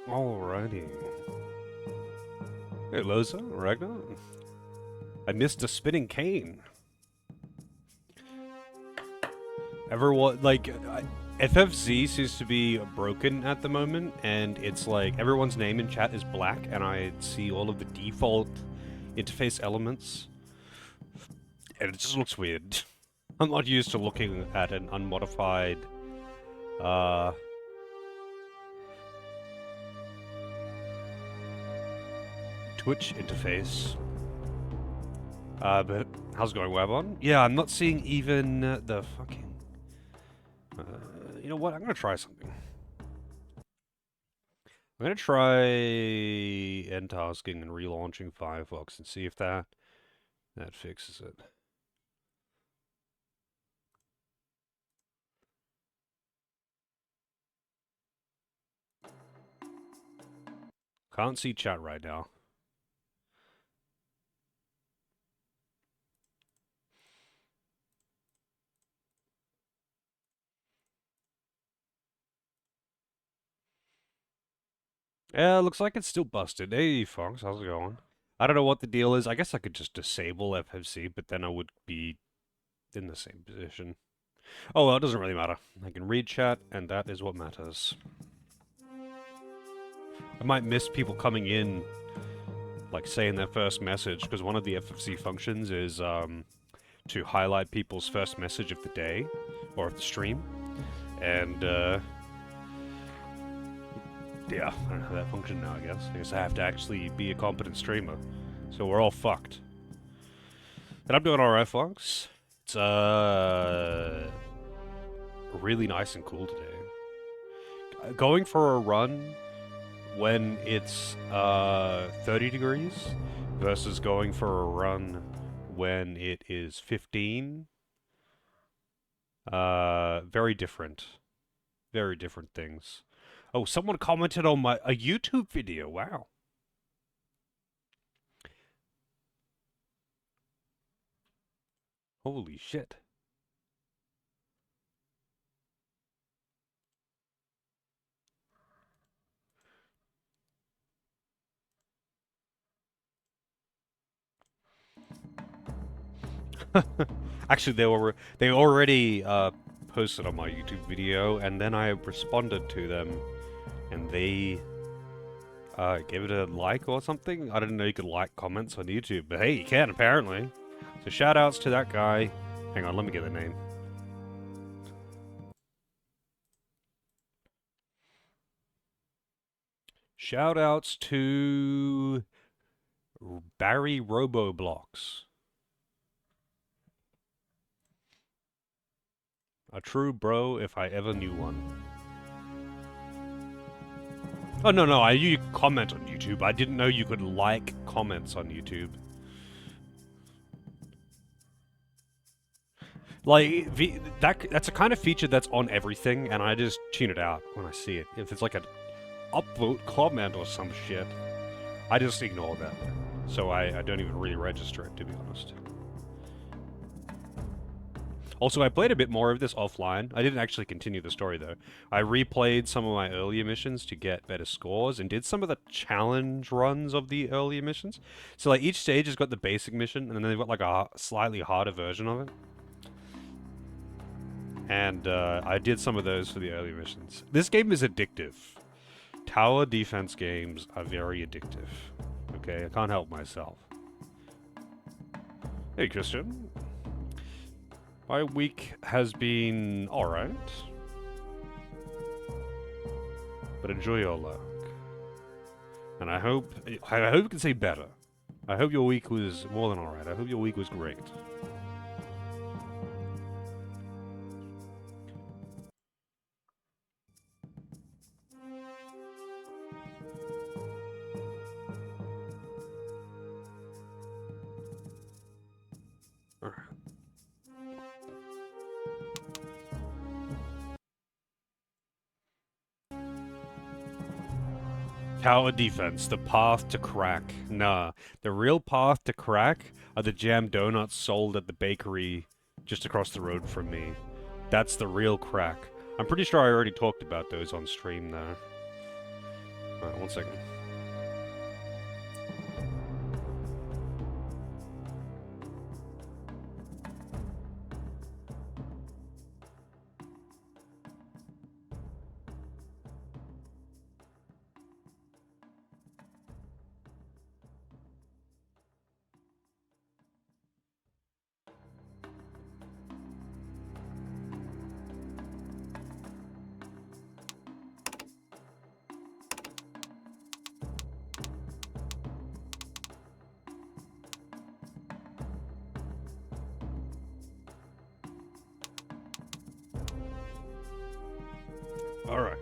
Alrighty. Hey, Loza, Ragnar. I missed a spinning cane. FFZ seems to be broken at the moment, and it's like everyone's name in chat is black, and I see all of the default interface elements, and it just looks weird. I'm not used to looking at an unmodified, uh, Twitch interface. But how's it going, Webon? Yeah, I'm not seeing even the fucking... you know what? I'm gonna try something. I'm gonna try end tasking and relaunching Firefox and see if that fixes it. Can't see chat right now. Yeah, looks like it's still busted. Hey, Fox, how's it going? I don't know what the deal is. I guess I could just disable FFC, but then I would be in the same position. Oh, well, it doesn't really matter. I can read chat, and that is what matters. I might miss people coming in, like, saying their first message, because one of the FFC functions is, to highlight people's first message of the day, or of the stream, and, yeah, I don't have that function now, I guess. I guess I have to actually be a competent streamer. So we're all fucked. And I'm doing alright, folks. It's, really nice and cool today. Going for a run when it's, 30 degrees versus going for a run when it is 15. Very different. Very different things. Oh, someone commented on a YouTube video. Wow. Holy shit. Actually, they already posted on my YouTube video, and then I responded to them, and they gave it a like or something. I didn't know you could like comments on YouTube, but hey, you can apparently. So shout outs to that guy. Hang on, let me get the name. Shout outs to Barry Roboblocks. A true bro if I ever knew one. Oh, no, I knew you could comment on YouTube. I didn't know you could like comments on YouTube. Like, that's a kind of feature that's on everything, and I just tune it out when I see it. If it's like an upvote comment or some shit, I just ignore that. So I don't even really register it, to be honest. Also, I played a bit more of this offline. I didn't actually continue the story, though. I replayed some of my earlier missions to get better scores, and did some of the challenge runs of the earlier missions. So, like, each stage has got the basic mission, and then they've got, like, a slightly harder version of it. And, I did some of those for the earlier missions. This game is addictive. Tower defense games are very addictive. Okay, I can't help myself. Hey, Christian. My week has been alright. But enjoy your luck. And I hope you can say better. I hope your week was more than alright. I hope your week was great. Tower defense, the path to crack. Nah, the real path to crack are the jam donuts sold at the bakery just across the road from me. That's the real crack. I'm pretty sure I already talked about those on stream, though. Alright, 1 second. Alright.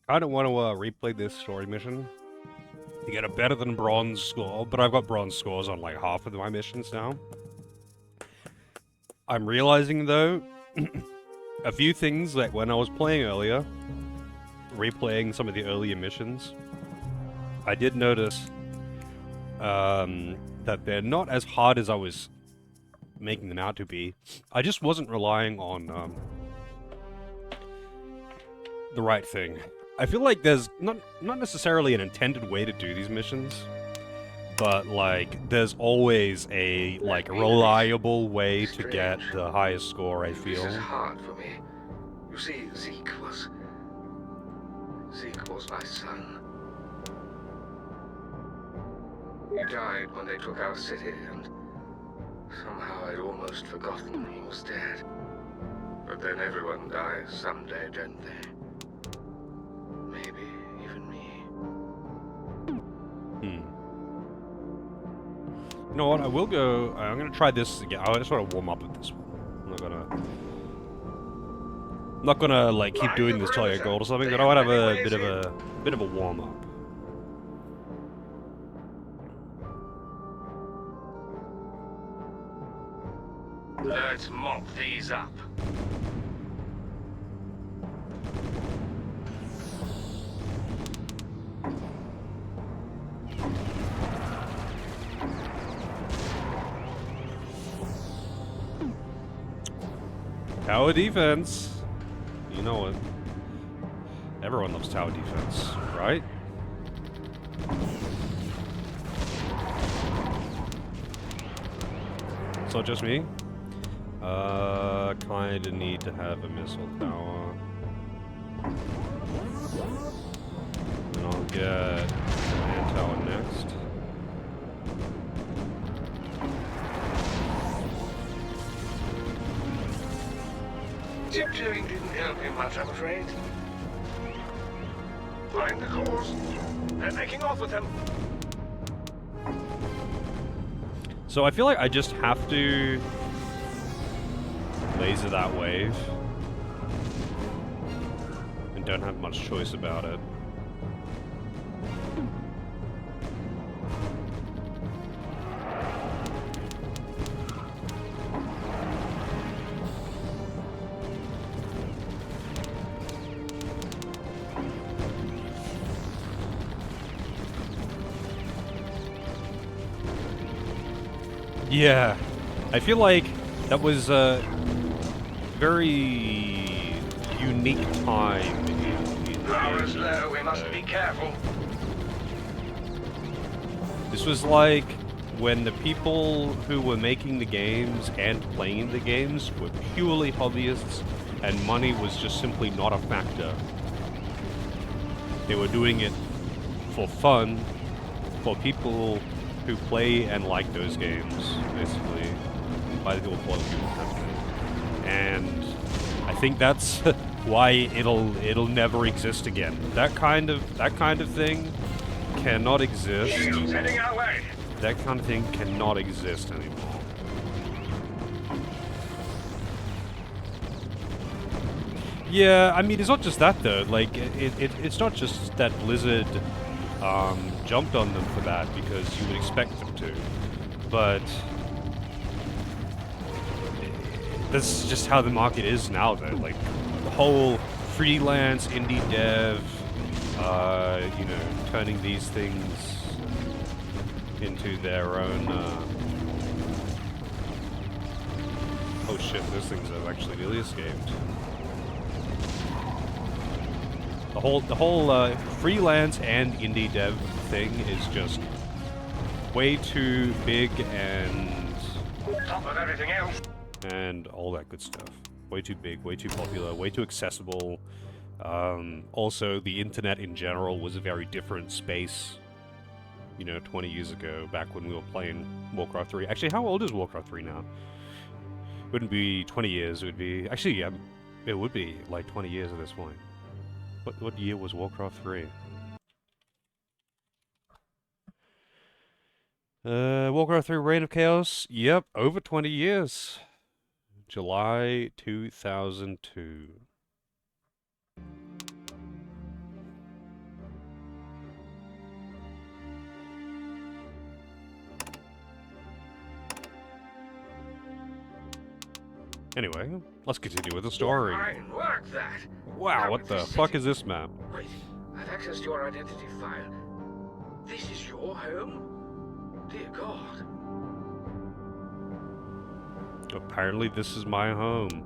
I don't want to replay this story mission to get a better than bronze score, but I've got bronze scores on like half of my missions now. I'm realizing though, a few things that when I was playing earlier, replaying some of the earlier missions, I did notice that they're not as hard as I was making them out to be. I just wasn't relying on the right thing. I feel like there's not necessarily an intended way to do these missions, but like there's always a like reliable way to get the highest score, I feel. This is hard for me. You see, Zeke was my son. He died when they took our city, and somehow I'd almost forgotten he was dead. But then everyone dies someday, don't they? Maybe even me. You know what? I will go. I'm gonna try this again. I just want to warm up with this one. I'm not gonna like keep doing this till I get gold or something. But I want to have a bit of a warm up. Let's mop these up. Tower defense. You know it. Everyone loves tower defense, right? It's not just me. Kinda need to have a missile tower. And I'll get a tower next. Tiptoeing didn't help him much, I'm afraid. Find the cause. They're making off with him. So I feel like I just have to laser that wave and don't have much choice about it. Yeah, I feel like that was a very unique time. Power is low, we must be careful. This was like when the people who were making the games and playing the games were purely hobbyists and money was just simply not a factor. They were doing it for fun, for people who play and like those games, basically, by the people and I think that's why it'll never exist again. That kind of thing cannot exist. Shields heading our way. That kind of thing cannot exist anymore. Yeah, I mean, it's not just that though. Like, it's not just that Blizzard jumped on them for that because you would expect them to, but that's just how the market is now though. Like, the whole freelance indie dev you know, turning these things into their own, oh shit, those things have actually nearly escaped. The whole freelance and indie dev thing is just way too big and Top of everything else. and all that good stuff. Way too big, way too popular, way too accessible. Also, the internet in general was a very different space, you know, 20 years ago, back when we were playing Warcraft 3. Actually, how old is Warcraft 3 now? It wouldn't be 20 years, it would be... Actually, yeah, it would be like 20 years at this point. What year was Warcraft 3? Warcraft 3 Reign of Chaos? Yep, over 20 years. July 2002. Anyway, let's continue with the story. Fine, work that. Wow, Now, what the this fuck city- is this map? Wait, I've accessed your identity file. This is your home? Dear God. Apparently this is my home.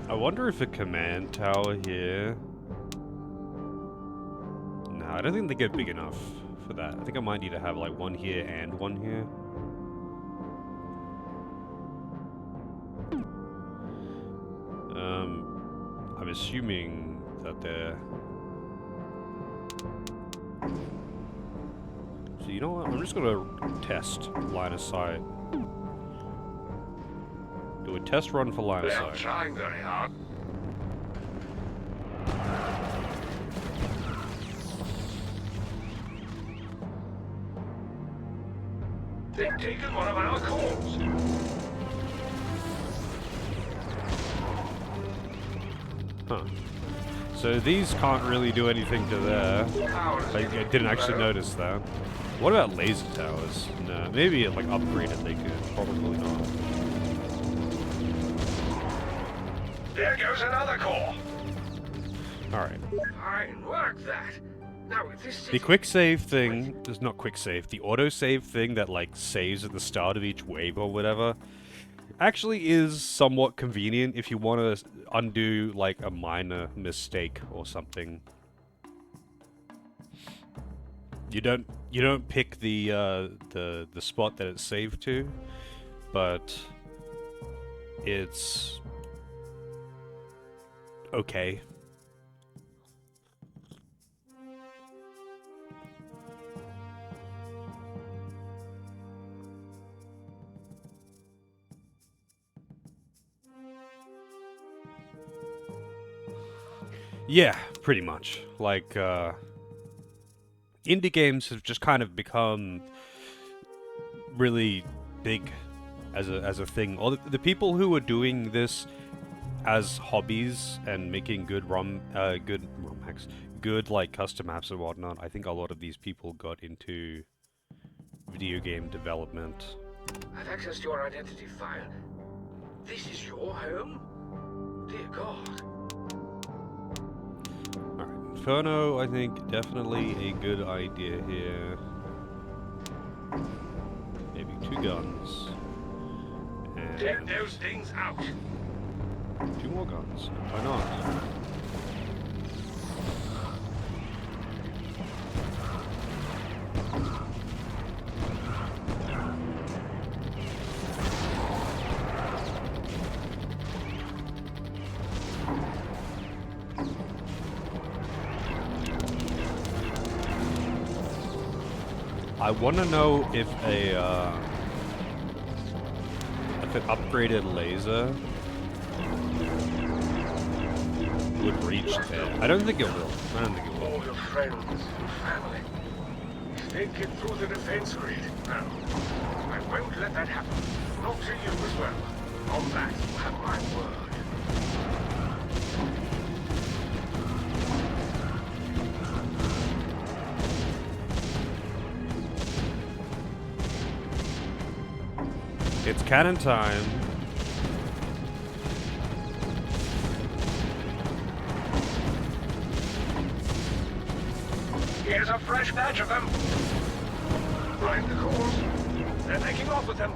I wonder if a command tower here... No, I don't think they get big enough for that. I think I might need to have like one here and one here. I'm assuming that they're... So you know what? I'm just gonna test line of sight. Do a test run for line of They're sight. trying very hard. They've taken one of our calls. Huh. So these can't really do anything to there. I didn't actually notice that. What about laser towers? No, maybe like upgraded they could. Probably not. There goes another call. Alright. Fine, work that. Now with this The city... quick save thing, there's not quick save, the auto save thing that like saves at the start of each wave or whatever, actually is somewhat convenient if you want to undo like a minor mistake or something. You don't pick the spot that it's saved to, but it's okay. Yeah, pretty much. Like, indie games have just kind of become really big as a thing. All the people who are doing this as hobbies and making good good like custom apps and whatnot, I think a lot of these people got into video game development. I've accessed your identity file. This is your home? Dear God. Alright, Inferno, I think, definitely a good idea here. Maybe 2 guns. Take And those things out. 2 more guns. Why not? I want to know if an upgraded laser would reach there. I don't think it will. I don't think it will. All your friends and family. If they get through the defense grid, no. I won't let that happen. Not to you as well. On that, you have my word. It's cannon time. Here's a fresh batch of them. Find the cores. They're taking off with them.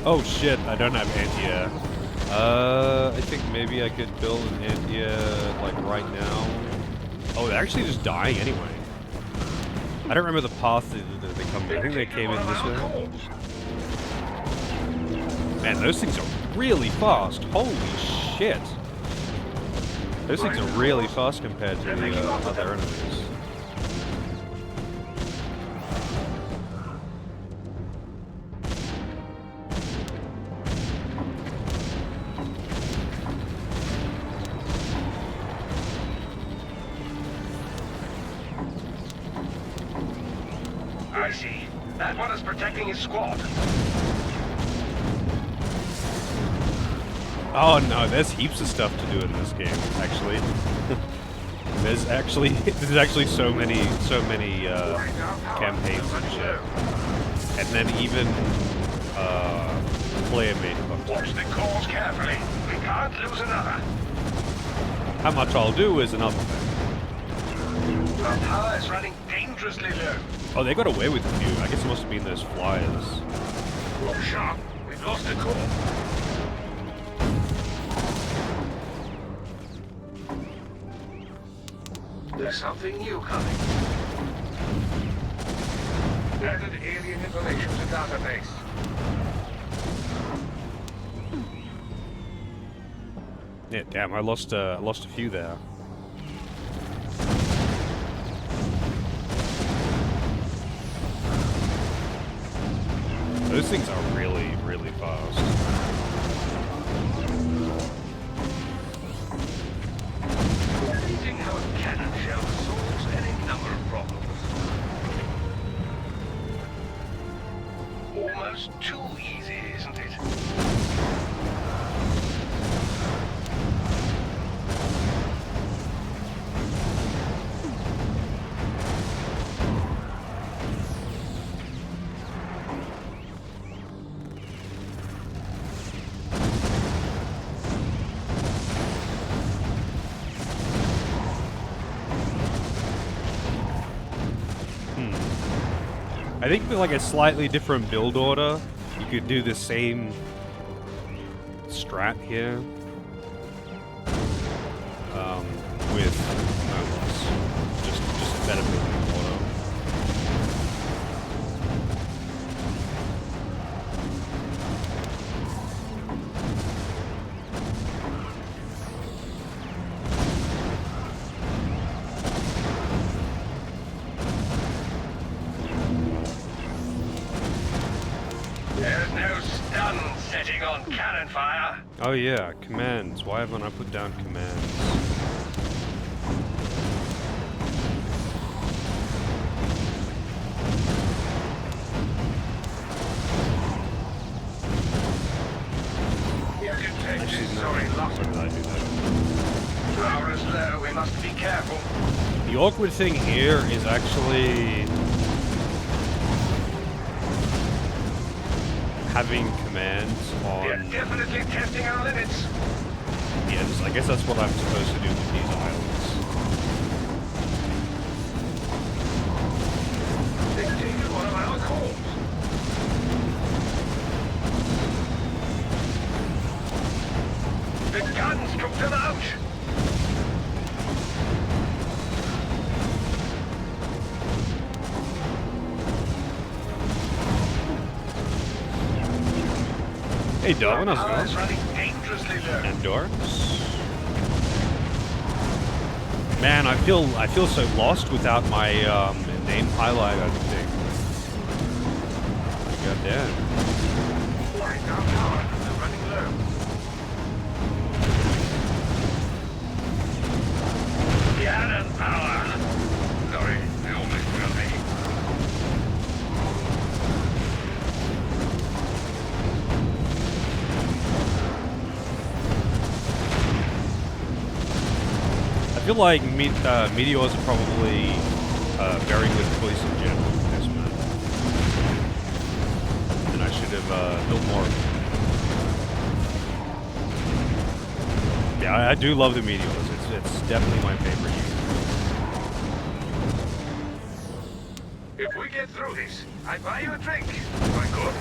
Oh shit, I don't have anti-air. I think maybe I could build an anti-air, like, right now. Oh, they're actually just dying anyway. I don't remember the path that they come. I think they came in this way. Man, those things are really fast. Holy shit. Those things are really fast compared to the other enemies. I see. That one is protecting his squad. Oh no, there's heaps of stuff to do in this game, actually. There's actually so many campaigns and shit. And then even player-made content. Watch the cores carefully. We can't lose another. How much I'll do is another thing. Our power is running dangerously low. Oh, they got away with a few. I guess it must have been those flyers. Look sharp. We've lost a core. There's something new coming. Added alien information to database. Yeah, damn, I lost a few there. Those things are really, really fast. Amazing how a cannon shell solves any number of problems. Almost too easy, isn't it? I think with like a slightly different build order, you could do the same strat here. With no loss. Just a better building order. There's no stun setting on cannon fire. Oh yeah, commands. Why haven't I put down commands? You can take Actually, this. no. Sorry, Why lost. did I do that? Power is low. We must be careful. The awkward thing here is actually having commands We're on. definitely testing our limits. Yes, I guess that's what I'm supposed to do with these islands. They've taken one of our cores. The guns took them out. Hey Darwin, how's Power is it running dangerously low. going? Endurance. Man, I feel so lost without my name highlight. I think. God damn. Right now, power. They're running low. Cannon power. Sorry, I almost got me. I feel like meteors are probably a very good choice in general for this map. And I should have built more of them. Yeah, I do love the meteors. It's definitely my favorite use. If we get through this, I buy you a drink. Am I good?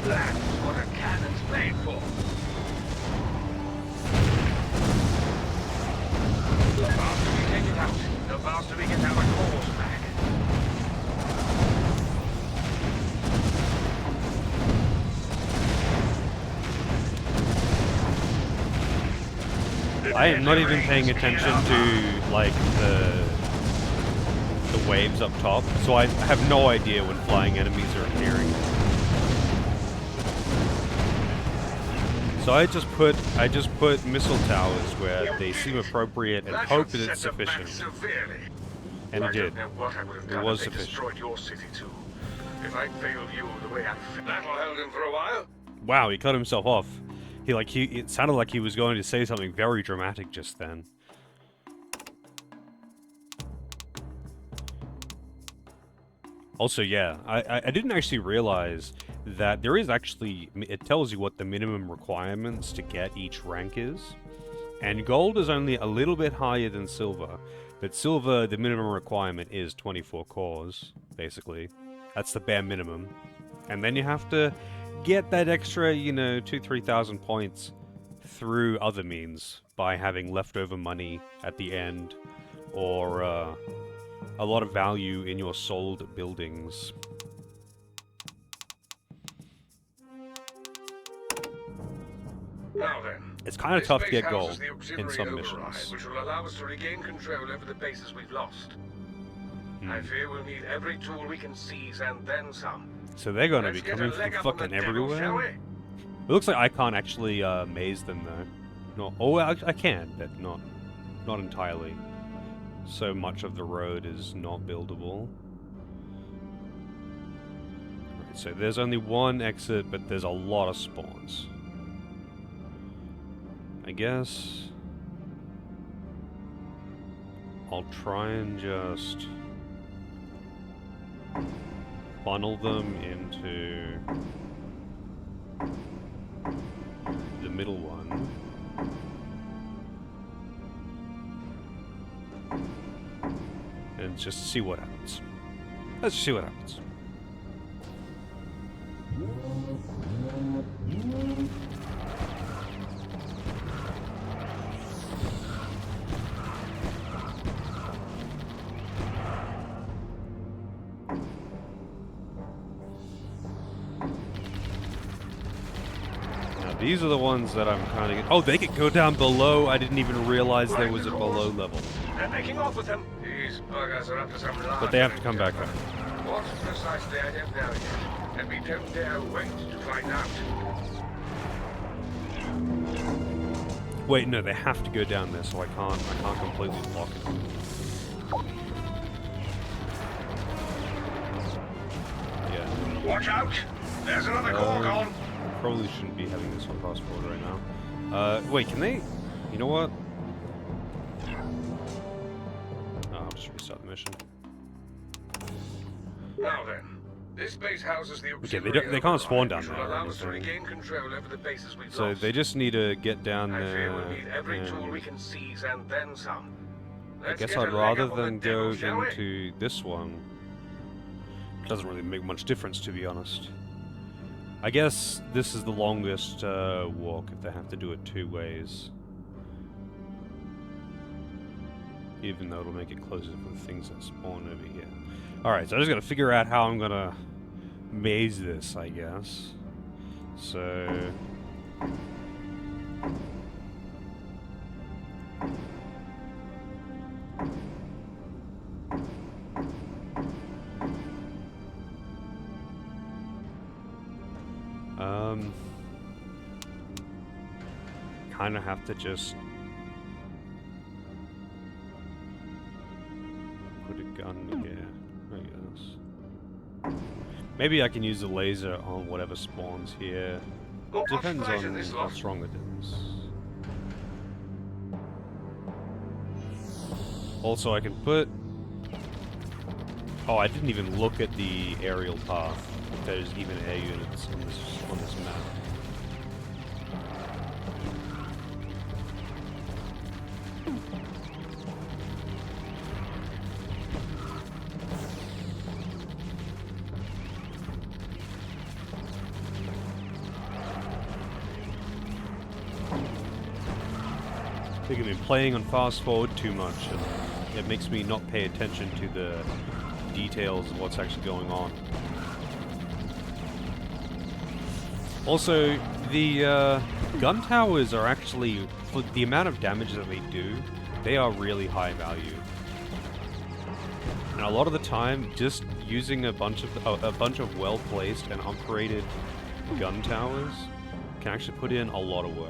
That's what a cannon's made for. The faster we take it out, the faster we get our cores back. I am not even paying attention to like the waves up top, so I have no idea when flying enemies are appearing. So I just put missile towers where they seem appropriate and hope that it's sufficient. And it did. It was sufficient. Your city too. If I'd failed you the way that'll hold him for a while. Wow, he cut himself off. It sounded like he was going to say something very dramatic just then. Also, yeah, I didn't actually realize that there is actually, it tells you what the minimum requirements to get each rank is. And gold is only a little bit higher than silver. But silver, the minimum requirement is 24 cores, basically. That's the bare minimum. And then you have to get that extra, 2,000-3,000 points through other means by having leftover money at the end, or a lot of value in your sold buildings. Now then, it's kind of tough to get gold in some missions. Which will allow us to regain control over the bases we've lost. I fear we'll need every tool we can seize and then some. So they're going to be coming from fucking everywhere. It looks like I can't actually maze them though. No, oh, I can, but not entirely. So much of the road is not buildable. Right, so there's only one exit, but there's a lot of spawns. I guess I'll try and just funnel them into the middle one. And just see what happens. Let's see what happens. These are the ones that I'm kind of... Oh, they could go down below. I didn't even realize there was a below level. They're making off with them. These buggers are up to some large... But they have to come back up. What precisely, I don't know yet. And we don't dare wait to find out. Wait, no, they have to go down there, so I can't completely block it. Yeah. Watch out! There's another core gone! Probably shouldn't be having this one cross forward right now. Wait, can they... You know what? Oh, I'll just restart the mission. Now then, this base houses the they can't spawn down there. Allow us to regain control over the bases we've so lost. they just need to get down I there. fear we'll need every tool we can seize and then some. I guess I'd rather than go into this one. It doesn't really make much difference, to be honest. I guess this is the longest walk if they have to do it 2 ways. Even though it'll make it closer for the things that spawn over here. Alright, so I just gotta figure out how I'm gonna maze this, I guess. So... kind of have to just put a gun here, I guess. Maybe I can use the laser on whatever spawns here. Depends Flight in on this how lot. strong it is. Also, I can put... Oh, I didn't even look at the aerial path. If there's even air units on this map. I think I've been playing on fast forward too much, and it makes me not pay attention to the details of what's actually going on. Also, the gun towers are actually, for the amount of damage that they do, they are really high value. And a lot of the time, just using a bunch of well-placed and upgraded gun towers can actually put in a lot of work.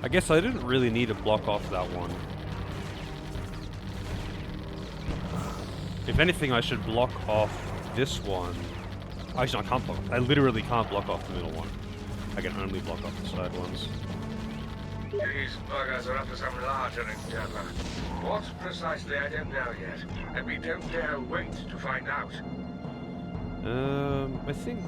I guess I didn't really need to block off that one. If anything, I should block off this one. Actually, I can't block. I literally can't block off the middle one. I can only block off the side ones. These buggers are up to some larger endeavor. What precisely, I don't know yet. And we don't dare wait to find out. I think...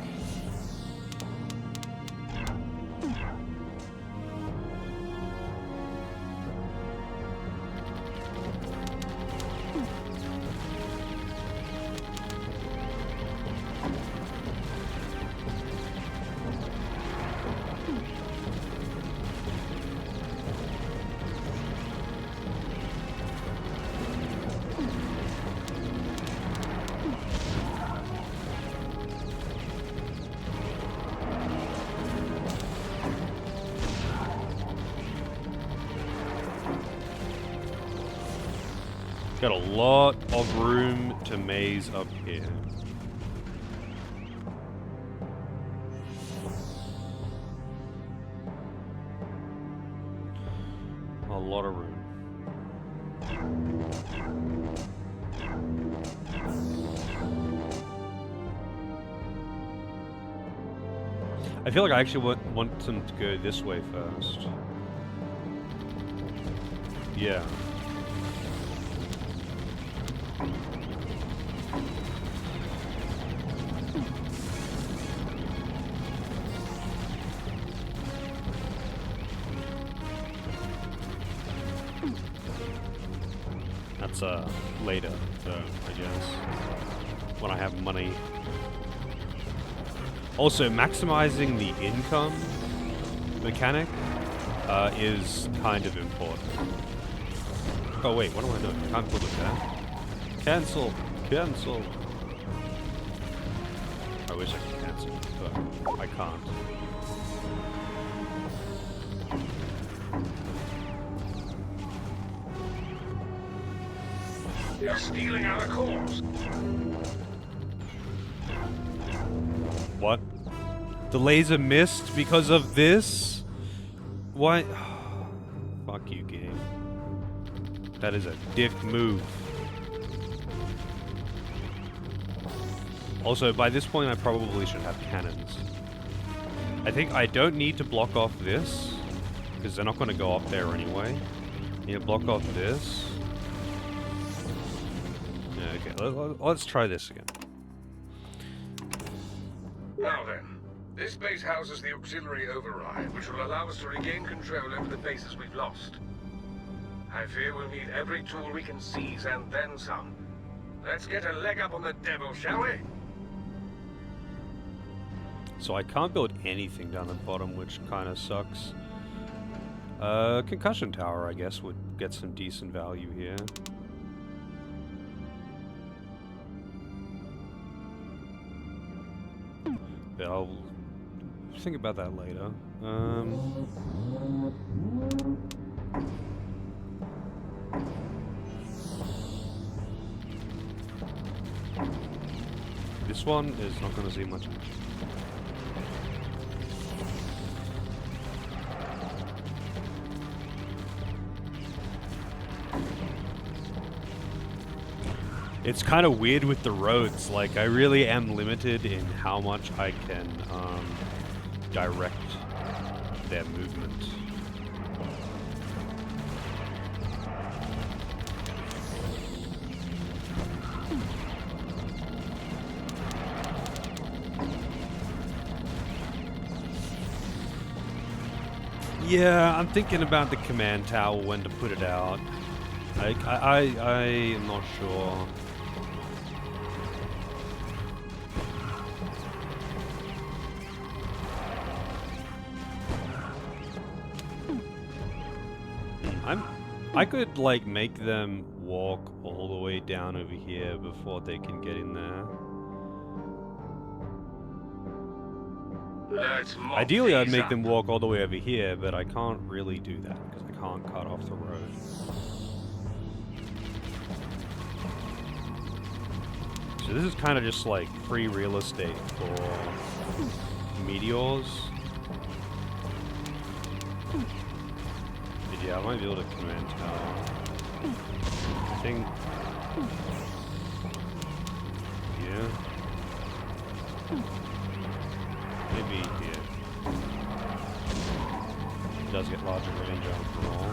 Got a lot of room to maze up here. A lot of room. I feel like I actually want them to go this way first. Yeah. That's later, so I guess when I have money. Also, maximizing the income mechanic is kind of important. Oh wait, what do I do? Can't put it there. Cancel! Cancel! I wish I could cancel, but I can't. They're stealing our cores. What? The laser missed because of this? What? Fuck you, game. That is a dick move. Also, by this point, I probably should have cannons. I think I don't need to block off this, because they're not going to go up there anyway. I need to block off this. Yeah, okay, let's try this again. Now then, this base houses the auxiliary override, which will allow us to regain control over the bases we've lost. I fear we'll need every tool we can seize and then some. Let's get a leg up on the devil, shall we? So I can't build anything down the bottom, which kind of sucks. Concussion tower, I guess, would get some decent value here. But Think about that later. This one is not going to see much. It's kind of weird with the roads. Like, I really am limited in how much I can direct their movement. Yeah, I'm thinking about the command tower, when to put it out. Like, I am not sure. I could, like, make them walk all the way down over here before they can get in there. Ideally, I'd make them walk all the way over here, but I can't really do that because I can't cut off the road. So this is kind of just like free real estate for meteors. But yeah, I might be able to command tower. I think. Yeah. Maybe here. It does get larger range after all.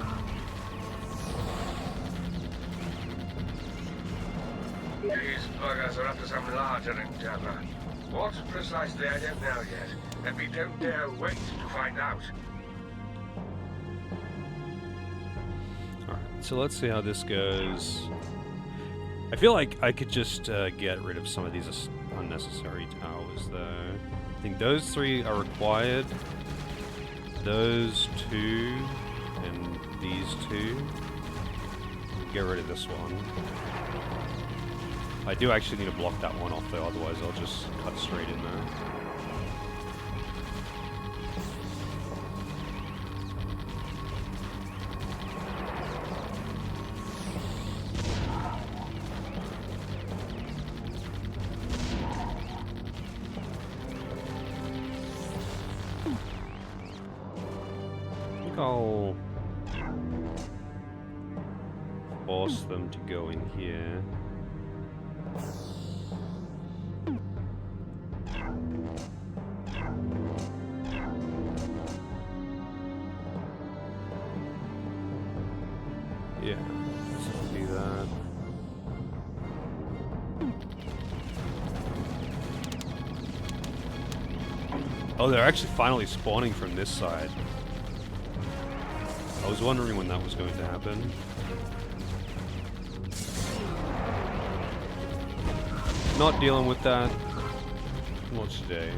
These buggers are up to some larger endeavor. What precisely, I don't know yet, and we don't dare wait to find out. Alright, so let's see how this goes. I feel like I could just get rid of some of these unnecessary towers, though. I think those 3 are required. Those 2 and these 2. Get rid of this one. I do actually need to block that one off though, otherwise I'll just cut straight in there. I think I'll force them to go in here. Yeah, so I'll do that. Oh, they're actually finally spawning from this side. I was wondering when that was going to happen. Not dealing with that. Not today.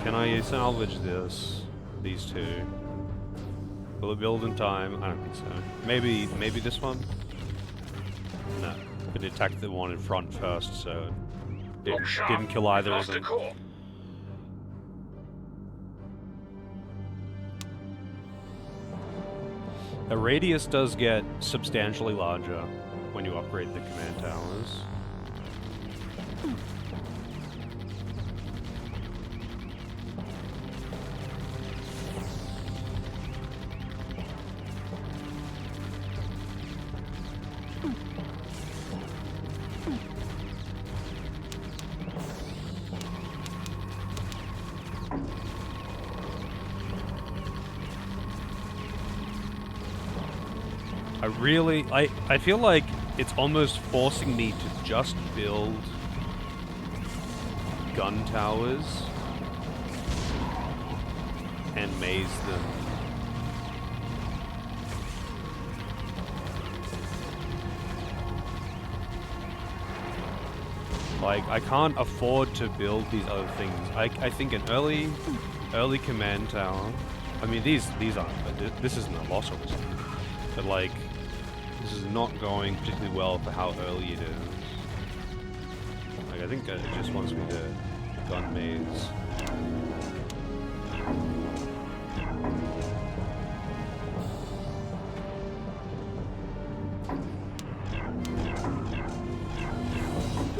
Can I salvage these 2? Will it build in time? I don't think so. Maybe this one? No. It attacked the one in front first, so it didn't kill either of them. The radius does get substantially larger when you upgrade the command towers. I feel like it's almost forcing me to just build gun towers and maze them. Like, I can't afford to build these other things. I think an early command tower. I mean, these aren't. This isn't a loss, obviously. But like, this is not going particularly well for how early it is. Like, I think it just wants me to gun maze.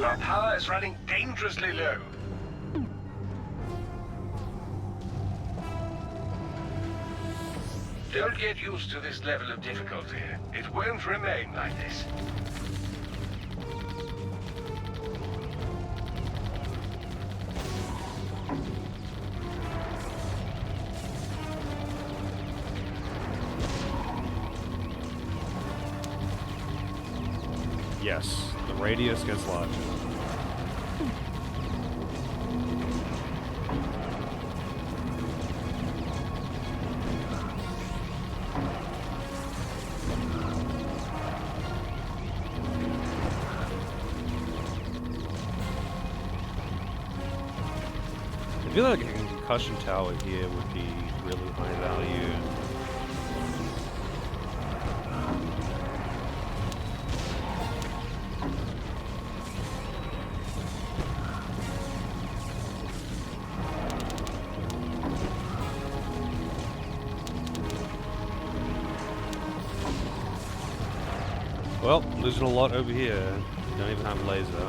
Our power is running dangerously low. Don't get used to this level of difficulty. It won't remain like this. Yes, the radius gets larger. I feel like a concussion tower here would be really high value. Well, losing a lot over here. Don't even have laser.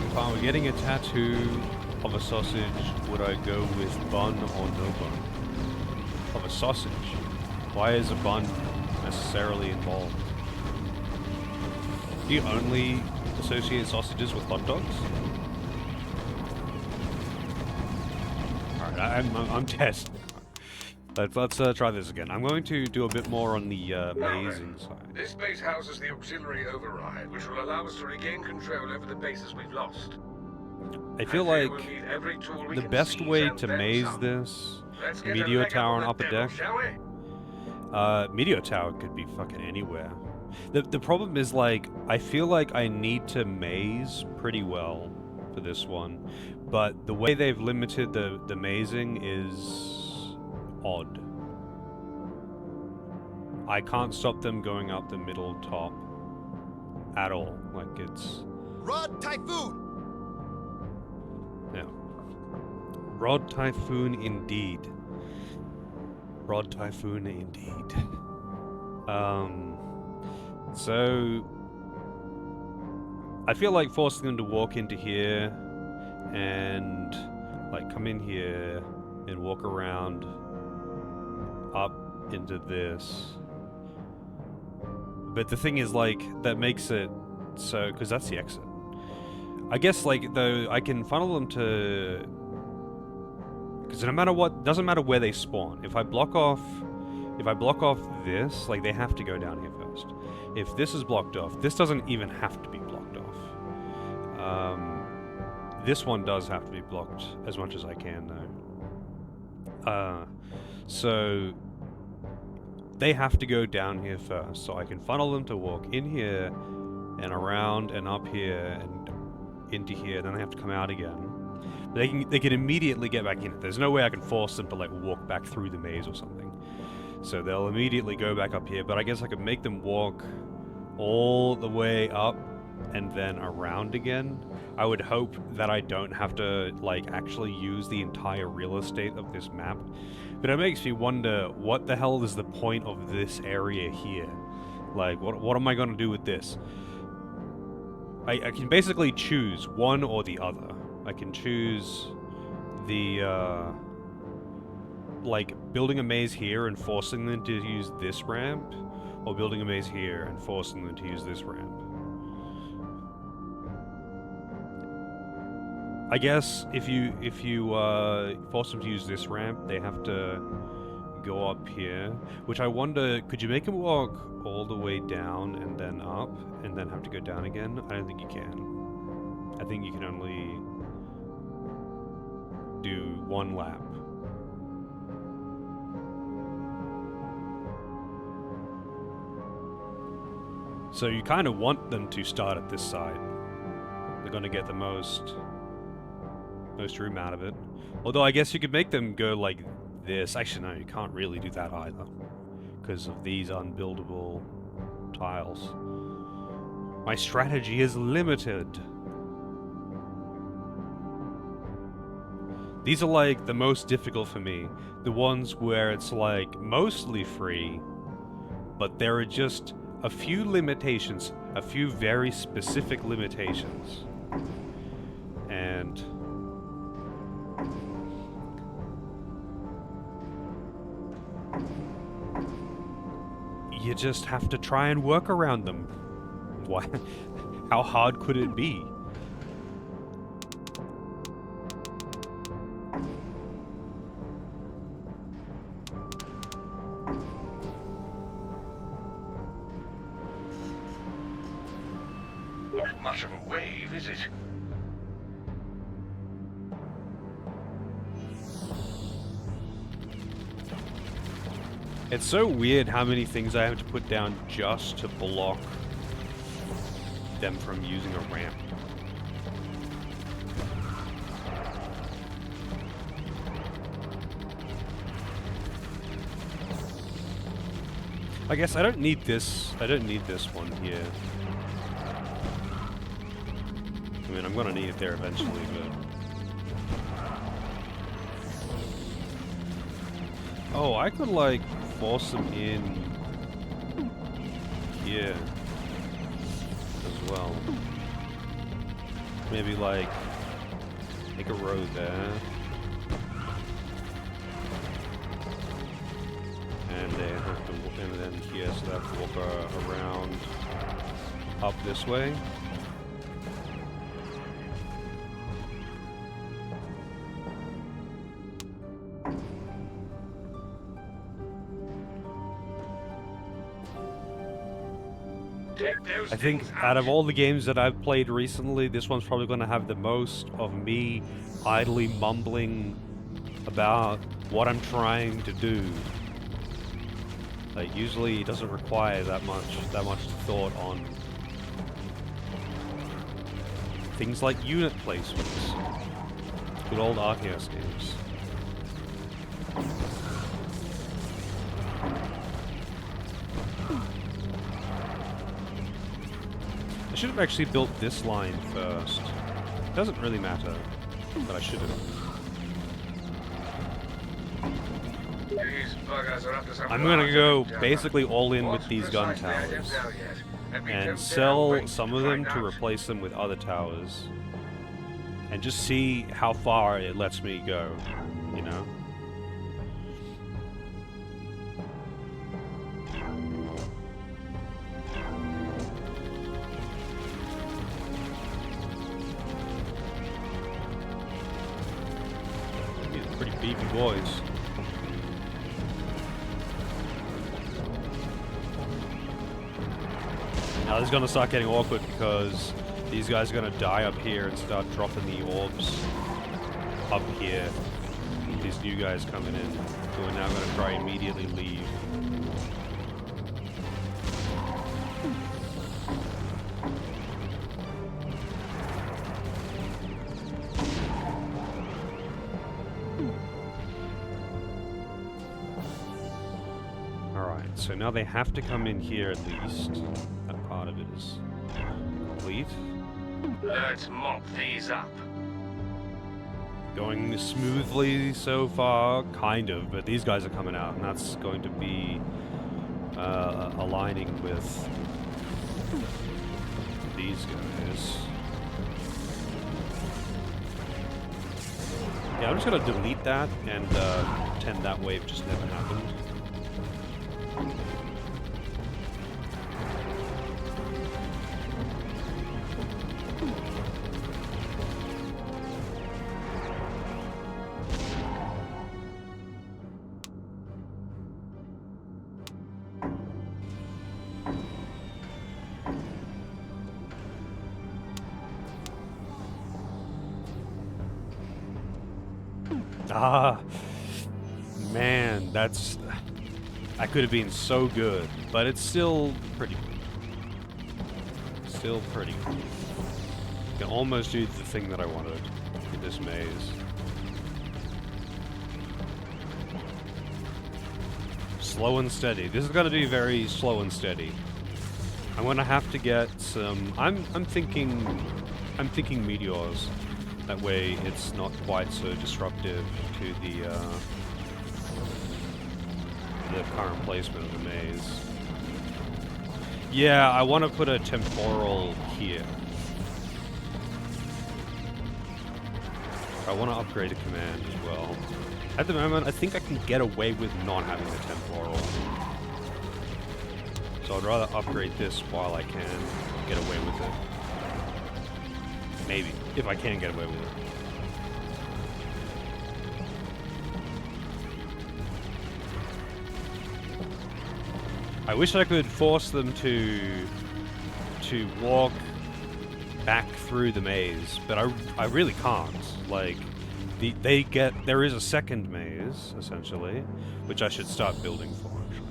If I were getting a tattoo of a sausage, would I go with bun or no bun? Of a sausage? Why is a bun necessarily involved? Do you only associate sausages with hot dogs? Alright, I'm testing. Let's try this again. I'm going to do a bit more on the mazing side. This base houses the auxiliary override, which will allow us to regain control over the bases we've lost. I feel like the best way to maze this, Meteor Tower on upper deck, Meteor Tower could be fucking anywhere. The problem is, like, I feel like I need to maze pretty well for this one, but the way they've limited the mazing is odd. I can't stop them going up the middle top at all. Like, it's... Rod Typhoon! Yeah. Rod Typhoon indeed. Rod Typhoon indeed. So I feel like forcing them to walk into here and like come in here and walk around up into this. But the thing is, like, that makes it so, because that's the exit. I guess, like, though, I can funnel them to... Because no matter what, doesn't matter where they spawn. If I block off this, like, they have to go down here first. If this is blocked off, this doesn't even have to be blocked off. This one does have to be blocked as much as I can, though. So they have to go down here first, so I can funnel them to walk in here and around and up here and into here. Then they have to come out again. They can immediately get back in. There's no way I can force them to, like, walk back through the maze or something. So they'll immediately go back up here, but I guess I could make them walk all the way up and then around again. I would hope that I don't have to, like, actually use the entire real estate of this map. But it makes me wonder, what the hell is the point of this area here? Like, what am I going to do with this? I can basically choose one or the other. I can choose the, like, building a maze here and forcing them to use this ramp, or building a maze here and forcing them to use this ramp. I guess if you force them to use this ramp, they have to go up here, which I wonder, could you make him walk all the way down and then up, and then have to go down again? I don't think you can. I think you can only do one lap. So you kind of want them to start at this side. They're going to get the most room out of it. Although I guess you could make them go like this. Actually, no, you can't really do that either, because of these unbuildable tiles. My strategy is limited. These are like the most difficult for me. The ones where it's like mostly free, but there are just a few limitations, a few very specific limitations. And you just have to try and work around them. Why? How hard could it be? Not much of a wave, is it? It's so weird how many things I have to put down just to block them from using a ramp. I guess I don't need this. I don't need this one here. I mean, I'm gonna need it there eventually, but... Oh, I could, like, force them in here as well. Maybe, like, make a road there. And they have to, and then here, so they have to walk around up this way. I think out of all the games that I've played recently, this one's probably going to have the most of me idly mumbling about what I'm trying to do. Like, usually it doesn't require that much thought on things like unit placements. Good old RTS games. I should have actually built this line first. It doesn't really matter, but I should have. These buggers are up to something. I'm gonna go basically all in with these gun towers and sell some of them to replace them with other towers and just see how far it lets me go, you know? These are pretty beefy boys. Now this is going to start getting awkward because these guys are going to die up here and start dropping the orbs up here. These new guys coming in who are now going to try immediately leave. Alright, so now they have to come in here at least. That part of it is complete. Let's mop these up. Going smoothly so far, kind of, but these guys are coming out, and that's going to be aligning with these guys. Yeah, I'm just gonna delete that and pretend that wave just never happened. Ah, man, that's... I could have been so good, but it's still pretty good. Still pretty good. Can almost do the thing that I wanted with this maze. Slow and steady. This is gonna be very slow and steady. I'm gonna have to get some... I'm thinking meteors. That way it's not quite so disruptive to the current placement of the maze. Yeah, I want to put a temporal here. I want to upgrade a command as well. At the moment, I think I can get away with not having the temporal. So I'd rather upgrade this while I can get away with it. Maybe, if I can get away with it. I wish I could force them to walk back through the maze, but I really can't. Like, there is a second maze, essentially, which I should start building for, actually.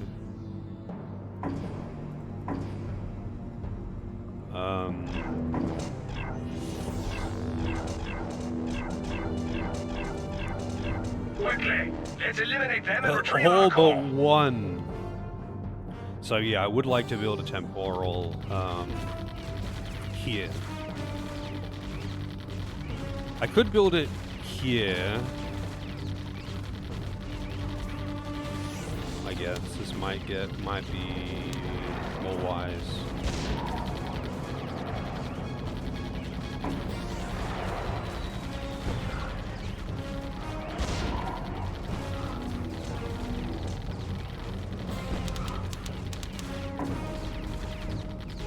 Quickly, let's eliminate them and retrieve All our but core. one. So yeah, I would like to build a temporal here. I could build it here. I guess this might be more wise.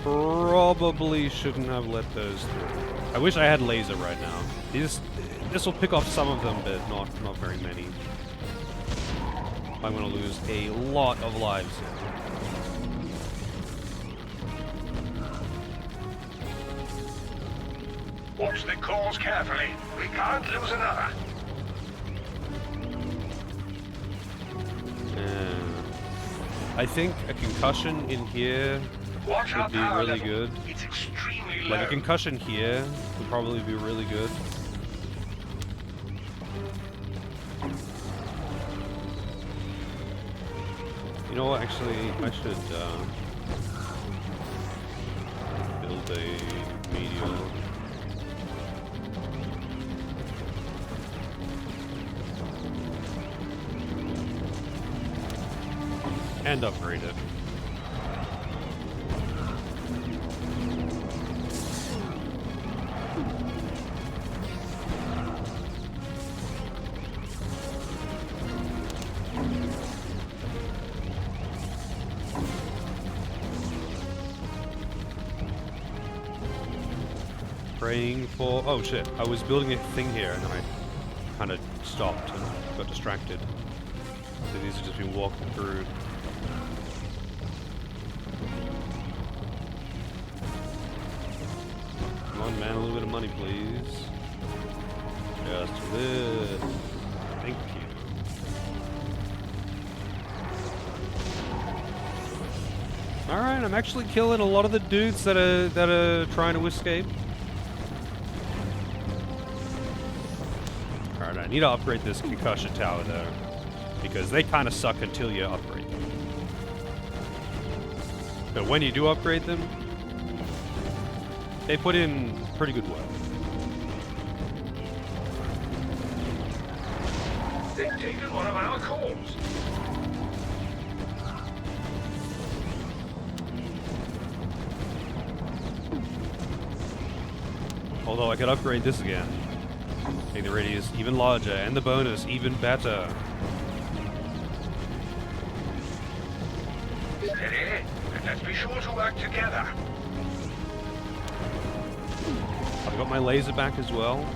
Probably shouldn't have let those through. I wish I had laser right now. This will pick off some of them, but not very many. I'm gonna lose a lot of lives here. Watch the cores carefully. We can't lose another. I think a concussion in here Watch our would be power really level. good. It's extremely low. Like a concussion here would probably be really good. You know what, actually, I should build a meteor. And upgrade it. Praying for... Oh shit, I was building a thing here and then I kind of stopped and got distracted. So these have just been walking through. Come on man, a little bit of money please. Just a little. Thank you. Alright, I'm actually killing a lot of the dudes that are trying to escape. Alright, I need to upgrade this concussion tower though, because they kind of suck until you upgrade them. But when you do upgrade them, they put in pretty good work. They've taken one of our cores. Although I could upgrade this again. Make the radius even larger and the bonus even better. Steady, and let's be sure to work together. I've got my laser back as well.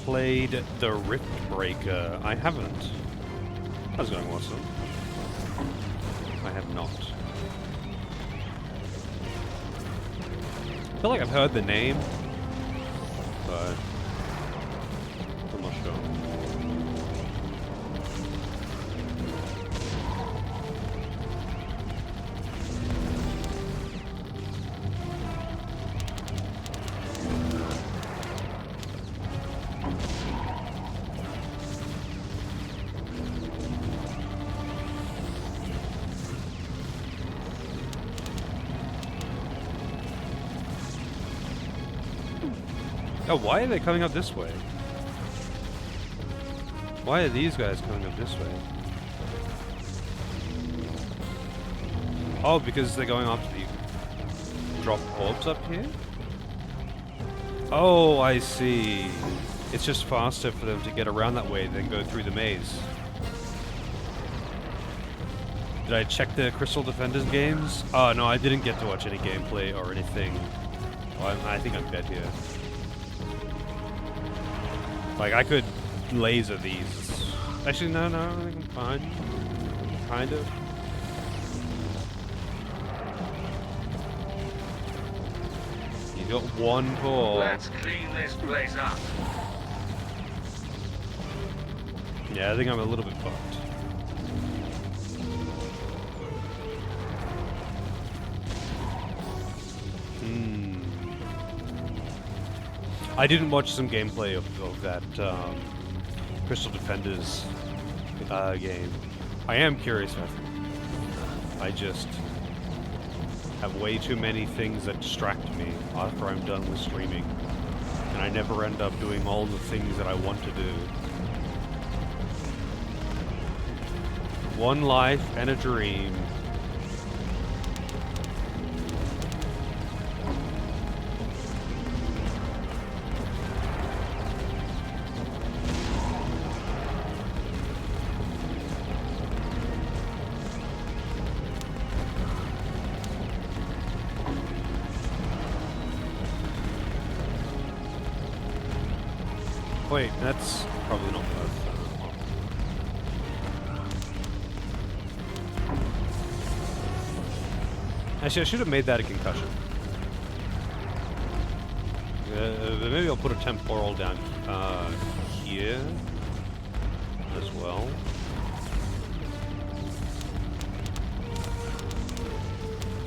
played the Rift Breaker. I haven't. How's it going, Watson? I have not. I feel like I've heard the name, but I'm not sure. Oh, why are they coming up this way? Why are these guys coming up this way? Oh, because they're going after the drop orbs up here? Oh, I see. It's just faster for them to get around that way than go through the maze. Did I check the Crystal Defenders games? Oh, no, I didn't get to watch any gameplay or anything. Oh, I think I'm dead here. Like, I could laser these. Actually, no, I think I'm fine. Kind of. You got one core. Let's clean this place up. Yeah, I think I'm a little bit fucked. I didn't watch some gameplay of that Crystal Defenders game. I am curious about it. I just have way too many things that distract me after I'm done with streaming. And I never end up doing all the things that I want to do. One life and a dream. Wait, that's probably not worth Actually, I should have made that a concussion. Maybe I'll put a temporal down here as well.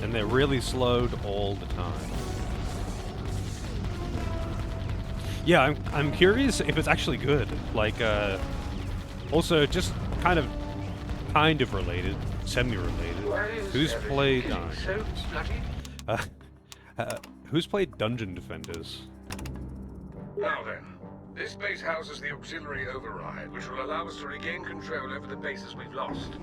And they're really slowed all the time. Yeah, I'm curious if it's actually good. Like, also just kind of related, semi-related. Who's played? Who's played Dungeon Defenders? Now then, this base houses the auxiliary override, which will allow us to regain control over the bases we've lost.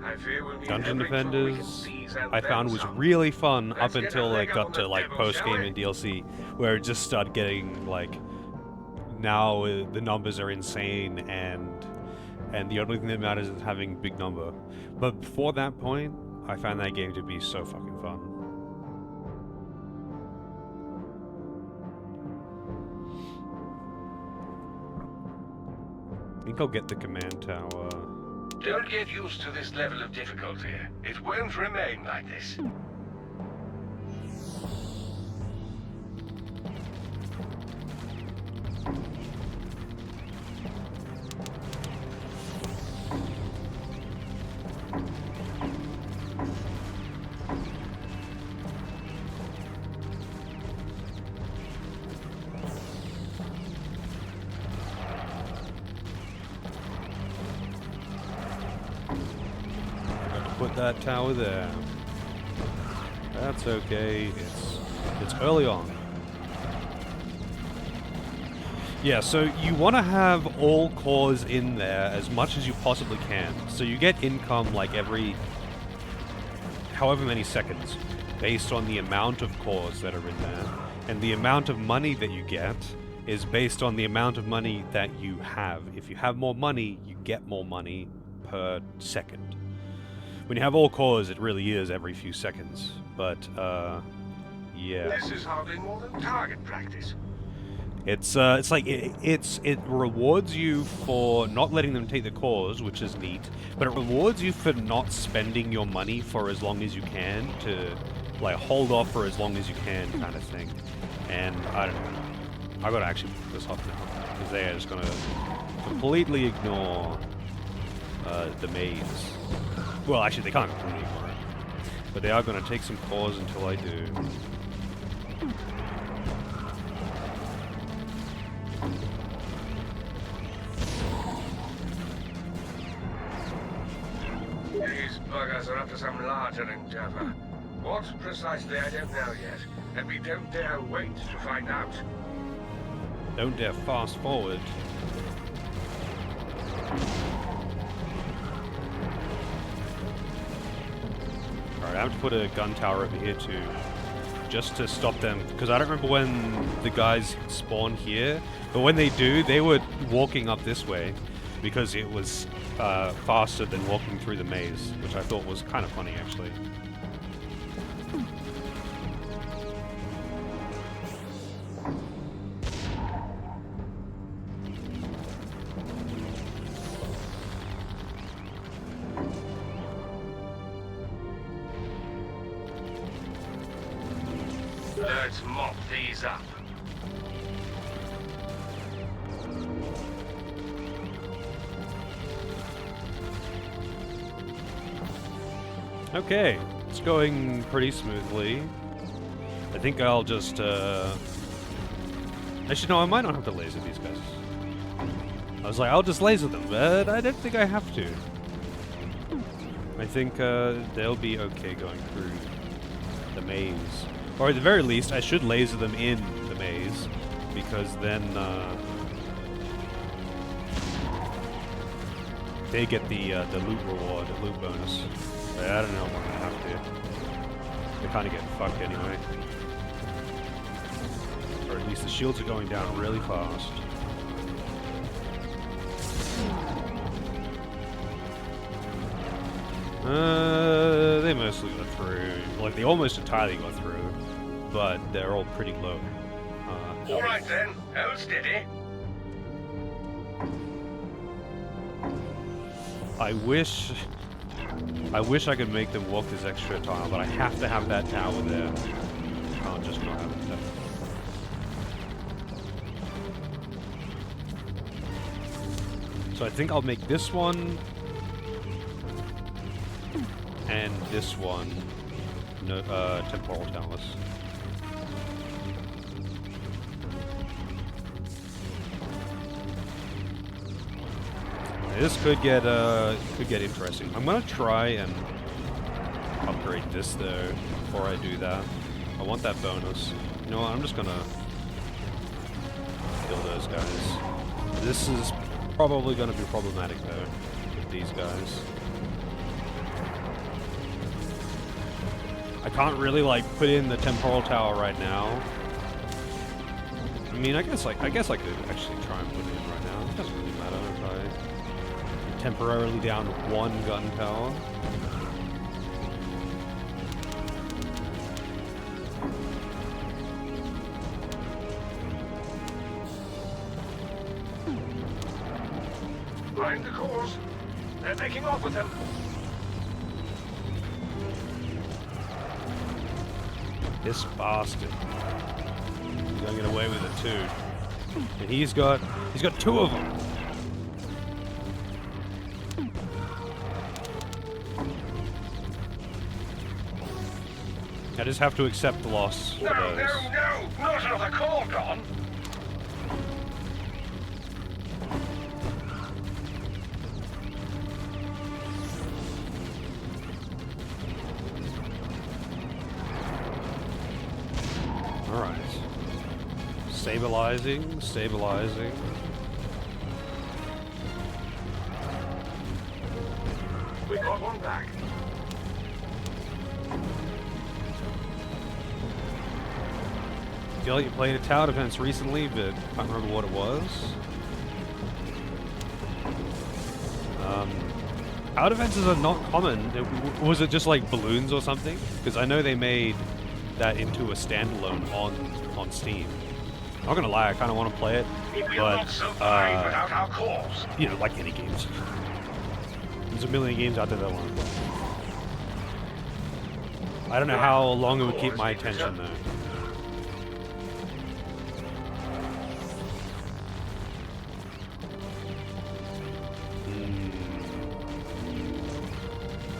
I fear we'll need Dungeon every tool we can Defenders seize and I then found was some. really fun up Let's get until a it leg got on to the like devil, post game shall we? and DLC, where it just started getting like now the numbers are insane and the only thing that matters is having a big number. But before that point, I found that game to be so fucking fun. I think I'll get the command tower. Don't get used to this level of difficulty. It won't remain like this. Put that tower there. That's okay. It's early on. Yeah, so you want to have all cores in there as much as you possibly can. So you get income like every however many seconds based on the amount of cores that are in there. And the amount of money that you get is based on the amount of money that you have. If you have more money, you get more money per second. When you have all cores, it really is every few seconds. But, yeah. This is hardly more than target practice. It's like it rewards you for not letting them take the cores, which is neat, but it rewards you for not spending your money for as long as you can to like hold off for as long as you can, kind of thing. And I don't know. I gotta actually put this up now because they are just gonna completely ignore the maze. Well, actually, they can't completely ignore it, but they are gonna take some cores until I do. These buggers are up to some larger endeavor. What precisely, I don't know yet, and we don't dare wait to find out. Don't dare fast forward. Alright, I have to put a gun tower over here too, just to stop them, because I don't remember when the guys spawn here, but when they do, they were walking up this way, because it was faster than walking through the maze, which I thought was kind of funny actually. Let's mop these up. Okay, it's going pretty smoothly. I think I'll just, actually, no, I might not have to laser these guys. I was like, I'll just laser them, but I don't think I have to. I think, they'll be okay going through the maze. Or at the very least, I should laser them in the maze, because then, they get the loot reward, the loot bonus. But I don't know if I'm gonna have to. They're kind of getting fucked anyway. Or at least the shields are going down really fast. They mostly got through. Like, they almost entirely got through, but they're all pretty low. All right then, hold steady. I wish I could make them walk this extra tile, but I have to have that tower there. I can't just not have it there. So I think I'll make this one and this one no, temporal towers. This could get interesting. I'm gonna try and upgrade this though before I do that. I want that bonus. You know what? I'm just gonna kill those guys. This is probably gonna be problematic though with these guys. I can't really like put in the temporal tower right now. I mean, I guess I could actually try and put it in right now. It doesn't really matter if I temporarily down one gun tower. Mind the cores. They're making off with them. This bastard. He's gonna get away with it too. And he's got two of them. I just have to accept the loss for No, those. no, not another core gone. Alright. Stabilizing, stabilizing. We got one back. I feel like you played a tower defense recently, but I can't remember what it was. Tower defenses are not common. Was it just like balloons or something? Because I know they made that into a standalone on Steam. I'm not gonna lie, I kind of want to play it, but without our corpse. you know, like any games. There's a million games out there that I want to play. I don't know how long it would keep my attention though.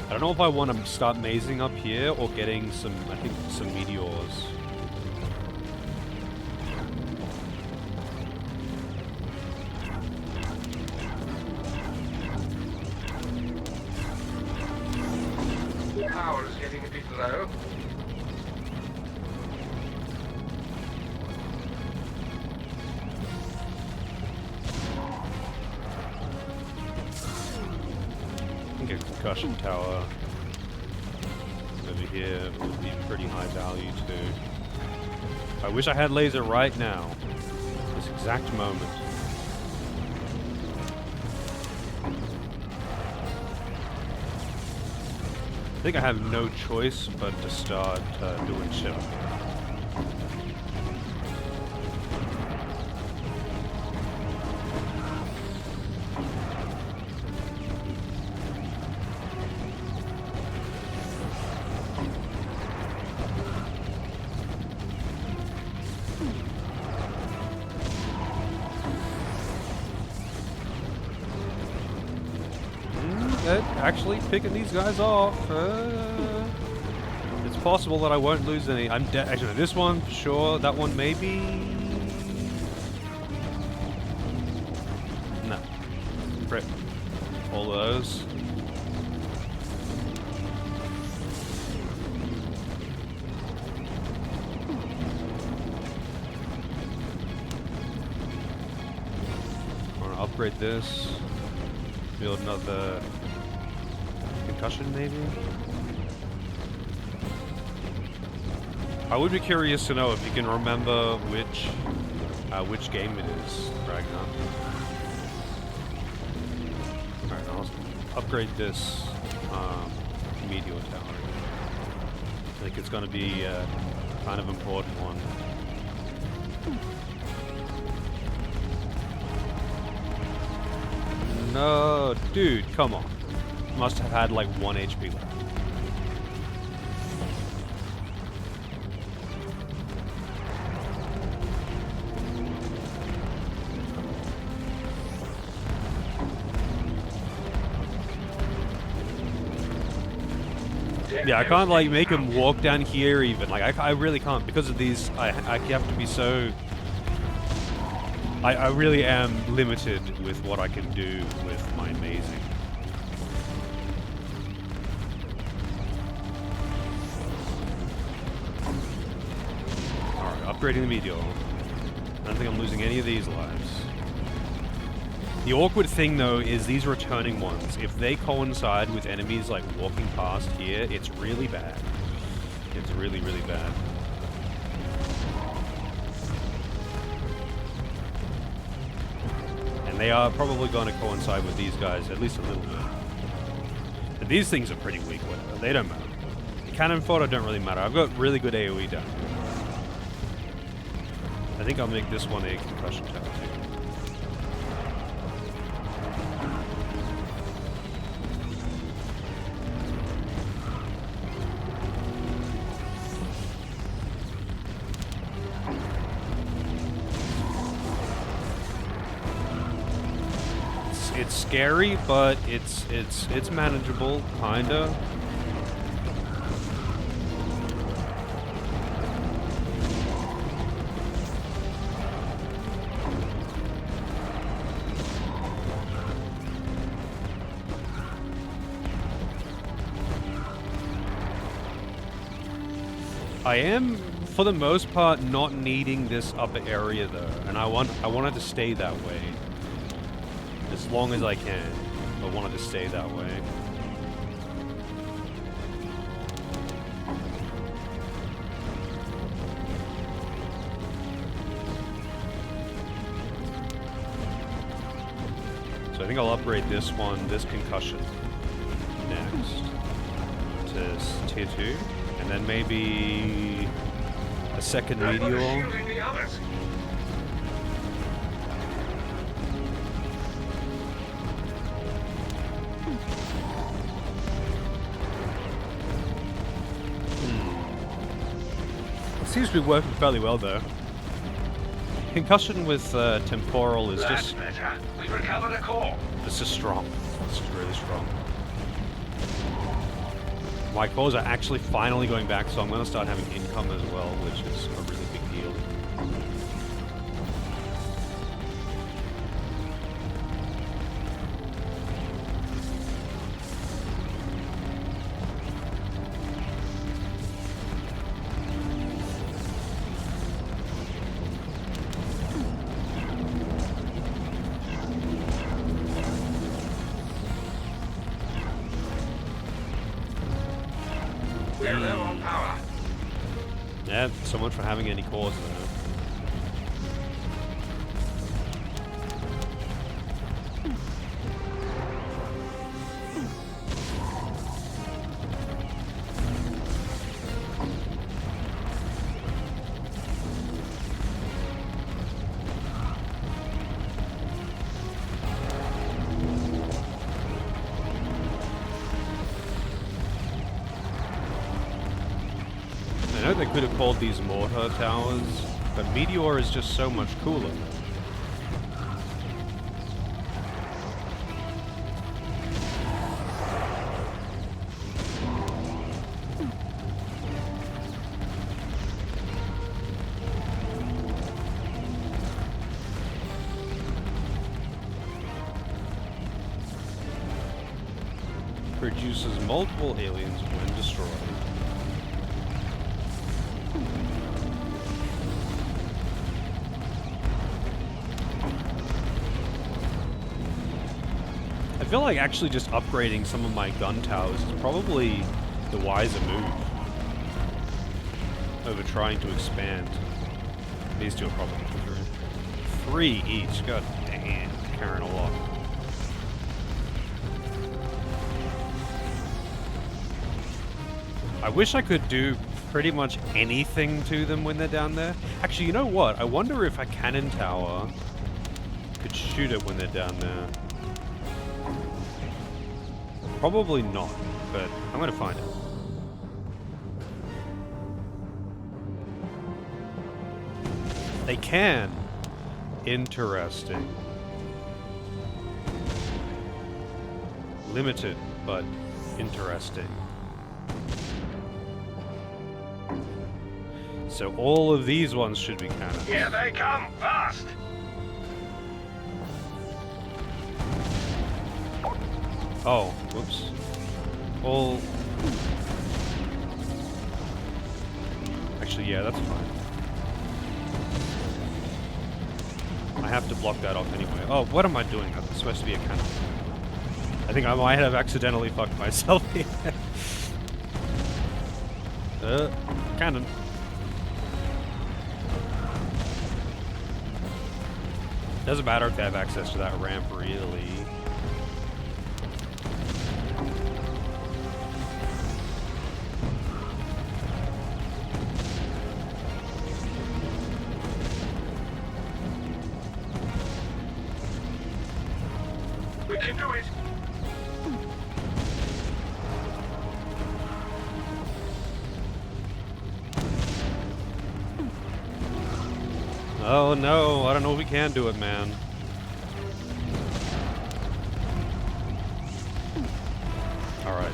I don't know if I want to start mazing up here or getting some, I think, some meteors. Power is getting a bit low. I think a concussion tower over here would be pretty high value too. I wish I had laser right now. This exact moment. I think I have no choice but to start doing shit up here. Actually picking these guys off. It's possible that I won't lose any. I'm actually this one, sure. That one maybe. No. Rip. All those. I want to upgrade this. Build another concussion, maybe? I would be curious to know if you can remember which game it is, Ragnar. Alright, I'll upgrade this meteor tower. I think it's going to be a kind of important one. No, dude, come on. Must have had like 1 HP left. Yeah, I can't like make him walk down here even. Like I really can't because of these. I have to be so. I really am limited with what I can do with my mazing. Alright, upgrading the meteor. I don't think I'm losing any of these lives. The awkward thing though is these returning ones. If they coincide with enemies like walking past here, it's really bad. It's really, really bad. And they are probably going to coincide with these guys, at least a little bit. But these things are pretty weak, whatever. They don't matter. Cannon fodder don't really matter. I've got really good AoE down here. I think I'll make this one a concussion tower too. It's scary, but it's manageable, kinda. I am, for the most part, not needing this upper area though, and I want it to stay that way. As long as I can. I want it to stay that way. So I think I'll upgrade this one, this concussion, next to tier 2. And then maybe a second meteor. seems to be working fairly well, though. Concussion with temporal is That's just... better. We've recovered a core. This is strong. This is really strong. My cores are actually finally going back, so I'm going to start having income as well, which is a really big deal. We're low on power. Yeah, so much for having any cores there. I know they could have called these mortar towers, but Meteor is just so much cooler. Produces multiple aliens when destroyed. I feel like actually just upgrading some of my gun towers is probably the wiser move over trying to expand. These two are probably three each. God damn, carrying a lot. I wish I could do pretty much anything to them when they're down there. Actually, you know what? I wonder if a cannon tower could shoot it when they're down there. Probably not, but I'm gonna find it. They can. Interesting. Limited, but interesting. So all of these ones should be cannons. Here they come, fast! Oh, whoops. All... Actually, yeah, that's fine. I have to block that off anyway. Oh, what am I doing? That's supposed to be a cannon. I think I might have accidentally fucked myself here. Cannon. Doesn't matter if they have access to that ramp, really. We can do it! Oh no, I don't know if we can do it, man. Alright.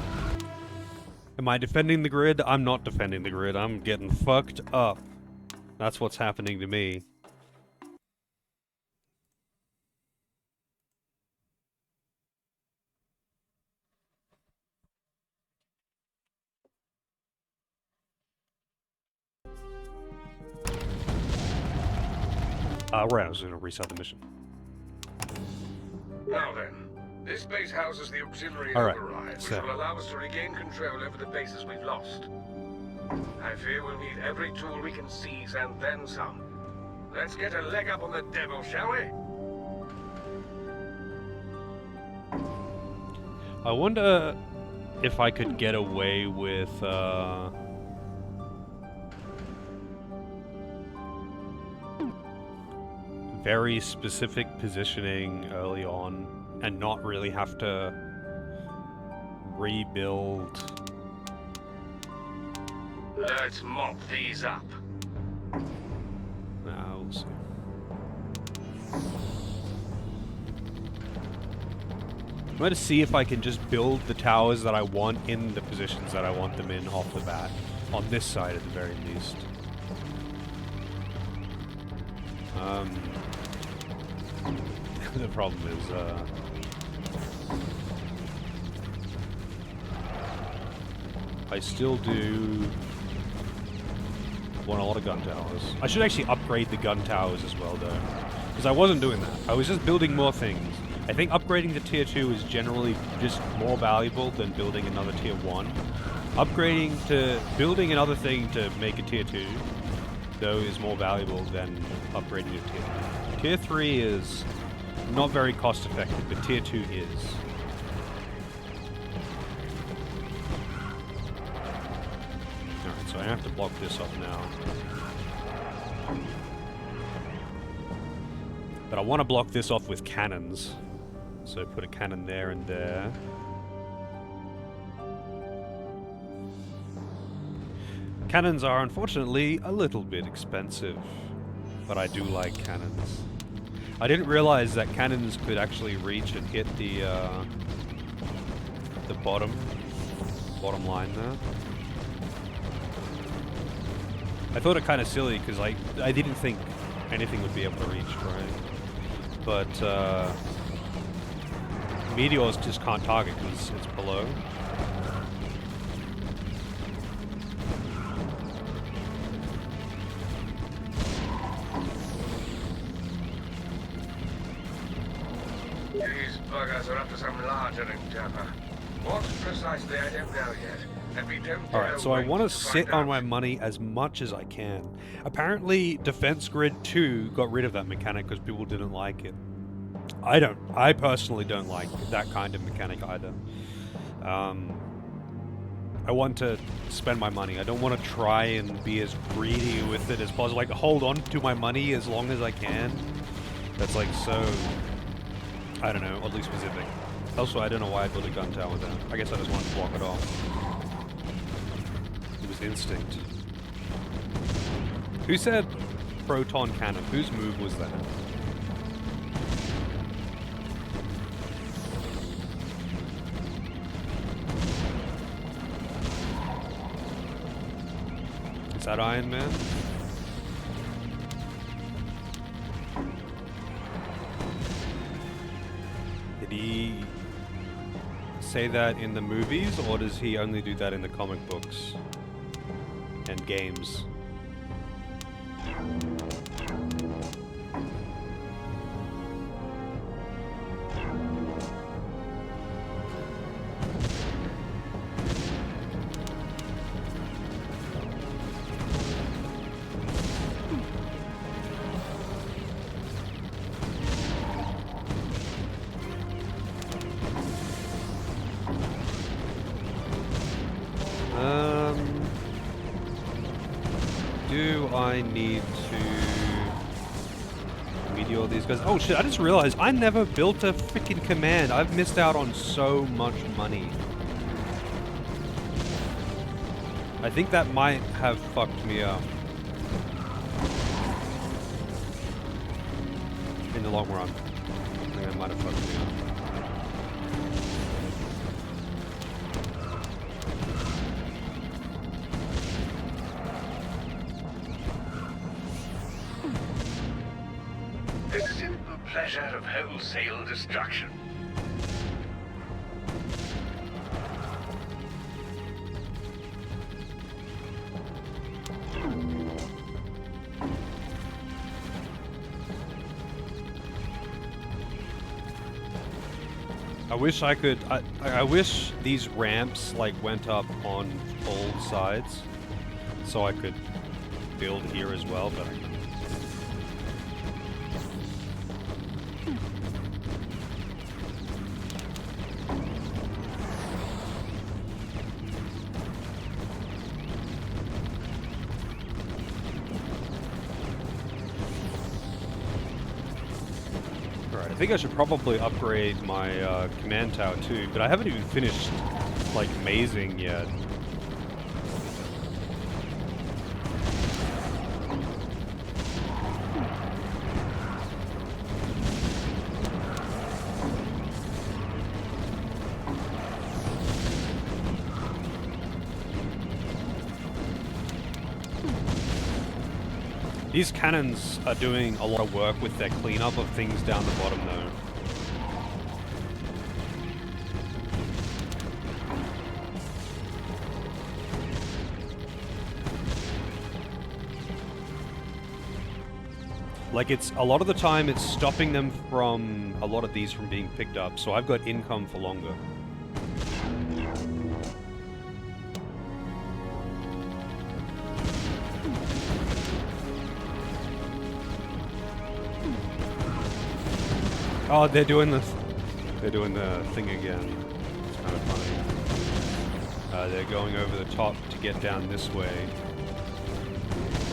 Am I defending the grid? I'm not defending the grid. I'm getting fucked up. That's what's happening to me. Right, I was gonna restart the mission. Now then, this base houses the auxiliary All right, override, which so- will allow us to regain control over the bases we've lost. I fear we'll need every tool we can seize and then some. Let's get a leg up on the devil, shall we? I wonder if I could get away with, very specific positioning early on and not really have to rebuild. Let's mop these up. Let's see. I'm going to see if I can just build the towers that I want in the positions that I want them in off the bat. On this side, at the very least. The problem is, I still do want a lot of gun towers. I should actually upgrade the gun towers as well, though. Because I wasn't doing that. I was just building more things. I think upgrading to tier 2 is generally just more valuable than building another tier 1. Building another thing to make a tier 2, though, is more valuable than upgrading to tier 3. Tier 3 is not very cost effective, but tier 2 is. Alright, so I have to block this off now. But I want to block this off with cannons. So put a cannon there and there. Cannons are unfortunately a little bit expensive, but I do like cannons. I didn't realize that cannons could actually reach and hit the bottom line there. I thought it kind of silly because I didn't think anything would be able to reach, right? But meteors just can't target because it's below. These buggers are up to some larger endeavor. What precisely, I don't know yet. And we don't Alright, so I wait want to find sit on out. my money as much as I can. Apparently, Defense Grid 2 got rid of that mechanic because people didn't like it. I personally don't like that kind of mechanic either. I want to spend my money. I don't want to try and be as greedy with it as possible. Like, hold on to my money as long as I can. That's like so, I don't know, oddly specific. Also, I don't know why I built a gun tower there. I guess I just wanted to block it off. It was instinct. Who said proton cannon? Whose move was that? Is that Iron Man? Did he say that in the movies, or does he only do that in the comic books and games? Do I need to meteor these guys? Oh shit, I just realized I never built a freaking command. I've missed out on so much money. I think that might have fucked me up. In the long run. I think that might have fucked me up. The simple pleasure of wholesale destruction. I wish I could. I wish these ramps like went up on all sides, so I could build here as well. But I can't. I think I should probably upgrade my command tower too, but I haven't even finished like mazing yet. These cannons are doing a lot of work with their cleanup of things down the bottom though. Like it's, a lot of the time it's stopping them from, a lot of these from being picked up, so I've got income for longer. Oh, they're doing this. They're doing the thing again. It's kind of funny. They're going over the top to get down this way.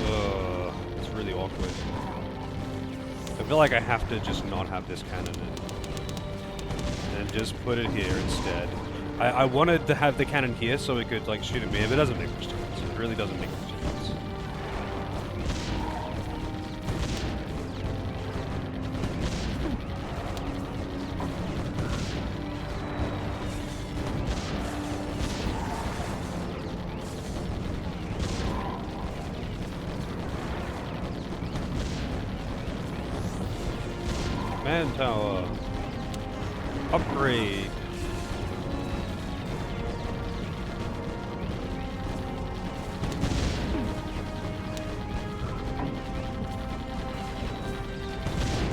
Ugh, it's really awkward. I feel like I have to just not have this cannon in. And just put it here instead. I wanted to have the cannon here so it could like shoot at me, but it doesn't make much difference. It really doesn't make much difference. Mantower. Upgrade.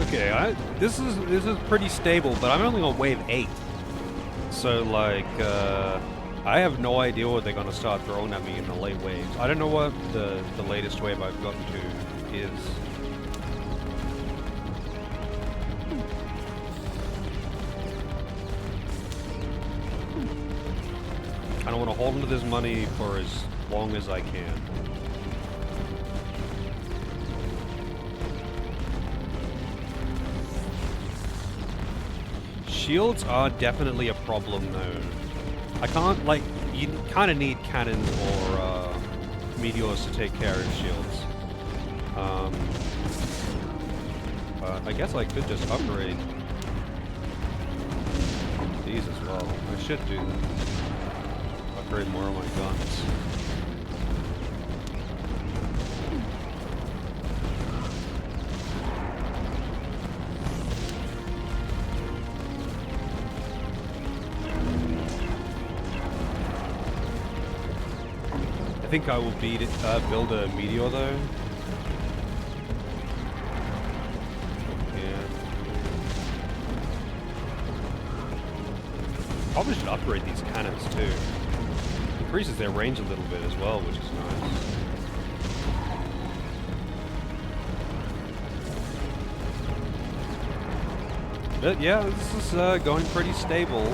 Okay, this is pretty stable, but I'm only on wave 8. So like I have no idea what they're gonna start throwing at me in the late waves. I don't know what the latest wave I've gotten to is. I don't want to hold onto this money for as long as I can. Shields are definitely a problem though. I can't, like, you kind of need cannons or meteors to take care of shields. I guess I could just upgrade these as well. I should do that. Upgrade more of my guns. I think I will build a meteor though. Yeah. Probably should upgrade these cannons too. Increases their range a little bit as well, which is nice. But yeah, this is going pretty stable.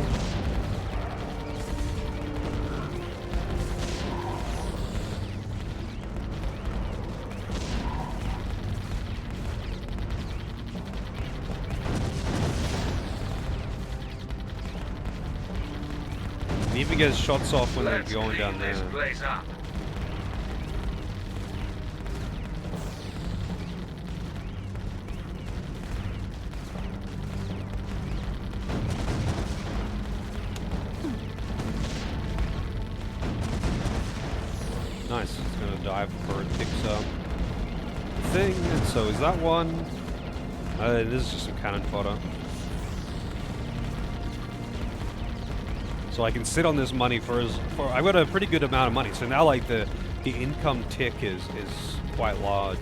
It even gets shots off when they're going down there. Nice. It's gonna dive before it picks up the thing, and so is that one. This is just some cannon fodder. So I can sit on this money for I've got a pretty good amount of money. So now like the income tick is quite large.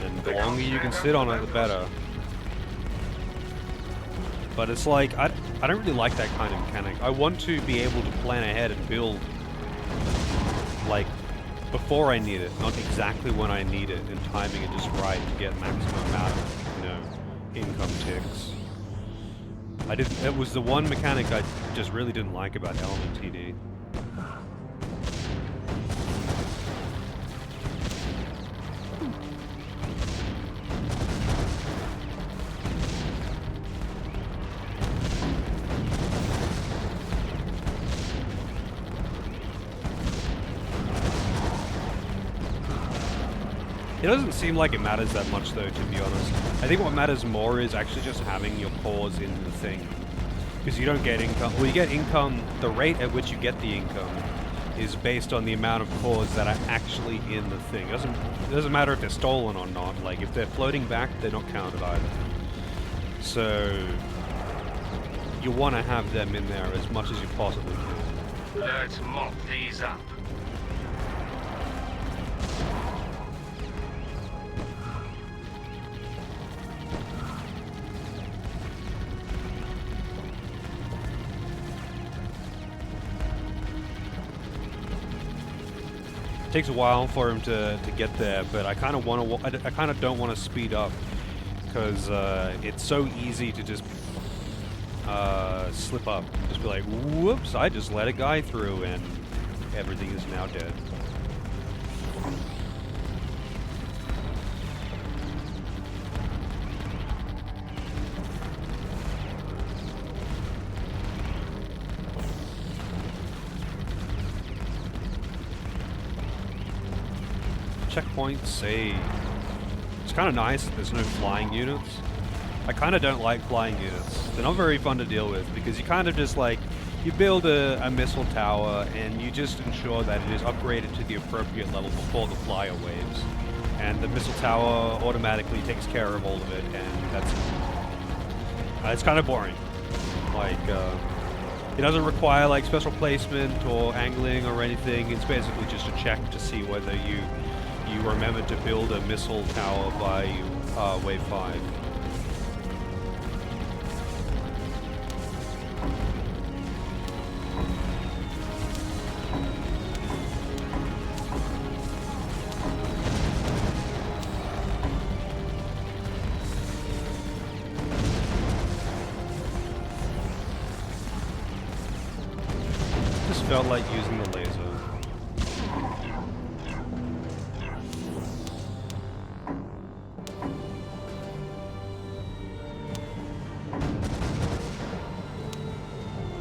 And the longer you can sit on it, the better. But it's like I don't really like that kind of mechanic. I want to be able to plan ahead and build like before I need it, not exactly when I need it, and timing it just right to get maximum amount of, you know, income ticks. It was the one mechanic I just really didn't like about Element TD. It doesn't seem like it matters that much though, to be honest. I think what matters more is actually just having your cores in the thing. Because you don't get income. Well, you get income. The rate at which you get the income is based on the amount of cores that are actually in the thing. It doesn't matter if they're stolen or not. Like if they're floating back, they're not counted either. So you want to have them in there as much as you possibly can. Let's mop these up. Takes a while for him to get there, but I kind of want to. I kind of don't want to speed up because it's so easy to just slip up. Just be like, whoops! I just let a guy through, and everything is now dead. Checkpoint saved. It's kind of nice that there's no flying units. I kind of don't like flying units. They're not very fun to deal with because you kind of just like, you build a missile tower and you just ensure that it is upgraded to the appropriate level before the flyer waves. And the missile tower automatically takes care of all of it, and that's it. It's kind of boring. Like, it doesn't require like special placement or angling or anything. It's basically just a check to see whether you remember to build a missile tower by wave 5. Just felt like using the laser.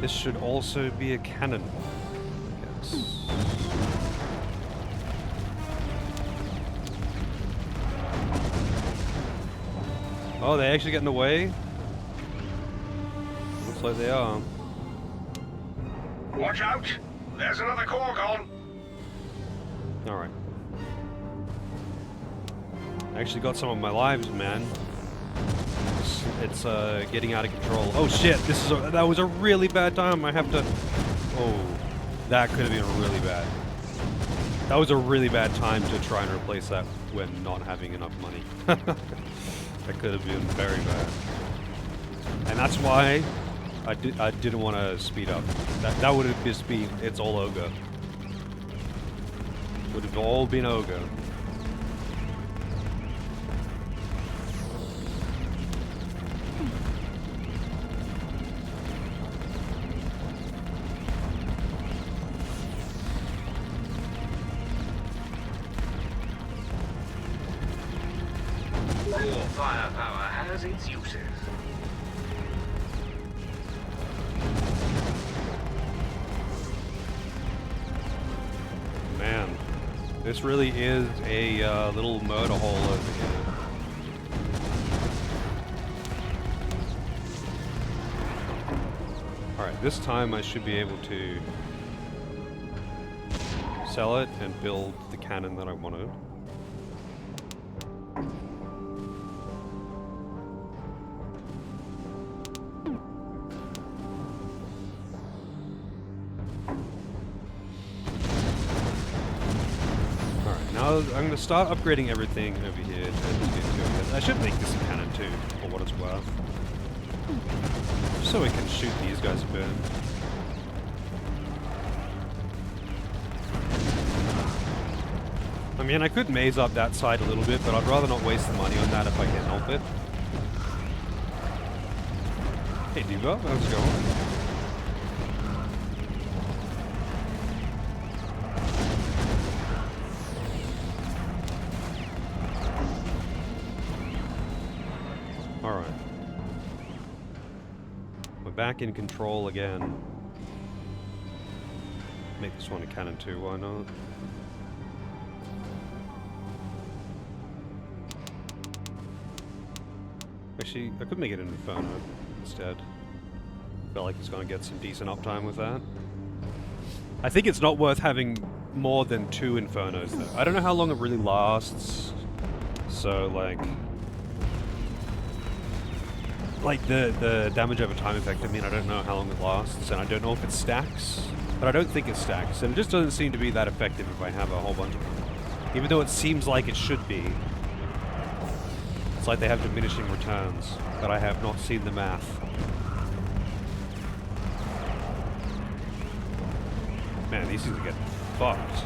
This should also be a cannon, I guess. Oh, they actually get in the way? Looks like they are. Watch out! There's another core gone! Alright. I actually got some of my lives, man. It's getting out of control. Oh shit, that was a really bad time. I have to... Oh, that could have been really bad. That was a really bad time to try and replace that when not having enough money. That could have been very bad. And that's why I didn't want to speed up. That would have just been... It's all ogre. Would have all been ogre. More firepower has its uses. Man, this really is a little murder hole over here. Alright, this time I should be able to sell it and build the cannon that I wanted. Now I'm going to start upgrading everything over here. I should make this a cannon too, for what it's worth. Just so we can shoot these guys a bit. I mean, I could maze up that side a little bit, but I'd rather not waste the money on that if I can help it. Hey, Dubo, how's it going? Alright. We're back in control again. Make this one a cannon too, why not? Actually, I could make it an inferno instead. Feel like it's going to get some decent uptime with that. I think it's not worth having more than 2 Infernos, though. I don't know how long it really lasts. So, like the damage over time effect, I mean, I don't know how long it lasts, and I don't know if it stacks, but I don't think it stacks, and it just doesn't seem to be that effective if I have a whole bunch of them. Even though it seems like it should be. It's like they have diminishing returns, but I have not seen the math. Man, these things get fucked.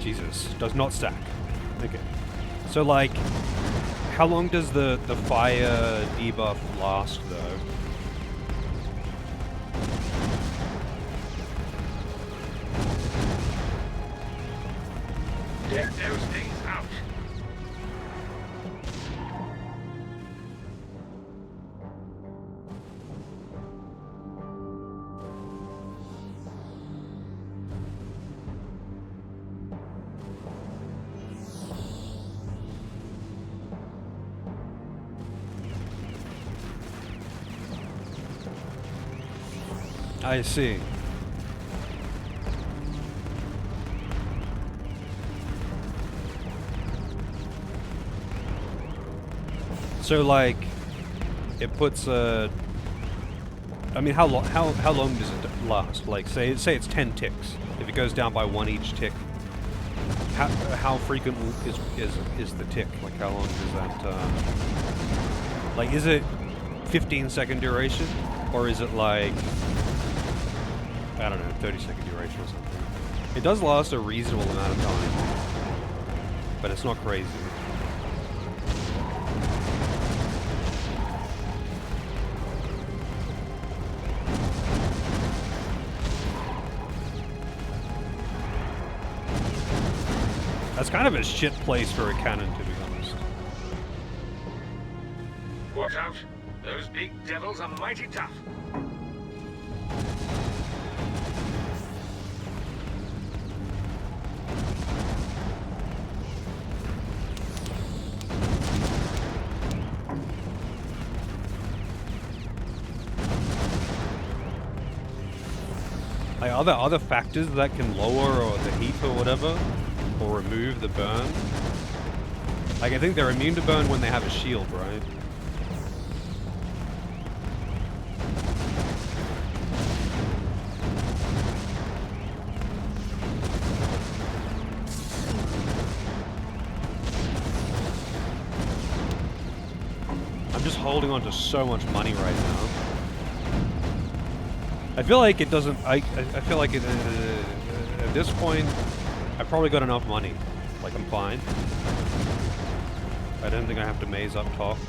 Jesus, does not stack. Okay. So, like, how long does the fire debuff last, though? Get those things out. I see. So, like, it puts a... I mean, how long does it last? Like, say it's 10 ticks. If it goes down by 1 each tick, how frequent is the tick? Like, how long does that... like, is it 15-second duration? Or is it, like... I don't know, 30-second duration or something. It does last a reasonable amount of time, but it's not crazy. That's kind of a shit place for a cannon, to be honest. Watch out! Those big devils are mighty tough. Like, are there other factors that can lower or the heat or whatever? Or remove the burn? Like, I think they're immune to burn when they have a shield, right? I'm just holding on to so much money right now. I feel like it doesn't... I feel like it, at this point, I've probably got enough money. Like, I'm fine. I don't think I have to maze up top.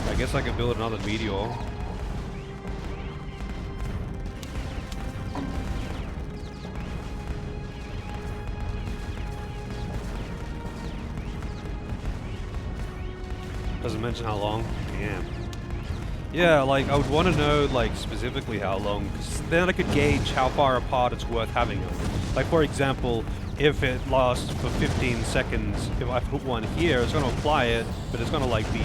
I guess I could build another meteor. Doesn't mention how long. Damn. Yeah, like, I would want to know, like, specifically how long, because then I could gauge how far apart it's worth having them. Like, for example, if it lasts for 15 seconds, if I put one here, it's going to apply it, but it's going to, like, be,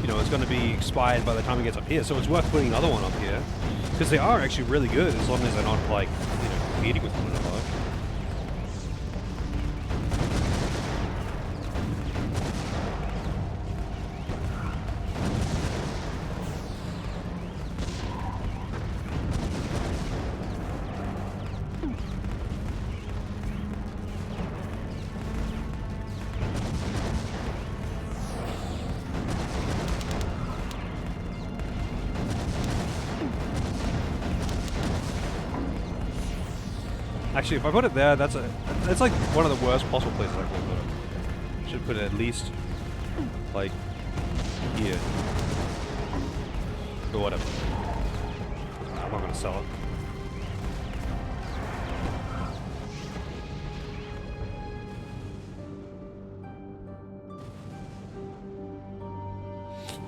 you know, it's going to be expired by the time it gets up here, so it's worth putting another one up here. Because they are actually really good, as long as they're not, like, you know, competing with one another. Actually, if I put it there, that's like one of the worst possible places I could put it. Should put it at least, like, here. Or whatever. I'm not gonna sell it.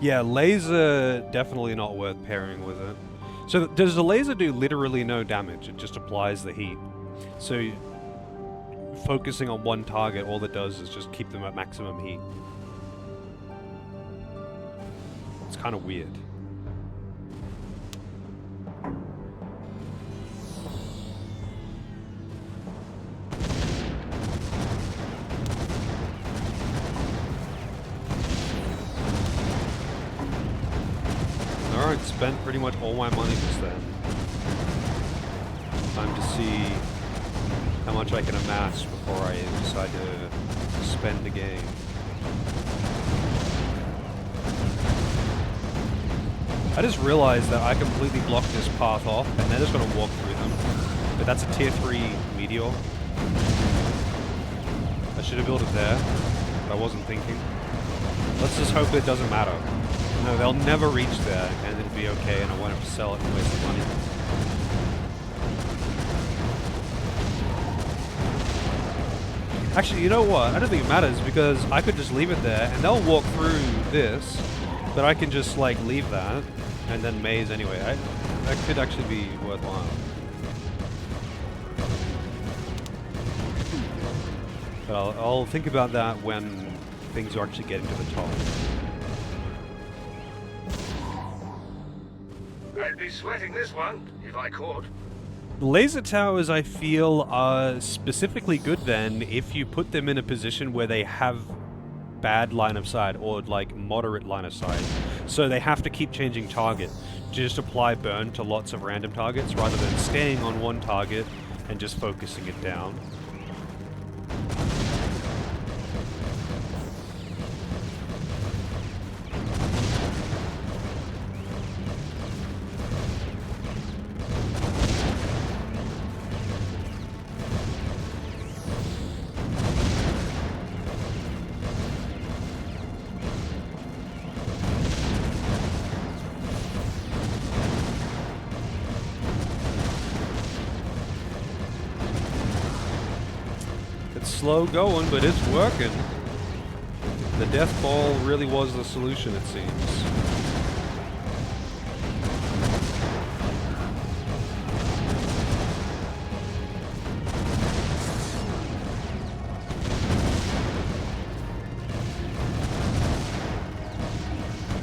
Yeah, laser definitely not worth pairing with it. So does the laser do literally no damage? It just applies the heat. So focusing on one target, all it does is just keep them at maximum heat. It's kind of weird. Alright, spent pretty much all my money just then. Time to see how much I can amass before I decide to spend a game. I just realized that I completely blocked this path off, and they're just going to walk through them. But that's a tier 3 meteor. I should have built it there, but I wasn't thinking. Let's just hope it doesn't matter. No, they'll never reach there, and it'll be okay, and I won't have to sell it and waste the money. Actually, you know what? I don't think it matters, because I could just leave it there, and they'll walk through this, but I can just, like, leave that, and then maze anyway. That could actually be worthwhile. But I'll think about that when things are actually getting to the top. I'd be sweating this one, if I could. Laser towers, I feel, are specifically good then if you put them in a position where they have bad line of sight, or like moderate line of sight. So they have to keep changing target. Just apply burn to lots of random targets rather than staying on one target and just focusing it down. Slow going, but it's working. The death ball really was the solution, it seems.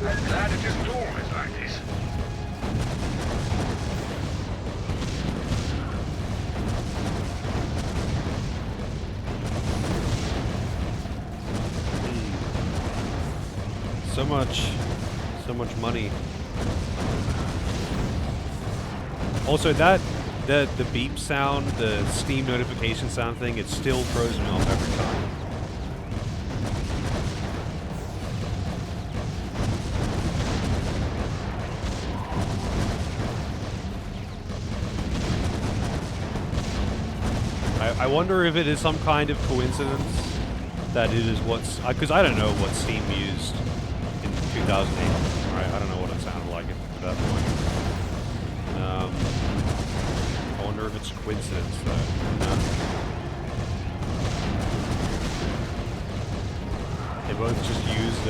I'm glad it just dormant like this. So much money. Also, the beep sound, the Steam notification sound thing, it still throws me off every time. I wonder if it is some kind of coincidence that it is what's... Because I don't know what Steam used in 2008, right? I don't know what it sounded like at that point. I wonder if it's a coincidence, though. No? They both just used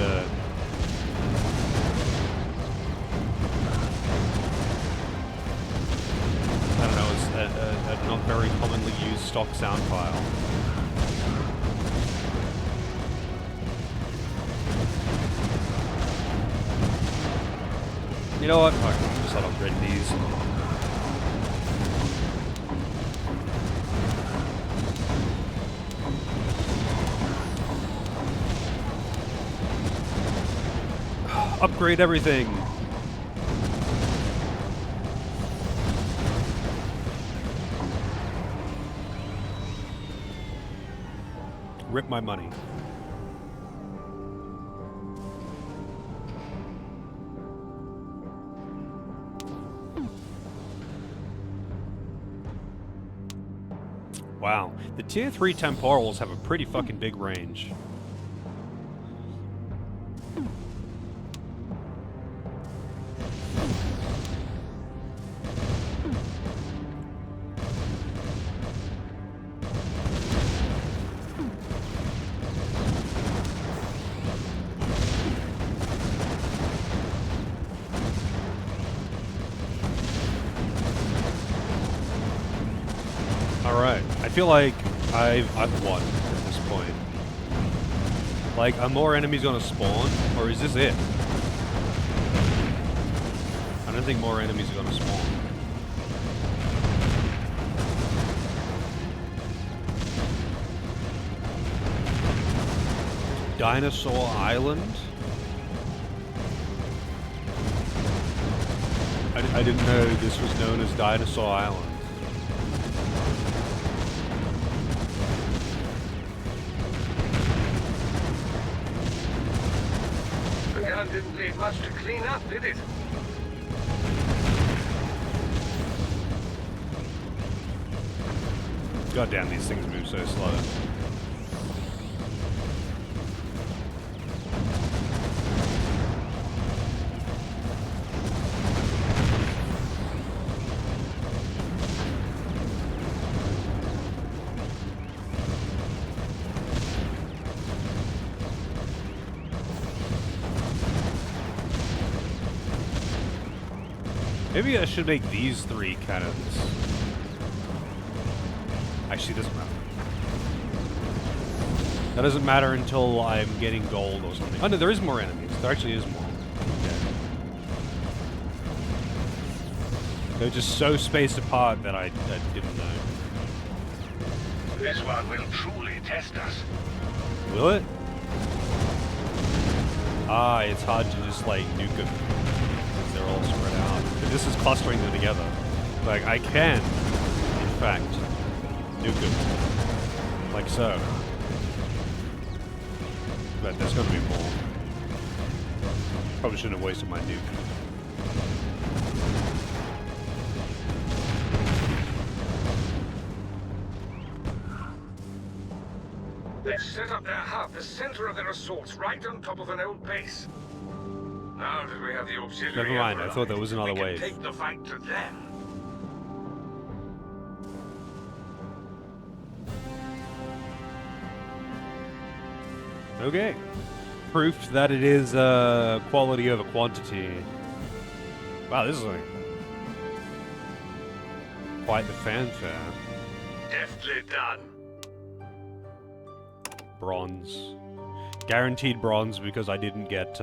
I don't know, it's a not very commonly used stock sound file. You know what? Fuck, I'll just let upgrade these. Upgrade everything! Rip my money. Wow, the tier 3 temporals have a pretty fucking big range. I feel like I've won at this point. Like, are more enemies gonna spawn, or is this it? I don't think more enemies are gonna spawn. Dinosaur Island? I didn't know this was known as Dinosaur Island. The gun didn't leave much to clean up, did it? God damn, these things move so slow. Maybe I should make these 3 cannons. Actually, it doesn't matter. That doesn't matter until I'm getting gold or something. Oh no, there is more enemies. There actually is more. Okay. They're just so spaced apart that I didn't know. This one will truly test us. Will it? Ah, it's hard to just like nuke them. Because they're all spread out. But this is clustering them together. Like, I can, in fact, nuke them. Like so. But there's gonna be more. Probably shouldn't have wasted my nuke. They've set up their hub, the center of their assaults, right on top of an old base. Now that we have the auxiliary, Never mind, I thought there was another we can wave. take the fight to them. Okay. Proof that it is quality over quantity. Wow, this is like quite the fanfare. Deftly done. Bronze. Guaranteed bronze because I didn't get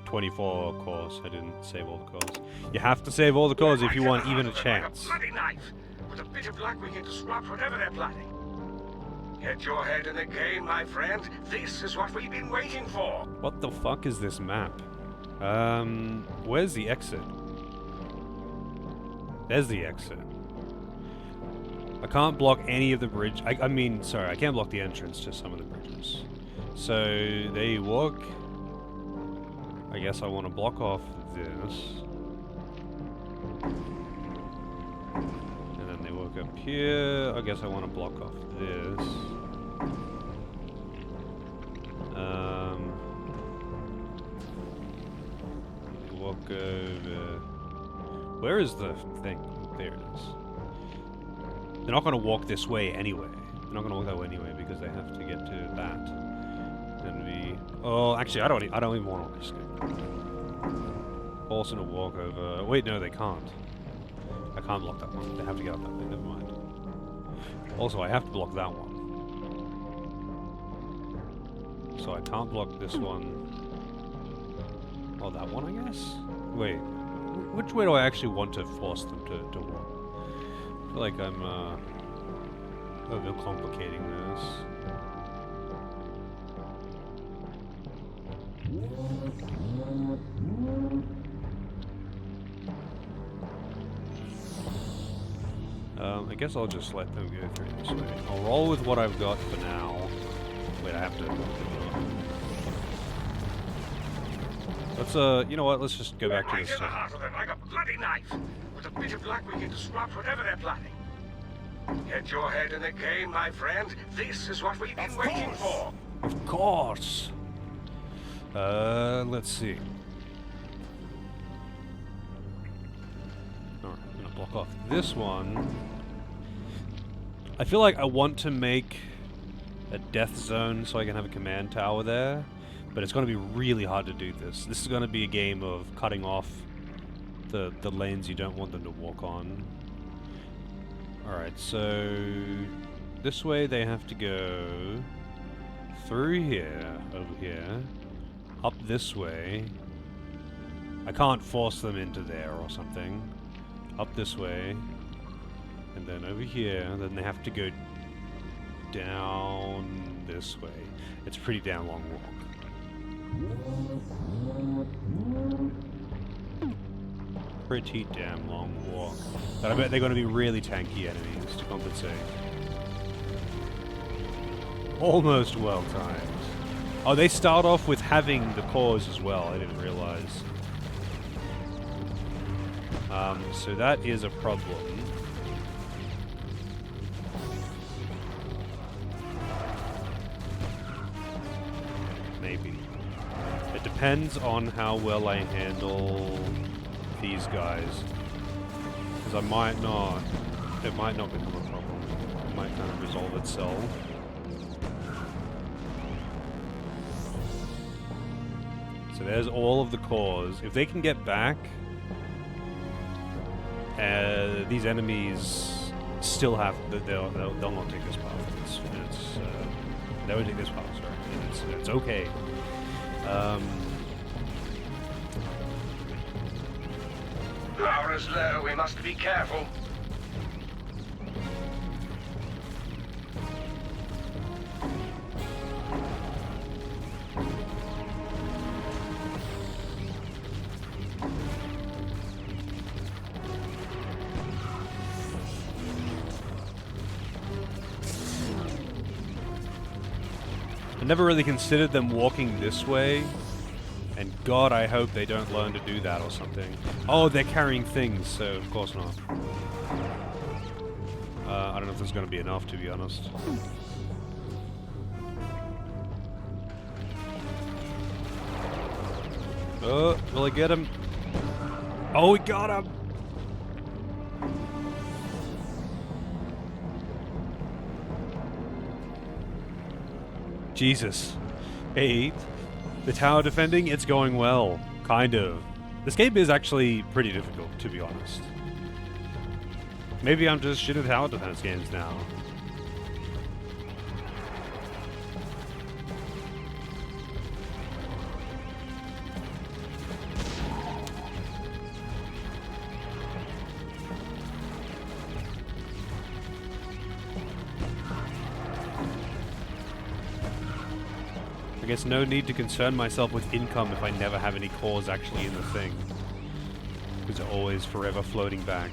24 cores. I didn't save all the cores. You have to save all the cores if you want even a chance. Like a bloody knife. With a bit of luck, we can disrupt whatever they're planning. Get your head in the game, my friend. This is what we've been waiting for. What the fuck is this map? Where's the exit? There's the exit. I can't block any of the bridge. I mean, sorry, I can't block the entrance to some of the bridges. So, there you walk. I guess I want to block off this. And then they walk up here. I guess I want to block off this. They walk over. Where is the thing? There it is. They're not going to walk this way anyway. They're not going to walk that way anyway because they have to get to that. Then we. Oh, actually, I don't even want to risk it. Also, to walk over. Wait, no, they can't. I can't block that one. They have to get up that way. Never mind. Also, I have to block that one. So I can't block this one. Oh, that one, I guess. Wait, which way do I actually want to force them to walk? I feel like I'm overcomplicating this. I guess I'll just let them go through this way. I'll roll with what I've got for now. Wait, I have to. Let's you know what? Let's just go back to this. Right in the heart of them like a bloody knife. With a bit of luck, we can disrupt whatever they're planning. Get your head in the game, my friend. This is what we've been waiting for. Of course. Let's see. Alright, I'm gonna block off this one. I feel like I want to make a death zone so I can have a command tower there, but it's going to be really hard to do this. This is going to be a game of cutting off the lanes you don't want them to walk on. Alright, so this way they have to go through here, over here, up this way. I can't force them into there or something. Up this way, and then over here, then they have to go down this way. It's a pretty damn long walk. Pretty damn long walk. But I bet they're going to be really tanky enemies to compensate. Almost well timed. Oh, they start off with having the cores as well. I didn't realize. So that is a problem. Maybe. It depends on how well I handle these guys. Because I might not... It might not become a problem. It might kind of resolve itself. So there's all of the cores. If they can get back... these enemies still have... They'll not take this path. They won't take this path, sorry. It's okay. Power is low, we must be careful. I never really considered them walking this way. And God, I hope they don't learn to do that or something. Oh, they're carrying things, so of course not. I don't know if there's going to be enough, to be honest. Oh, will I get him? Oh, we got him! Jesus. 8. The tower defending, it's going well. Kind of. This game is actually pretty difficult, to be honest. Maybe I'm just shit at tower defense games now. I guess no need to concern myself with income if I never have any cores actually in the thing. Because they're always forever floating back.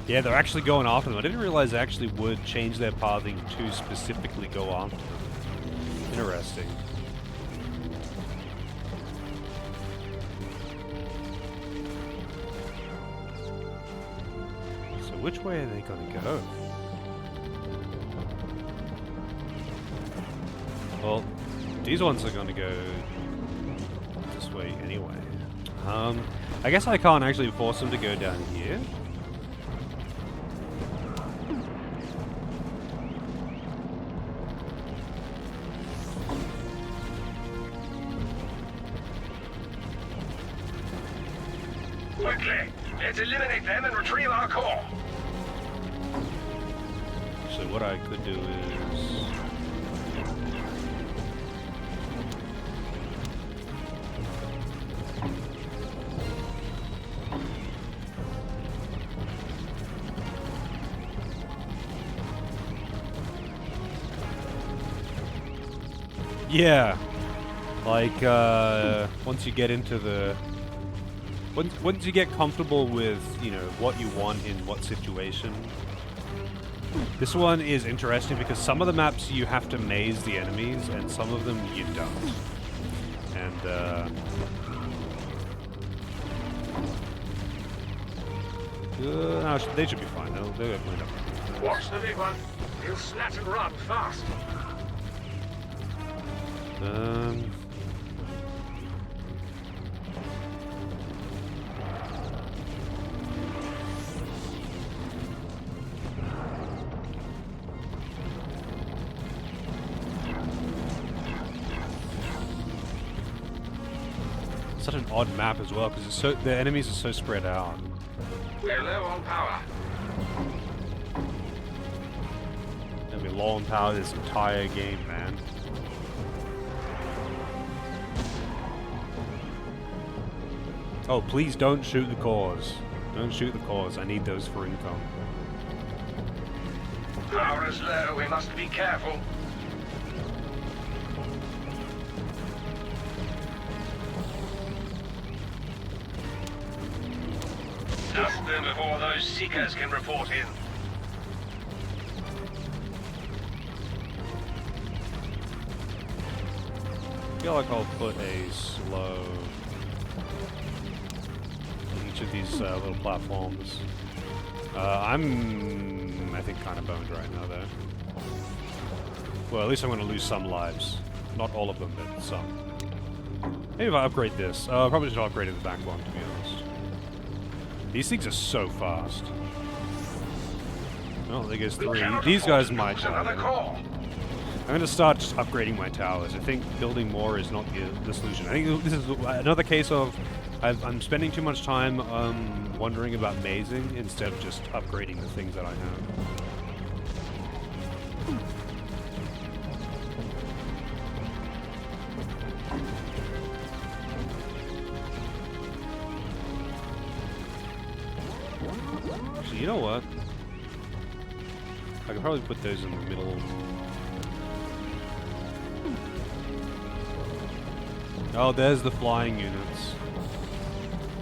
Yeah, they're actually going after them. I didn't realize they actually would change their pathing to specifically go after them. Interesting. So which way are they going to go? Well, these ones are going to go this way anyway. I guess I can't actually force them to go down here. Quickly! Let's eliminate them and retrieve our core! So what I could do is... Yeah, like, once you get into the... Once you get comfortable with, you know, what you want in what situation. This one is interesting because some of the maps you have to maze the enemies, and some of them you don't. And, no, they should be fine. They'll clean up. Watch the big one. He'll snatch and run fast. Such an odd map as well because it's so the enemies are so spread out. We're low on power. Gonna be low on power this entire game, man. Oh, please don't shoot the cores. Don't shoot the cores. I need those for income. Power is low. We must be careful. Dust them before those seekers can report in. I feel like I'll put a slow on each of these little platforms. I think, kind of boned right now, though. Well, at least I'm going to lose some lives. Not all of them, but some. Maybe if I upgrade this. Probably should upgrade the back one, to be honest. These things are so fast. Oh, there goes 3. These guys might die. I'm going to start just upgrading my towers. I think building more is not the solution. I think this is another case of I'm spending too much time wondering about mazing instead of just upgrading the things that I have. Actually, you know what? I could probably put those in the middle. Oh, there's the flying units.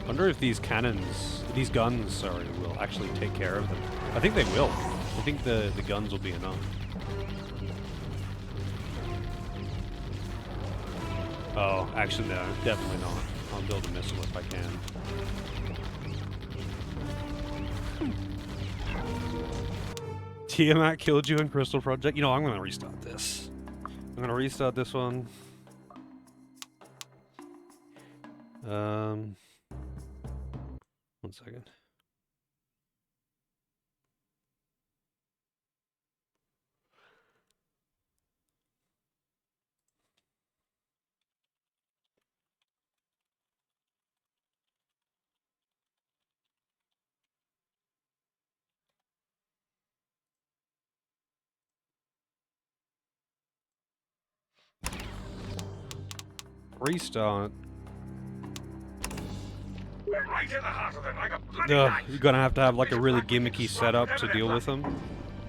Wonder if these guns, sorry, will actually take care of them. I think they will. I think the guns will be enough. Oh, actually no, definitely not. I'll build a missile if I can. Tiamat killed you in Crystal Project? You know, I'm gonna restart this. I'm gonna restart this one. One second. Restart. Right in the heart of them, like a bloody knife. You're gonna have to have like a really gimmicky setup to deal with them,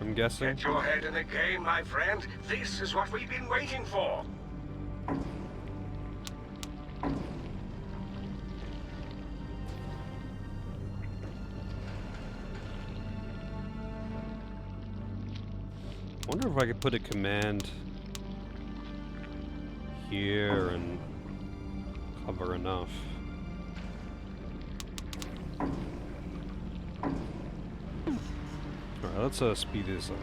I'm guessing. Get your head in the game, my friend. This is what we've been waiting for. I wonder if I could put a command here and cover enough. Alright, let's speed this up.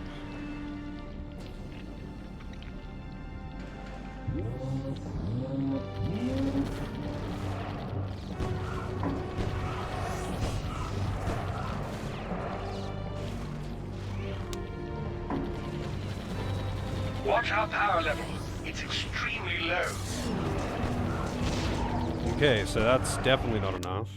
Watch our power level. It's extremely low. Okay, so that's definitely not enough.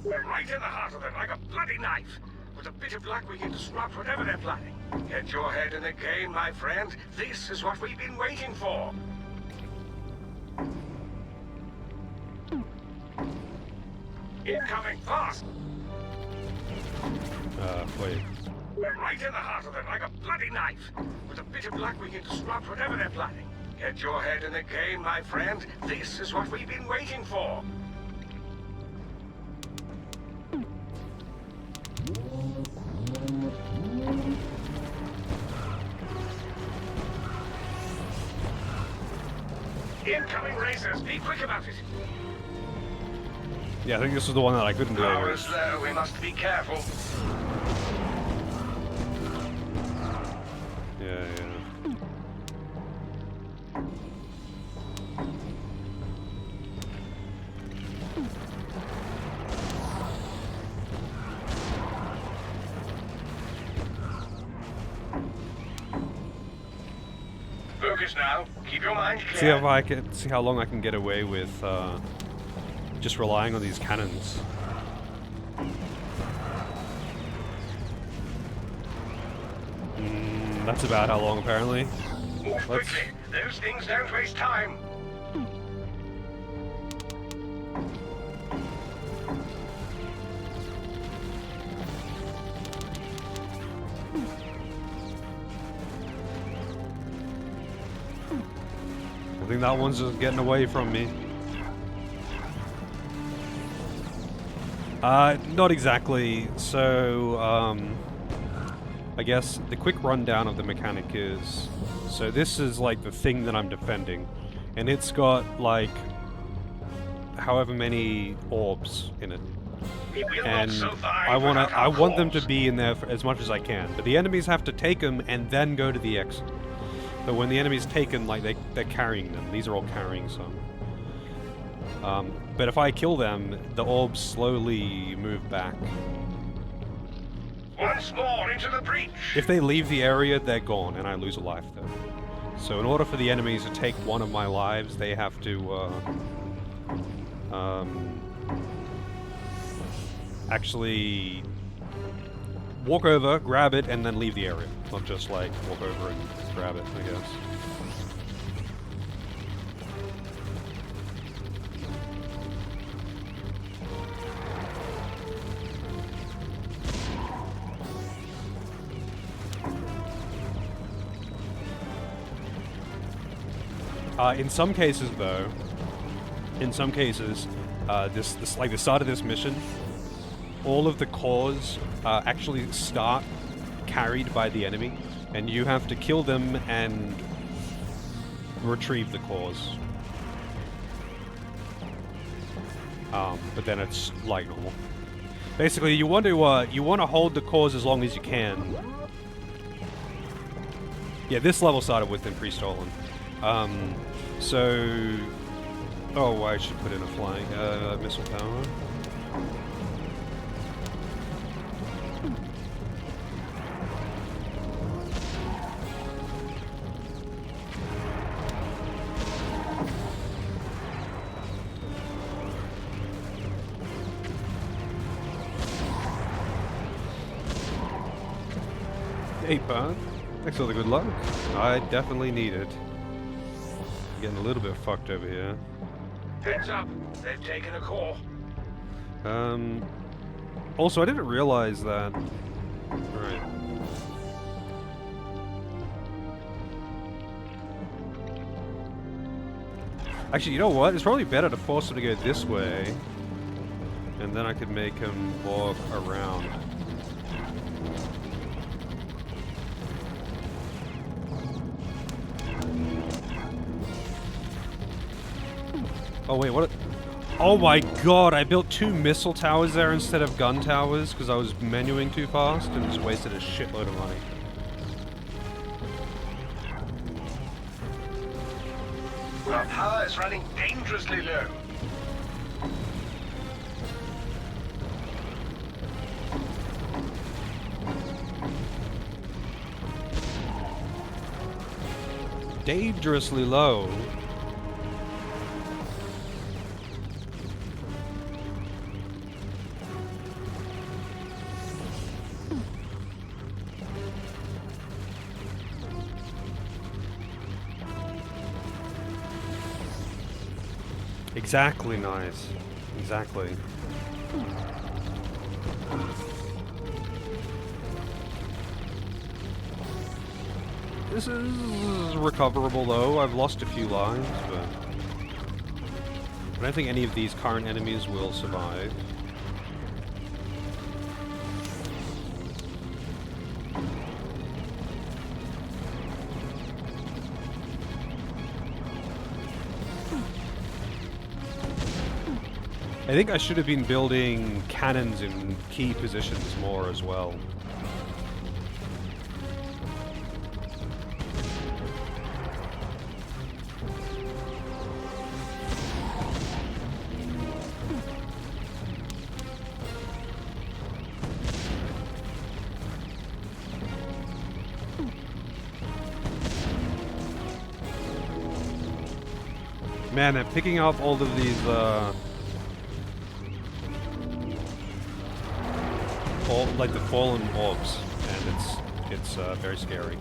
We're right in the heart of them, like a bloody knife. With a bit of luck, we can disrupt whatever they're planning. Get your head in the game, my friend. This is what we've been waiting for. Incoming fast. Wait. We're right in the heart of them, like a bloody knife. With a bit of luck, we can disrupt whatever they're planning. Get your head in the game, my friend. This is what we've been waiting for. Incoming racers, be quick about it. Yeah, I think this is the one that I couldn't do. Power is low, we must be careful. Yeah. Focus now. Keep your mind clear. See if I can see how long I can get away with just relying on these cannons. That's about how long, apparently. Move quickly. Those things don't waste time. I think that one's just getting away from me. Not exactly. So, I guess the quick rundown of the mechanic is... So this is like the thing that I'm defending. And it's got like... however many orbs in it. And I want them to be in there for as much as I can. But the enemies have to take them and then go to the exit. But when the enemy's taken, like, they're carrying them. These are all carrying some. But if I kill them, the orbs slowly move back. Once more into the breach. If they leave the area, they're gone, and I lose a life, though. So in order for the enemies to take one of my lives, they have to, actually walk over, grab it, and then leave the area. Not just, like, walk over and grab it, I guess. In some cases, though, this like the start of this mission, all of the cores actually start carried by the enemy, and you have to kill them and retrieve the cores. But then it's like normal. Basically, you want to hold the cores as long as you can. Yeah, this level started with them pre-stolen. So... Oh, I should put in a flying missile tower. Hey, bud. Thanks for the good luck. I definitely need it. Getting a little bit fucked over here. Heads up, they've taken a core. Also, I didn't realize that. Alright. Actually, you know what? It's probably better to force him to go this way. And then I could make him walk around. Oh wait, what? Oh my god, I built 2 missile towers there instead of gun towers because I was menuing too fast and just wasted a shitload of money. Our power is running dangerously low. Dangerously low? Exactly, nice. Exactly. This is recoverable though. I've lost a few lives, but I don't think any of these current enemies will survive. I think I should have been building cannons in key positions more as well. Man, I'm picking up all of these, like the fallen orbs, and it's very scary.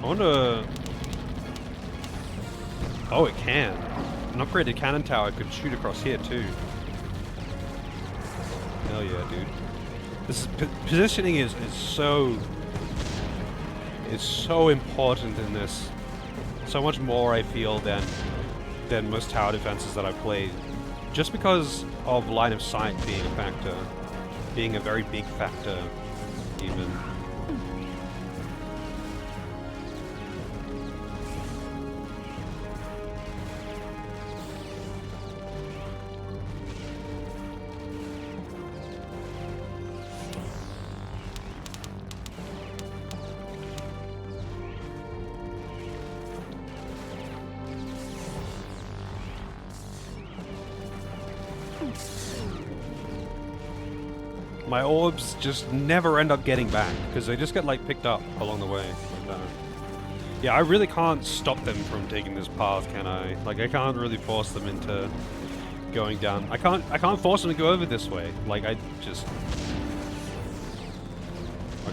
I wonder... Oh, it can. An upgraded cannon tower could shoot across here too. Hell yeah, dude. This is positioning is so important in this. So much more I feel than most tower defenses that I've played. Just because of line of sight being a factor. Being a very big factor, even. My orbs just never end up getting back, because they just get, like, picked up along the way. Yeah, I really can't stop them from taking this path, can I? Like, I can't really force them into going down. I can't force them to go over this way. Like, I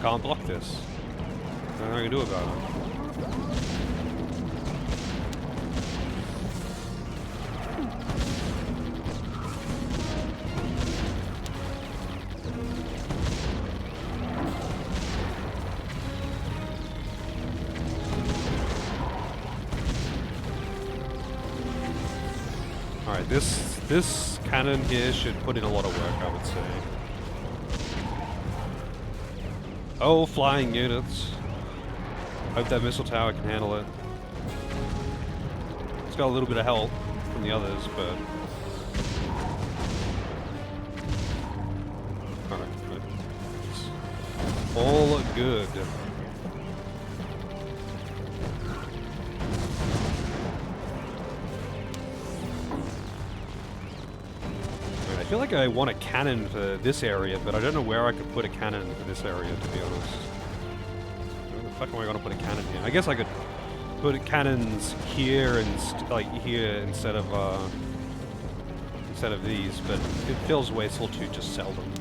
can't block this. Nothing I can do about it. Alright, this cannon here should put in a lot of work, I would say. Oh, flying units. Hope that missile tower can handle it. It's got a little bit of help from the others, but... Alright, it's all good. I feel like I want a cannon for this area, but I don't know where I could put a cannon for this area, to be honest. Where the fuck am I going to put a cannon here? I guess I could put cannons here and like here instead of these, but it feels wasteful to just sell them.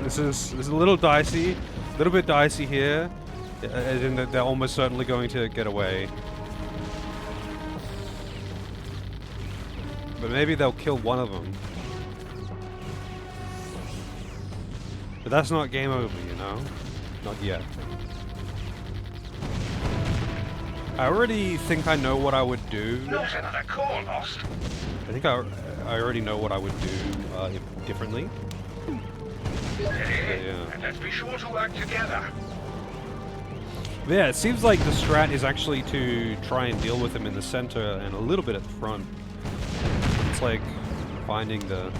This is a little dicey, a little bit dicey here, as in that they're almost certainly going to get away. But maybe they'll kill one of them. But that's not game over, you know? Not yet. I already think I know what I would do. Not another core lost. I think I already know what I would do differently. Yeah. And let's be sure to work together. Yeah, it seems like the strat is actually to try and deal with them in the center and a little bit at the front. It's like finding the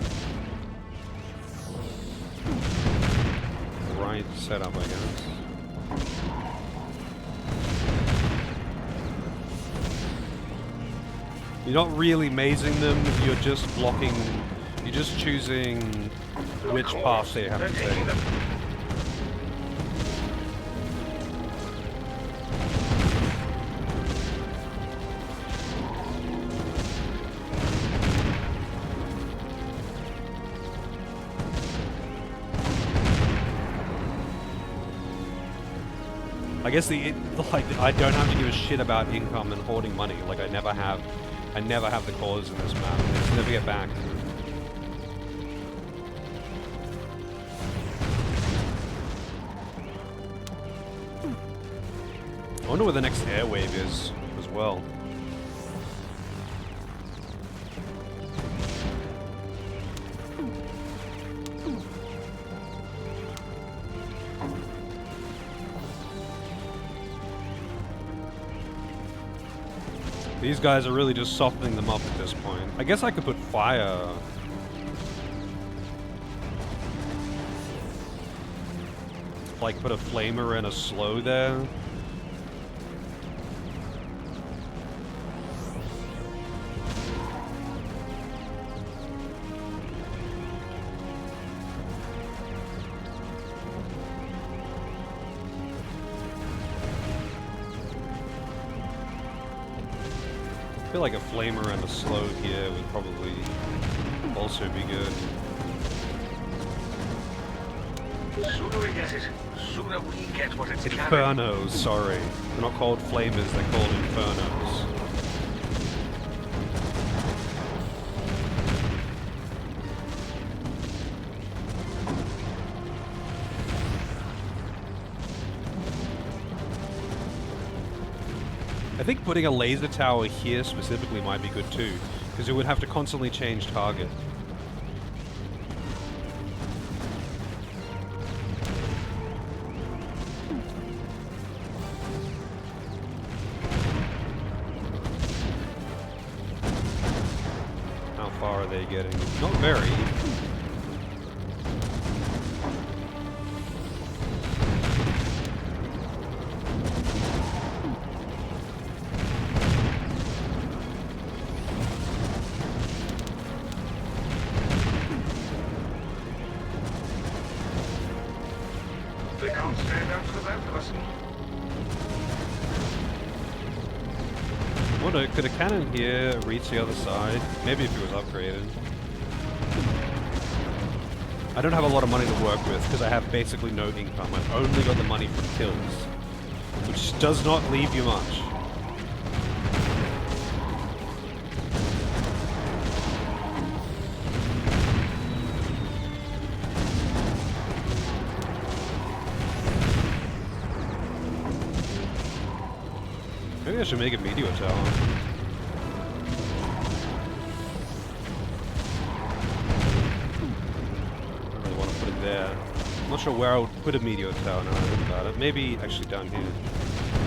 right setup, I guess. You're not really mazing them, you're just blocking, you're just choosing which path they have to take. I guess like I don't have to give a shit about income and hoarding money. Like I never have the cores in this map. I just never get back. I wonder where the next airwave is as well. These guys are really just softening them up at this point. I guess I could put fire. like put a flamer and a slow there. I feel like a flamer and a slow here would probably also be good. The sooner we get it, the sooner we get what it's carrying. Infernos, sorry. They're not called flamers, they're called infernos. I think putting a laser tower here specifically might be good too, because it would have to constantly change target. How far are they getting? Not very. They can't stand up to the both of us. Wonder, could a cannon here reach the other side? Maybe if it was upgraded. I don't have a lot of money to work with because I have basically no income. I've only got the money from kills, which does not leave you much. Maybe I should make a meteor tower. I don't really want to put it there. I'm not sure where I would put a meteor tower now I think about it. Maybe actually down here.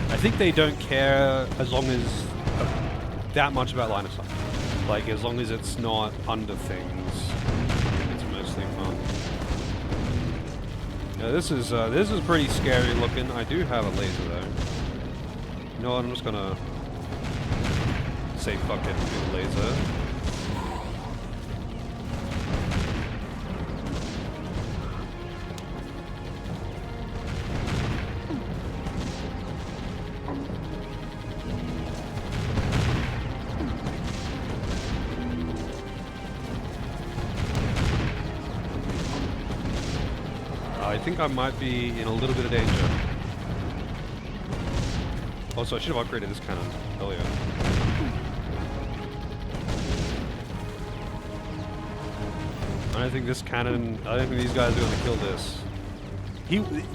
I think they don't care as long as that much about line of sight. Like as long as it's not under things, it's mostly fun. Yeah, this is pretty scary looking. I do have a laser though. You know what, I'm just gonna say fuck it and do the laser. I think I might be in a little bit of danger. Also, I should have upgraded this cannon earlier. I don't think this cannon, I don't think these guys are going to kill this.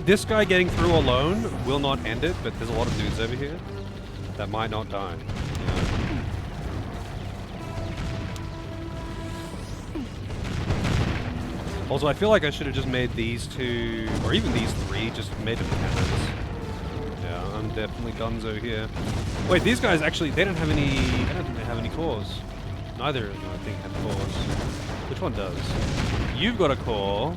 This guy getting through alone will not end it, but there's a lot of dudes over here that might not die. You know? Also, I feel like I should have just made these two, or even these three, just made them cannons. Yeah, I'm definitely gunzo here. Wait, these guys actually, they don't have any, I don't think they have any cores. Neither of them, I think, have cores. Which one does? You've got a core.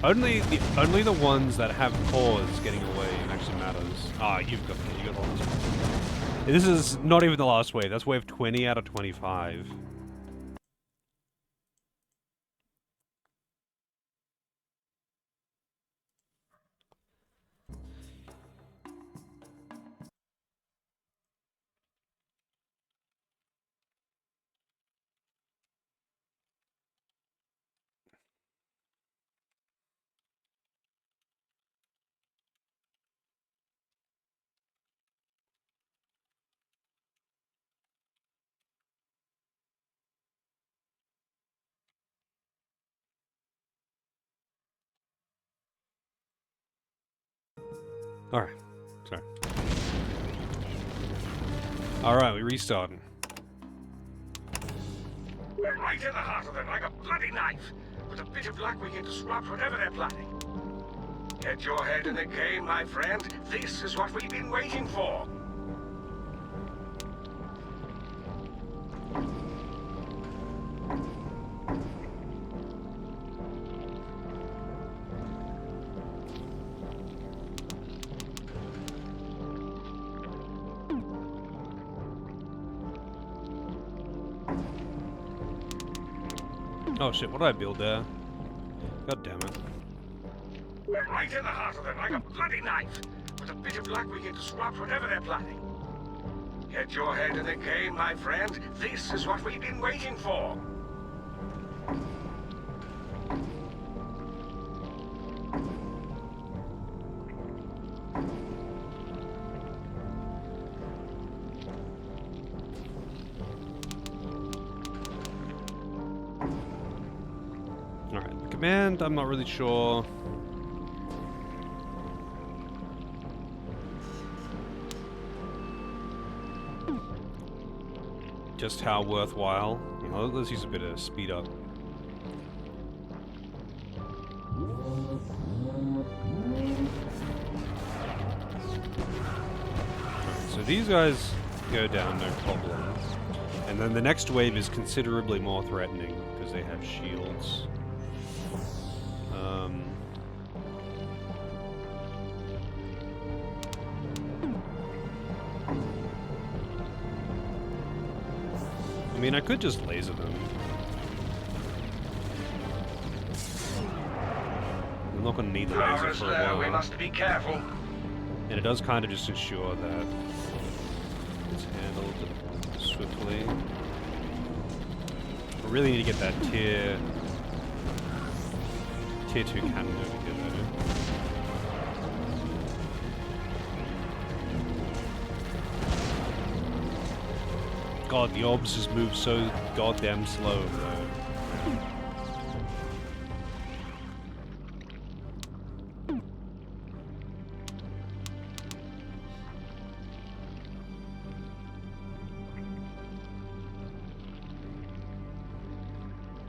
Only the ones that have cores getting away actually matters. Ah, you got the last one. This is not even the last wave. That's wave 20 out of 25. Alright. Sorry. Alright, we restarting. We're right in the heart of them like a bloody knife. With a bit of luck, we can disrupt whatever they're planning. Get your head in the game, my friend. This is what we've been waiting for. Oh shit, what did I build there? God damn it. We're right in the heart of them like a bloody knife. With a bit of luck, we can disrupt whatever they're planning. Get your head in the game, my friend. This is what we've been waiting for. Alright, command, I'm not really sure. Just how worthwhile. You know, let's use a bit of speed up. Alright, so these guys go down, no problem. And then the next wave is considerably more threatening because they have shields. I mean, I could just laser them. I'm not gonna need the laser for a while. We must be careful. And it does kind of just ensure that it's handled swiftly. I really need to get that tier 2 cannon over here though. God, the orbs just move so goddamn slow, though.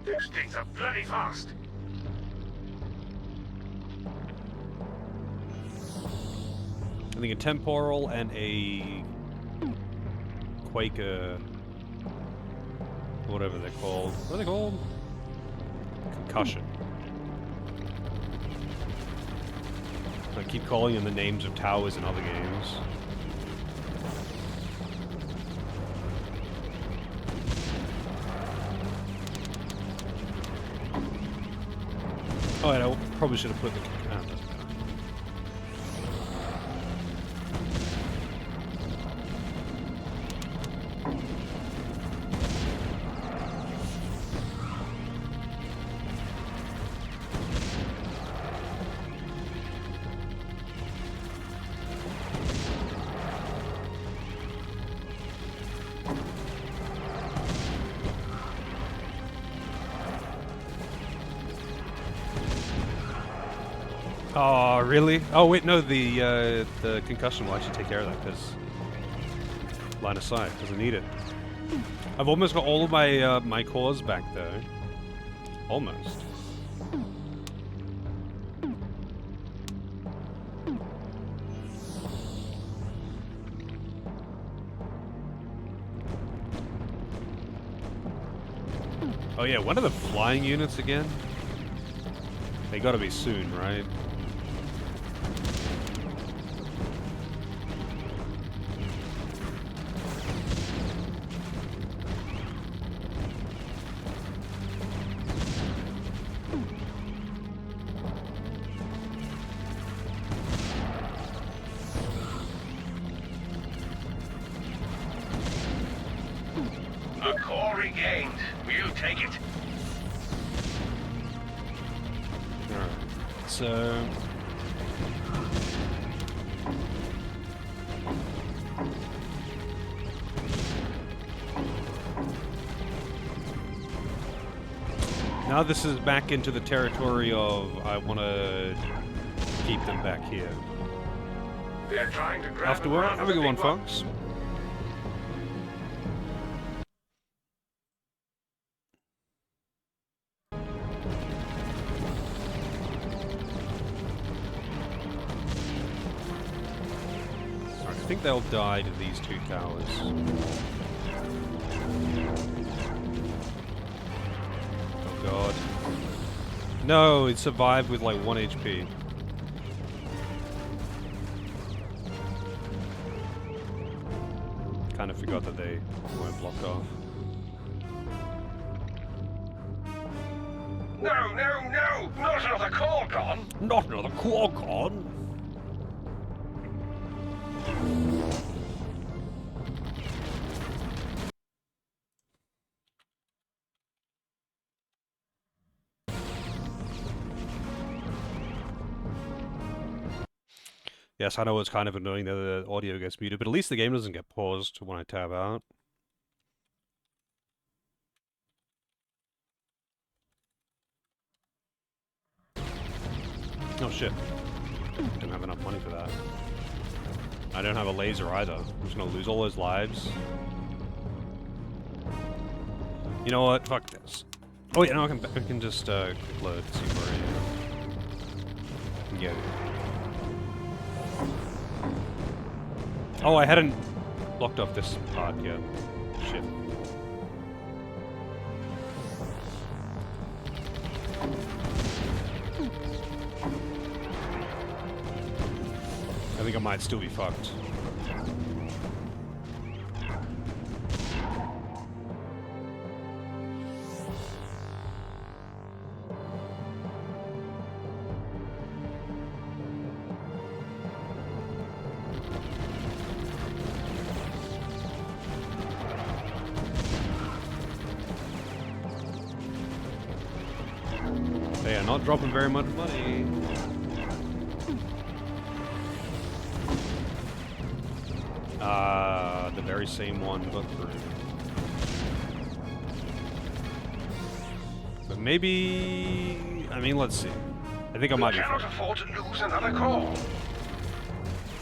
These things are bloody fast. I think a temporal and a Quaker, whatever they're called. What are they called? Concussion. I keep calling them the names of towers in other games. Oh, and I probably should have put the... Oh, really? Oh, wait, no, the concussion will actually take care of that, because line of sight, doesn't need it. I've almost got all of my, my cores back, though. Almost. Oh yeah, when are the flying units again? They gotta be soon, right? A core regained. We'll take it. Alright, so... now this is back into the territory of I want to keep them back here. They're trying to grab After work, have a good one, folks. I think they'll die to these two towers. Oh god. No, it survived with like 1 HP. Kind of forgot that they weren't blocked off. No, no, no! Not another call gone! Not another Qualcomm! Yes, I know it's kind of annoying that the audio gets muted, but at least the game doesn't get paused when I tab out. Oh shit. Didn't have enough money for that. I don't have a laser either. I'm just gonna lose all those lives. You know what? Fuck this. Oh yeah, no, I can just quick load, see where I am. Yeah. Oh, I hadn't locked off this part yet. Shit. I think I might still be fucked. They are not dropping very much money. The very same one, but through. But maybe... I mean, let's see. I think I might be fine. We cannot afford to lose another call.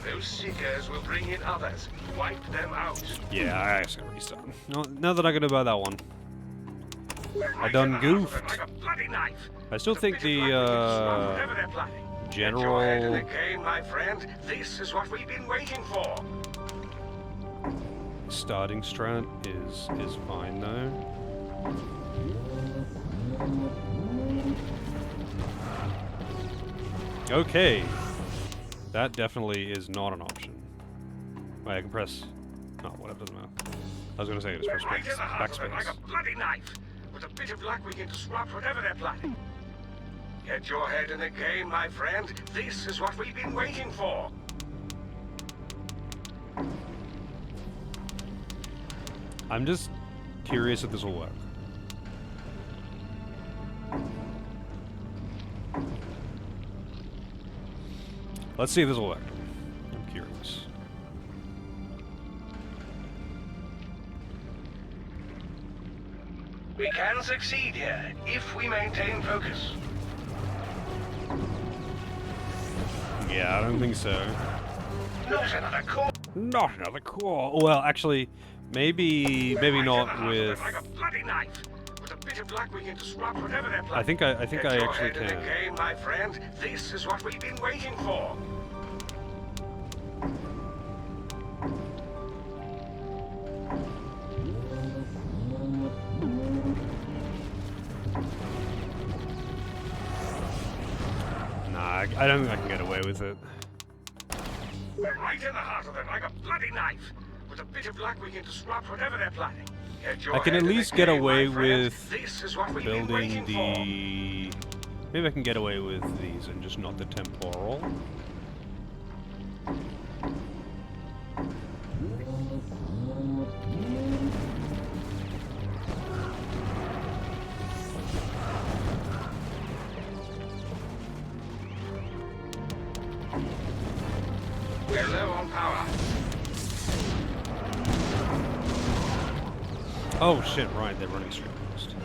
Those seekers will bring in others. Wipe them out. Yeah, I actually gotta restart. No, now that I gotta buy that one. I done goofed. Like a bloody knife. I still think the, general... Get your head in the game, my friend. This is what we've been waiting for. starting strat is fine though. Okay. That definitely is not an option. Wait, I can press... Oh, whatever, doesn't matter. I was gonna say just press backspace. Like a bloody knife. With a bit of luck we can disrupt whatever they're planning. Get your head in the game, my friend. This is what we've been waiting for. I'm just curious if this will work. Let's see if this will work. I'm curious. We can succeed here, if we maintain focus. Yeah, I don't think so. Not another call. Not another call. Well, actually, maybe not with... Like a bloody knife. With a bit of luck, we can disrupt whatever they're planning. I think I actually Get your head in can. the game, my friend. This is what we've been waiting for. Nah, I don't think I can get away with it. We're right in the heart of them, like a bloody knife. With a bit of luck, we can disrupt whatever they're planning. I can at least get away with building building the... Maybe I can get away with these and just not the temporal. We're low on power. Oh shit, right, they're running straight past.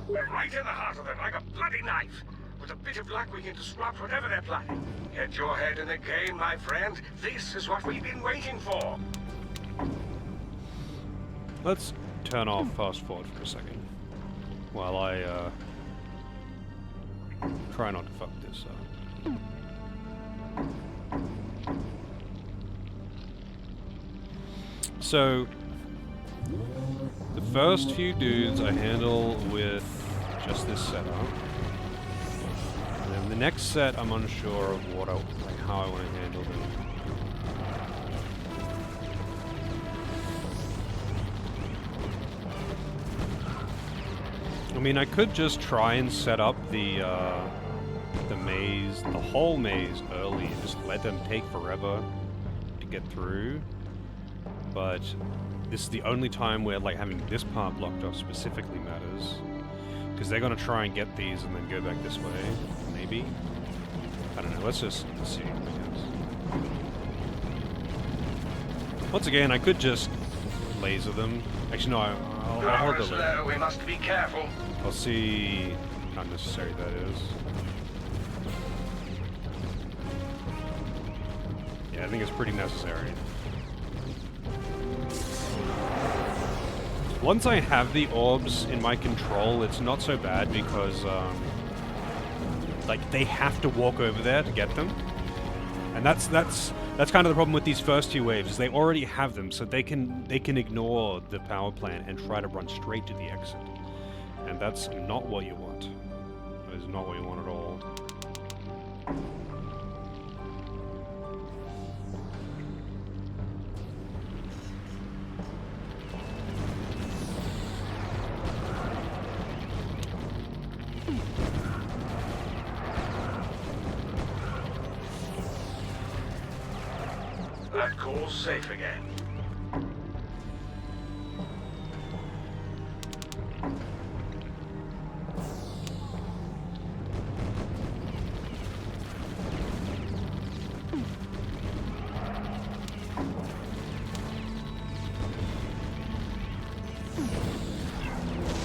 We're right in the heart of them, like a bloody knife. With a bit of luck, we can disrupt whatever they're planning. Get your head in the game, my friend. This is what we've been waiting for. Let's turn off fast forward for a second. While I, try not to fuck this up. So, the first few dudes I handle with just this setup. And then the next set I'm unsure of what how I want to handle them. I mean, I could just try and set up the maze, the whole maze early and just let them take forever to get through. But this is the only time where like having this part blocked off specifically matters. Because they're gonna try and get these and then go back this way. Maybe? I don't know, let's see, I guess. Once again, I could just laser them. Actually, no, I'll hold the loop. We must be careful. I'll see how necessary that is. Yeah, I think it's pretty necessary. Once I have the orbs in my control, it's not so bad because, like, they have to walk over there to get them. And that's kind of the problem with these first two waves, is they already have them, so they can ignore the power plant and try to run straight to the exit. And that's not what you want. That is not what you want at all. That core's safe again.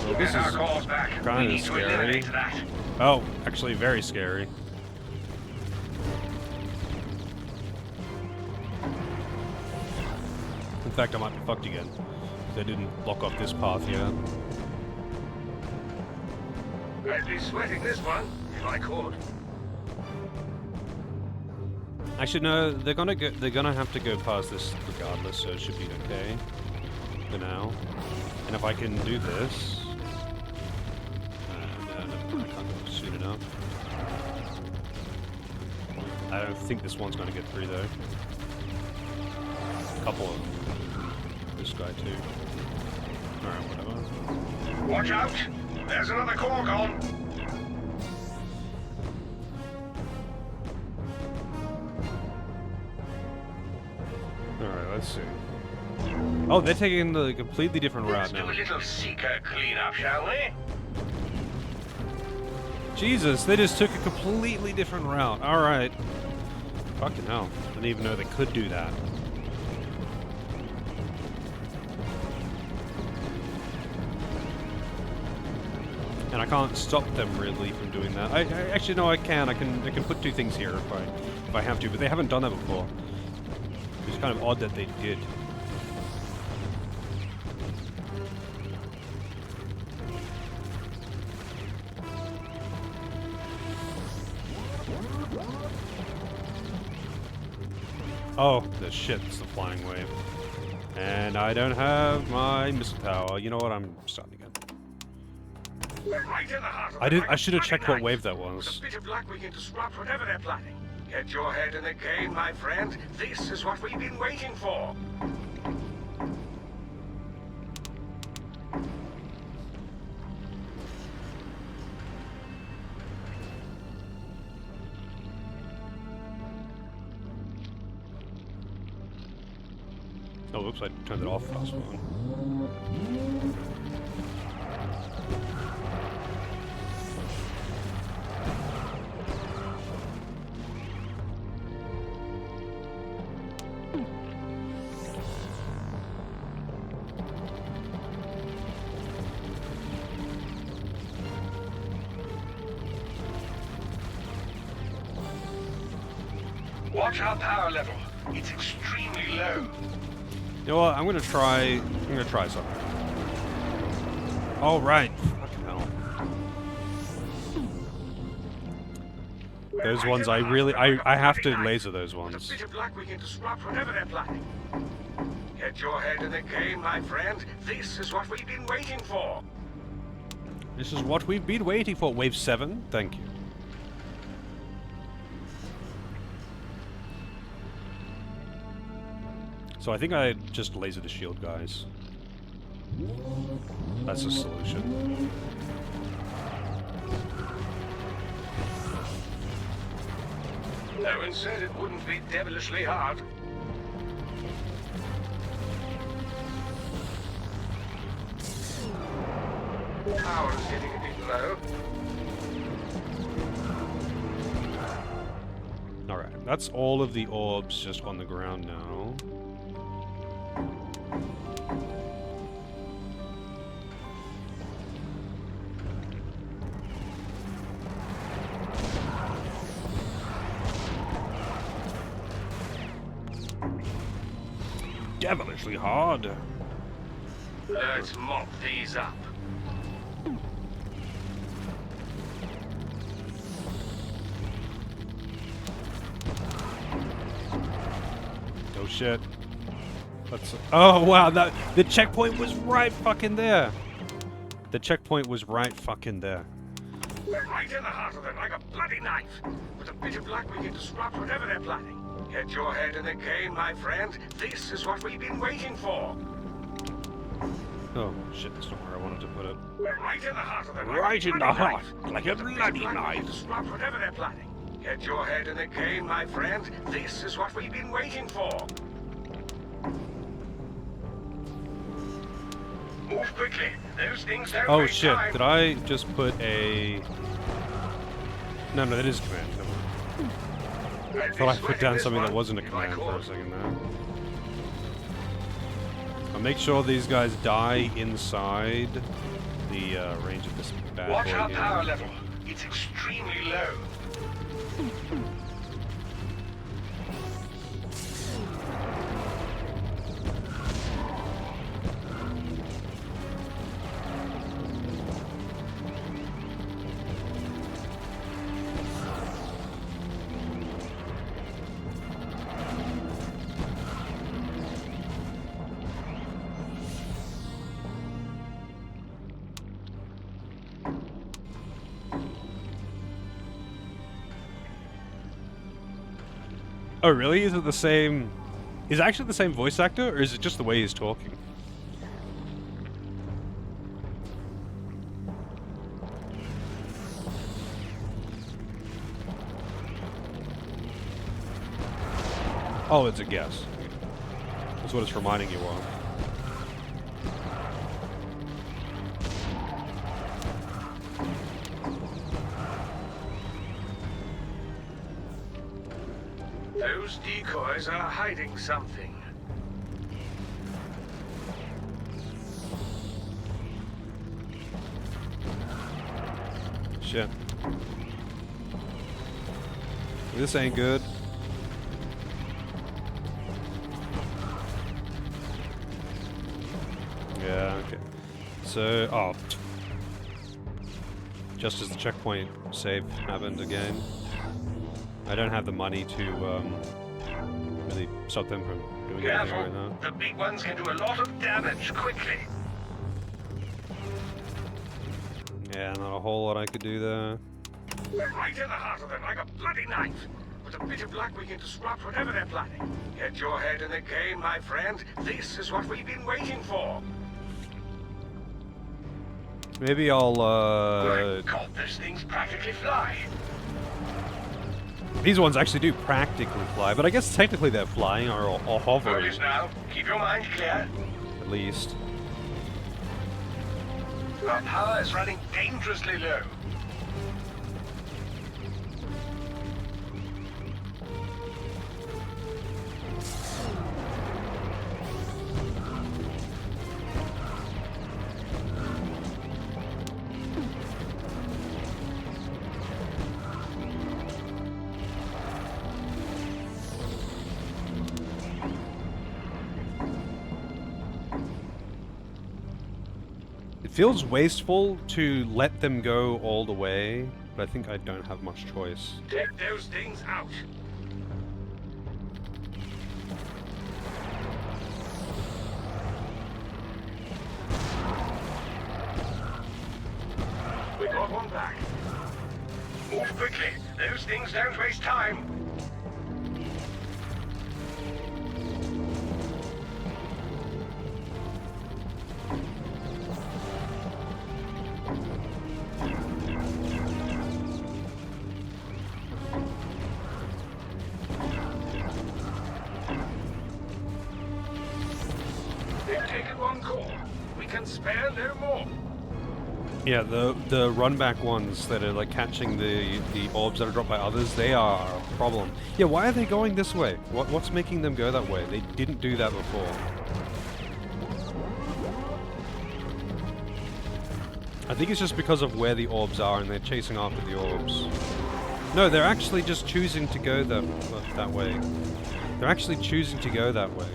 Well, this is kind of scary. Oh, actually very scary. In fact, I might be fucked again. They didn't block off this path yet. I'd be sweating this one, if I could. Actually, no, they're gonna have to go past this regardless, so it should be okay for now. And if I can do this, no, I can't do it soon enough. I don't think this one's gonna get through though. A couple of this guy too. All right, whatever. Watch out! There's another core gone. Alright, let's see. Oh, they're taking the completely different route now. Let's do a little seeker cleanup, shall we? Jesus, they just took a completely different route. Alright. Fucking hell. Didn't even know they could do that. And I can't stop them really from doing that. I actually no, I can. I can put two things here if I have to, but they haven't done that before. It's kind of odd that they did. Oh, the shit, it's the flying wave. And I don't have my missile tower. You know what, I'm starting again. Right in the heart of I should have checked what wave that was. With a bit of luck, we can disrupt whatever they're planning. Get your head in the game, my friend. This is what we've been waiting for. Oh, whoops, I turned it off fast one. Watch our power level. It's extremely low. You know what? I'm gonna try something. All right. Fucking hell. Those ones, I have to laser those With a ones. bit of luck, we can disrupt whatever they're planning. Get your head in the game, my friend. This is what we've been waiting for. This is what we've been waiting for. Wave 7. Thank you. So I think I just laser the shield guys. That's a solution. No one said it wouldn't be devilishly hard. Power's getting a bit low. Alright, that's all of the orbs just on the ground now. Devilishly hard. Let's mop these up. Oh shit. Oh wow, the checkpoint was right fucking there. The checkpoint was right fucking there. We're right in the heart of them like a bloody knife. With a bit of luck we can disrupt whatever they're planning. Get your head in the game, my friend. This is what we've been waiting for. Oh shit, that's not where I wanted to put it. We're right in the heart of them. Right in the heart, like a With bit of bloody luck, we knife. can disrupt whatever they're planning. Get your head in the game, my friend. This is what we've been waiting for. Move quickly. Those things don't Oh waste shit, time. did I just put a... No, that is command. Never mind. I thought I put down something that wasn't a command for a second there. I'll make sure these guys die inside the range of this bad Watch boy our here. power level. It's extremely low. Oh really? Is it the same... Is it actually the same voice actor, or is it just the way he's talking? Oh, it's a guess. That's what it's reminding you of. Those decoys are hiding something. Shit. This ain't good. Yeah, okay. So, oh. Just as the checkpoint save happened again. I don't have the money to, really stop them from doing anything right now. The big ones can do a lot of damage quickly. Yeah, not a whole lot I could do there. We're right in the heart of them like a bloody knife. With a bit of luck we can disrupt whatever they're planning. Get your head in the game, my friend. This is what we've been waiting for. Maybe I'll, My God, those things practically fly. These ones actually do practically fly, but I guess technically they're flying or hovering, Focus now. Keep your mind clear. at least. Our power is running dangerously low. It feels wasteful to let them go all the way, but I think I don't have much choice. Take those things out. We got one back. Move quickly. Those things don't waste time. spare no more. Yeah, the run back ones that are like catching the orbs that are dropped by others, they are a problem. Yeah, why are they going this way? What's making them go that way? They didn't do that before. I think it's just because of where the orbs are and they're chasing after the orbs. No, they're actually just choosing to go that way. They're actually choosing to go that way.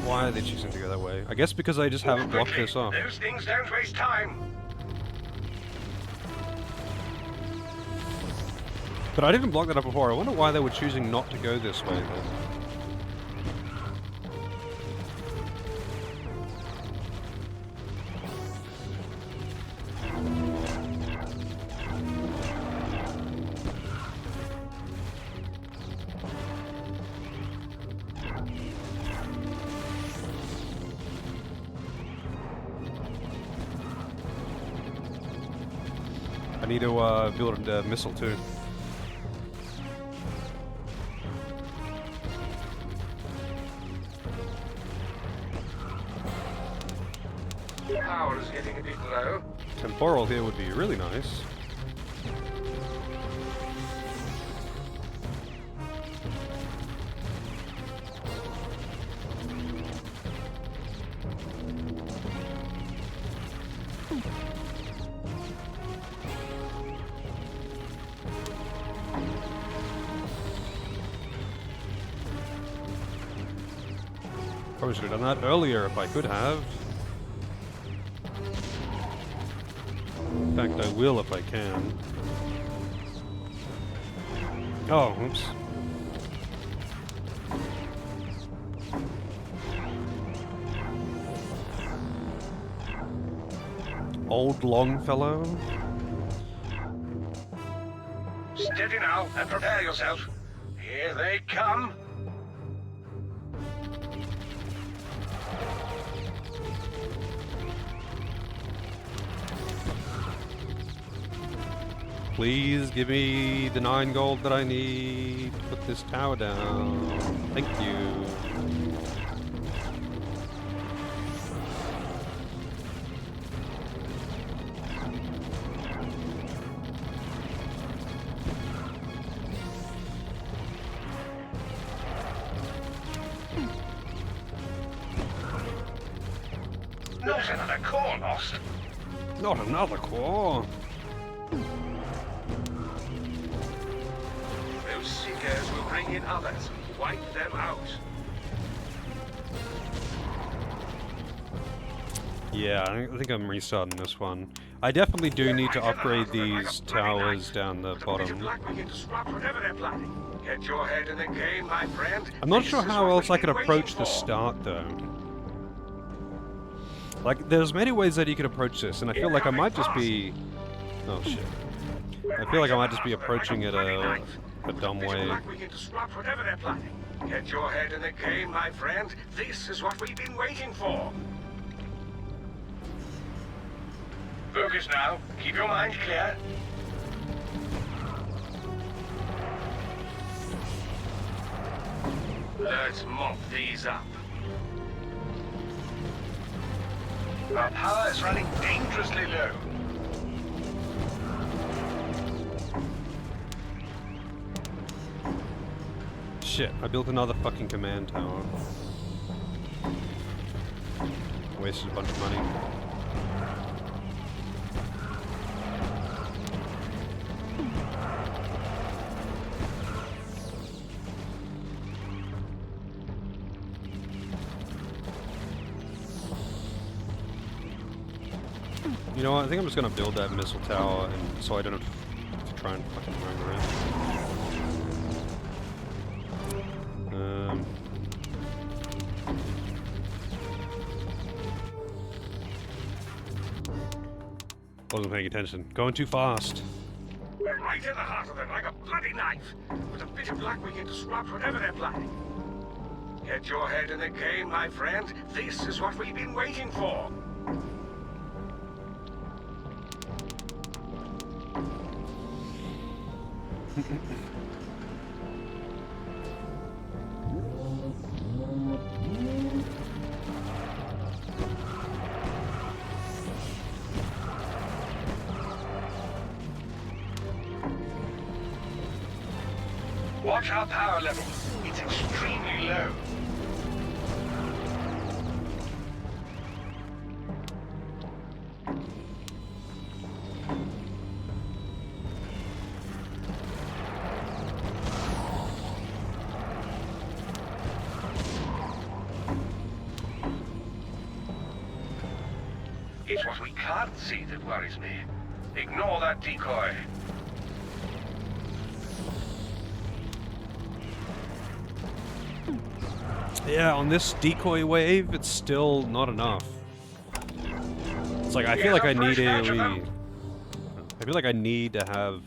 Why are they choosing to go that way? I guess because they just haven't blocked this off. Those things don't waste time. But I didn't block that up before. I wonder why they were choosing not to go this way then. I need to build a missile too. Power is getting a bit low. Temporal here would be really nice. Probably should have done that earlier if I could have. In fact, I will if I can. Oh, oops. Old Longfellow? Steady now and prepare yourself. Here they come. Please give me the 9 gold that I need to put this tower down. Thank you. Not another core lost. Not another core. Those seekers will bring in others. Wipe them out. Yeah, I think I'm restarting this one. I definitely do need to upgrade these towers down the bottom. Get your head in the game, my friend. I'm not sure how else I could approach the start, though. Like, there's many ways that you could approach this, and I feel like I might just be... Oh, shit. I feel like I might just be approaching it a dumb way. Get your head in the game, my friend. This is what we've been waiting for. Focus now. Keep your mind clear. Let's mop these up. Our power is running dangerously low. Shit, I built another fucking command tower. Wasted a bunch of money. You know what, I think I'm just gonna build that missile tower and so I don't have to try and fucking run around. Wasn't paying attention. Going too fast. We're right in the heart of them like a bloody knife. With a bit of luck we can disrupt whatever they're planning. Get your head in the game, my friend. This is what we've been waiting for. Watch our power level. It's extremely low. It's what we can't see that worries me. Ignore that decoy. Yeah, on this decoy wave, it's still not enough. It's like, I feel like I need AoE. I feel like I need to have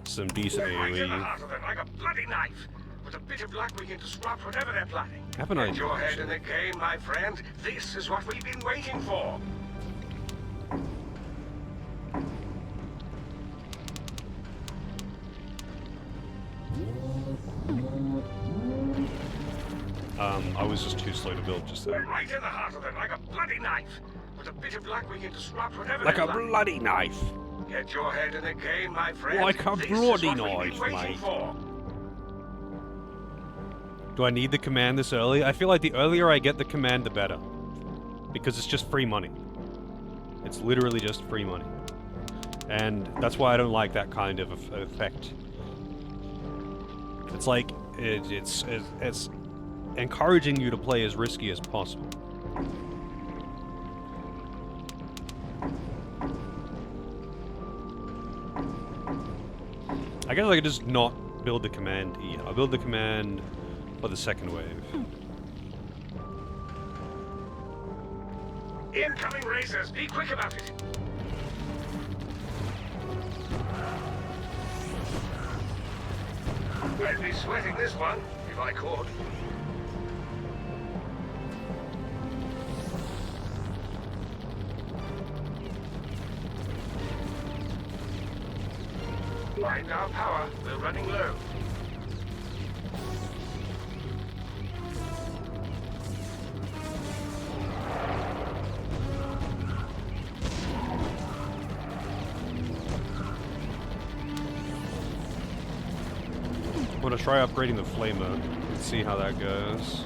some decent Right in the AoE. heart of them, like a bloody knife. With a bit of luck, we can disrupt whatever they're planning. Haven't I? Get your head in the game, my friend. This is what we've been waiting for. I was just too slow to build just We're then. right in the heart of them, like a bloody knife. With a bit of luck, we can disrupt whatever Like they're a planning. bloody knife. Get your head in the game, my friend. Like a This bloody is what we've knife, been waiting mate. for. Do I need the command this early? I feel like the earlier I get the command, the better. Because it's just free money. It's literally just free money. And that's why I don't like that kind of effect. It's like, it's encouraging you to play as risky as possible. I guess I could just not build the command here. I'll build the command for the second wave. Incoming racers, be quick about it. I'd be sweating this one, if I could. Mind our power, we're running low. I'm gonna try upgrading the flamer and see how that goes.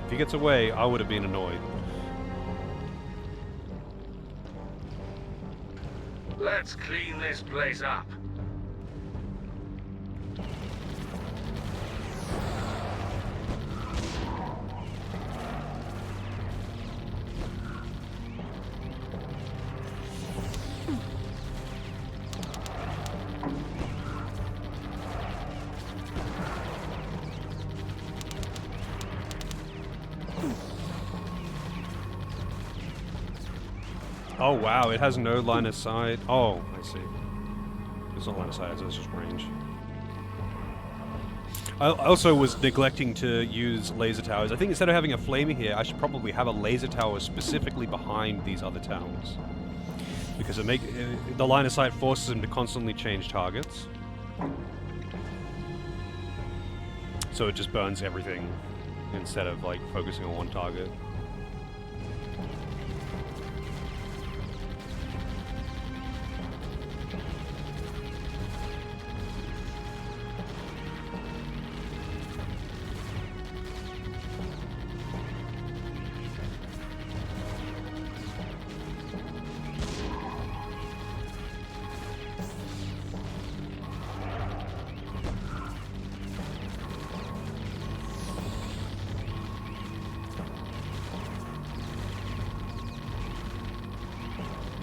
If he gets away, I would have been annoyed. Let's clean this place up. Oh wow, it has no line of sight. Oh, I see. It's not line of sight, it's just range. I also was neglecting to use laser towers. I think instead of having a flamer here, I should probably have a laser tower specifically behind these other towers. Because the line of sight forces them to constantly change targets. So it just burns everything instead of like focusing on one target.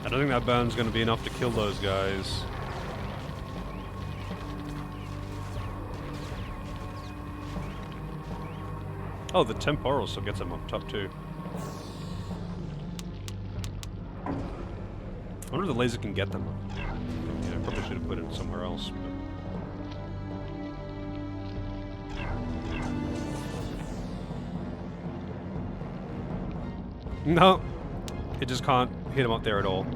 I don't think that burn's going to be enough to kill those guys. Oh, the temporal still gets them up top too. I wonder if the laser can get them. Yeah, I probably should have put it somewhere else. But... No, it just can't hit him up there at all.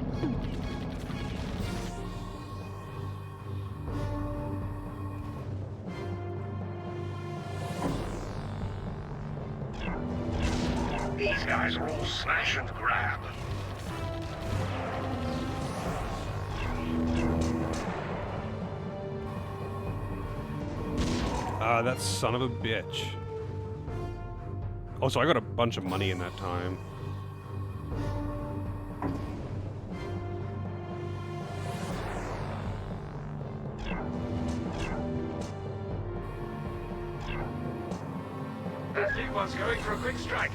These guys are all smash and grab. Ah, that son of a bitch. Oh, so I got a bunch of money in that time. That big one's going for a quick strike.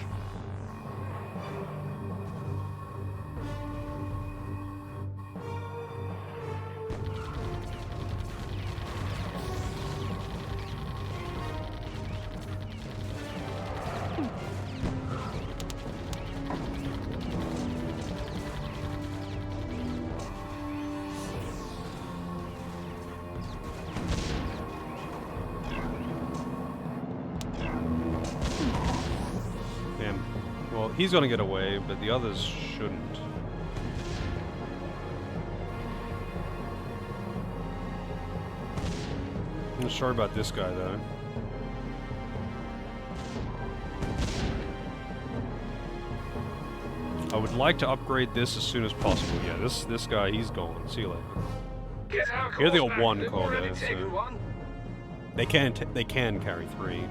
Well, he's gonna get away, but the others shouldn't. I'm not sure about this guy, though. I would like to upgrade this as soon as possible. Yeah, this guy, he's gone. See you later. Here's the old one call there, so they can carry 3.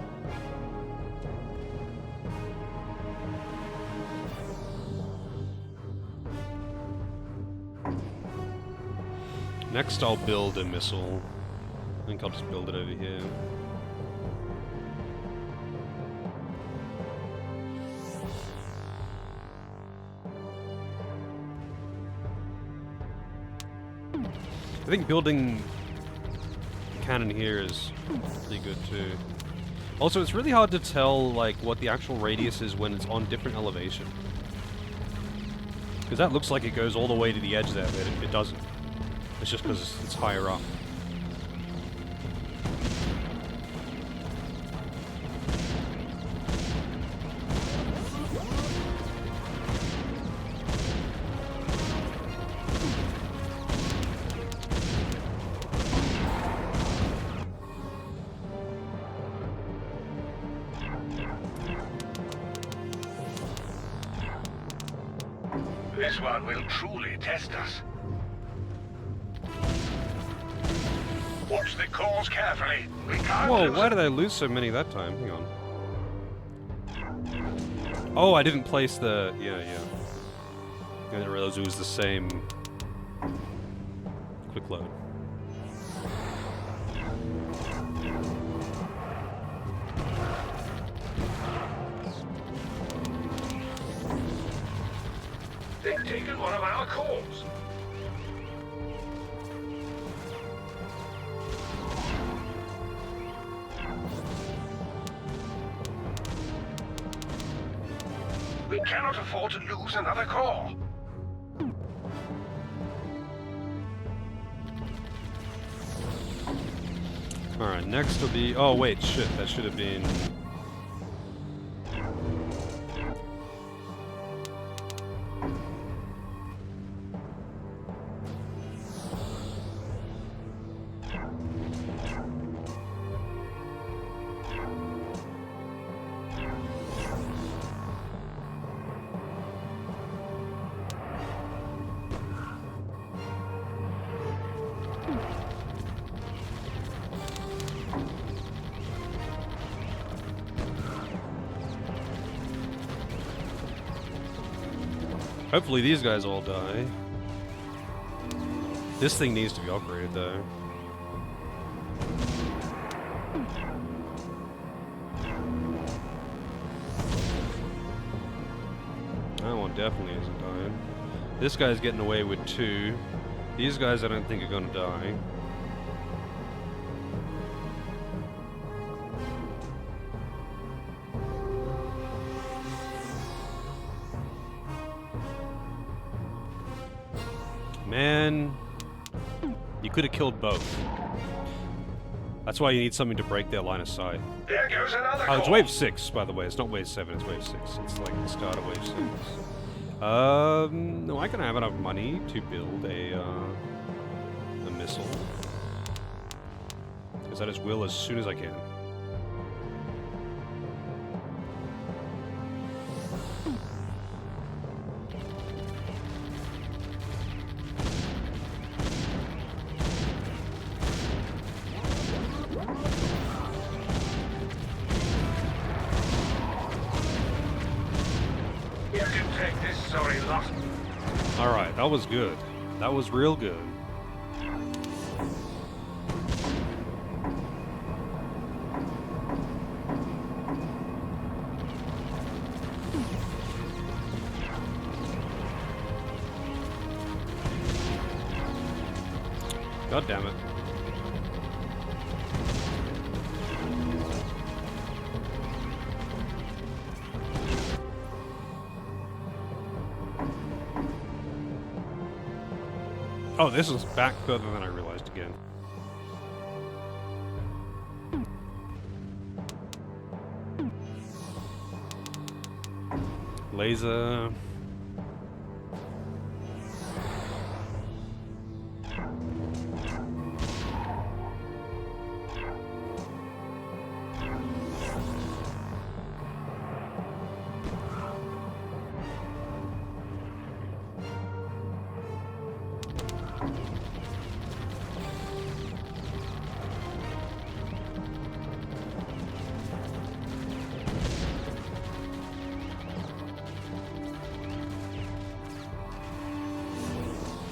Next, I'll build a missile. I think I'll just build it over here. I think building a cannon here is pretty good too. Also, it's really hard to tell like what the actual radius is when it's on different elevation. Because that looks like it goes all the way to the edge there, but it doesn't. It's just because it's higher up. This one will truly test us. Watch the calls carefully. We can't Whoa, lose why it. did I lose so many that time? Hang on. Oh, I didn't place the... Yeah. I didn't realize it was the same... Quick load. They've taken one of our calls. We cannot afford to lose another call. Alright, next will be... Oh, wait, shit. That should have been... Hopefully these guys all die. This thing needs to be upgraded, though. That one definitely isn't dying. This guy's getting away with 2. These guys I don't think are gonna die. Man, you could have killed both. That's why you need something to break their line of sight. There goes another Oh, call. it's wave 6, by the way. It's not wave 7, it's wave 6. It's like the start of wave 6. No, I can have enough money to build a missile. Because that is will as soon as I can. You can take this sorry lot. Alright, that was good. That was real good. God damn it. Oh, this is back further than I realized again. Laser.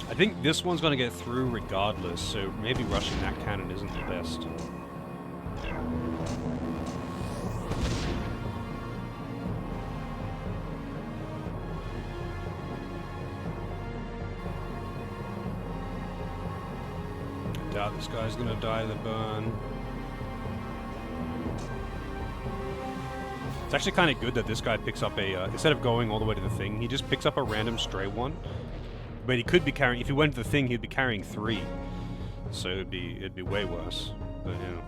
I think this one's going to get through regardless, so maybe rushing that cannon isn't the best. I doubt this guy's going to die in the burn. It's actually kind of good that this guy picks up a, instead of going all the way to the thing, he just picks up a random stray one. But he could be carrying, if he went to the thing, he'd be carrying 3. So it'd be way worse. But yeah.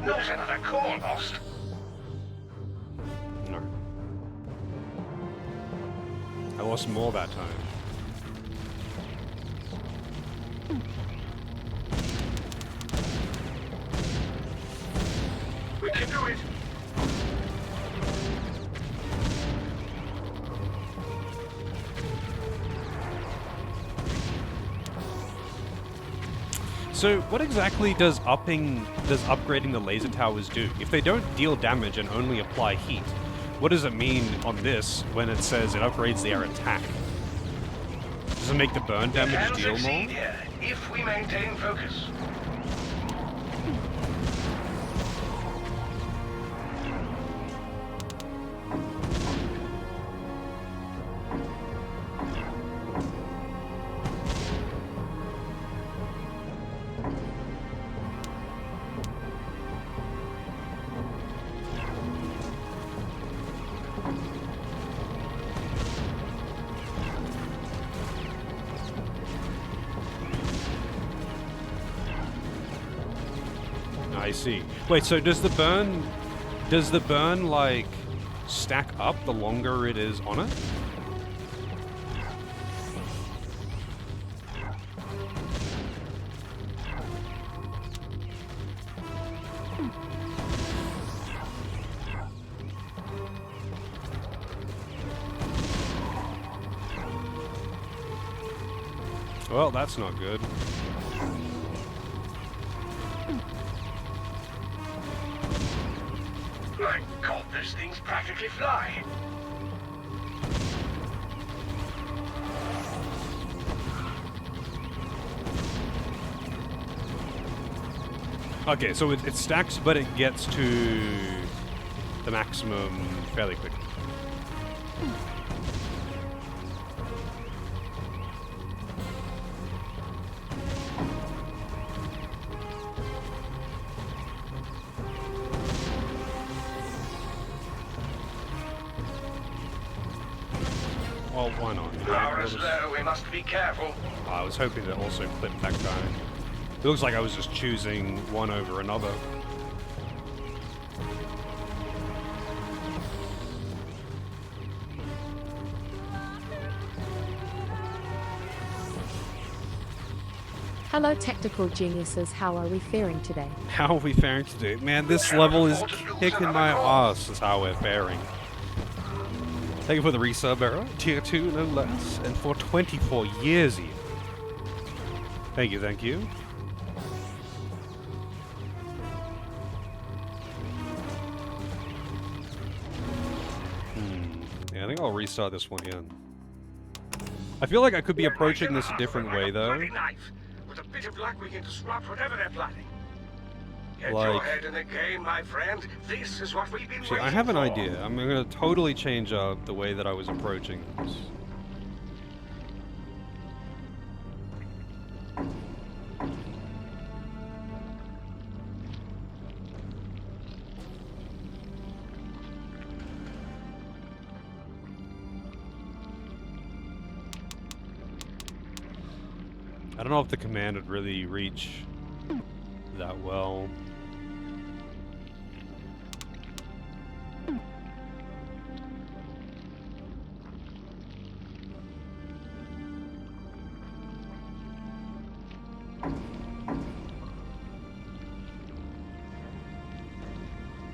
Not another call lost. No. I lost more that time. We can do it. So what exactly does upgrading the laser towers do? If they don't deal damage and only apply heat, what does it mean on this when it says it upgrades their attack? Does it make the burn damage deal more? Here, if we maintain focus. I see. Wait, so does the burn like stack up the longer it is on it? Well, that's not good. My God, those things practically fly. Okay, so it stacks, but it gets to the maximum fairly quickly. Well, why not? You know, Power is low, we must be careful. I was hoping to also clip that guy. It looks like I was just choosing one over another. Hello technical geniuses, how are we faring today? How are we faring today? Man, this level is kicking my ass, is how we're faring. Thank you for the resub, Error. Tier 2, no less. And for 24 years, even. Thank you, thank you. Yeah, I think I'll restart this one again. I feel like I could be approaching this a different way, though. Knife. With a bit of luck, we can disrupt whatever they're planning. Get Like- your head in the game, my friend. This is what we've been See, waiting I have an for. idea. I'm gonna totally change up the way that I was approaching this. I don't know if the command would really reach that well.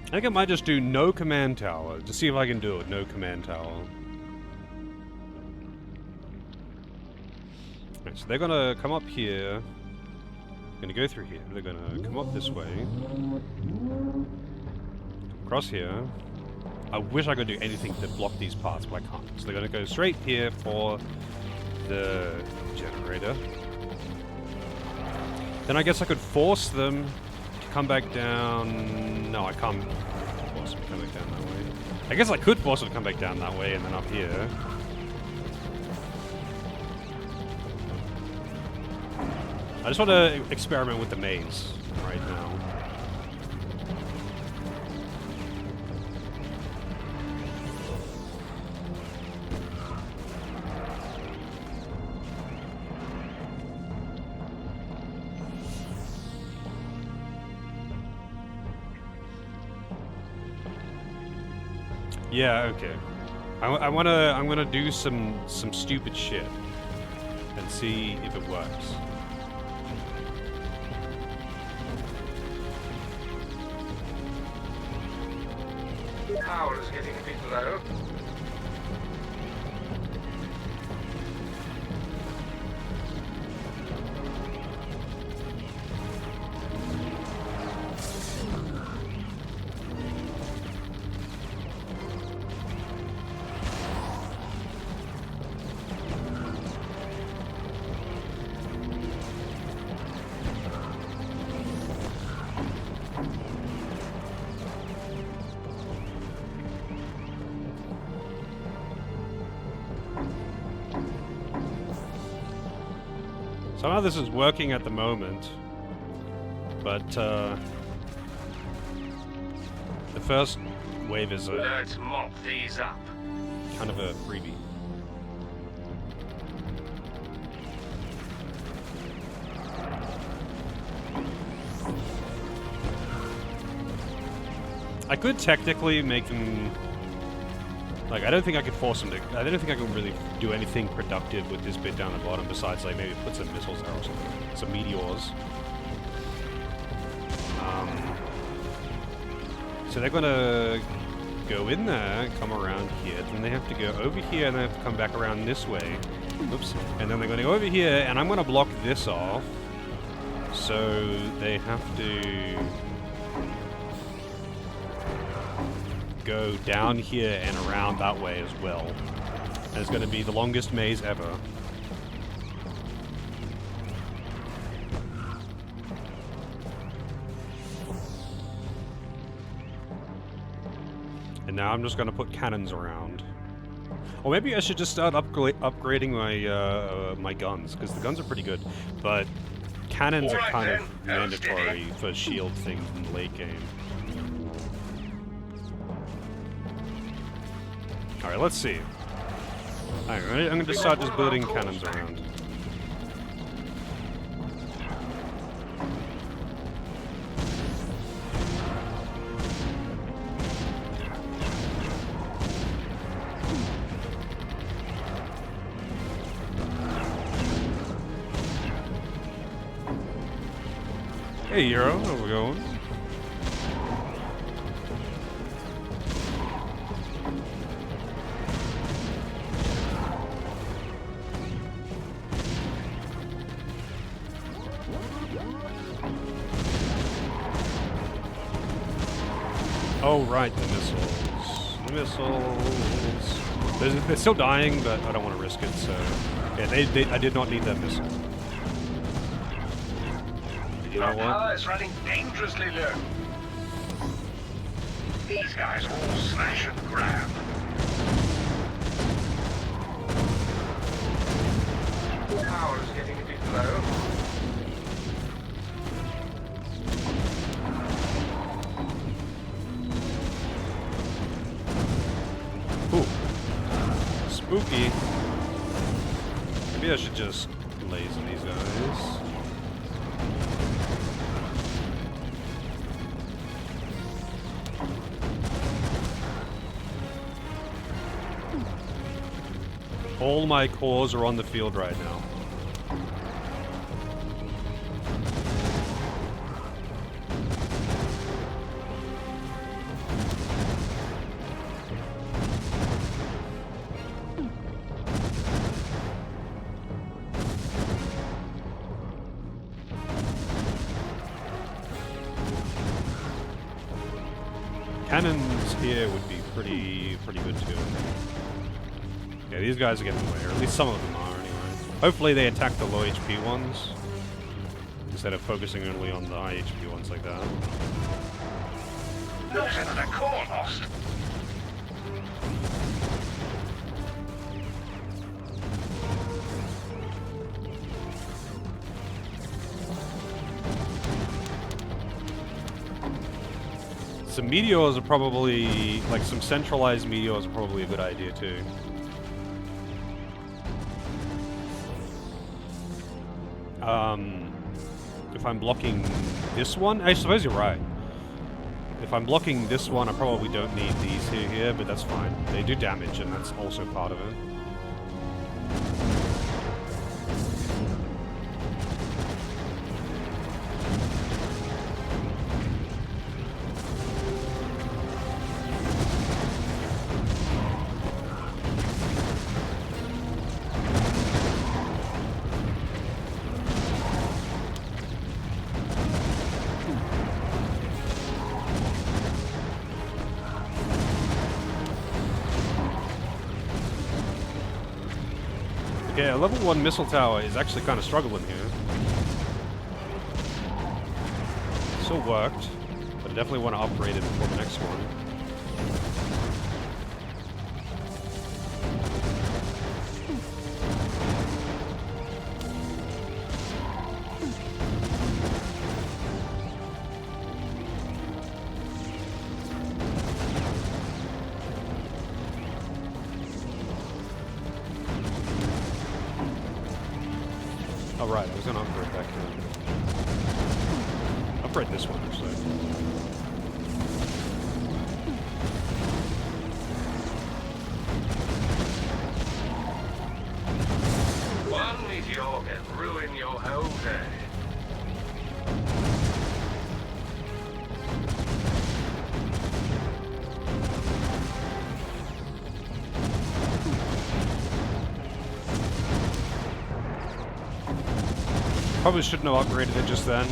I think I might just do no command tower, to see if I can do it, no command tower. Right, so they're gonna come up here, gonna go through here, they're gonna come up this way, across here. I wish I could do anything to block these paths, but I can't. So they're gonna go straight here for the generator. Then I guess I could force them to come back down. No, I can't force them to come back down that way. I guess I could force them to come back down that way and then up here. I just want to experiment with the maze right now. Yeah, okay. I'm gonna do some stupid shit and see if it works. Power is getting a bit low. Somehow this is working at the moment, but the first wave is a Let's mop these up. kind of a freebie. I could technically make them... Like, I don't think I could force them to... I don't think I can really do anything productive with this bit down the bottom besides, like, maybe put some missiles there or something. Some meteors. So they're gonna go in there, come around here, then they have to go over here, and they have to come back around this way. Oops. And then they're gonna go over here, and I'm gonna block this off. So they have to... go down here and around that way as well. And it's going to be the longest maze ever. And now I'm just going to put cannons around. Or maybe I should just start upgrading my my guns, because the guns are pretty good. But cannons are kind of mandatory for shield things in the late game. Alright, let's see. I'm going to start just building cannons around. Hey, Euro, how we going? Oh, right, the missiles. The missiles. They're still dying, but I don't want to risk it, so... Yeah, I did not need that missile. You know Your what? power is running dangerously low. These guys all slash and grab. Power is getting a bit low. Ooh. Spooky. Maybe I should just laser these guys. All my cores are on the field right now. Cannons here would be pretty good too. Yeah, these guys are getting away, or at least some of them are anyway. Hopefully they attack the low HP ones instead of focusing only on the high HP ones like that. Not another core lost. Some meteors are probably, like some centralized meteors are probably a good idea too. If I'm blocking this one, I suppose you're right. If I'm blocking this one, I probably don't need these two here, but that's fine. They do damage, and that's also part of it. Okay, a level 1 missile tower is actually kind of struggling here. Still worked, but I definitely want to upgrade it before the next one. Oh right, I was gonna upgrade that cannon. Upgrade this one actually. One meteor can ruin your whole day. Probably shouldn't have upgraded it just then.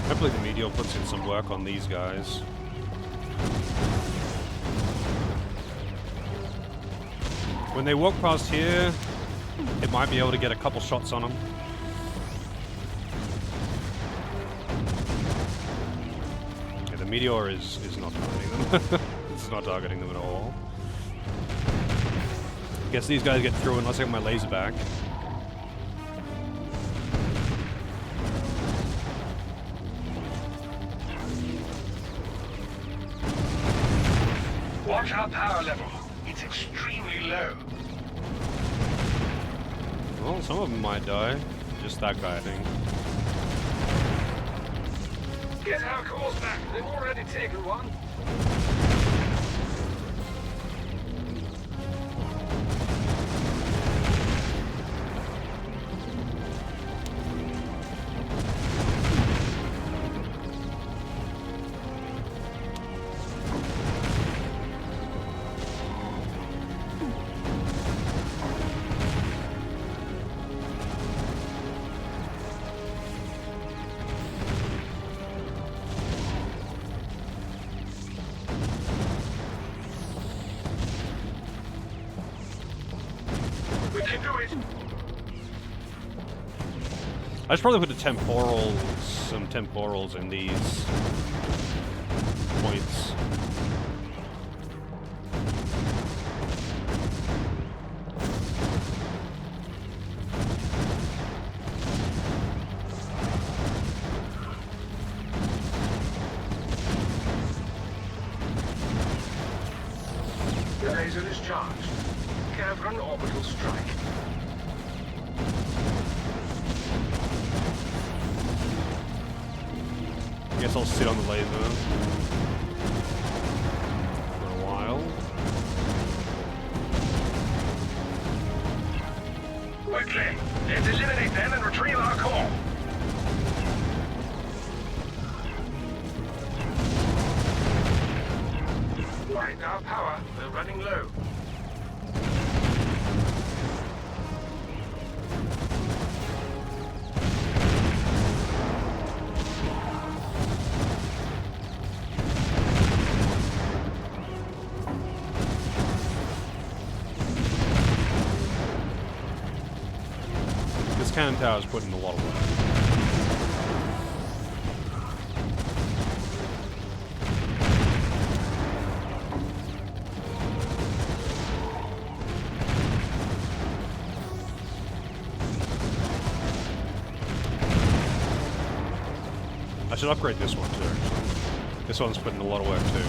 Hopefully the meteor puts in some work on these guys. When they walk past here, it might be able to get a couple shots on them. Yeah, the meteor is not targeting them. It's not targeting them at all. Guess these guys get through unless I get my laser back. Watch our power level. It's extremely low. Well, some of them might die. Just that guy, I think. Get our cores back. They've already taken one. I should probably put some temporals in these points. The laser is charged. Cavern orbital strike. Guess I'll sit on the laser for a while. Quickly! Let's eliminate them and retrieve our core! Right, our power. We're running low. This cannon tower is putting a lot of work. I should upgrade this one too, actually. This one's putting a lot of work too.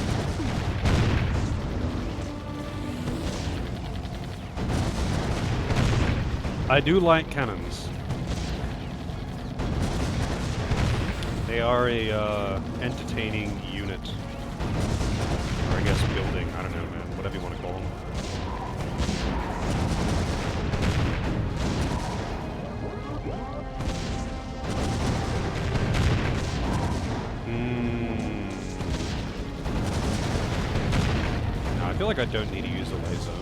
I do like cannons. They are a entertaining unit. Or I guess building, I don't know, man. Whatever you want to call them. No, I feel like I don't need to use a laser.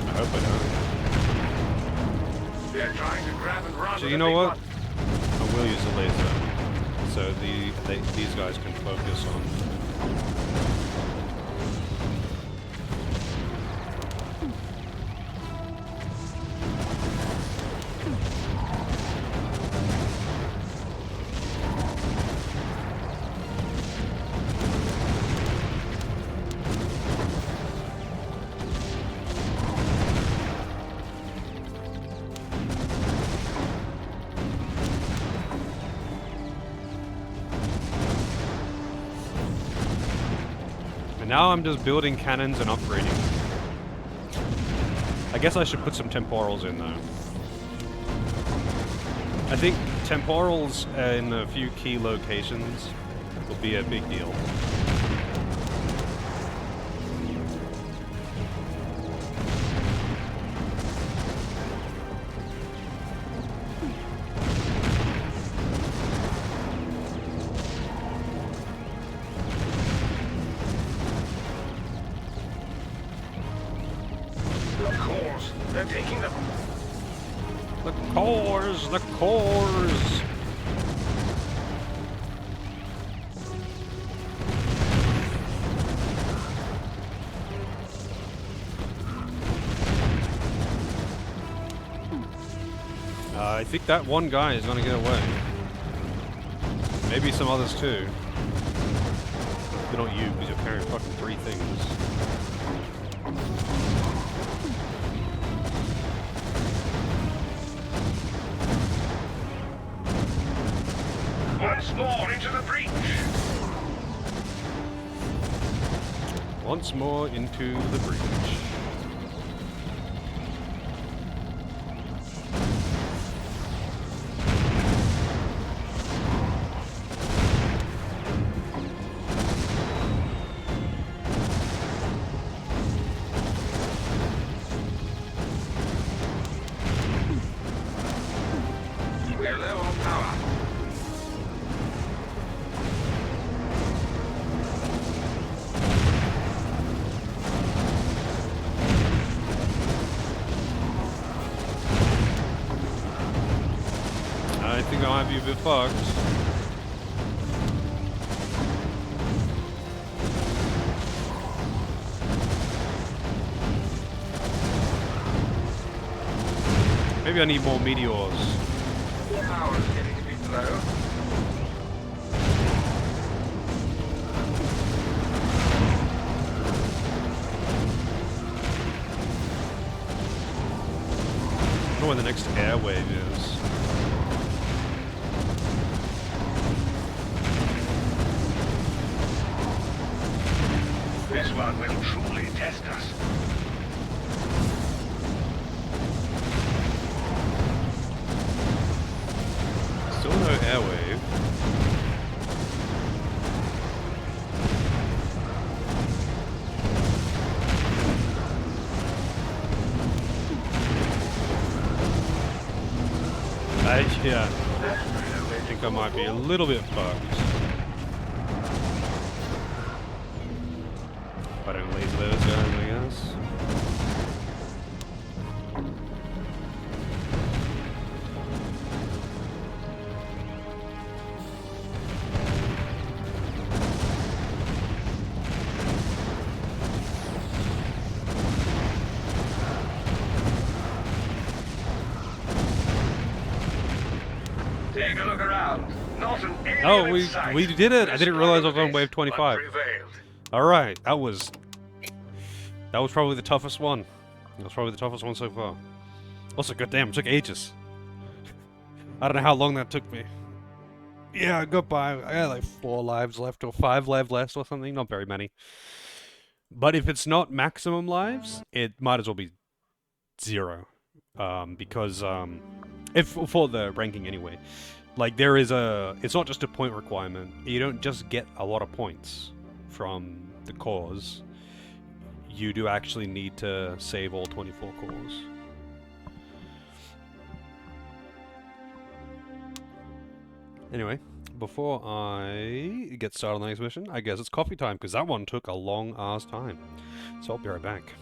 I hope I don't. They're trying to grab and run. So you know what? I will use a laser, so these guys can focus on. Now I'm just building cannons and upgrading. I guess I should put some temporals in though. I think temporals in a few key locations will be a big deal. They're taking them. The cores! The cores! I think that one guy is gonna get away. Maybe some others too. But not you, because you're carrying fucking 3 things. Once more into the breach. Once more into the breach. We're low on power. I think I'll have you a bit fucked. Maybe I need more meteors. Power's getting a bit low. I don't know where the next air wave is. This one will truly test us. Still no air wave. Yeah. I think I might be a little bit fucked. If I don't laser those guys, I guess. Take a look around. Not an alien Oh, in we sight. did it! I This didn't realize I was on struggle wave is 25. what prevailed. Alright, that was probably the toughest one. That was probably the toughest one so far. Also, goddamn, it took ages. I don't know how long that took me. Yeah, I got by. I had like 4 lives left, or 5 lives left, or something. Not very many. But if it's not maximum lives, it might as well be 0. Because, if for the ranking anyway. Like, there is it's not just a point requirement. You don't just get a lot of points from the cores. You do actually need to save all 24 cores. Anyway, before I get started on the next mission, I guess it's coffee time, because that one took a long ass time. So I'll be right back.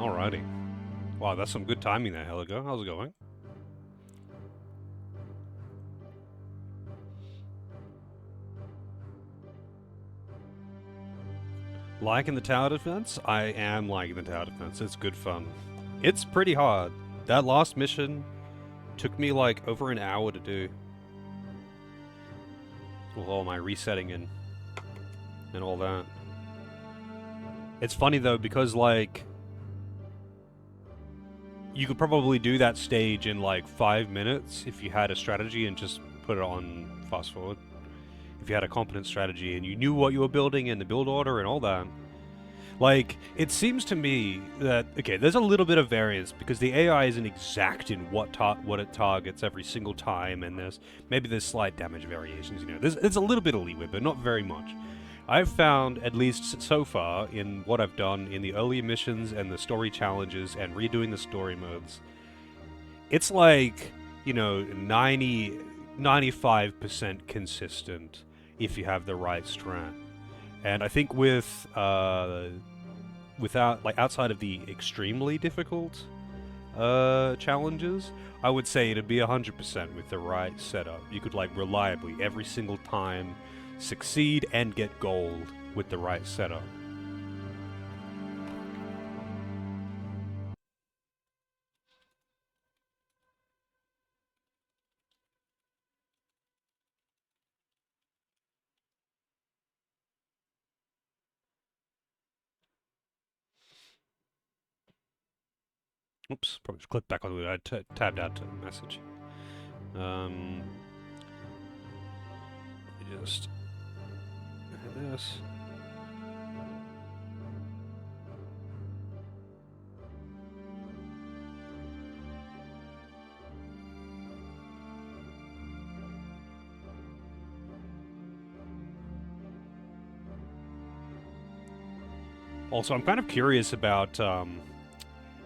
Alrighty. Wow, that's some good timing there, Heligo. How's it going? Liking the tower defense? I am liking the tower defense. It's good fun. It's pretty hard. That last mission took me like over an hour to do. With all my resetting and all that. It's funny though, because like you could probably do that stage in like 5 minutes if you had a strategy and just put it on fast forward. If you had a competent strategy and you knew what you were building and the build order and all that. Like, it seems to me that, okay, there's a little bit of variance because the AI isn't exact in what it targets every single time, and there's slight damage variations, you know. There's a little bit of leeway, but not very much. I've found, at least so far, in what I've done in the early missions and the story challenges and redoing the story modes, it's like, you know, 95% consistent if you have the right strat. And I think outside of the extremely difficult challenges, I would say it'd be 100% with the right setup. You could like reliably every single time succeed and get gold with the right setup. Oops, probably just click back on the I tabbed out to the message. Just hit this. Also, I'm kind of curious about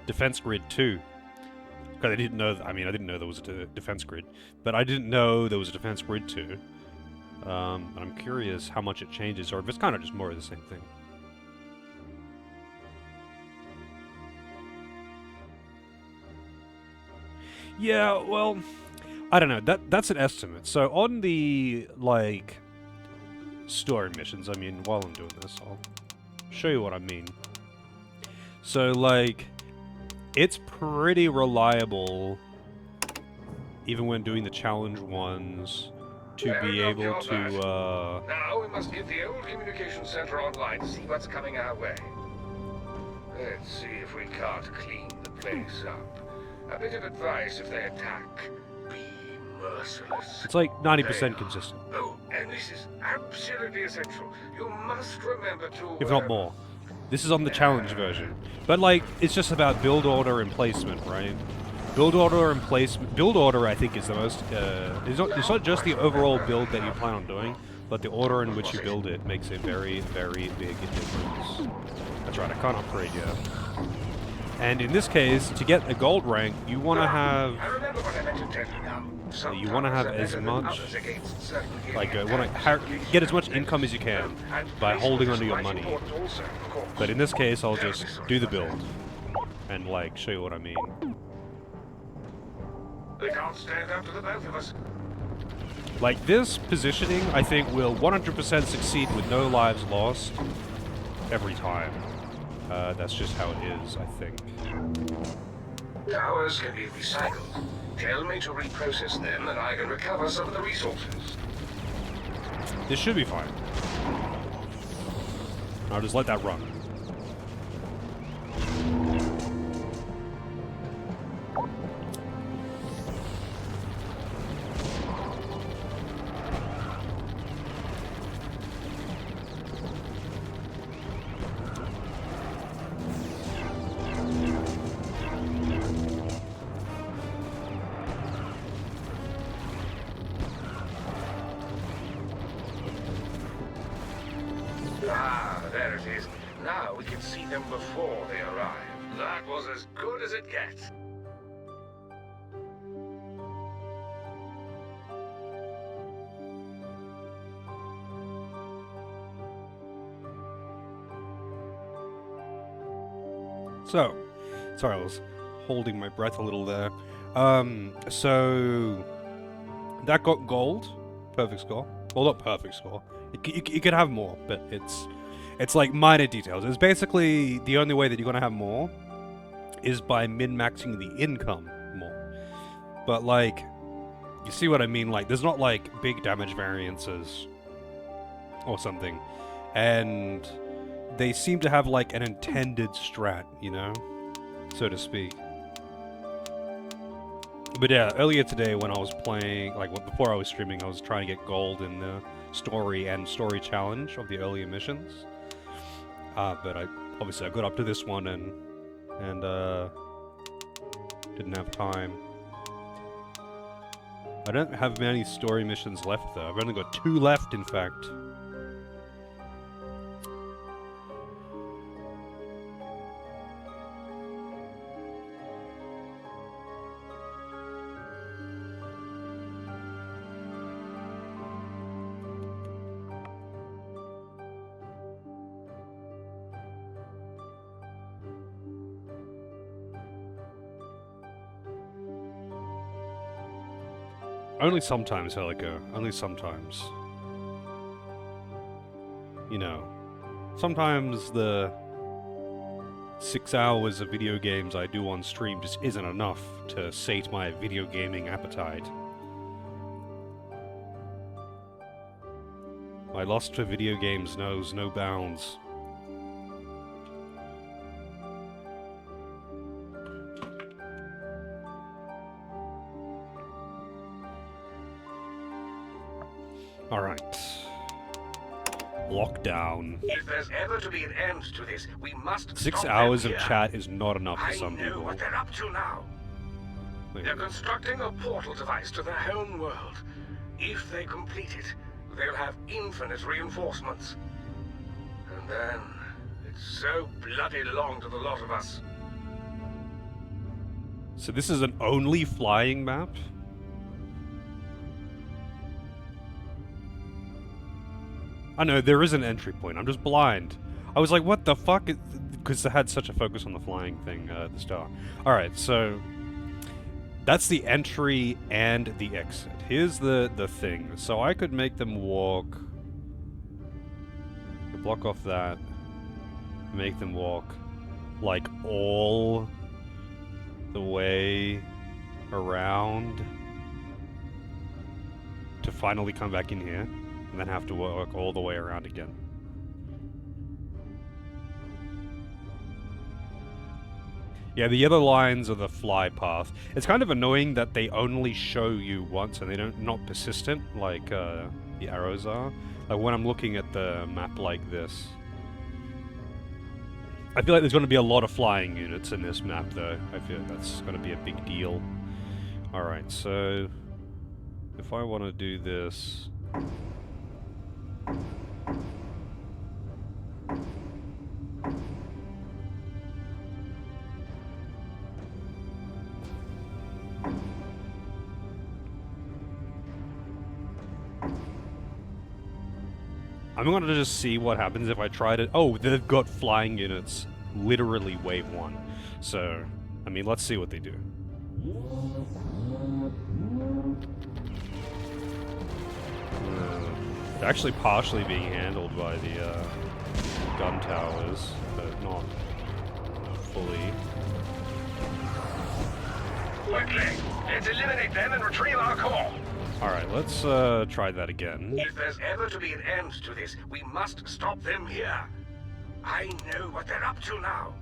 Defense Grid 2. Because I didn't know, I didn't know there was a Defense Grid, but I didn't know there was a Defense Grid 2. And I'm curious how much it changes, or if it's kind of just more of the same thing. Yeah, well, I don't know. That's an estimate. So on the, like, story missions, while I'm doing this, I'll show you what I mean. So, like, it's pretty reliable, even when doing the challenge ones, to be able to, Now we must get the old communication center online to see what's coming our way. Let's see if we can't clean the place up. A bit of advice: if they attack, be merciless. It's like 90% consistent. Oh, and this is absolutely essential. You must remember to... If not more. This is on the challenge version. But, like, it's just about build order and placement, right? Build order and placement. Build order, I think, is the most... it's not just the overall build that you plan on doing, but the order in which you build it makes a very, very big difference. That's right, I can't upgrade yet. And in this case, to get a gold rank, you want to have... You want to have as much... Like, get as much income as you can by holding onto your money. But in this case, I'll just do the build and, like, show you what I mean. They can't stand up to the both of us. Like, this positioning, I think, will 100% succeed with no lives lost every time. That's just how it is, I think. Towers can be recycled. Tell me to reprocess them and I can recover some of the resources. This should be fine. I'll just let that run. Ah, there it is. Now we can see them before they arrive. That was as good as it gets. So, Sorry, I was holding my breath a little there. So that got gold. Perfect score. Well, not perfect score. You could have more, but it's like minor details. It's basically the only way that you're gonna have more is by min-maxing the income more. But like, you see what I mean? Like, there's not like big damage variances or something, and they seem to have like an intended strat, you know, so to speak. But yeah, earlier today when I was playing, like before I was streaming, I was trying to get gold in the story and story challenge of the earlier missions. But I got up to this one and didn't have time. I don't have many story missions left though. I've only got 2 left, in fact. Only sometimes, Helica. Only sometimes. You know, sometimes the 6 hours of video games I do on stream just isn't enough to sate my video gaming appetite. My lust for video games knows no bounds. Alright. Lockdown. If there's ever to be an end to this, we must 6 stop hours them of here. chat is not enough for I some know people. what they're up to now. Wait, They're constructing a portal device to their own world. If they complete it, they'll have infinite reinforcements. And then, it's so bloody long to the lot of us. so this is an only flying map? I know, there is an entry point. I'm just blind. I was like, what the fuck? Because I had such a focus on the flying thing at the start. Alright, so that's the entry and the exit. Here's the thing. So I could make them walk... block off that. Make them walk, like, all the way around to finally come back in here. And then have to walk all the way around again. Yeah, the other lines are the fly path. It's kind of annoying that they only show you once and they don't not persistent like the arrows are. Like when I'm looking at the map like this. I feel like there's going to be a lot of flying units in this map though. I feel like that's going to be a big deal. Alright, so if I want to do this... I'm going to just see what happens if I try to... Oh, they've got flying units. Literally wave 1. So, I mean, let's see what they do. They're actually partially being handled by the gun towers, but not fully. Quickly! Let's eliminate them and retrieve our core! Alright, let's try that again. If there's ever to be an end to this, we must stop them here. I know what they're up to now.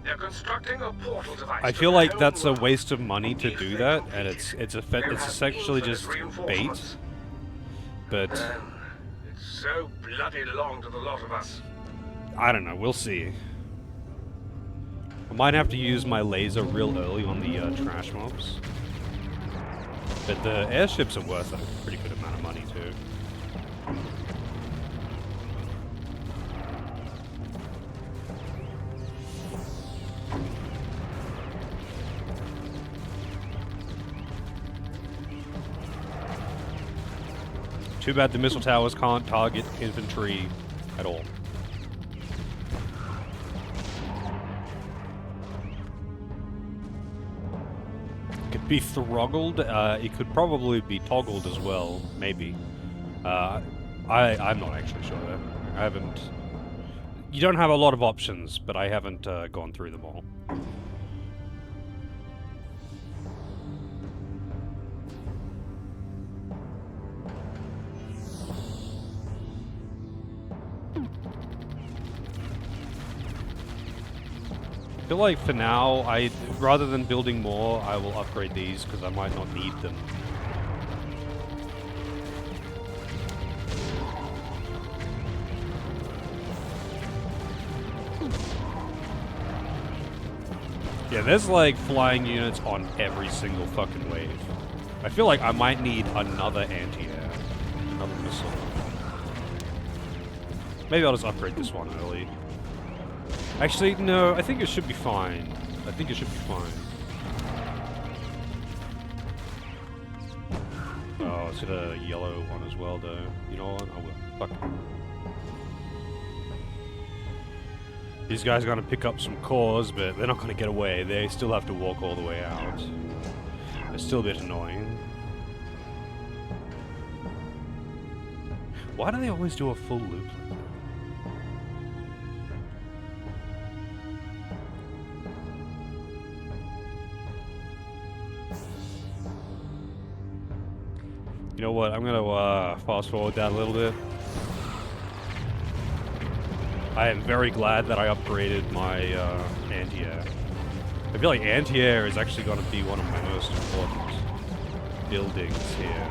They're constructing a portal device. I feel like that's a waste of money to do that, and it's essentially just bait. But Then, it's so bloody long to the lot of us. I don't know, we'll see. I might have to use my laser real early on the trash mobs. But the airships are worth a pretty good amount of money too. Too bad the missile towers can't target infantry at all. could be throttled. It could probably be toggled as well, maybe. I'm not actually sure. I haven't. You don't have a lot of options, but I haven't gone through them all. I feel like for now, rather than building more, I will upgrade these because I might not need them. Yeah, there's like flying units on every single fucking wave. I feel like I might need another anti-air, another missile. Maybe I'll just upgrade this one early. Actually, no, I think it should be fine. I think it should be fine. Oh, it's got a yellow one as well, though. You know what? I will. Fuck. These guys are gonna pick up some cores, but they're not gonna get away. They still have to walk all the way out. It's still a bit annoying. Why do they always do a full loop like that? You know what? I'm gonna fast forward that a little bit. I am very glad that I upgraded my anti-air. I feel like anti-air is actually going to be one of my most important buildings here.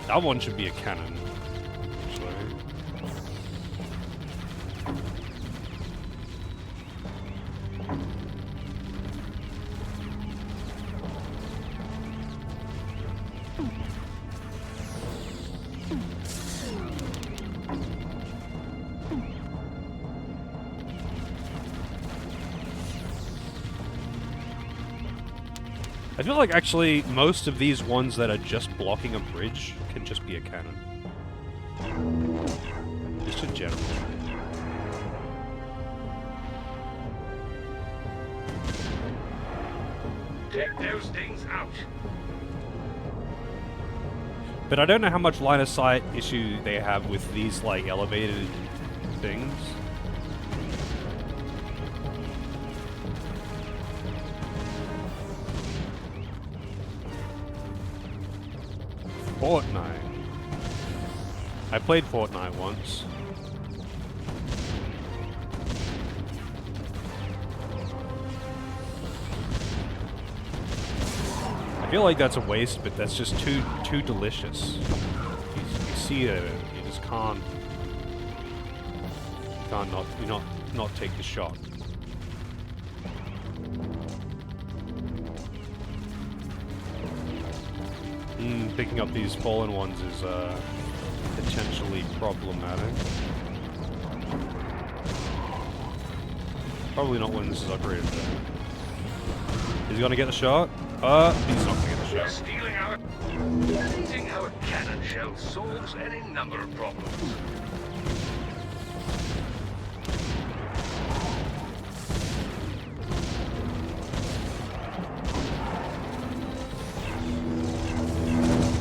That one should be a cannon, actually. I feel like actually most of these ones that are just blocking a bridge can just be a cannon. Just in general. Take those things out. But I don't know how much line of sight issue they have with these like elevated things. Fortnite. I played Fortnite once. I feel like that's a waste, but that's just too delicious. You see it, you just can't not take the shot. Picking up these fallen ones is potentially problematic. Probably not when this is upgraded though. Is he gonna get the shot? He's not gonna get the They're shot. stealing our... Using our cannon shell solves any number of problems.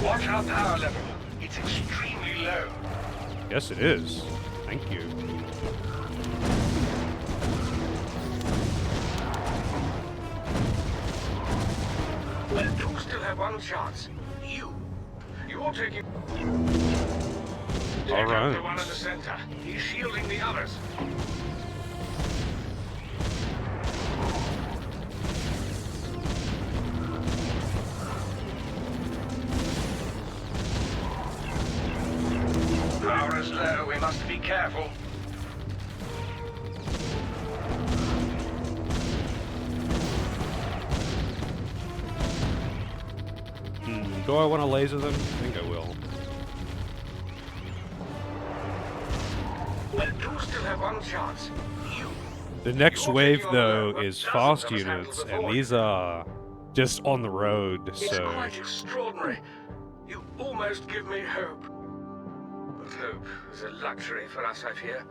Watch our power level. It's extremely low. Yes, it is. Thank you. Well, you still have one chance. You're taking... Take out the one in the center. He's shielding the others. Power is low. We must be careful. Do I want to laser them? I think I will. Well, you still have one chance. The next You're wave, taking on though, what is dozens fast of us handled units, and before. these are just on the road, It's so... quite extraordinary. You almost give me hope. But hope is a luxury for us out here.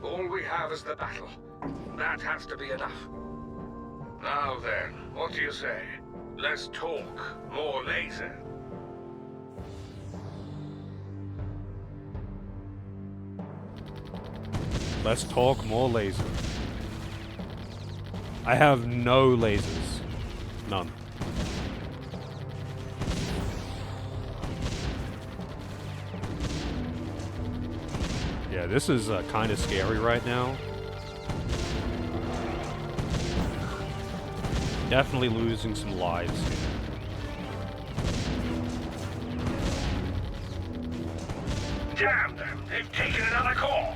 All we have is the battle. That has to be enough. Now then, what do you say? Less talk, more laser. Let's talk more laser. I have no lasers. None. Yeah, this is kind of scary right now. Definitely losing some lives here. Damn them! They've taken another core!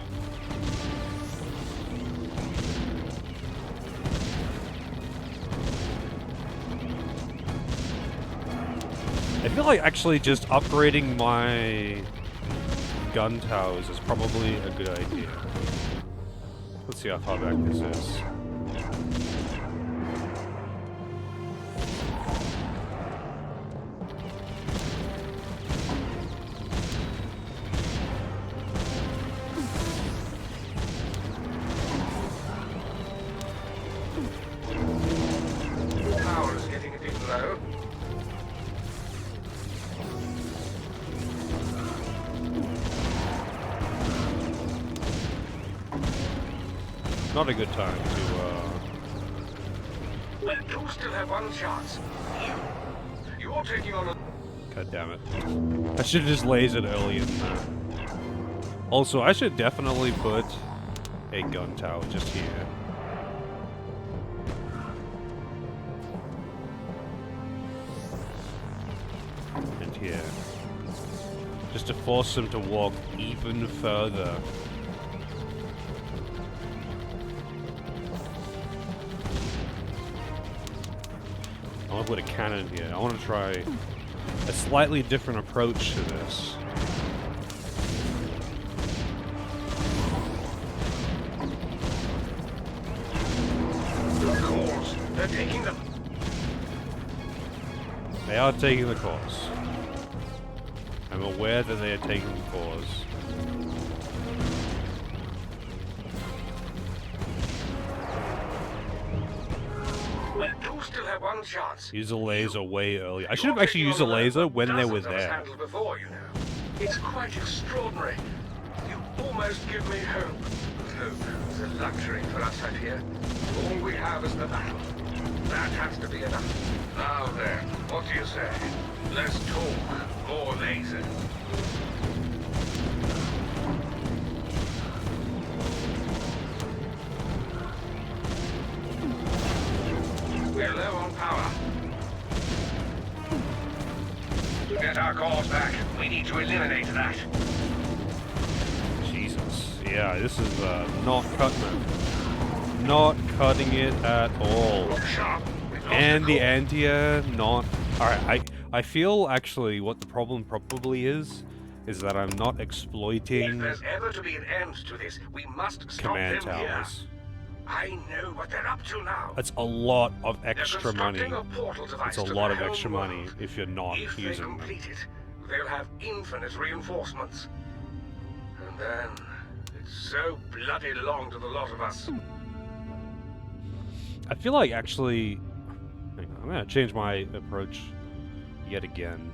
I feel like actually just upgrading my gun towers is probably a good idea. Let's see how far back this is. Power is getting a bit low. Not a good time to, Well, you still have one chance. You're taking on a... God damn it. I should have just lasered earlier than that. Also, I should definitely put a gun tower just here. And here. Just to force them to walk even further. I want to put a cannon here. I want to try a slightly different approach to this. Of course, they're taking them. They are taking the course. I'm aware that they are taking the course. Well, you still have one chance. Use a laser way earlier. I should have actually used a laser when they were there. Handled before, you know. It's quite extraordinary. You almost give me hope. Hope is a luxury for us out here. All we have is the battle. That has to be enough. Now then, what do you say? Less talk, more laser. We're low on power. Get our cores back. We need to eliminate that. Jesus. Yeah, this is not cutting it. Not cutting it at all. Look sharp. And the anti-air, not... Alright, I feel actually what the problem probably is that I'm not If exploiting there's ever to be an end to this, we must stop command them here. towers. I know what they're up to now. That's a lot of They're extra money. constructing a portal device It's a to lot their of own extra money world. if you're not If they using them. complete it, they'll have infinite reinforcements. And then, it's so bloody long to the lot of us. I feel like actually... Hang on, I'm gonna change my approach yet again.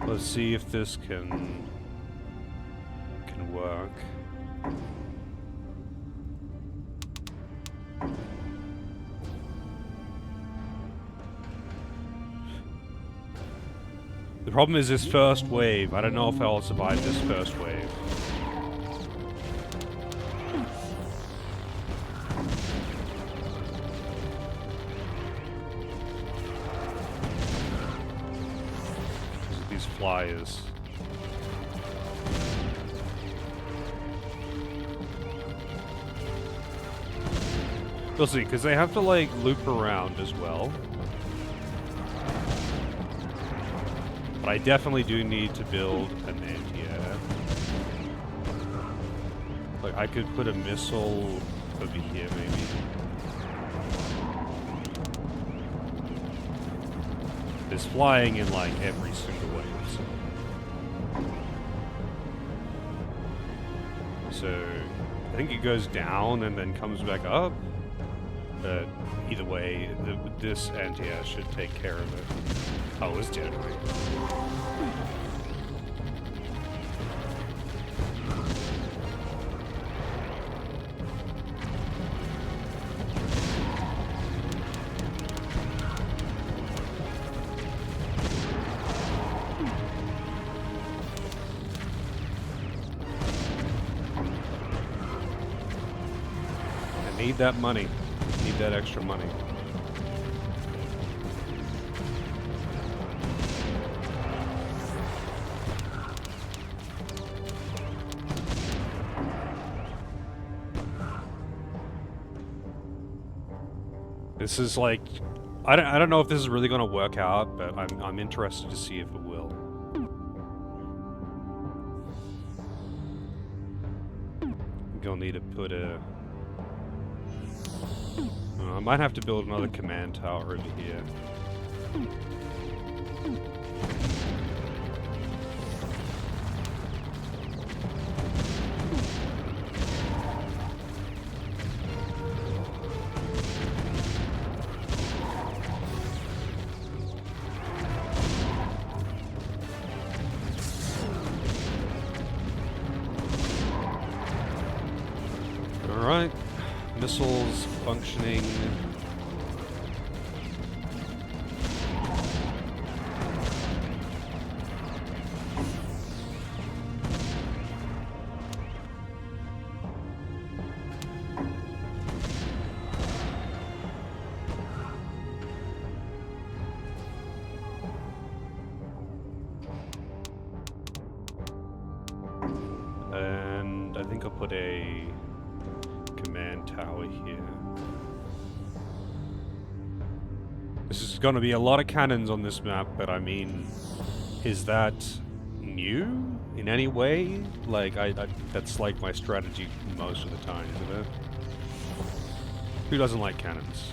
Let's see if this can work. The problem is this first wave. I don't know if I'll survive this first wave. These flyers. We'll see, because they have to, like, loop around as well. But I definitely do need to build an anti-air. Like, I could put a missile over here, maybe. There's flying in, like, every single wave, so... So, I think it goes down and then comes back up. But either way, this anti-air should take care of it. Oh, it's dead. Need that money. Need that extra money. This is like, I don't know if this is really going to work out, but I'm interested to see if it will. I'm gonna need to put a. I might have to build another command tower over here. Alright. Missiles functioning. And I think I'll put a command tower here. This is going to be a lot of cannons on this map, but I mean, is that new in any way? Like, that's like my strategy most of the time, isn't it? Who doesn't like cannons?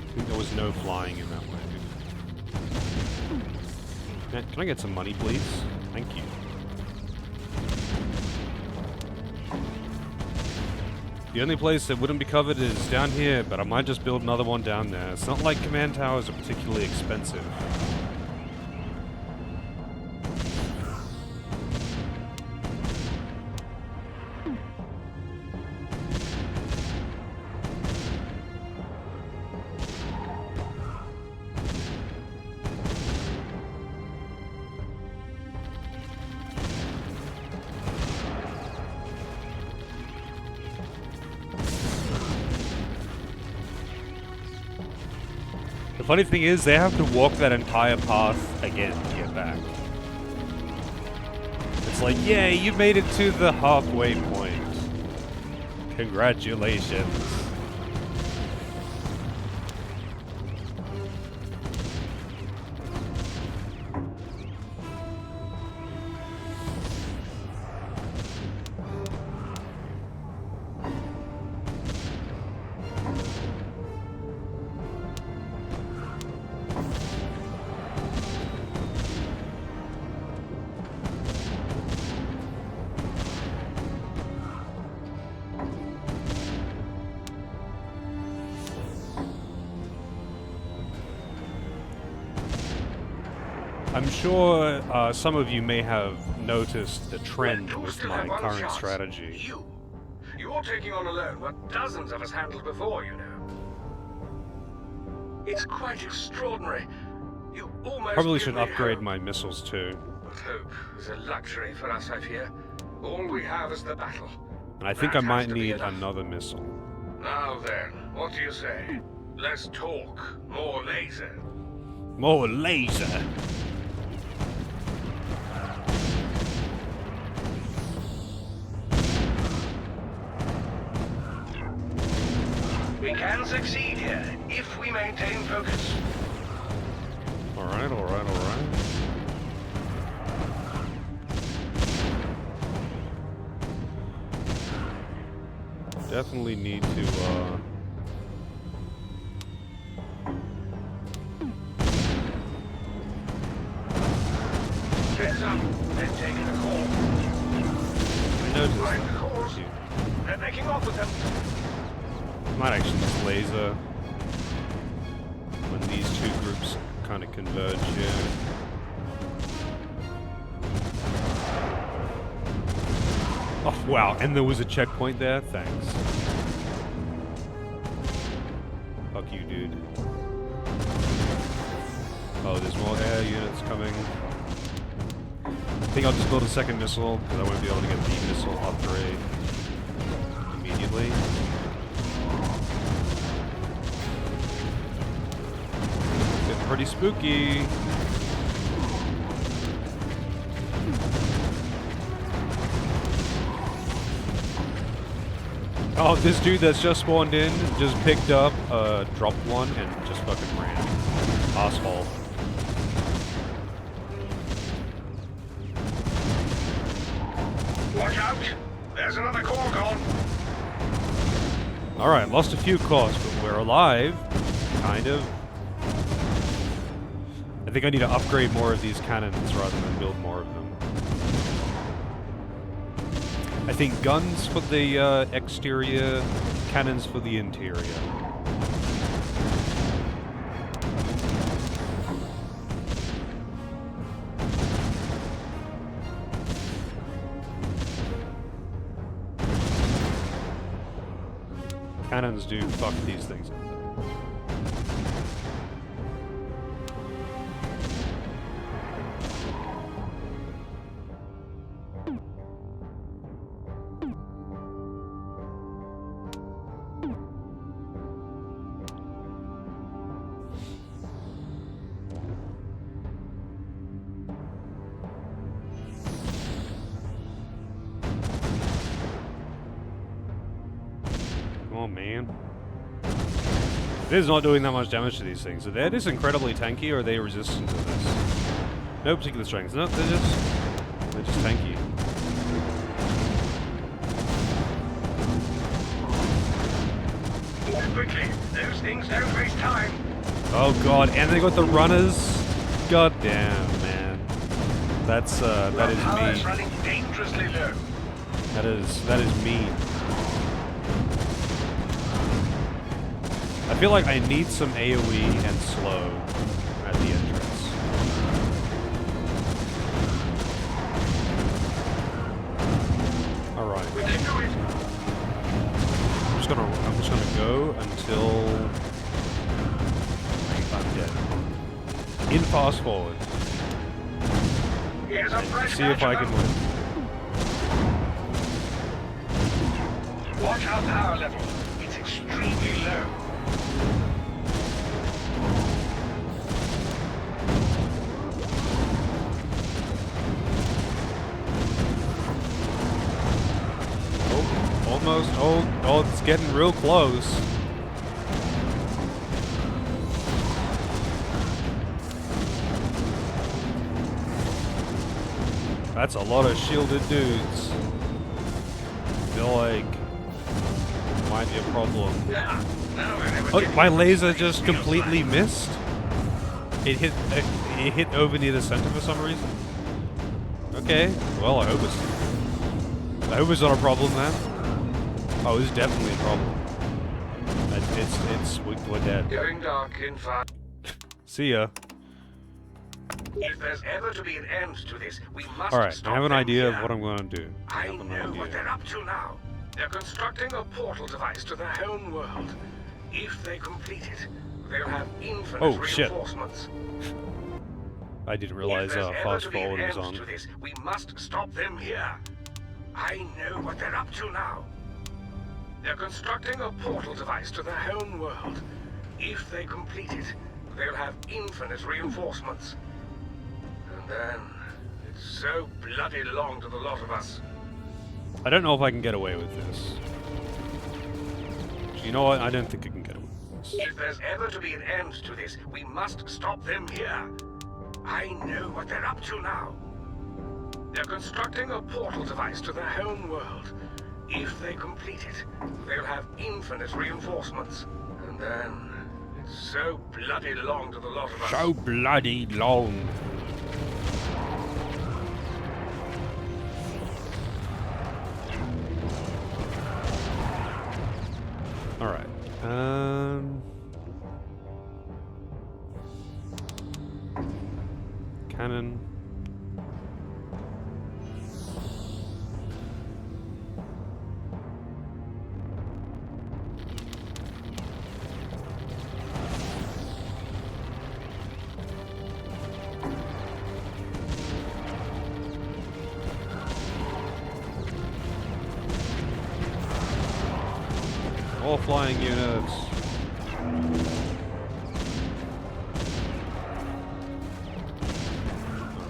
I think there was no flying in that way. Can I get some money, please? Thank you. The only place that wouldn't be covered is down here, but I might just build another one down there. It's not like command towers are particularly expensive. The funny thing is, they have to walk that entire path again to get back. It's like, yay, you made it to the halfway point. Congratulations. I'm sure some of you may have noticed the trend with my current strategy. You're taking on alone what dozens of us handled before, you know. It's quite extraordinary. You almost Probably give should me upgrade hope. my missiles too. But hope is a luxury for us, I fear. All we have is the battle. And I think That I might has to be need enough. another missile. Now then, what do you say? Less talk, more laser. More laser! We can succeed here, if we maintain focus. Alright, alright, alright. Definitely need to, Might actually just laser when these two groups kind of converge here. Oh, wow, and there was a checkpoint there? Thanks. Fuck you, dude. Oh, there's more air units coming. I think I'll just build a second missile, because I won't be able to get the missile upgrade immediately. It's pretty spooky. Oh, this dude that's just spawned in just picked up, dropped one, and just fucking ran. Asshole. Watch out! There's another core gone! Alright, lost a few cores, but we're alive. Kind of. I think I need to upgrade more of these cannons rather than build more of them. I think guns for the exterior, cannons for the interior. Cannons do fuck these things up. Oh man. It is not doing that much damage to these things. Are they just incredibly tanky, or are they resistant to this? No particular strength. No, they're just tanky. Move quickly! Those things don't waste time! Oh god, and they got the runners. God damn, man. That is Power's mean. running dangerously low. That is mean. I feel like I need some AoE and slow at the entrance. Alright. We can do it! I'm just gonna go until I'm dead. In fast forward. Here's a fresh See if I batch can of win. them. Watch our power level. It's extremely low. Almost. Oh, it's getting real close. That's a lot of shielded dudes. Feel like might be a problem. Oh, my laser just completely missed. It hit over near the center for some reason. Okay, well I hope it's not a problem then. Oh, it's definitely a problem. We're dead. Going dark in 5. See ya. If there's ever to be an end to this, we must Alright, stop I have an them idea here. of what I'm going to do. I have an know what idea. they're up to now. They're constructing a portal device to their home world. If they complete it, they'll have infinite Oh, shit. reinforcements. I didn't realize If there's ever fast to be an forward was end on. to this, we must stop them here. I know what they're up to now. They're constructing a portal device to their home world. If they complete it, they'll have infinite reinforcements. And then, it's so bloody long to the lot of us. I don't know if I can get away with this. You know what? I don't think I can get away with this. If there's ever to be an end to this, we must stop them here. I know what they're up to now. They're constructing a portal device to their home world. If they complete it, they'll have infinite reinforcements. And then, it's so bloody long to the lot of us. So bloody long. Alright. cannon. All flying units.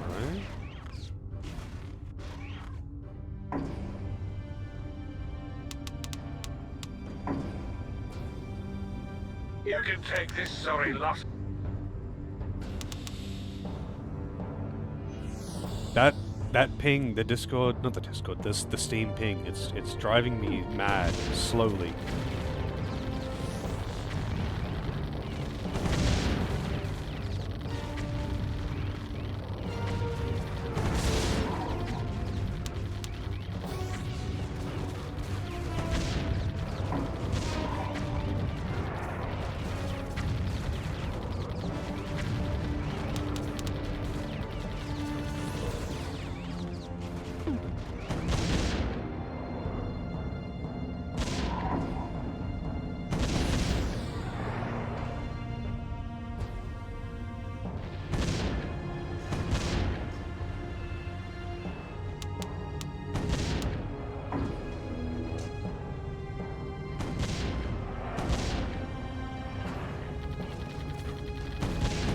Alright. You can take this sorry lot. That ping, the Discord, not the Discord, the Steam ping, it's driving me mad slowly.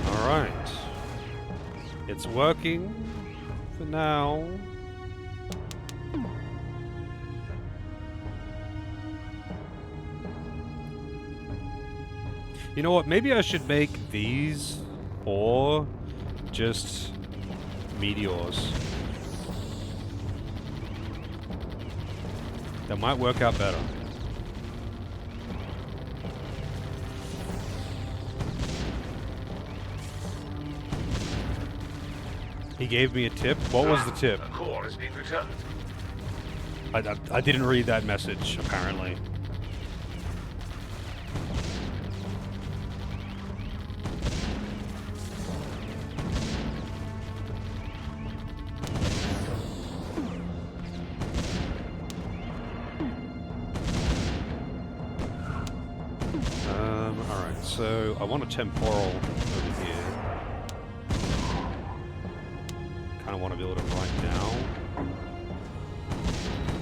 Alright. It's working for now. You know what? Maybe I should make these or just meteors. That might work out better. He gave me a tip. What was the tip? A core has been returned. I didn't read that message, apparently. Alright, so I want a temporal over here. Kind of want to build it right now.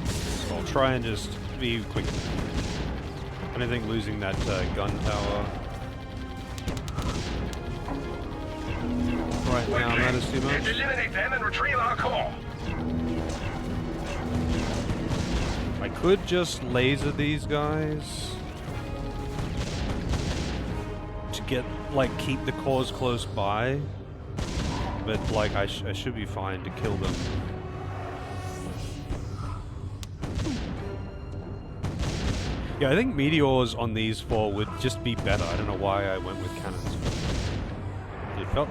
So I'll try and just be quick. I think losing that gun tower right now matters too much. Let's eliminate them and retrieve our core. I could just laser these guys to get, like, keep the cores close by, but like I should be fine to kill them. Yeah, I think meteors on these four would just be better. I don't know why I went with cannons.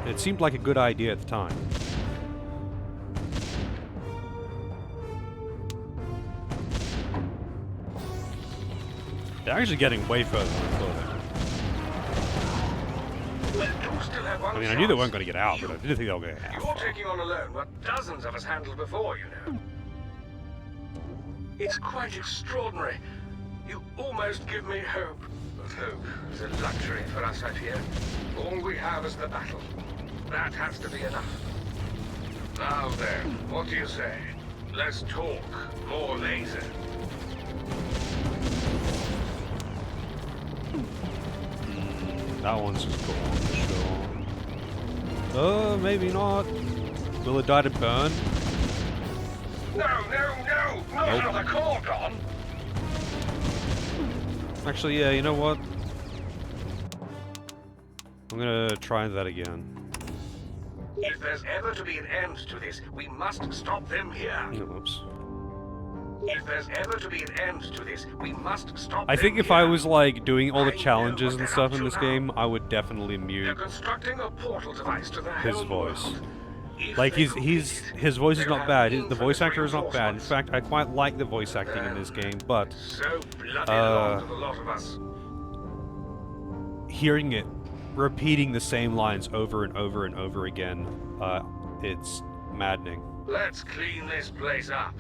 It seemed like a good idea at the time. They're actually getting way further than I thought. I mean, I knew they weren't going to get out, but I didn't think they were going to get out. You're taking on alone what dozens of us handled before, you know. It's quite extraordinary. You almost give me hope. But hope is a luxury for us out here. All we have is the battle. That has to be enough. Now then, what do you say? Less talk, more laser. That one's just gone, sure. Maybe not. Will it die to burn? No! Not another core gone! Actually, yeah, you know what? I'm gonna try that again. If there's ever to be an end to this, we must stop them here. Oops. If there's ever to be an end to this, we must stop I think them if here. I was, like, doing all the I know challenges what and they're stuff up in this to game, now. I would definitely They're mute constructing a portal device to their his home voice. world. If Like, they his voice is they'll not bad. have The voice actor is not bad. In reinforcements. fact, I quite like the voice acting in this game, but So bloody long to the lot of us. hearing it, repeating the same lines over and over and over again, It's maddening. Let's clean this place up.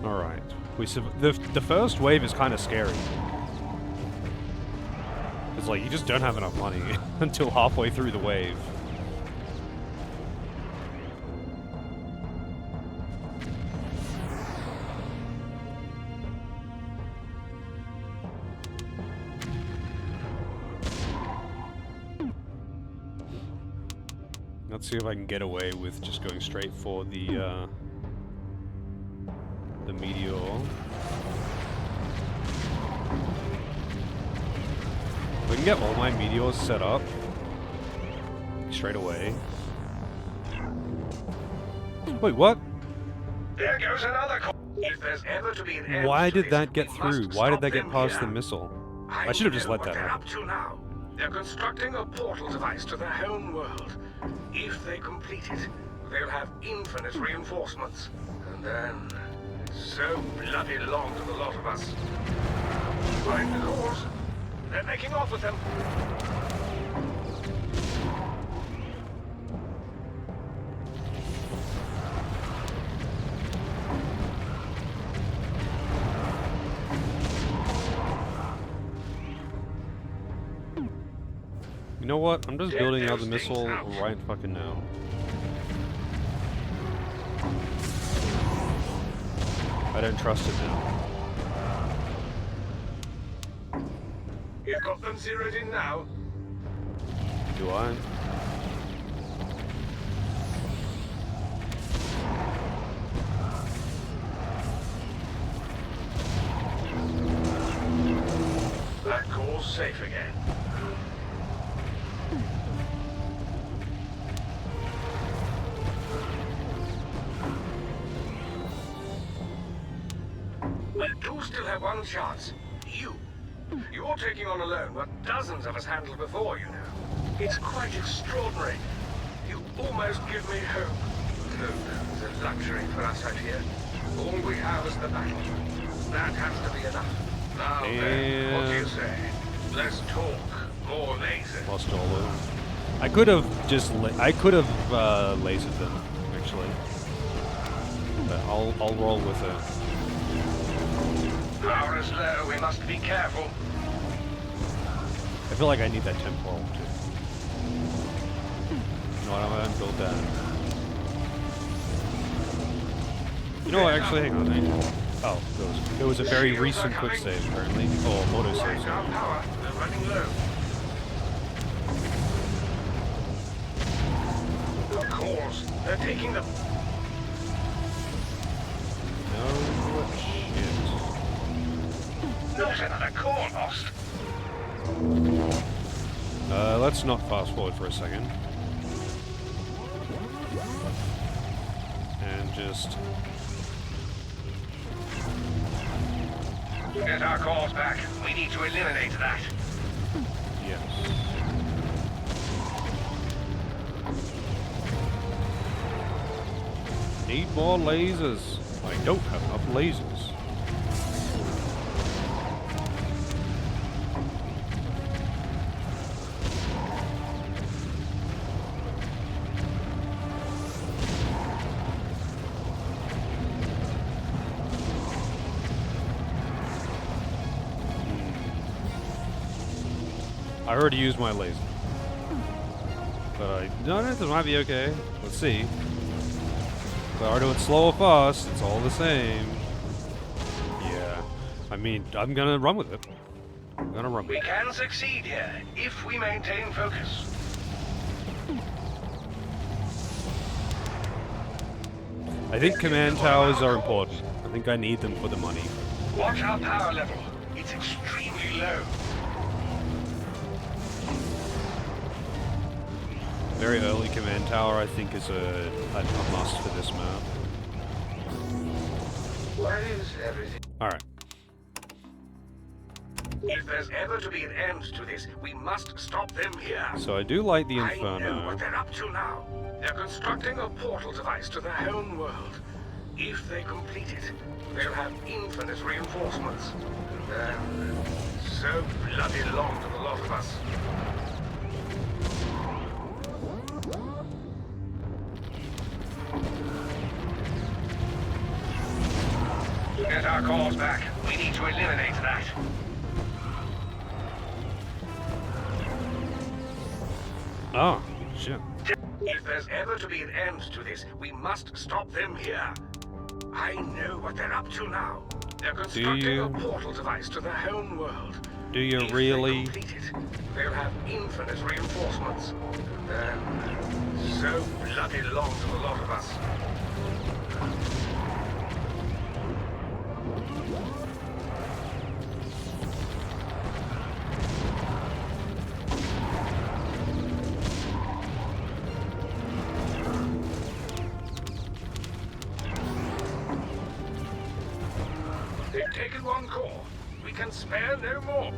Alright. The first wave is kind of scary. It's like, you just don't have enough money until halfway through the wave. Let's see if I can get away with just going straight for the meteor. We can get all my meteors set up straight away. Wait, what? There goes another If there's ever to be an Why end to did that this, get we through? must Why did stop that get them past here. the missile? I should have just let that they're happen. up to now. They're constructing a portal device to their home world. If they complete it, they'll have infinite reinforcements. And then, it's so bloody long to the lot of us. Find the cores. They're making off with them. You know what? I'm just building another missile right fucking now. I don't trust it now. You've got them zeroed in now. Do I? That core's safe again. We do still have one chance. You're taking on alone what dozens of us handled before, you know. It's quite extraordinary. You almost give me hope. Hope is a luxury for us out here. All we have is the battle. That has to be enough. Now then, what do you say? Let's talk. More lasers. Lost all of them. I could have just lasered them, actually. But I'll roll with it. Power is low, we must be careful. I feel like I need that temporal too. You know what, I'm gonna build that. You know what, actually, hang on. Oh, there was a very recent quick save, apparently. Or auto save. Our power, they're running low. Of course, they're taking them. No shit. Not another core lost. Let's not fast forward for a second. And just... Get our cores back. We need to eliminate that. Yes. Need more lasers. I don't have enough lasers. I already used my laser. But no, this might be okay. Let's see. Whether I do it slow or fast, it's all the same. Yeah. I mean, I'm gonna run with it. I'm gonna run with We it. can succeed here, if we maintain focus. I think command towers are important. I think I need them for the money. Watch our power level. It's extremely low. Very early command tower, I think, is a must for this map. Why is everything... Alright. If there's ever to be an end to this, we must stop them here. So I do like the I know Inferno. what they're up to now. They're constructing a portal device to their own world. If they complete it, they'll have infinite reinforcements. And then, so bloody long to the lot of us. Get our cores back. We need to eliminate that. Oh, shit. If there's ever to be an end to this, we must stop them here. I know what they're up to now. They're constructing a portal device to their own world. Do you If really? they complete it, they'll have infinite reinforcements. And then, so bloody long to the lot of us. They've taken one core. We can spare no more.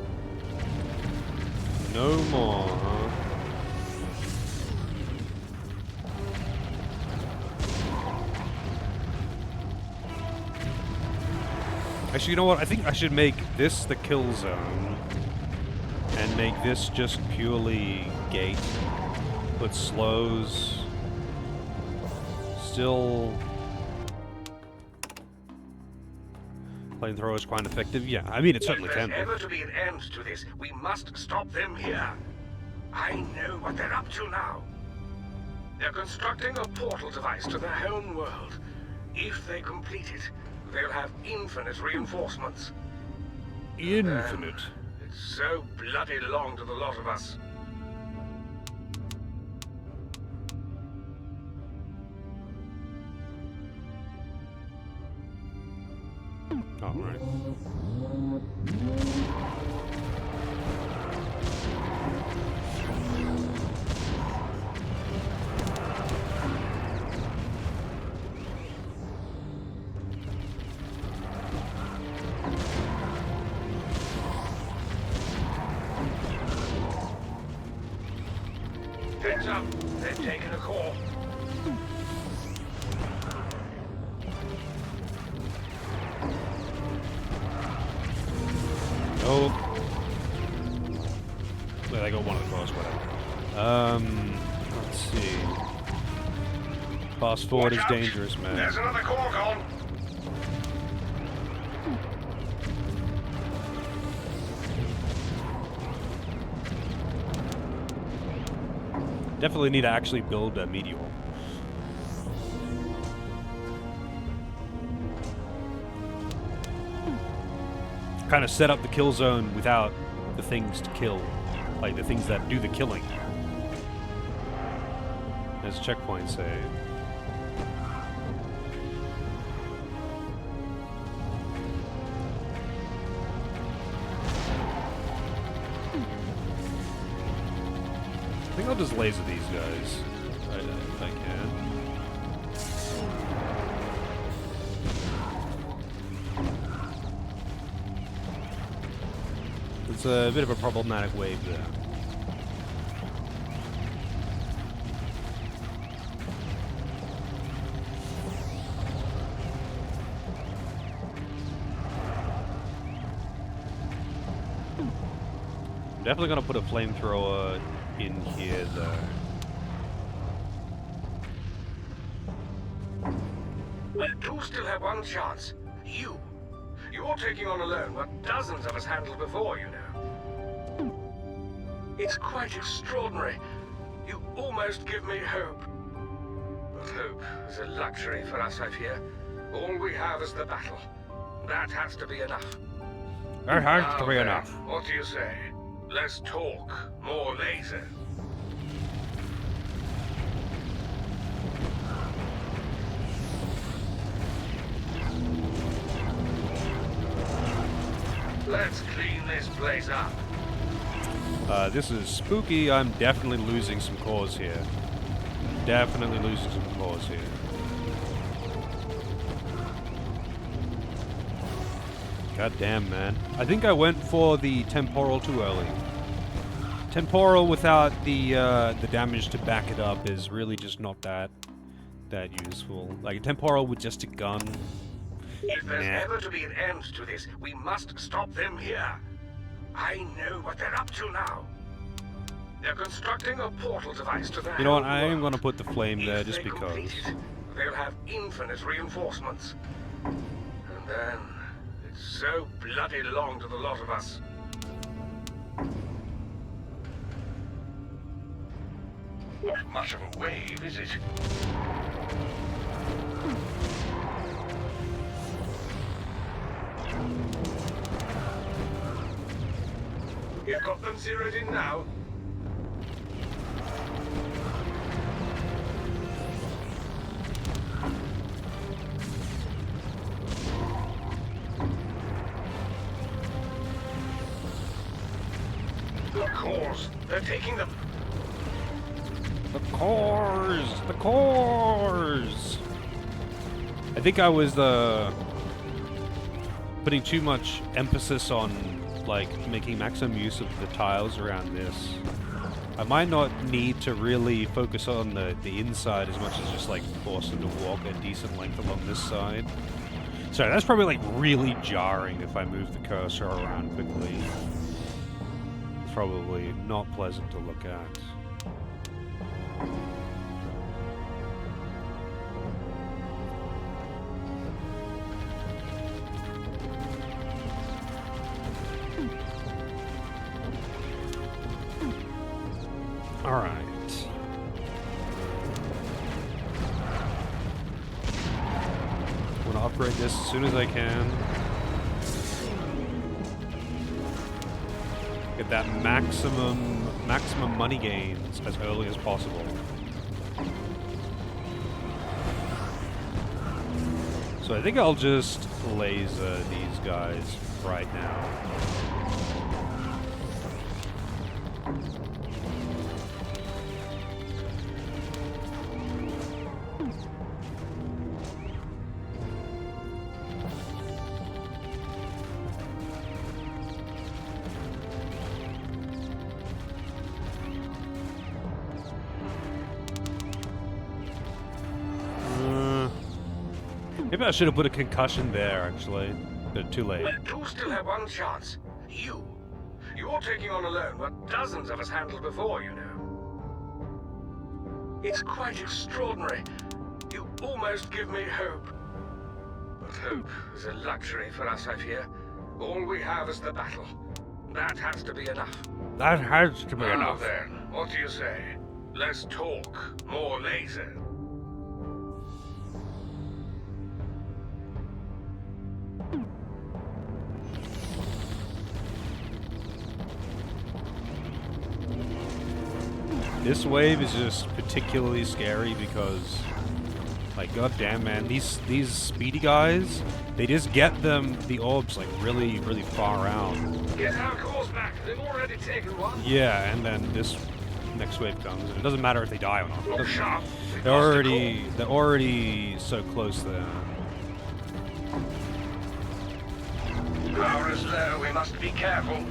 No more, huh? Actually, you know what? I think I should make this the kill zone. And make this just purely gate. Put slows. Still... Flamethrower is quite effective. Yeah, I mean, it certainly can If be. there's ever to be an end to this, we must stop them here. I know what they're up to now. They're constructing a portal device to their own world. If they complete it, they'll have infinite reinforcements. Infinite. It's so bloody long to the lot of us. Alright. Heads up, they've taken a core. Oh. Well, I got one across, whatever. Let's see. Fast forward is Watch out. dangerous, man. There's another core gone. Definitely need to actually build a meteor. Kind of set up the kill zone without the things to kill. Like the things that do the killing. As checkpoints say. I think I'll just laser these guys. If I can. It's a bit of a problematic wave there. I'm definitely gonna put a flamethrower in here though. We do still have one chance. You. You're taking on alone what dozens of us handled before, you know. It's quite extraordinary. You almost give me hope. But hope is a luxury for us, I fear. All we have is the battle. That has to be enough. That has Now to be then, enough. What do you say? Less talk, more laser. Let's clean this place up. This is spooky. I'm definitely losing some cores here. Definitely losing some cores here. God damn, man. I think I went for the temporal too early. Temporal without the damage to back it up is really just not that useful. Like a temporal with just a gun. If there's ever to be an end to this, we must stop them here. I know what they're up to now. They're constructing a portal device to their You know what? home I am world. gonna put the flame there If just they because. complete it, they'll have infinite reinforcements. And then it's so bloody long to the lot of us. Not much of a wave, is it? You've got them zeroed in now. The cores, they're taking them. The cores! The cores! I think I was putting too much emphasis on like making maximum use of the tiles around this. I might not need to really focus on the inside as much as just like force them to walk a decent length along this side. So that's probably like really jarring if I move the cursor around quickly. It's probably not pleasant to look at. Alright. I'm gonna upgrade this as soon as I can. Get that maximum money gains as early as possible. So I think I'll just laser these guys right now. Maybe I should have put a concussion there, actually. But too late. But you still have one chance. You're taking on alone what dozens of us handled before, you know. It's quite extraordinary. You almost give me hope. But hope is a luxury for us, I fear. All we have is the battle. That has to be enough. That has to be Now enough. then, what do you say? Less talk, more laser. This wave is just particularly scary because, like, goddamn, man, these speedy guys, they just get the orbs like really far out. Get our cores back. They've already taken one. Yeah, and then this next wave comes, and it doesn't matter if they die or not. Look sharp. They're already so close there. Power is low. We must be careful.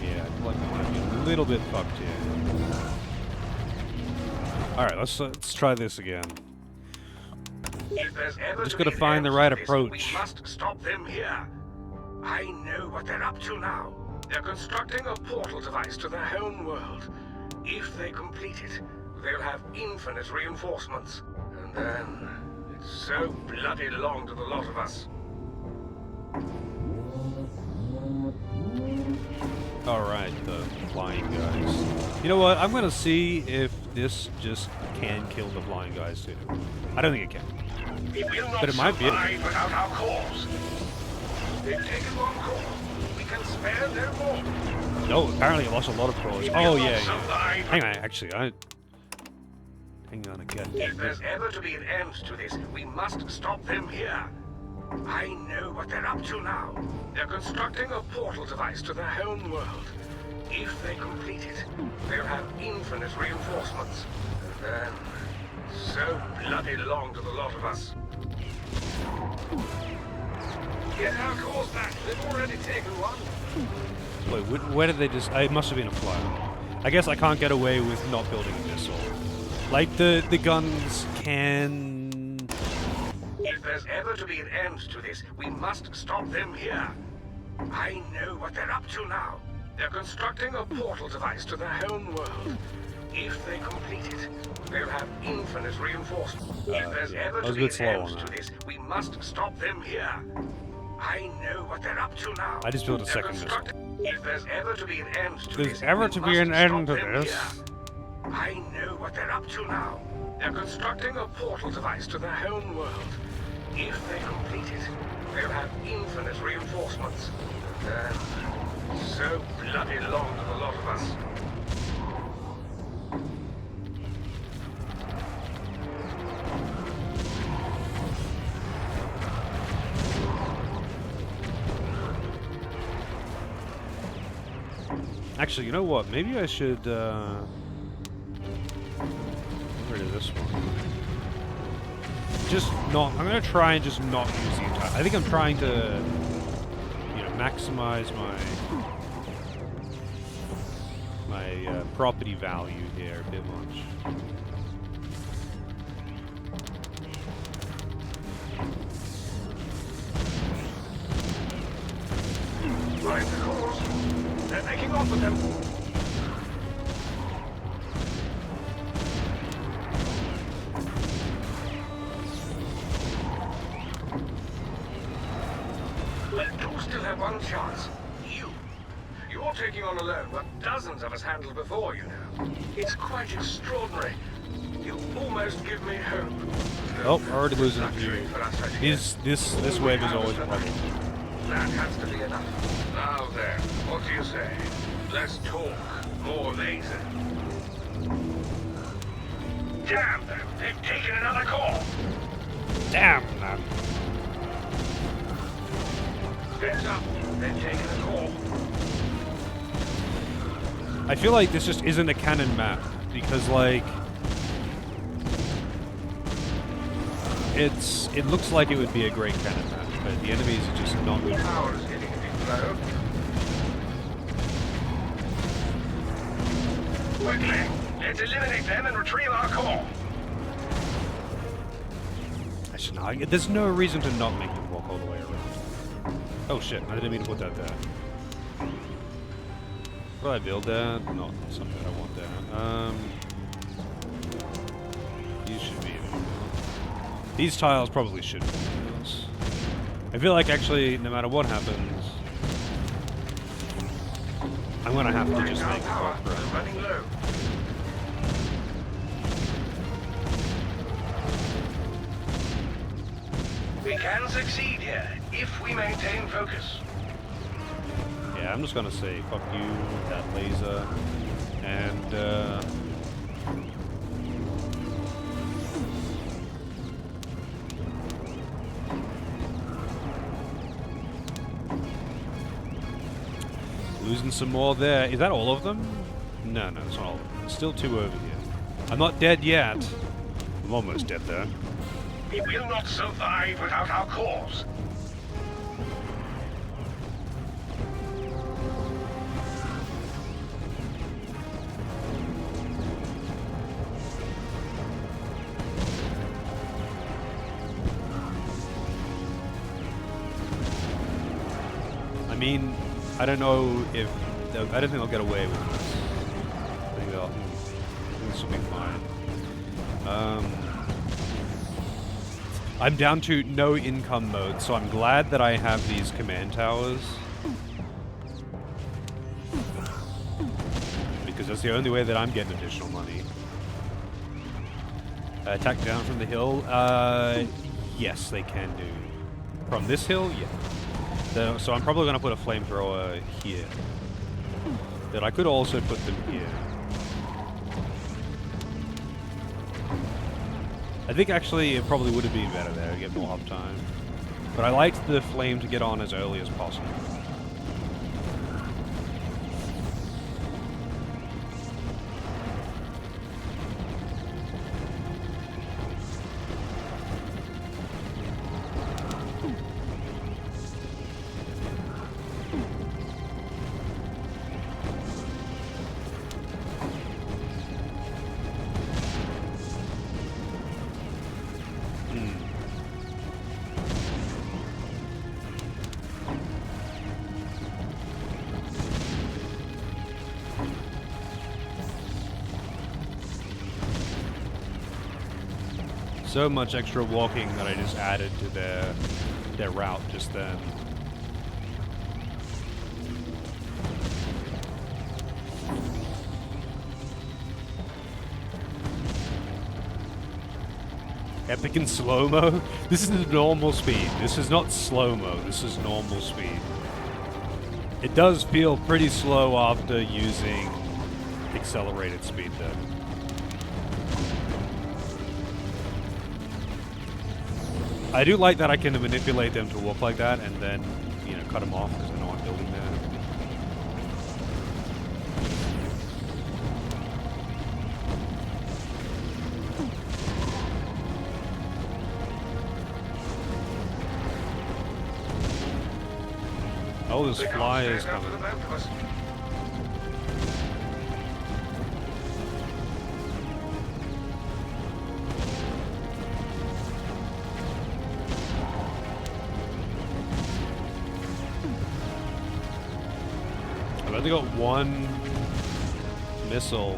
Yeah, I feel like I might be a little bit fucked here. Alright, let's try this again. If there's ever Just to gotta be an find the end right to this, approach. We must stop them here. I know what they're up to now. They're constructing a portal device to their home world. If they complete it, they'll have infinite reinforcements. And then it's so bloody long to the lot of us. Alright, the flying guys. You know what? I'm gonna see if this just can kill the flying guys too. I don't think it can. It will not But it might be. survive without our cores. They've taken one core. We can spare no more. No, apparently I lost a lot of cores. It Oh will yeah, not yeah. survive. Hang on, actually, hang on again. If there's ever to be an end to this, we must stop them here. I know what they're up to now. They're constructing a portal device to their home world. If they complete it, they'll have infinite reinforcements. And then, so bloody long to the lot of us. Get our cores back. They've already taken one. Wait, where did they just... It must have been a flyer. I guess I can't get away with not building a missile. Like, the guns can... If there's ever to be an end to this, we must stop them here. I know what they're up to now. They're constructing a portal device to their own world. If they complete it, they'll have infinite reinforcement. If there's yeah, ever I was to a be bit an slow end on to that. this, we must stop them here. I know what they're up to now. I just built a They're second missile. If there's ever to be an end to There's this, ever we to be an must end stop to them this. here. I know what they're up to now. They're constructing a portal device to their own world. If they complete it, they'll have infinite reinforcements. So bloody long to the lot of us. Actually, you know what? Maybe I should, get rid of this one. Just not... I'm gonna try and just not use the entire... I think I'm trying to, you know, maximize my property value here a bit much. Right, the cores. They're making off with them. But do still have one chance. You're taking on alone what dozens of us handled before, you know. It's quite extraordinary. You almost give me hope. Oh, we're already losing a few. Luxury for us, I guess. This wave is always a problem. That has to be enough. Now then, what do you say? Less talk, more laser. Damn them! They've taken another core! Damn them! Heads up! They've taken a core. I feel like this just isn't a canon map, because, like... It looks like it would be a great cannon map, but the enemies are just not good. Power is hitting a bit low. Quickly! Let's eliminate them and retrieve our core! Actually, no, there's no reason to not make them walk all the way around. Oh shit, I didn't mean to put that there. Will I build that? Not something I want there. These should be... These tiles probably should be those. I feel like actually, no matter what happens, I'm gonna have to just make power. it We're running low. We can succeed here if we maintain focus. Yeah, I'm just gonna say fuck you with that laser, and losing some more there. Is that all of them? No, it's not all of them. There's still two over here. I'm not dead yet. I'm almost dead there. We will not survive without our cores. I mean, I don't know if... I don't think they'll get away with this. I think this will be fine. I'm down to no income mode, so I'm glad that I have these command towers. Because that's the only way that I'm getting additional money. Attack down from the hill? Yes, they can do. From this hill? Yeah. So I'm probably going to put a flamethrower here. But I could also put them here. I think actually it probably would have been better there to get more uptime. But I liked the flame to get on as early as possible. so much extra walking that I just added to their route just then. Epic in slow-mo? This is normal speed. This is not slow-mo. This is normal speed. It does feel pretty slow after using accelerated speed, though. I do like that I can manipulate them to walk like that and then, you know, cut them off because I know I'm building there. Oh, there's flyers coming. I've only got one missile.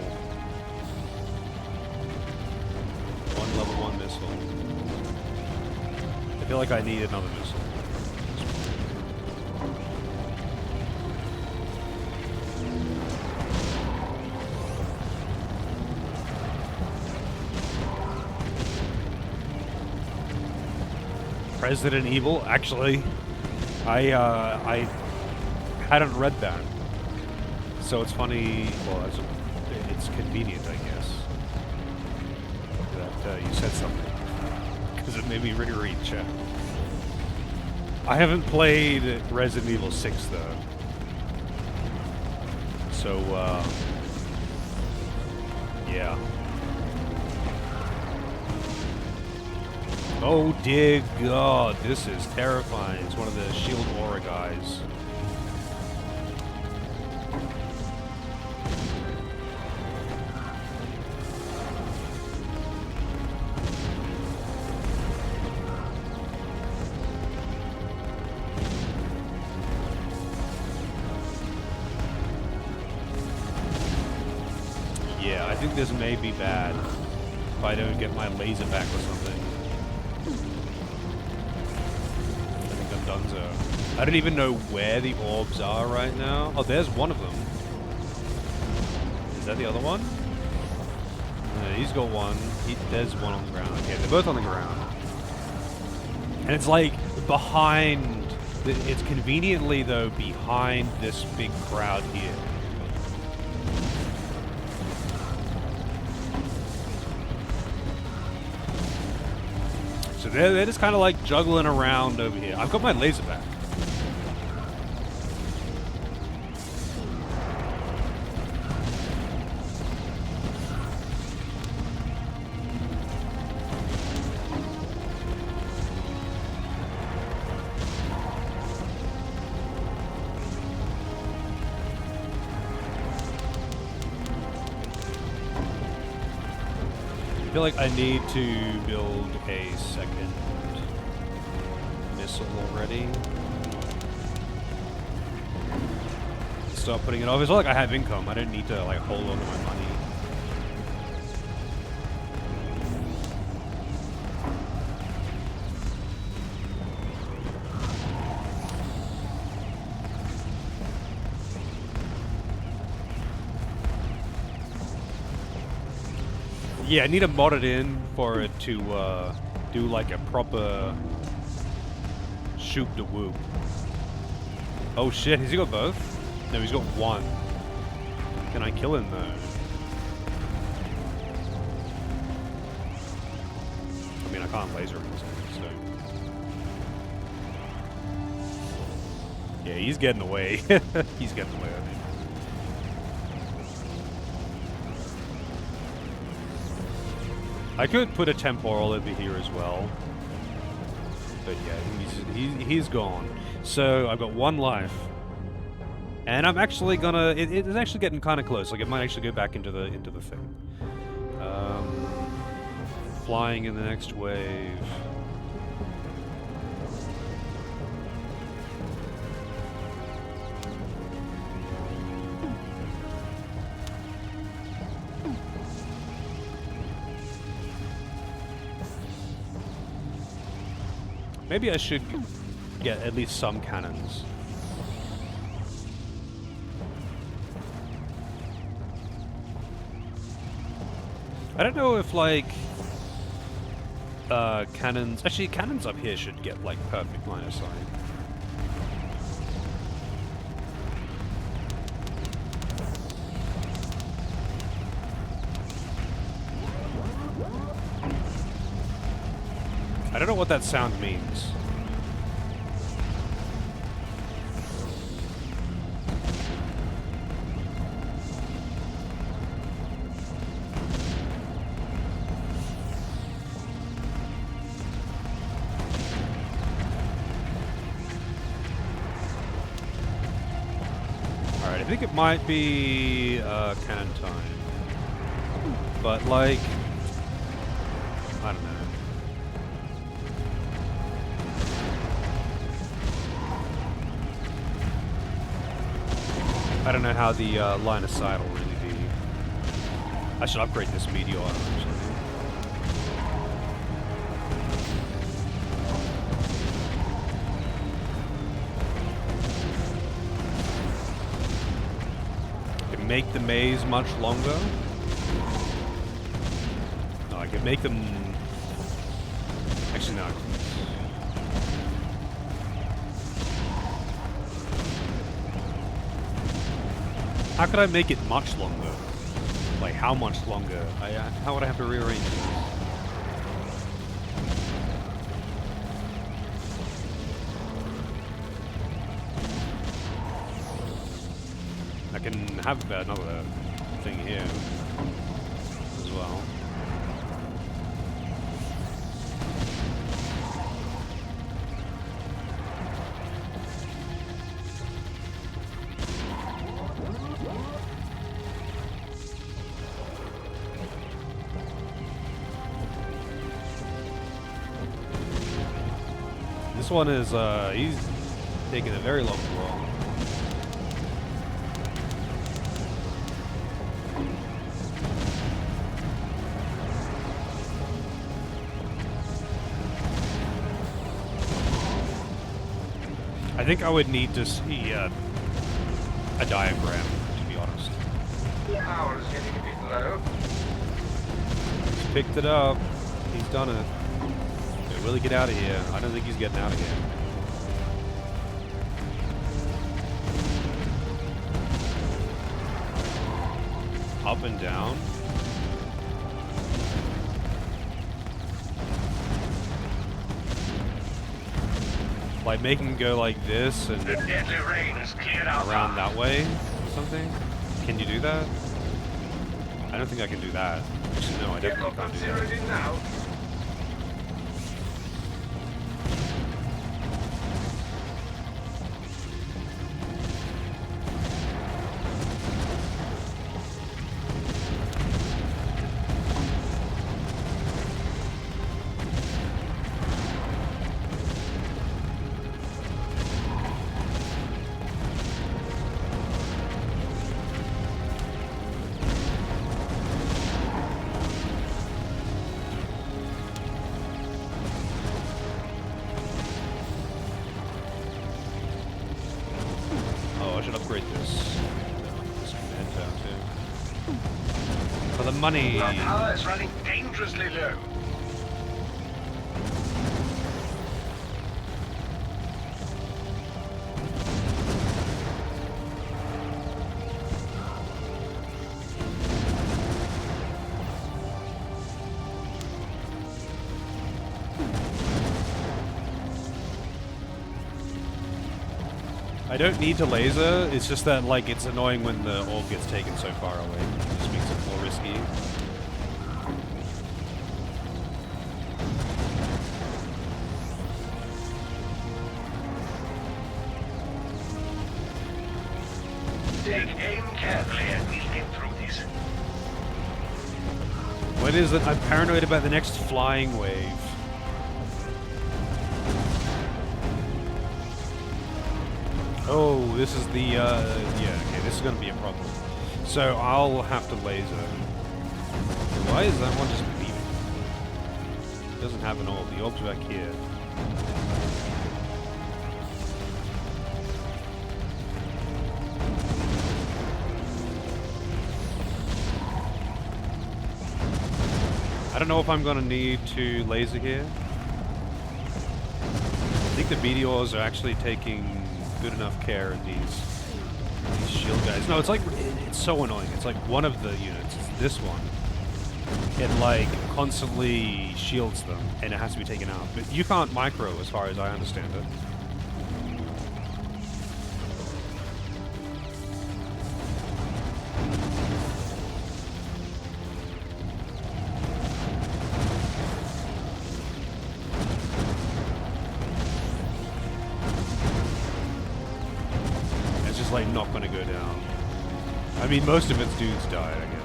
One level 1 missile. I feel like I need another missile. Resident Evil. Actually, I hadn't read that, so it's funny. Well, it's convenient, I guess, that you said something because it made me reread chat. I haven't played Resident Evil 6 though, so yeah. Oh dear God, this is terrifying. It's one of the shield aura guys. Yeah, I think this may be bad if I don't get my laser back or something. Dunzo. I don't even know where the orbs are right now. Oh, there's one of them. Is that the other one? No, he's got one. There's one on the ground. Yeah, they're both on the ground. And it's like behind... It's conveniently, though, behind this big crowd here. So they're just kind of like juggling around over here. I've got my laser back. I feel like I need to build a second missile already. Start putting it off. It's not like I have income. I don't need to like hold on to my money. Yeah, I need to mod it in for it to do like a proper shoot the whoop. Oh shit, has he got both? No, he's got one. Can I kill him though? I mean, I can't laser him, so... Yeah, he's getting away. He's getting away, I think. I could put a temporal over here as well, but yeah, he's gone. So I've got one life, and I'm actually gonna. It is actually getting kind of close. Like it might actually go back into the thing. Flying in the next wave. Maybe I should get at least some cannons. I don't know if, like, cannons... Actually, cannons up here should get, like, perfect line of sight. I don't know what that sound means. Alright, I think it might be cannon time. But, like, I don't know. I don't know how the line of sight will really be. I should upgrade this meteor, actually. I can make the maze much longer. No, I can make them... Actually, no. How could I make it much longer? Like, how much longer? How would I have to rearrange this? I can have another thing here as well. This one is, he's taking a very long while. I think I would need to see a diagram, to be honest. Power is getting a bit low. He's picked it up. He's done it. Will he get out of here? I don't think he's getting out of here. Up and down. Like making him go like this and The deadly rain has cleared out around that way or something? Can you do that? I don't think I can do that. Actually, no, I definitely can't do that. zeroed in now. Oh, I should upgrade this. This command tower too. For the money! Our power is running dangerously low. I don't need to laser, it's just that, like, it's annoying when the orb gets taken so far away. It just makes it more risky. Take aim carefully and we'll get through this. What is it? I'm paranoid about the next flying wave. Oh, this is the, yeah, okay, this is gonna be a problem. So I'll have to laser. Why is that one just leaving? It doesn't have an orb. The orb's back here. I don't know if I'm gonna need to laser here. I think the meteors are actually taking good enough care of these shield guys. No, it's like, it's so annoying. It's like one of the units, it's this one. It like constantly shields them and it has to be taken out. But you can't micro as far as I understand it. Like not gonna go down. I mean, most of its dudes died, I guess.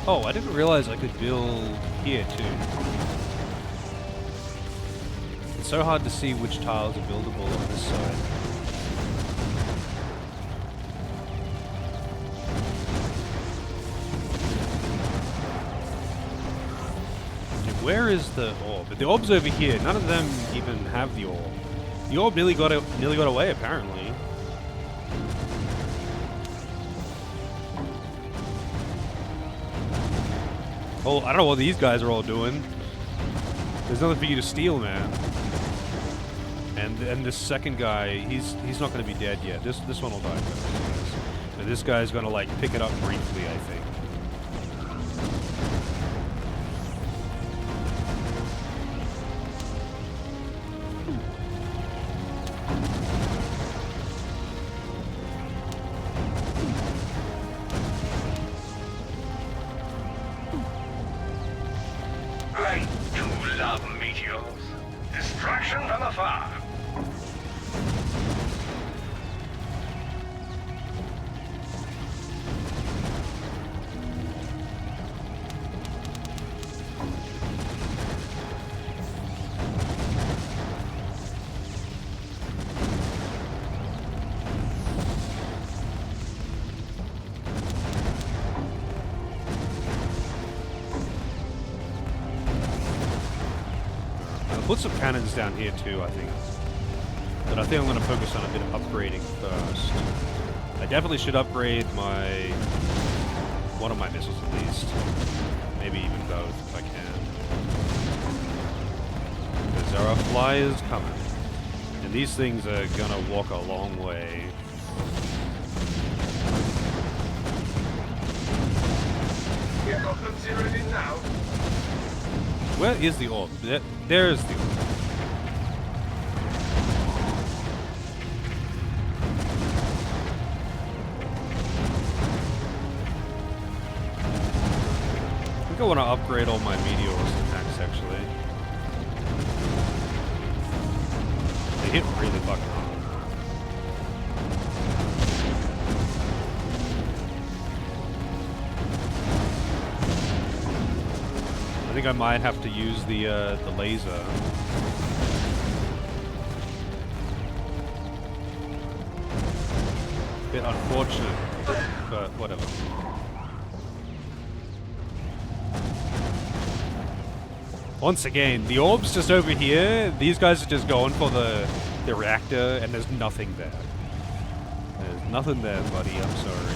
Oh, I didn't realize I could build here too. It's so hard to see which tiles are buildable on this side. Dude, where is the orb? The orb's over here. None of them even have the orb. The orb nearly got away, apparently. Oh, I don't know what these guys are all doing. There's nothing for you to steal, man. And this second guy, he's not going to be dead yet. This one will die first. And this guy's going to like pick it up briefly, I think. I do love meteors. Destruction from afar. Put some cannons down here too, I think. But I think I'm going to focus on a bit of upgrading first. I definitely should upgrade one of my missiles at least. Maybe even both if I can. Because there are flyers coming. And these things are going to walk a long way. You got them zeroed in now. Where is the orb? There's the orb. I think I want to upgrade all my meteors attacks, actually. They hit really fucking hard. I think I might have to use the laser. Bit unfortunate, but whatever. Once again, the orb's just over here. These guys are just going for the reactor, and there's nothing there. There's nothing there, buddy. I'm sorry.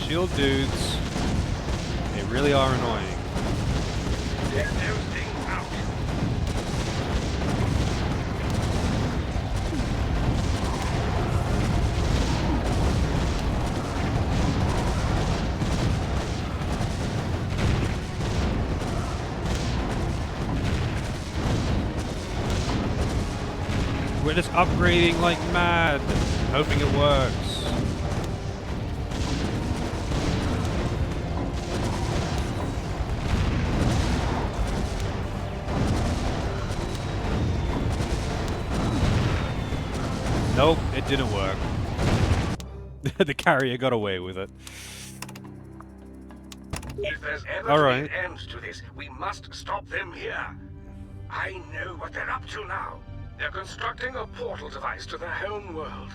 Shield dudes, they really are annoying. Get those things out. We're just upgrading like mad, hoping it works. Nope, it didn't work. The carrier got away with it. If there's ever All to right. be an end to this, we must stop them here. I know what they're up to now. They're constructing a portal device to their home world.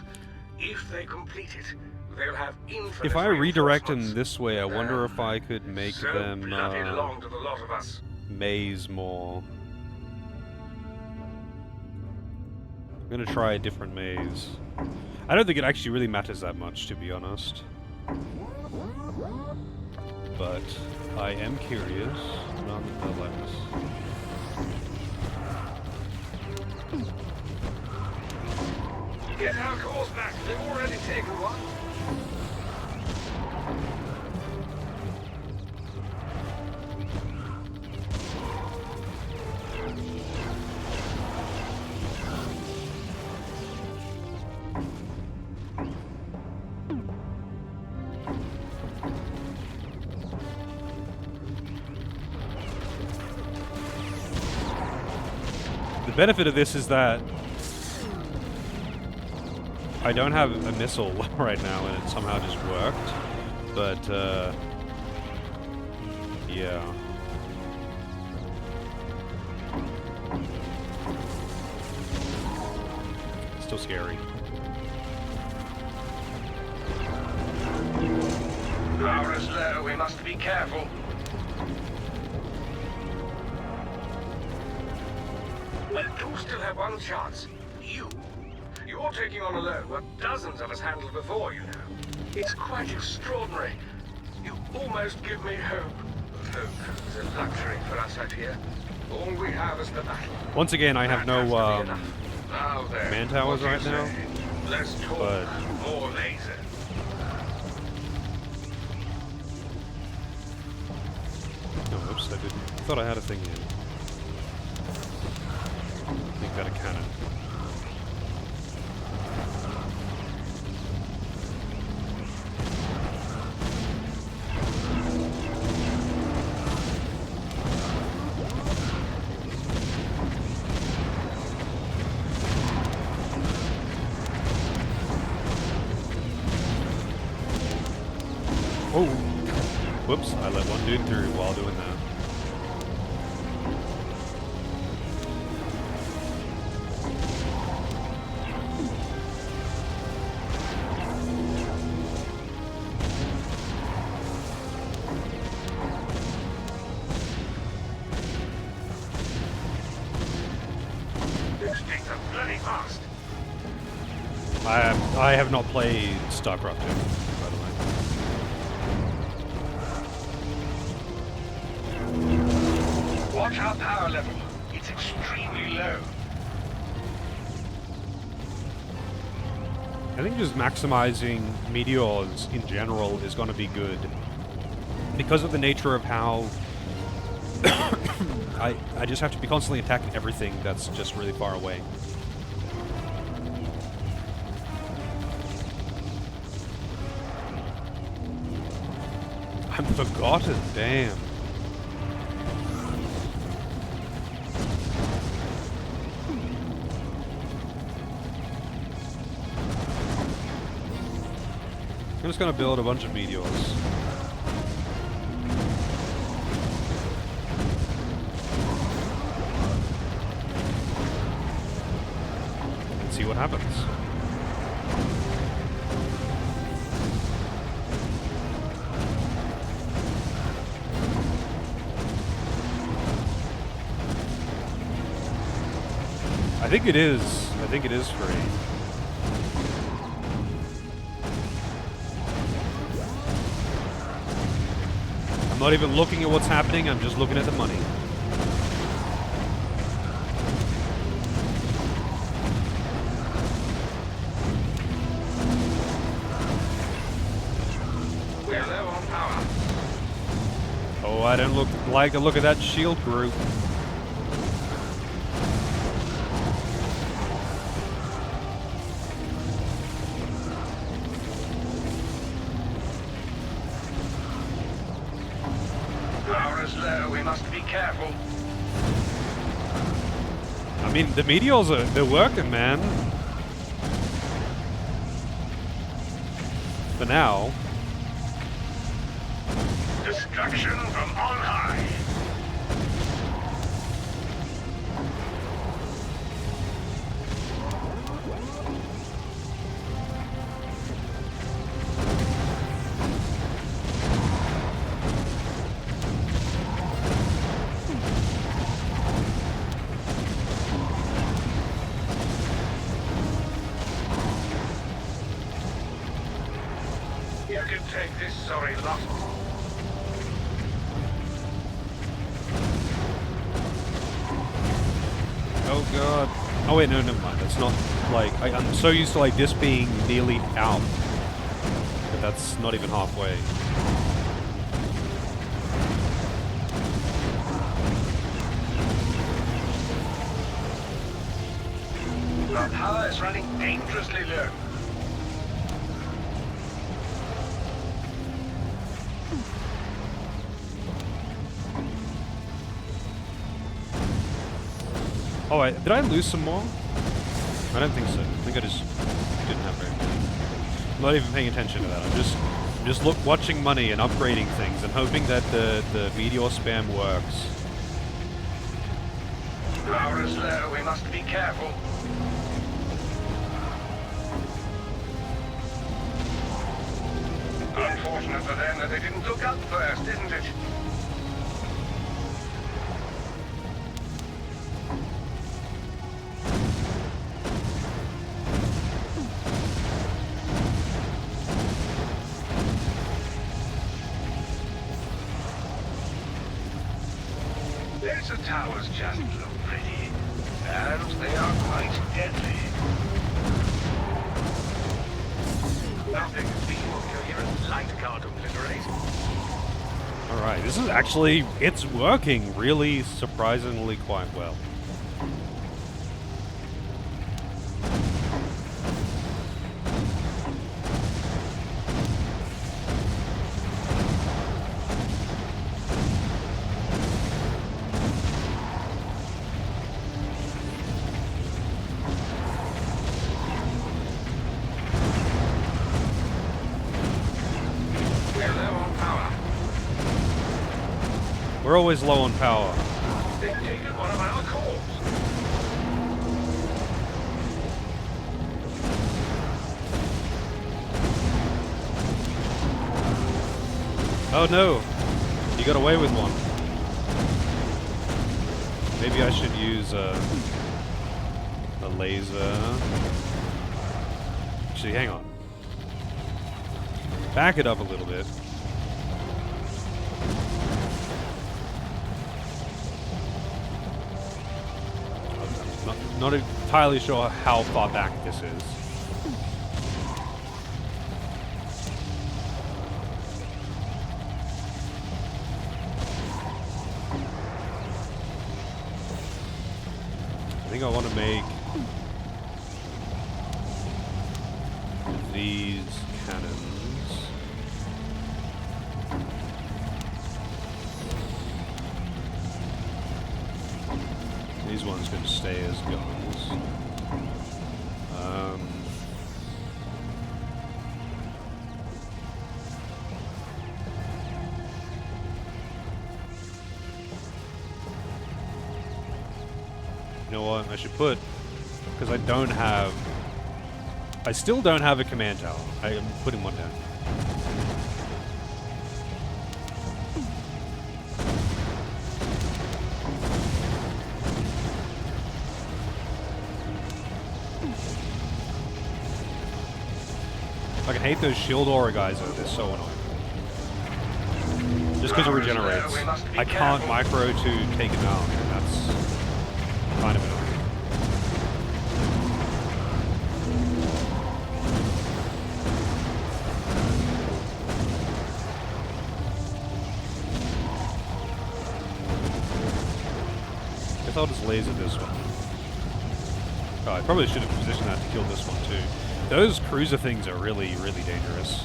If they complete it, they'll have infinite If I redirect them reinforcements. this way, I wonder if I could make So them bloody long to the lot of us. maze more. I'm gonna try a different maze. I don't think it actually really matters that much, to be honest. But I am curious, nonetheless. Get our course back. They've already taken one. The benefit of this is that I don't have a missile right now, and it somehow just worked. But, yeah. Still scary. Power is low. We must be careful. We do still have one chance. You're taking on alone what dozens of us handled before, you know. It's quite extraordinary. You almost give me hope. Hope is a luxury for us out here. All we have is the battle. Once again, I have no, Now then, man towers what do you right now, say? Less talk, but more laser. oh, oops, I didn't. I thought I had a thing in. I think got a cannon. Oh! Whoops, I let one dude through while doing that. These things are bloody fast. I have not played StarCraft 2, by the way. Watch our power level. It's extremely low. I think just maximizing meteors in general is going to be good. Because of the nature of how I just have to be constantly attacking everything that's just really far away. I'm forgotten, damn. I'm just gonna build a bunch of meteors. And see what happens. I think it is. I think it is free. I'm not even looking at what's happening, I'm just looking at the money. We're low on power. Oh, I didn't like a look at that shield group. we must be careful. I mean, the meteors they're working, man. For now. Destruction from on high. You can take this sorry lot. Oh god. Oh wait, no, never mind. That's not like I'm so used to like this being nearly out, but that's not even halfway. Our power is running dangerously low. Oh wait, did I lose some more? I don't think so. I think I just didn't have very many. I'm not even paying attention to that. I'm just watching money and upgrading things and hoping that the meteor spam works. Power is low, we must be careful. Unfortunate for them that they didn't look up first, isn't it? The towers just look pretty, and they are quite deadly. Nothing feeble coherent light can't obliterate. Alright, this is actually, it's working really surprisingly quite well. We're always low on power. They've taken one of our cores. Oh no! You got away with one. Maybe I should use a laser. Actually, hang on. Back it up a little bit. Not entirely sure how far back this is. I think I want to make these cannons. These ones can stay as guns. You know what? I should put, because I still don't have a command tower. I am putting one down. I hate those shield aura guys though, they're so annoying. Just because it regenerates. I can't micro to take it out, and that's kind of annoying. Guess I'll just laser this one. Oh, I probably should have positioned that to kill this one too. Those cruiser things are really, really dangerous.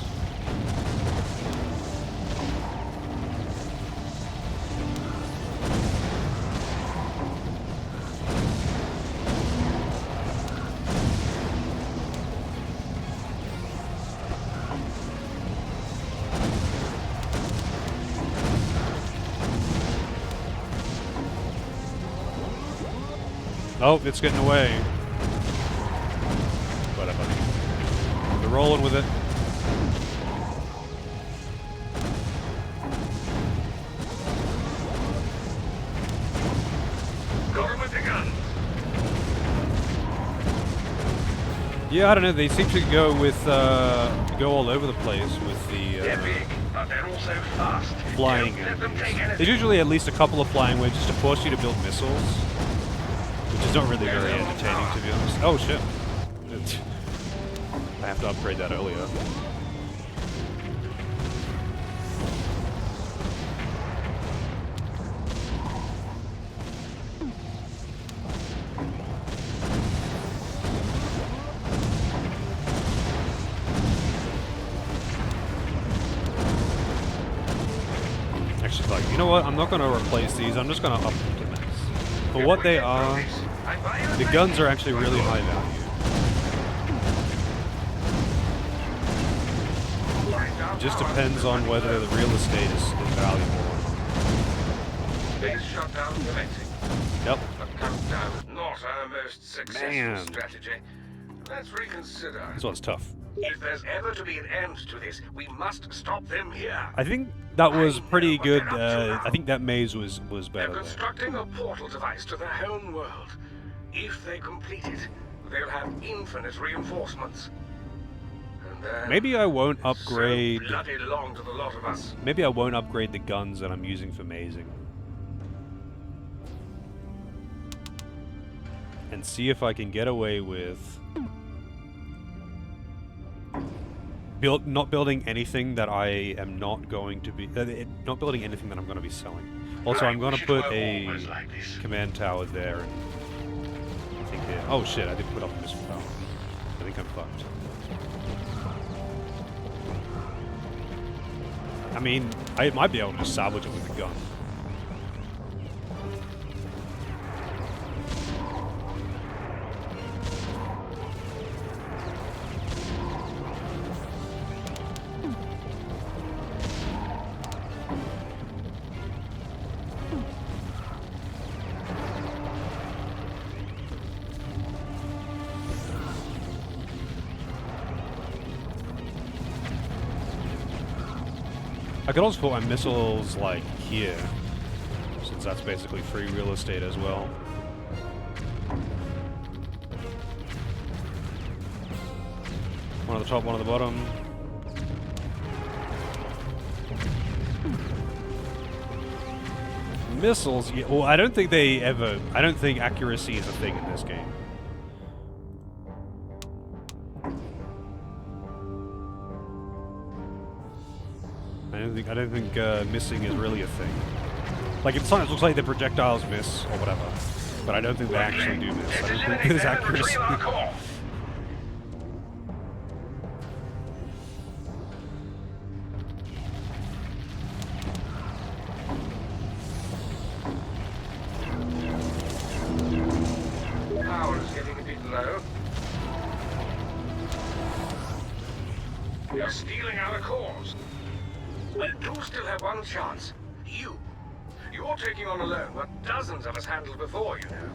Oh, it's getting away. Whatever. They're rolling with it. Got him with the gun. Yeah, I don't know. They seem to go with go all over the place with the They're big, but they're also fast. flying Don't let them enemies. take anything. There's usually at least a couple of flying waves just to force you to build missiles, which is not really very entertaining, to be honest. Oh shit! I have to upgrade that earlier. Actually, like, you know what? I'm not going to replace these. I'm just going to up them to max. For what they are, the guns are actually really high value. It just depends on whether the real estate is valuable. Base shutdown commencing. Yep. A countdown is not our most successful Man. strategy. Let's reconsider. This one's tough. If there's ever to be an end to this, we must stop them here. I think that was pretty good. I think that maze was They're better there. constructing a portal device to their own world. If they complete it, they'll have infinite reinforcements. And then Maybe I won't upgrade. So bloody long to the lot of us. Maybe I won't upgrade the guns that I'm using for mazing. And see if I can get away with not building anything that I am not going to be not building anything that I'm going to be selling. Also, I'm going to put a command tower there. And I think oh shit! I didn't put up this tower. I think I'm fucked. I mean, I might be able to just salvage it with a gun. I could also put my missiles, like, here, since that's basically free real estate as well. One at the top, one at the bottom. Missiles, yeah, well, I don't think accuracy is a thing in this game. I don't think missing is really a thing. Like, it sometimes looks like the projectiles miss or whatever, but I don't think they actually do miss. I don't think there's accuracy. Power is getting a bit low. We are stealing our cores. We do still have one chance. You're taking on alone what dozens of us handled before, you know.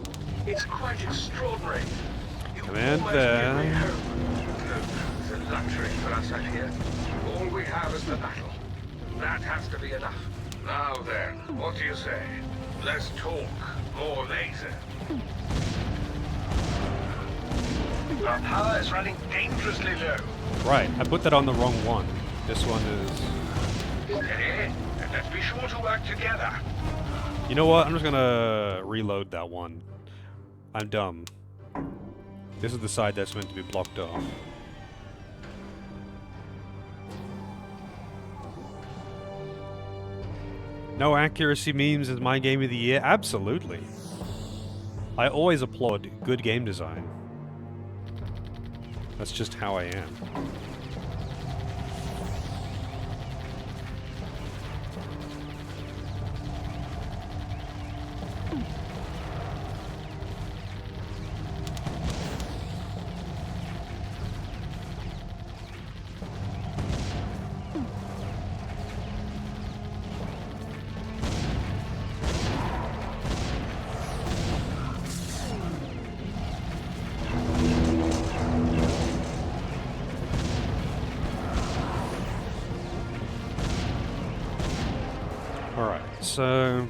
It's quite extraordinary. You Command almost there. give me hope. It's a luxury for us out here. All we have is the battle. That has to be enough. Now then, what do you say? Less talk, more laser. Our power is running dangerously low. Right, I put that on the wrong one. This one is... Steady, and let's be sure to work together. You know what? I'm just gonna reload that one. I'm dumb. This is the side that's meant to be blocked off. No accuracy memes is my game of the year? Absolutely. I always applaud good game design. That's just how I am. Alright, so...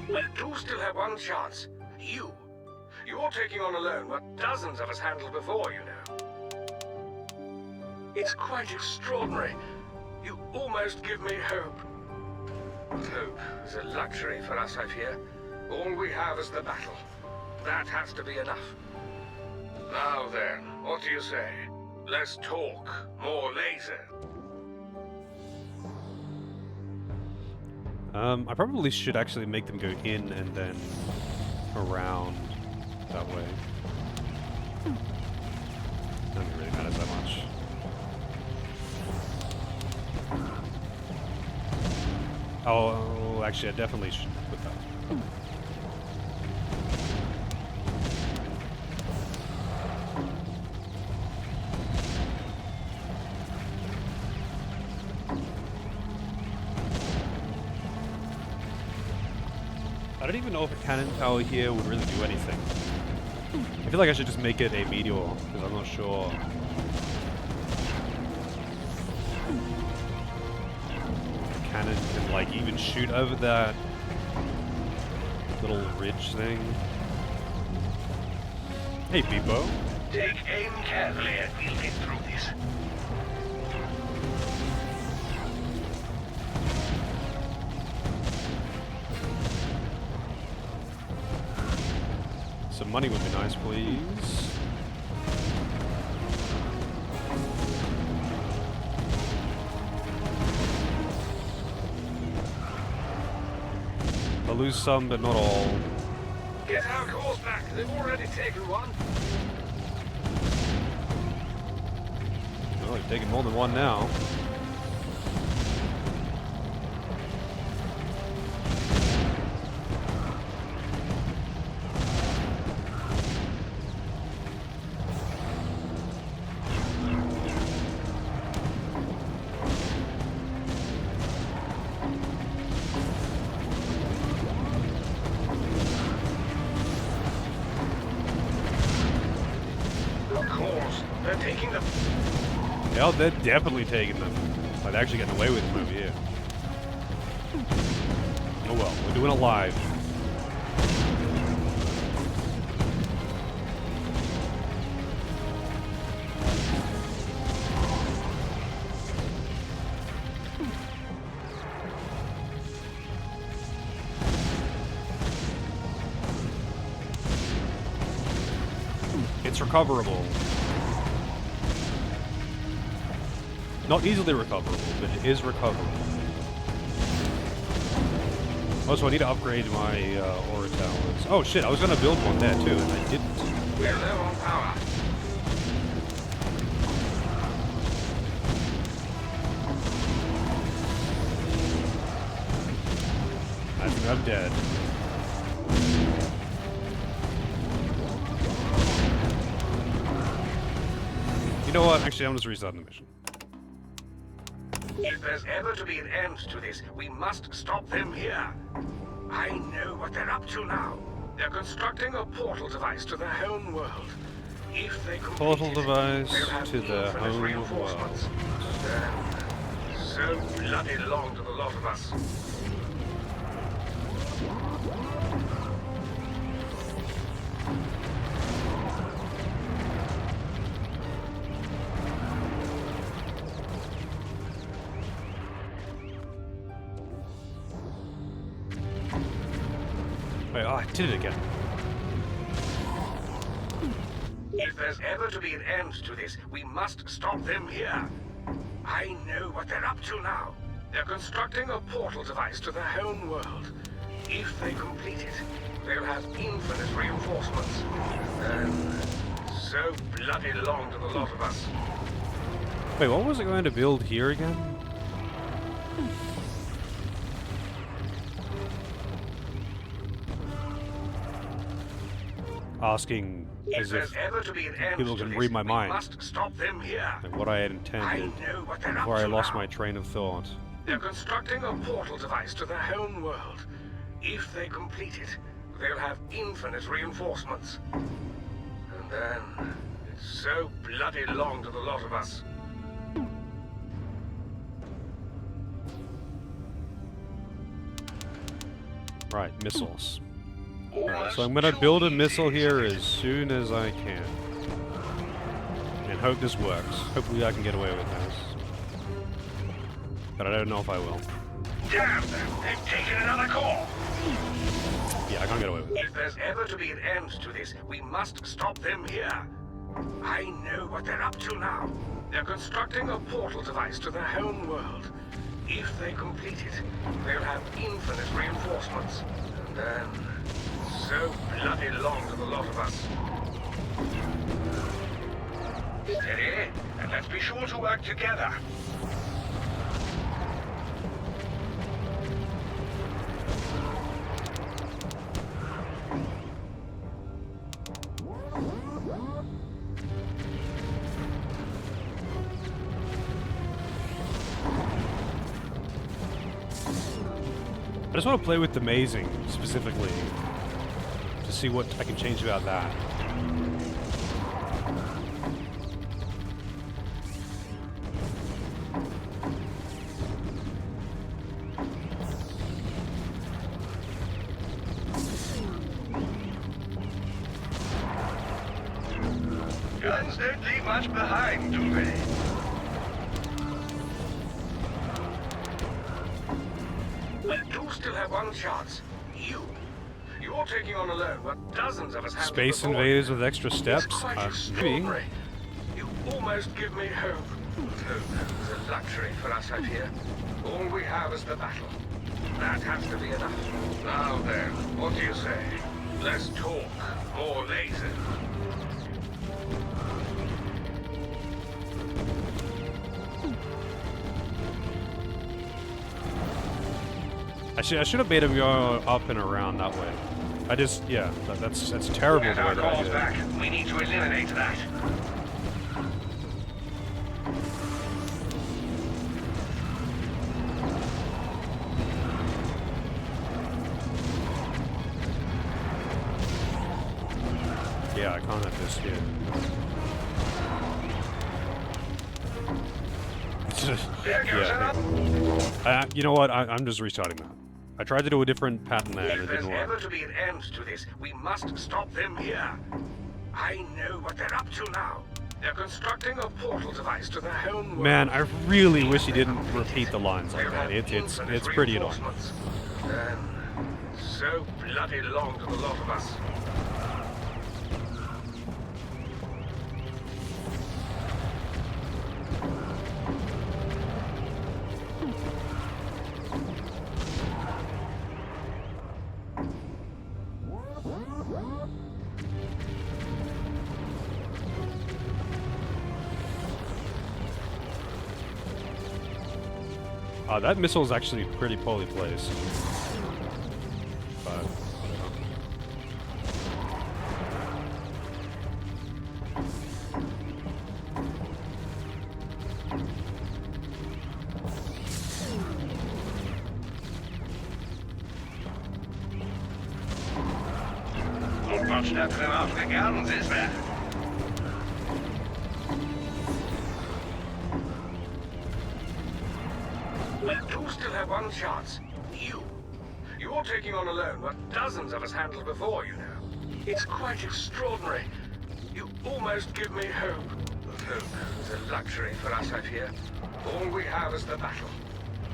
We do still have one chance. You're taking on alone what dozens of us handled before, you know. It's quite extraordinary. You almost give me hope. Hope is a luxury for us, I fear. All we have is the battle. That has to be enough. Now then, what do you say? Less talk, more laser. I probably should actually make them go in and then around that way. I don't think it really matters that much. Oh, actually, I definitely should put that. I don't even know if a cannon tower here would really do anything. I feel like I should just make it a meteor, because I'm not sure. The cannon can, like, even shoot over that little ridge thing. Hey, Beepo. Take aim carefully and we'll get through this. Some money would be nice, please. I'll lose some, but not all. Get our cores back. They've already taken one. Oh, they've taken more than one now. They're taking them. Yeah, they're definitely taking them. Like, they're actually getting away with them over here. Oh well, we're doing it live. It's recoverable. Not easily recoverable, but it is recoverable. Also, I need to upgrade my aura towers. Oh shit, I was gonna build one there too, and I didn't. We're low on power. I think I'm dead. You know what? Actually, I'm just restarting the mission. If there's ever to be an end to this, we must stop them here. I know what they're up to now. They're constructing a portal device to their home world. If they complete Portal device they'll have to their infinite home reinforcements. Then, so bloody long to the lot of us. Wait, oh, I did it again. If there's ever to be an end to this, we must stop them here. I know what they're up to now. They're constructing a portal device to their home world. If they complete it, they'll have infinite reinforcements. And so bloody long to the lot of us. Wait, what was it going to build here again? Asking as if people can read my mind. Must stop them here. Like what I had intended before I lost my train of thought. They're constructing a portal device to their home world. If they complete it, they'll have infinite reinforcements. And then, it's so bloody long to the lot of us. Right, missiles. Alright, so I'm gonna build a missile here as soon as I can. And hope this works. Hopefully I can get away with this. But I don't know if I will. Damn them! They've taken another call! Yeah, I can't get away with it. If there's ever to be an end to this, we must stop them here. I know what they're up to now. They're constructing a portal device to their home world. If they complete it, they'll have infinite reinforcements. And then, so bloody long to the lot of us. Steady, and let's be sure to work together. I just want to play with the mazing, specifically, to see what I can change about that. Guns don't leave much behind, do they? We do still have one chance. You're taking on alone, but dozens of us have Space invaders with extra steps? It's quite Maybe. extraordinary. You almost give me hope. Hope is a luxury for us out here. All we have is the battle. That has to be enough. Now then, what do you say? Less talk, more laser. I should have made him go up and around that way. I just, yeah, that's terrible Get the way our that I calls did it. back. We need to eliminate that. Yeah, I can't have this here. There goes Yeah. You know what? I'm just restarting that. I tried to do a different pattern there and If it there's didn't ever work. to be an end to this, we must stop them here. I know what they're up to now. They're constructing a portal device to their home world. Man, I really wish he didn't repeat the lines like that. It's pretty annoying. Then, so bloody long to the lot of us. That missile is actually pretty poorly placed. But Not much left them after the guns, is there? We do still have one chance. You're taking on alone what dozens of us handled before, you know. It's quite extraordinary. You almost give me hope. Hope is a luxury for us out here. All we have is the battle.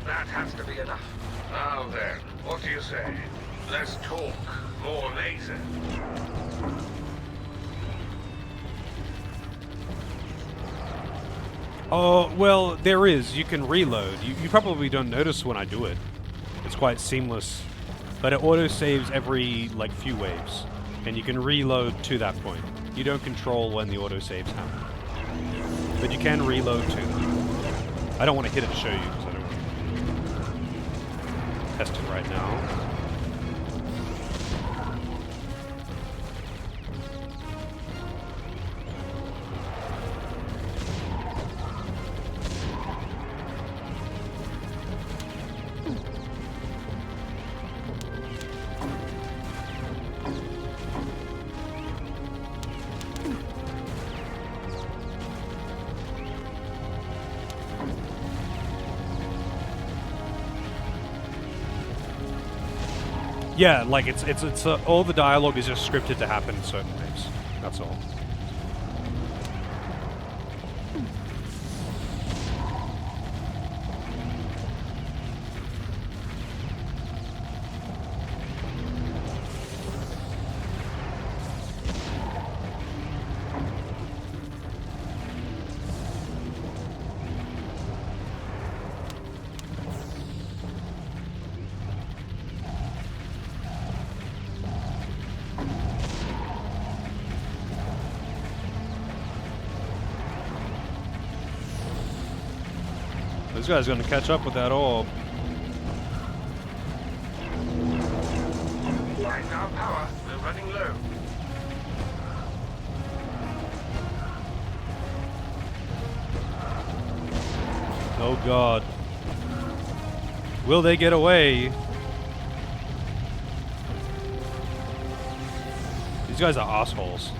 That has to be enough. Now then, what do you say? Less talk, more laser. oh, well, there is. You can reload. You probably don't notice when I do it. It's quite seamless. But it auto-saves every, like, few waves. And you can reload to that point. You don't control when the auto-saves happen. But you can reload to them. I don't want to hit it to show you, because I don't want to test it right now. Yeah, like it's all the dialogue is just scripted to happen in certain ways. That's all. This guy's gonna catch up with that orb. Right now, power. We're running low. Oh god. Will they get away? These guys are assholes.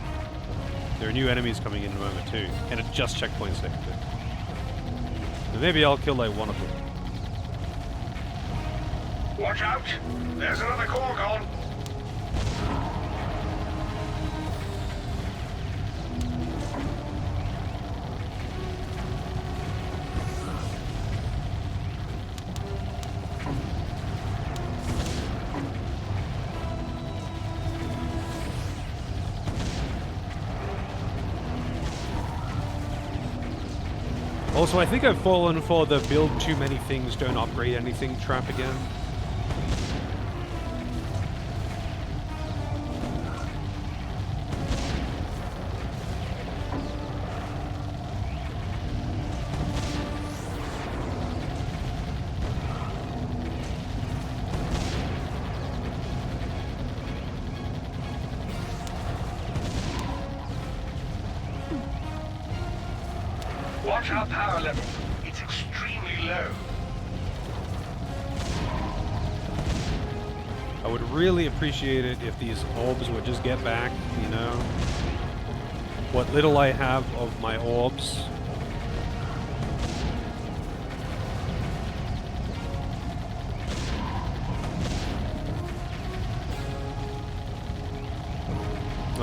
There are new enemies coming in a moment too. And it just checkpoints there too. But maybe I'll kill like one of them. Watch out! There's another core gone. Also, I think I've fallen for the build too many things, don't upgrade anything trap again. Watch our power level. It's extremely low. I would really appreciate it if these orbs would just get back, you know? What little I have of my orbs.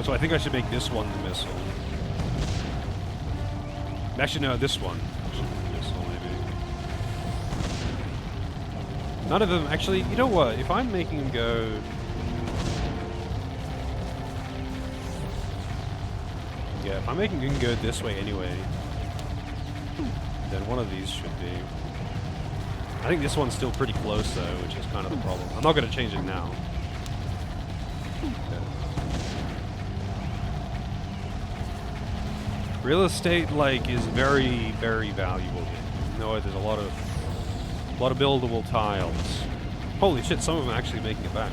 So I think I should make this one the missile. Actually, no, this one. Missile, maybe. None of them, actually, you know what? If I'm making them go... Yeah, if I'm making them go this way anyway, then one of these should be... I think this one's still pretty close, though, which is kind of the problem. I'm not going to change it now. Okay. Real estate, like, is very, very valuable here. You know, there's a lot of buildable tiles. Holy shit, some of them are actually making it back.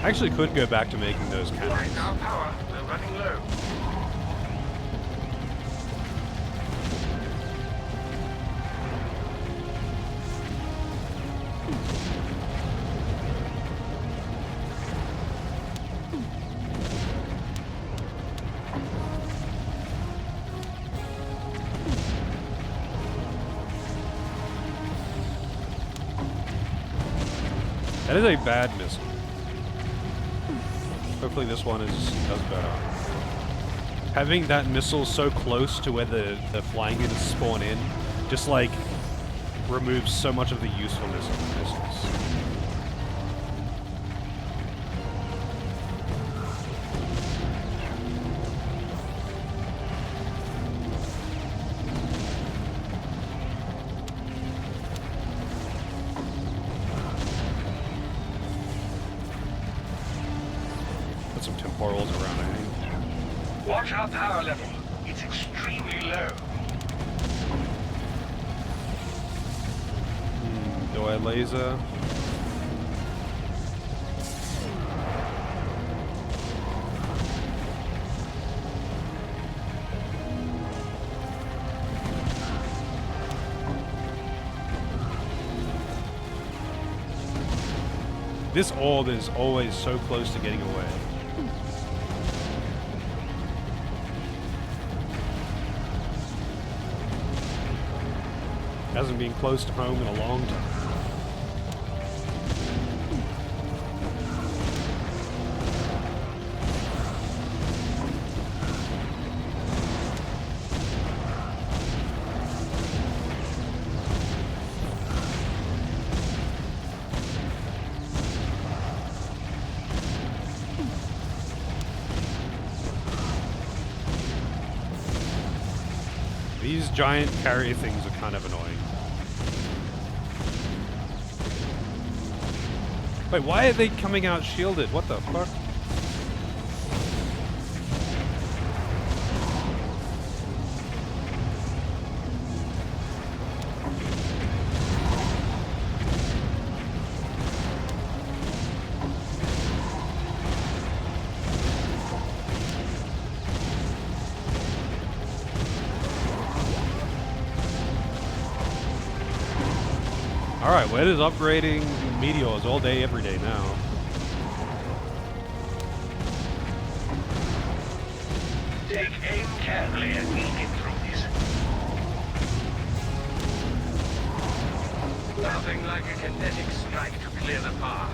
I actually could go back to making those cannons. Right now, power. We're running low. That is a bad missile. Hopefully this one does better. Having that missile so close to where the flying units spawn in, just like removes so much of the usefulness of the missiles. Put some temporals around, I think. Watch our power level. It's extremely low. Do I laser? This orb is always so close to getting away. Hasn't been close to home in a long time. These giant carrier things are kind of annoying. Wait, why are they coming out shielded? What the fuck? Alright, Wed is upgrading meteors all day, every day now. Take aim carefully and we'll get through this. Nothing like a kinetic strike to clear the path.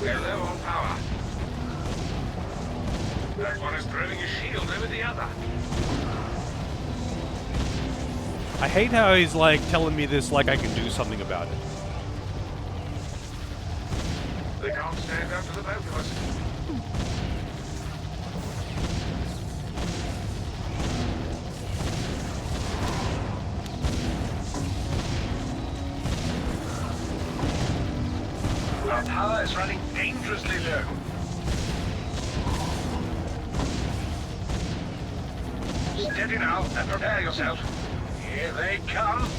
We're low on power. That one is throwing his shield over the other. I hate how he's like telling me this like I can do something about it. They can't stand up to the both of us. Our power is running dangerously low. Steady now and prepare yourself. Here they come.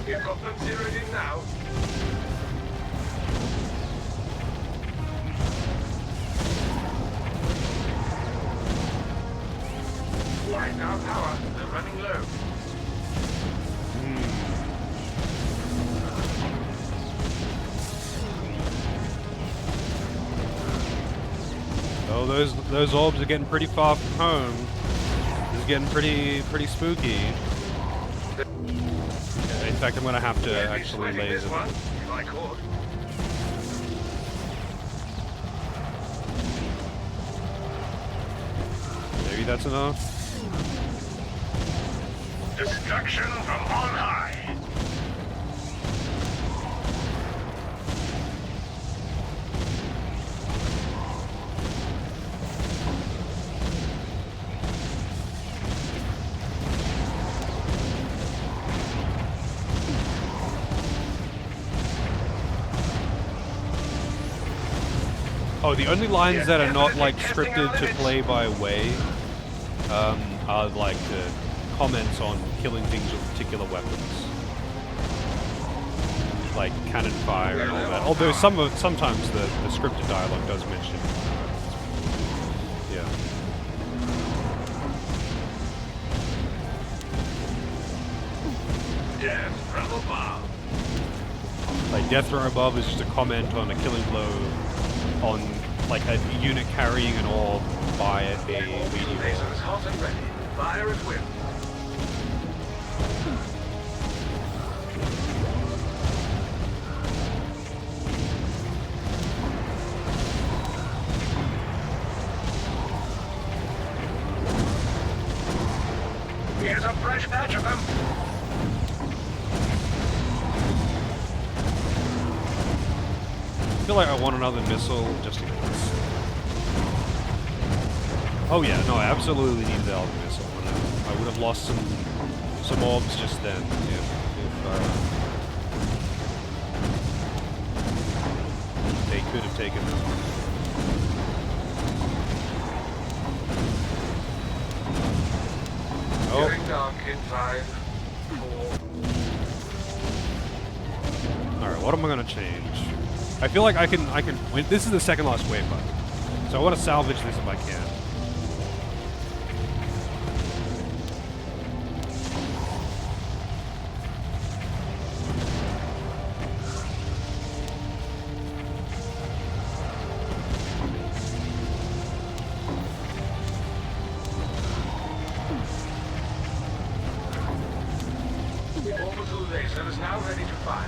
You've got them zeroed in now. Right now, power. They're running low. Oh, those orbs are getting pretty far from home. This is getting pretty spooky. Yeah, in fact, I'm gonna have to actually laser them. If I could. Maybe that's enough. Destruction from on high. Oh, the only lines that are not like scripted to play by way are like the comments on killing things with particular weapons, like cannon fire and all that. Although sometimes the scripted dialogue does mention. Yeah. Death from above. Like death from above is just a comment on a killing blow on like a unit carrying an orb by a meteor. Lasers hot and ready. Fire at will. Here's a fresh batch of them. I feel like I want another missile just in case. Oh yeah, no, I absolutely need the other missile. I would have lost some orbs just then if they could have taken them. Oh. Getting dark in 5, 4. Alright, what am I gonna change? I feel like I can win. This is the second last wave button. So I want to salvage this if I can. Orbital laser is now ready to fire.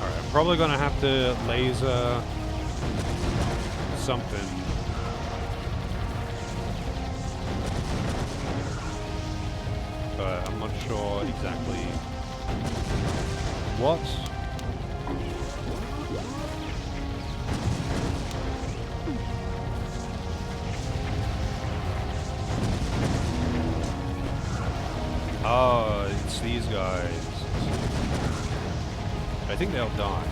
Alright, I'm probably gonna have to laser something. But I'm not sure exactly what. Oh, it's these guys. I think they'll die.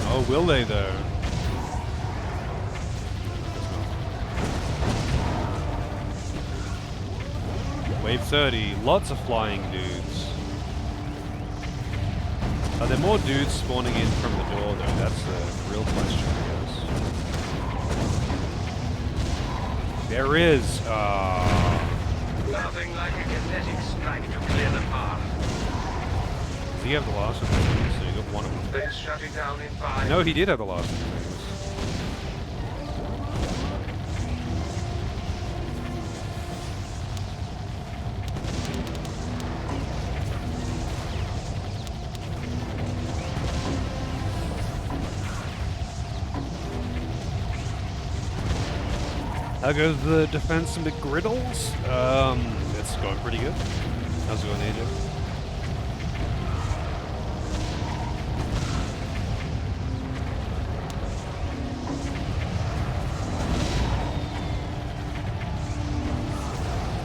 Oh, will they though? Wave 30, lots of flying dudes. Are there more dudes spawning in from the door though? That's the real question, I guess. There is, Nothing like a kinetic strike to clear the path. Does he have the last of them? So you got one of them. They're shutting down in 5. No, he did have the last of them. How goes the defense and the griddles? It's going pretty good. How's it going, AJ?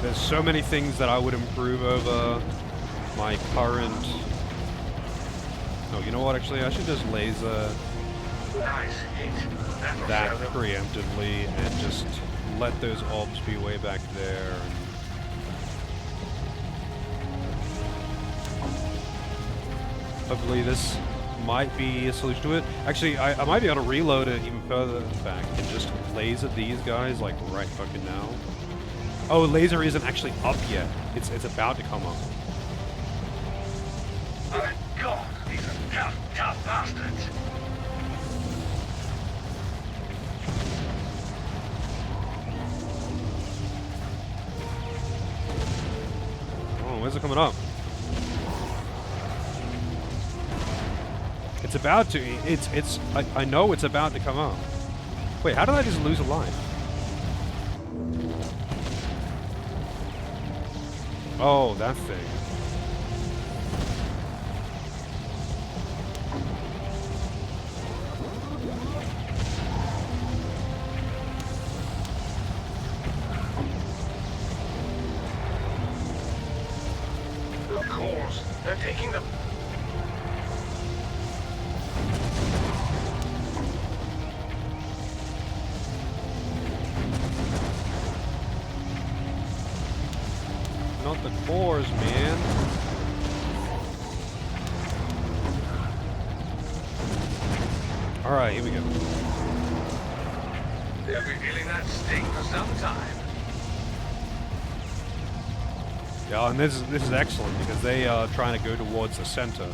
There's so many things that I would improve over my current... Oh, you know what? Actually, I should just laser Nice hit. that preemptively and just let those orbs be way back there. Hopefully this might be a solution to it. Actually, I might be able to reload it even further back and just laser these guys like right fucking now. Oh, laser isn't actually up yet. It's about to come up. My God, these are tough bastards. Oh, where's it coming up? It's about to. I know it's about to come up. Wait, how did I just lose a life? Oh, that thing. Of course, they're taking the... Not the cores, man. Alright, here we go. They'll be feeling that sting for some time. Yeah, and this is excellent because they are trying to go towards the center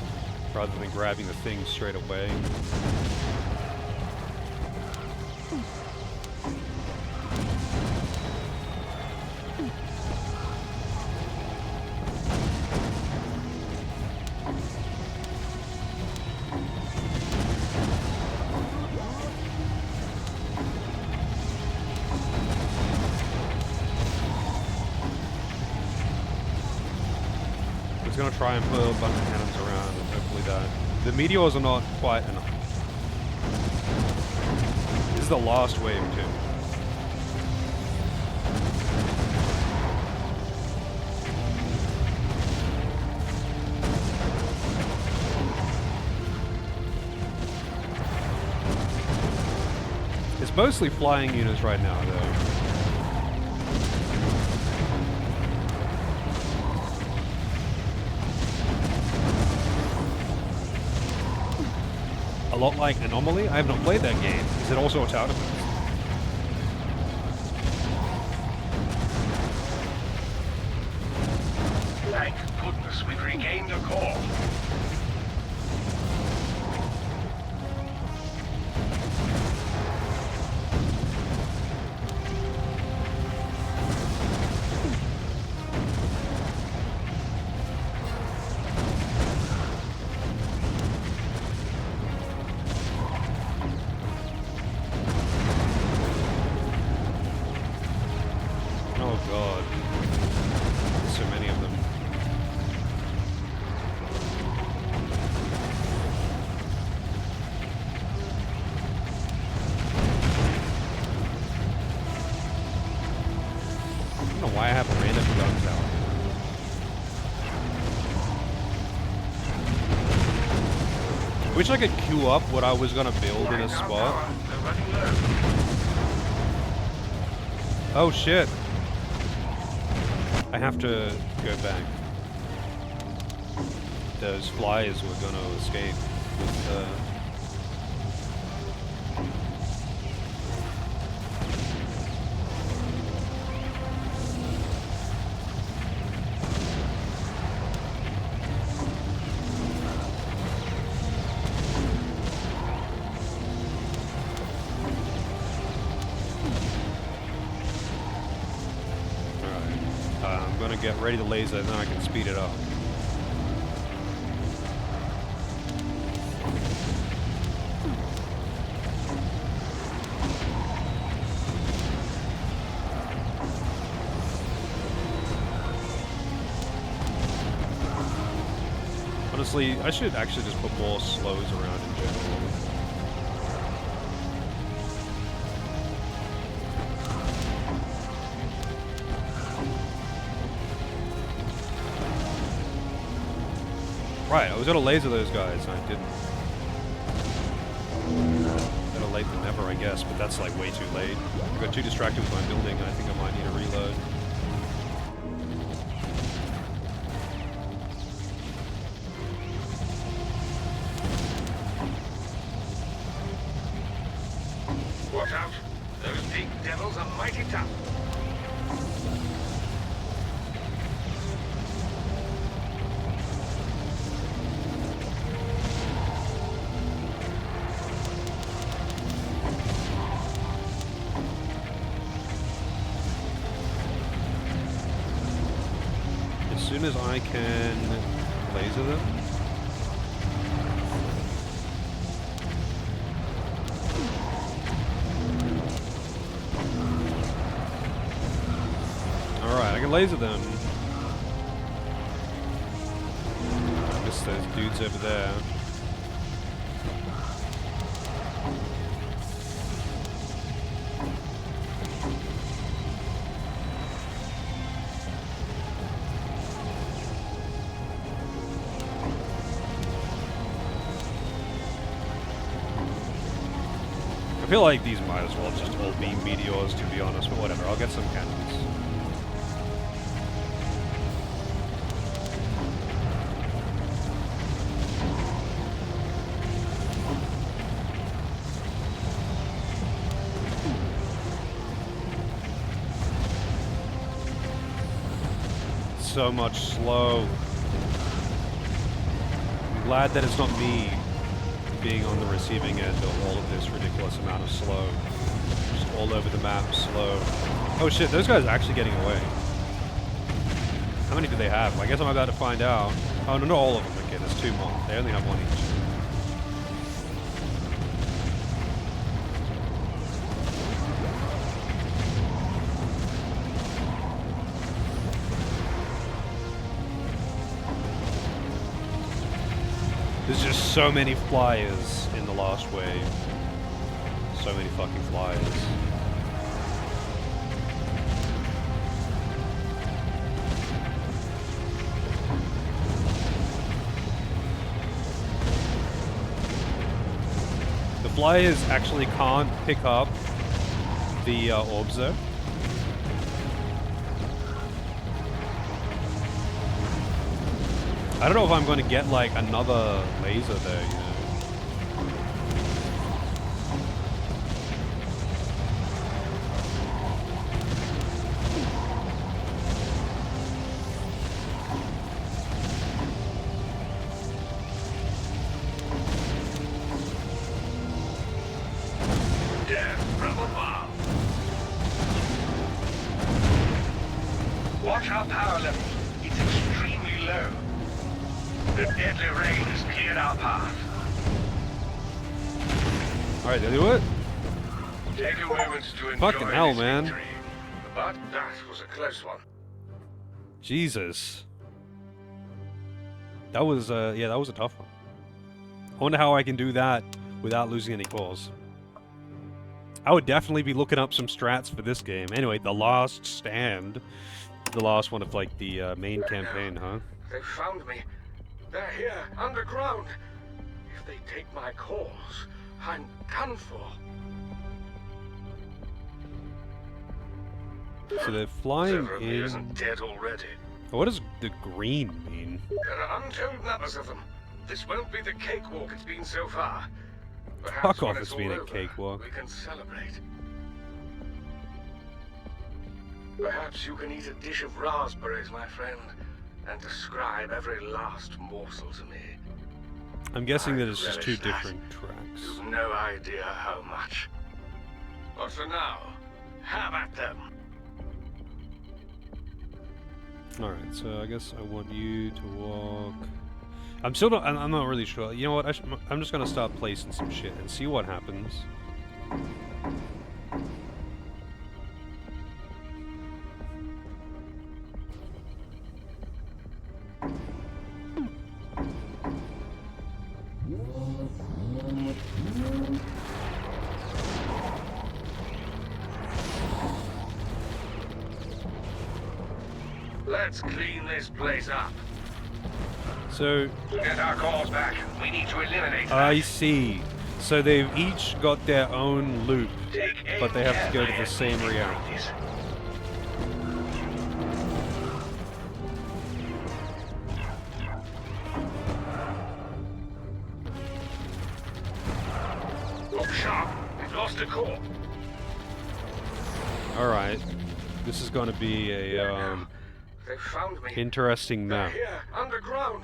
rather than grabbing the thing straight away. It's gonna try and put a bunch of cannons around and hopefully die. The meteors are not quite enough. This is the last wave too. It's mostly flying units right now though. lot like Anomaly. I have not played that game. Is it also a tournament? Thank goodness we've regained a core. Oh god. There's so many of them. I don't know why I have random guns out. Wish I could queue up what I was gonna build in a spot. Oh shit. I have to go back. Those flyers were gonna escape with I'm gonna get ready to laser and then I can speed it up. Honestly, I should actually just put more slows around in general. Right, I was gonna laser those guys, and I didn't. Better late than never, I guess, but that's like way too late. I got too distracted with my building, and I think I might need a reload. Watch out! Those big devils are mighty tough. As soon as I can laser them. Alright, I can laser them. I miss those dudes over there. I feel like these might as well just all be meteors, to be honest, but whatever, I'll get some cannons. So much slow. I'm glad that it's not me being on the receiving end of all of this ridiculous amount of slow. Just all over the map, slow. Oh shit, those guys are actually getting away. How many do they have? I guess I'm about to find out. Oh no, not all of them. Okay, there's two more. They only have one each. There's just so many flyers in the last wave. So many fucking flyers. The flyers actually can't pick up the orbs though. I don't know if I'm going to get like another laser there, you know. Death from above. Watch our power level. It's extremely low. The deadly rain has cleared our path. Alright, did I do it? Take a moment to enjoy Fucking hell, this man. victory. But that was a close one. Jesus. That was, yeah, that was a tough one. I wonder how I can do that without losing any cores. I would definitely be looking up some strats for this game. Anyway, The Last Stand. The last one of, like, the main campaign, huh? They found me. They're here, underground. If they take my cause, I'm done for. So they're flying Several of me in... isn't dead already. What does the green mean? There are untold numbers of them. This won't be the cakewalk it's been so far. Perhaps Fuck when off, it's it's been all a over, cakewalk. we can celebrate. Perhaps you can eat a dish of raspberries, my friend, and describe every last morsel to me. I'm guessing that I'd it's just two relish that. different tracks. You've no idea how much. But for now, have at them. Alright, so I guess I want you to walk... I'm not really sure. You know what, I'm just gonna start placing some shit and see what happens. Let's clean this place up. So, To get our cause back, we need to eliminate I that. see. So they've each got their own loop, Take aim but they have to go to the carefully same as we reactor. take this. Look sharp. We've lost a core. Alright. This is gonna be a, They found me. interesting They're map. here, underground.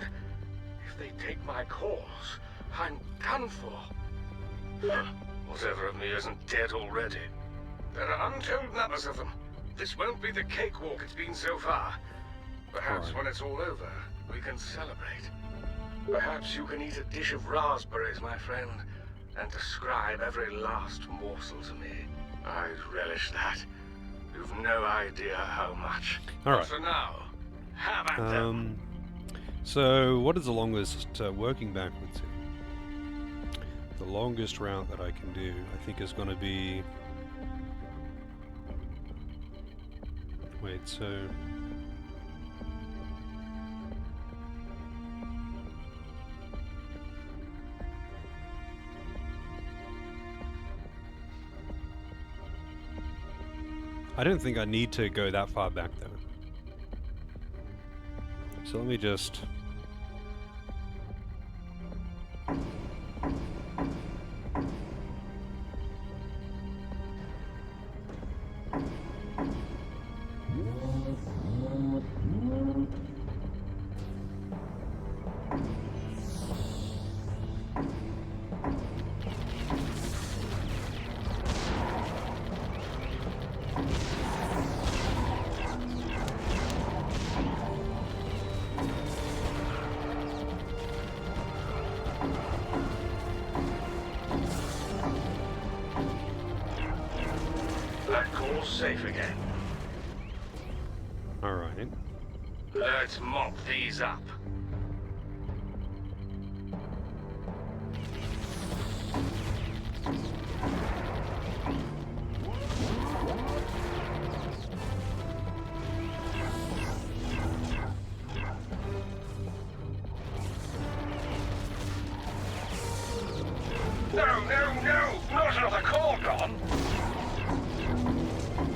If they take my cause, I'm done for. Whatever of me isn't dead already. There are untold numbers of them. This won't be the cakewalk it's been so far. Perhaps Alright. when it's all over, we can celebrate. Perhaps you can eat a dish of raspberries, my friend, and describe every last morsel to me. I'd relish that. You've no idea how much. Alright. But for now, have at them. So what is the longest working backwards here? The longest route that I can do, I think, is gonna be... Wait, so... I don't think I need to go that far back though. So let me just... That core's safe again. Alright. Let's mop these up. No, not another core gone.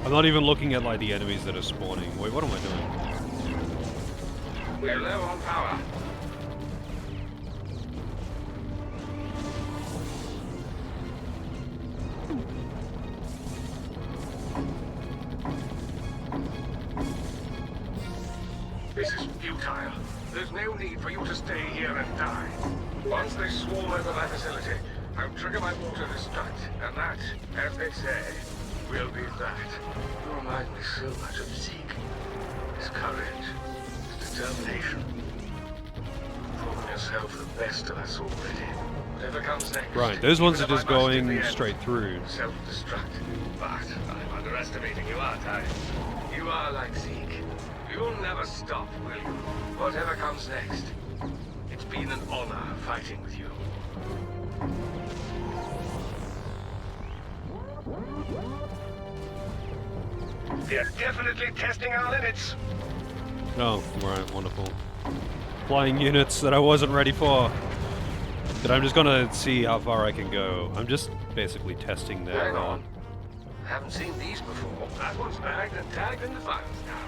I'm not even looking at, like, the enemies that are spawning. Wait, what am I doing? We're low on power. This is futile. There's no need for you to stay here and die. Once they swarm over my facility, I'll trigger my water destruct, and that, as they say, will be that. You remind me so much of Zeke. His courage, his determination. Proving yourself the best of us already. Whatever comes next. Right, those ones are even if just I must in going the end straight through. Self-destruct. But I'm underestimating you, aren't I? You are like Zeke. You'll never stop, will you? Whatever comes next. It's been an honor fighting with you. They're definitely testing our limits. Oh, right, wonderful. Flying units that I wasn't ready for. That I'm just gonna see how far I can go. I'm just basically testing their... Hang on. Haven't seen these before. That one's bagged and tagged in the files now.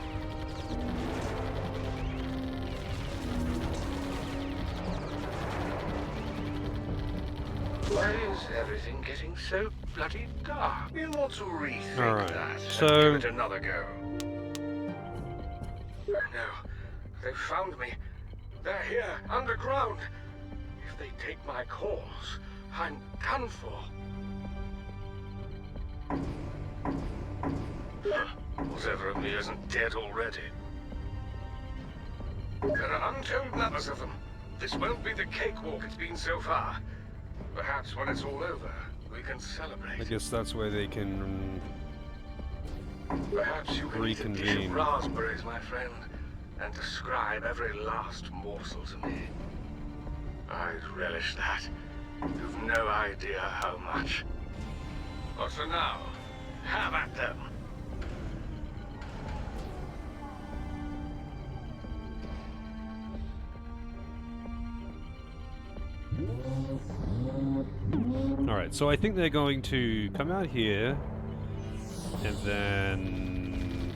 Why is everything getting so bloody dark? You want to rethink Alright, that so... and give it another go. No, they found me. They're here, underground. If they take my calls, I'm done for. Whatever of me isn't dead already. There are untold numbers of them. This won't be the cakewalk it's been so far. Perhaps when it's all over, we can celebrate. I guess that's where they can Perhaps you can eat a dish reconvene. of raspberries, my friend, and describe every last morsel to me. I'd relish that. You've no idea how much. But for now, have at them. Alright, so I think they're going to come out here, and then...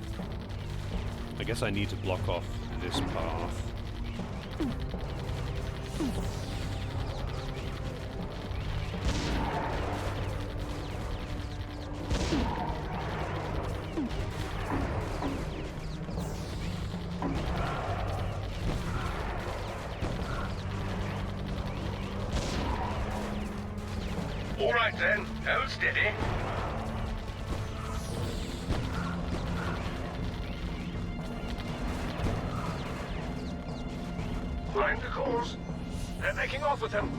I guess I need to block off this path. All right then, hold steady. Find the course. They're making off with them.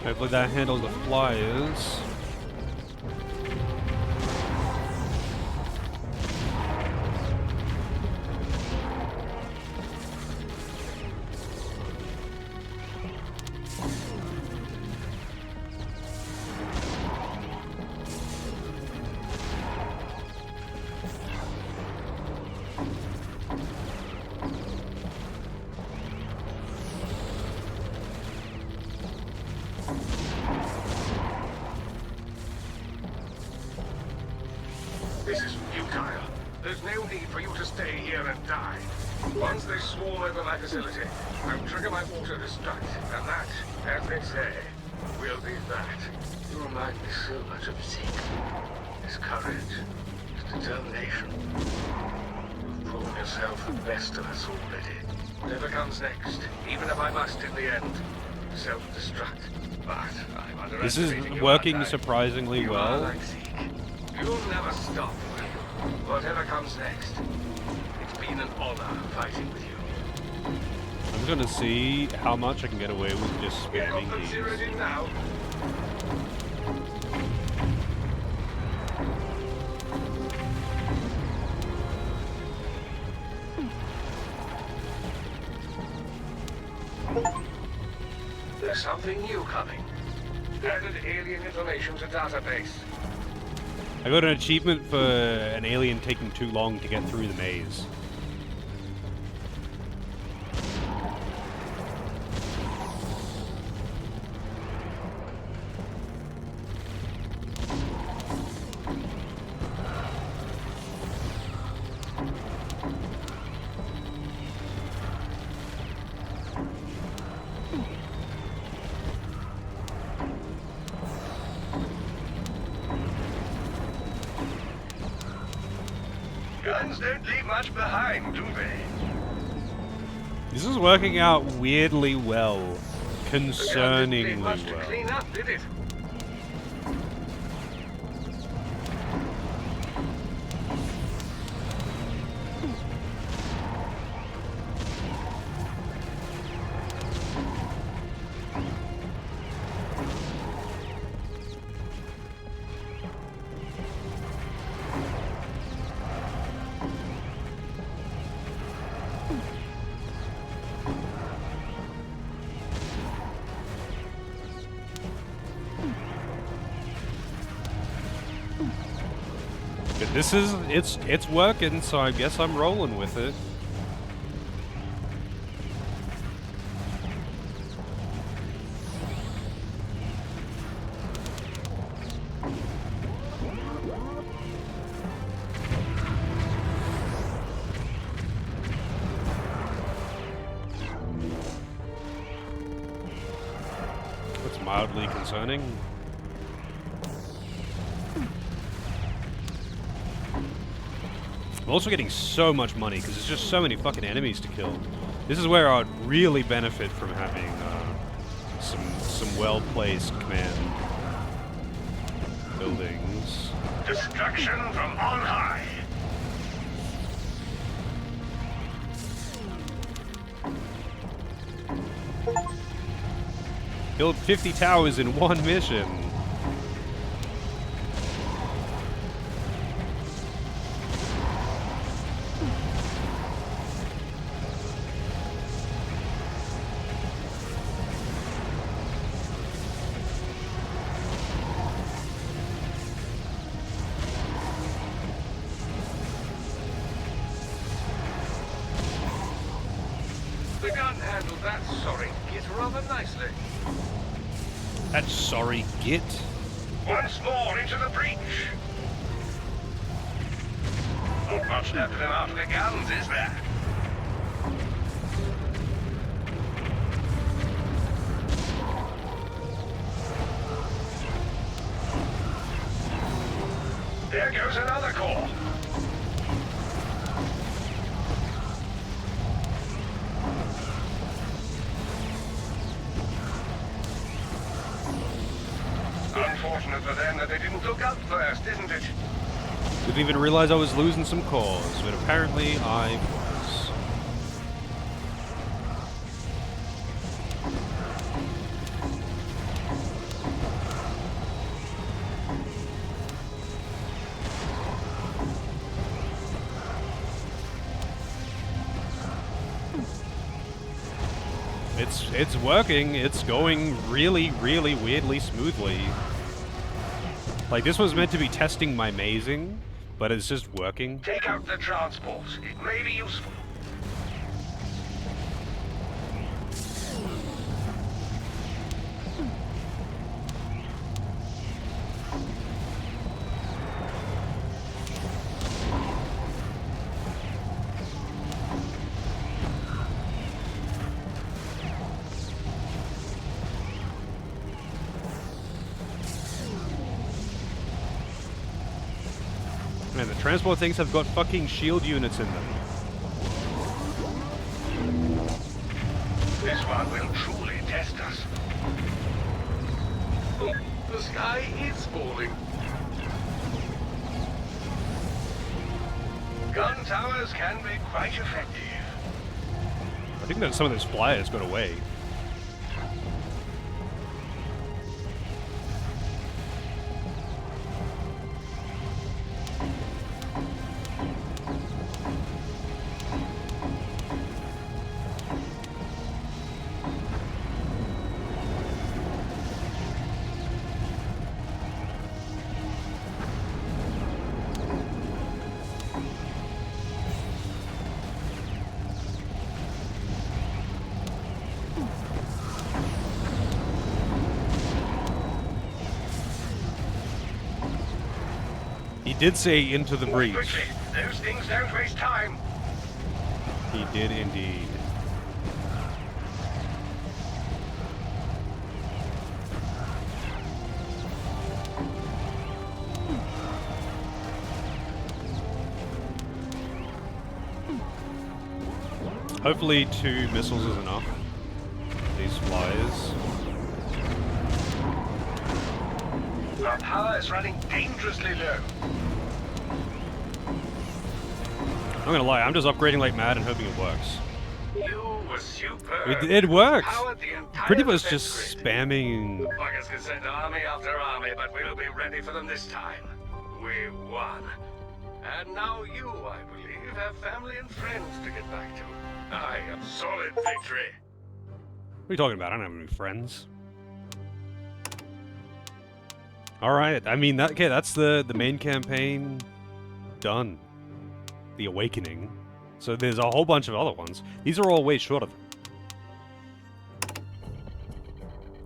Hopefully that handles the flyers. This is futile. There's no need for you to stay here and die. Once they swarm over my facility, I'll trigger my water destruct, and that, as they say, will be that. You remind me so much of Zeke. His courage, his determination. You've proven yourself the best of us already. Whatever comes next, even if I must in the end, self-destruct. But I'm This is underestimating you, working aren't I? surprisingly You are well. like Zeke. You'll never stop, will you? Whatever comes next. It's been an honor fighting with you. I'm gonna see how much I can get away with just Get spamming them these. zeroed in now. There's something new coming. Added alien information to database. I got an achievement for an alien taking too long to get through the maze. Guns don't leave much behind, do they? This is working out weirdly well. The gun didn't leave Concerningly much to well. clean up, did it? But this is, it's working, so I guess I'm rolling with it. That's mildly concerning. I'm also getting so much money because there's just so many fucking enemies to kill. This is where I'd really benefit from having some well-placed command buildings. Destruction from on high. Build 50 towers in one mission. The gun handled that sorry git rather nicely. That sorry git. Once more into the breach. Not much left of him after the guns, is there? There goes another core. Unfortunate for them that they didn't look up first, isn't it? Didn't even realize I was losing some cores, but apparently I was. It's working. It's going really, really weirdly smoothly. Like, this was meant to be testing my mazing, but it's just working. Take out the transport. It may be useful. Man, the transport things have got fucking shield units in them. This one will truly test us. Oh, the sky is falling. Gun towers can be quite effective. I think that some of those flyers got away. He did say into the breach. Quickly, those things don't waste time. He did indeed. Hopefully 2 missiles is enough. These flyers. Our power is running dangerously low. I'm gonna lie, I'm just upgrading like mad and hoping it works. You were superb. It worked! Powered the entire Pretty much defense just grid. spamming. Buggers can send army after army, but we'll be ready for them this time. We won. And now you, I believe, have family and friends to get back to. I have solid victory. What are you talking about? I don't have any friends. Alright, I mean, okay, that's the main campaign done. The Awakening. So there's a whole bunch of other ones. These are all way shorter.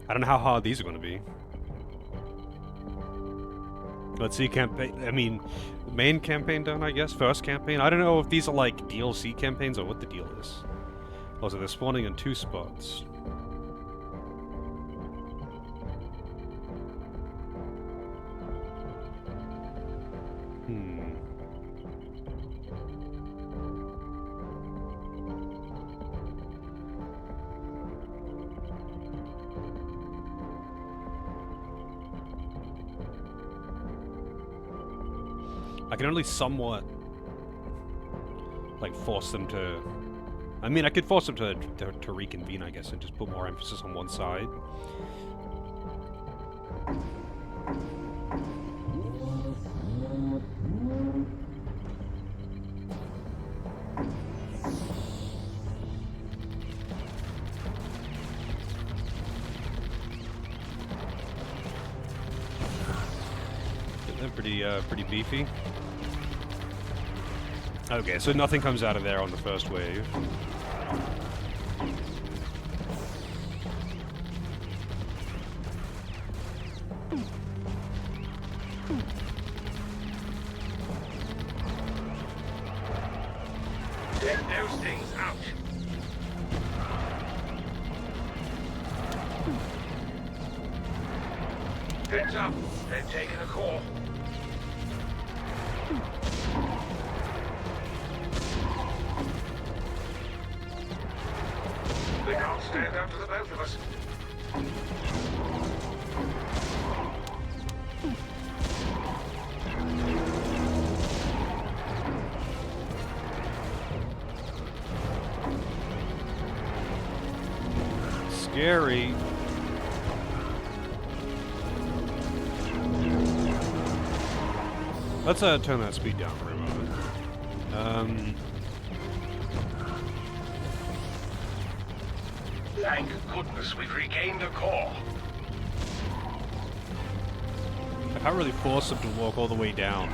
I don't know how hard these are going to be. Let's see, campaign. I mean, main campaign done, I guess. First campaign. I don't know if these are like DLC campaigns or what the deal is. Also, they're spawning in 2 spots. I can only somewhat, like, force them to... I mean, I could force them to reconvene, I guess, and just put more emphasis on one side. They're pretty beefy. Okay, so nothing comes out of there on the first wave. Get those things out. Heads up. They're taking a call. They can't stand up to the both of us. Scary. Let's turn that speed down for a moment. Thank goodness we've regained a core. I can't really force them to walk all the way down.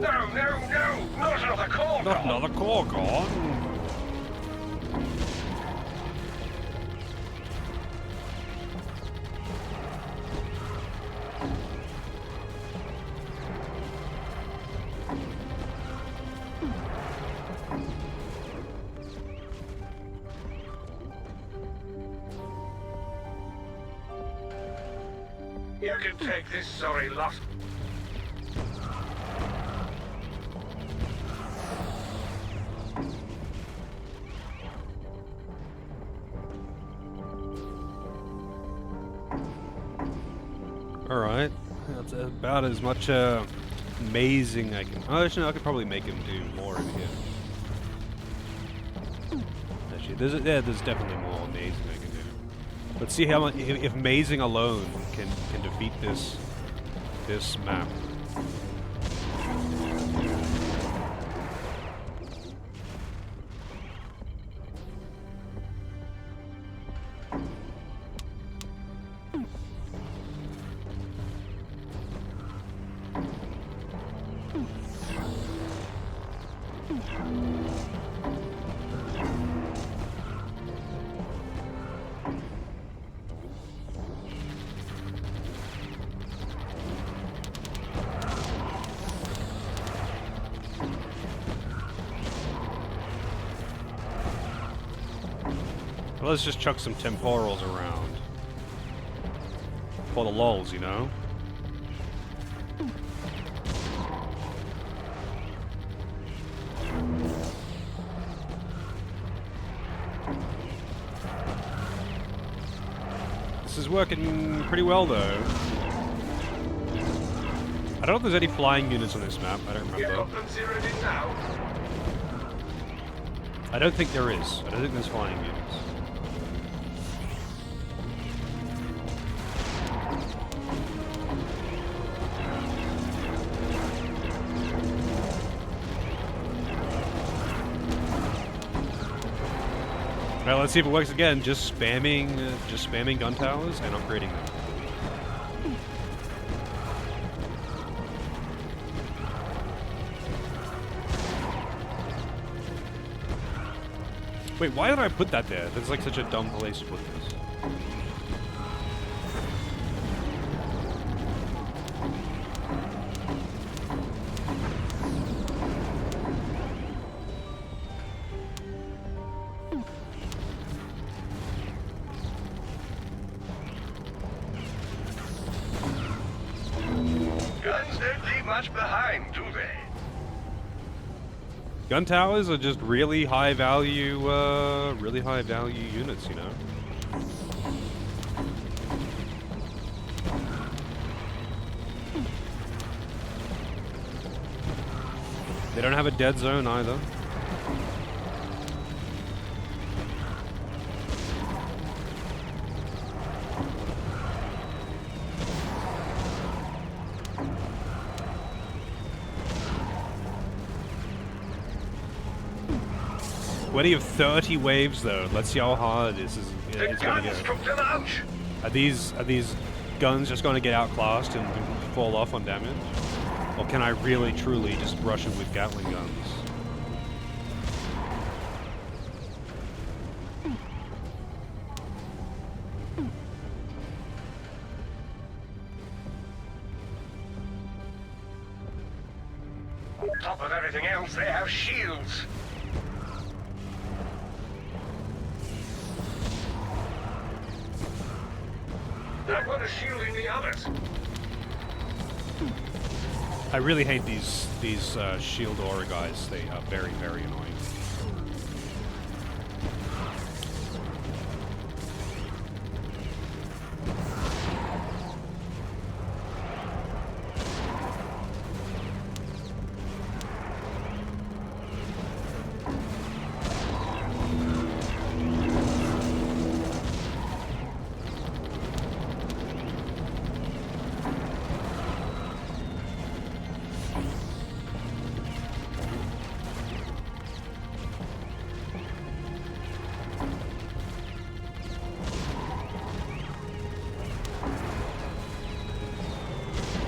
No, not another core. Not another core gone. You can take this sorry lot. Alright. That's about as much amazing I can... Oh, actually, no, I could probably make him do more in here. Actually, there's definitely more amazing I can do. Let's see how much... If amazing alone can defeat this map. Well, let's just chuck some temporals around. For the lols, you know? This is working pretty well, though. I don't know if there's any flying units on this map. I don't remember. I don't think there is. I don't think there's flying units. Alright, let's see if it works again. Just spamming gun towers and upgrading them. Wait, why did I put that there? That's like such a dumb place to put this. Guns don't leave much behind, do they? Gun towers are just really high value units, you know? They don't have a dead zone either. When do you have 30 waves though? Let's see how hard this is. It's gonna get. Are these guns just gonna get outclassed and fall off on damage? Or can I really truly just rush it with Gatling guns? On top of everything else, they have shields. I've got a shield in the others. I really hate these shield aura guys. They are very, very annoying.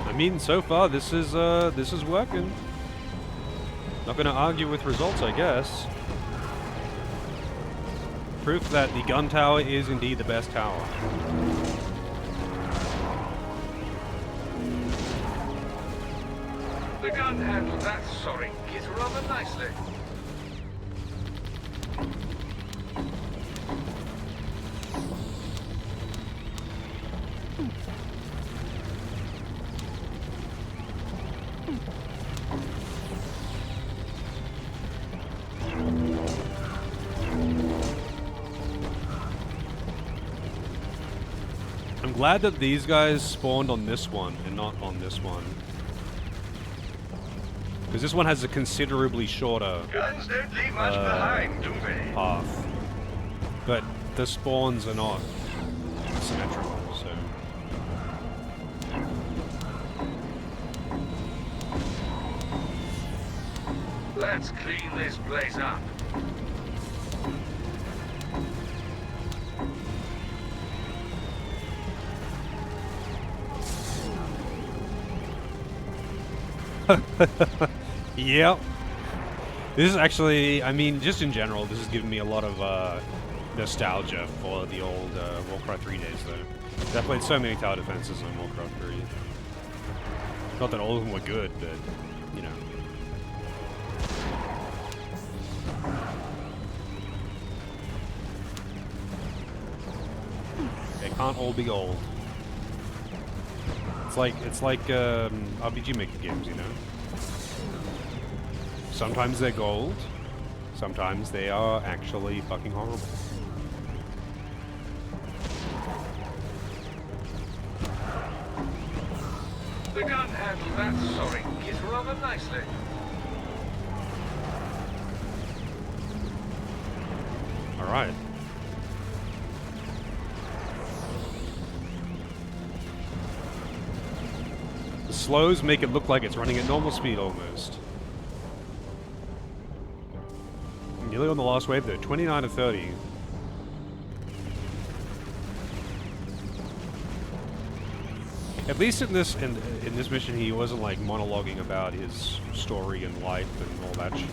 I mean, so far this is working. Not gonna argue with results, I guess. Proof that the gun tower is indeed the best tower. The gun handled that sorry kid rather nicely. I'm glad that these guys spawned on this one and not on this one. Because this one has a considerably shorter Guns don't leave much behind, do they? path. But the spawns are not symmetrical, so... Let's clean this place up. Yep. This is actually, I mean, just in general, this has given me a lot of nostalgia for the old Warcraft 3 days, though. I played so many tower defenses on Warcraft 3. Not that all of them were good, but, you know. can't all be gold. It's like RPG Maker games, you know? Sometimes they're gold, sometimes they are actually fucking horrible. The gun handled that soaring kit rather nicely. Alright. The slows make it look like it's running at normal speed almost. Nearly on the last wave though, 29 to 30. At least in this mission, he wasn't like monologuing about his story and life and all that shit.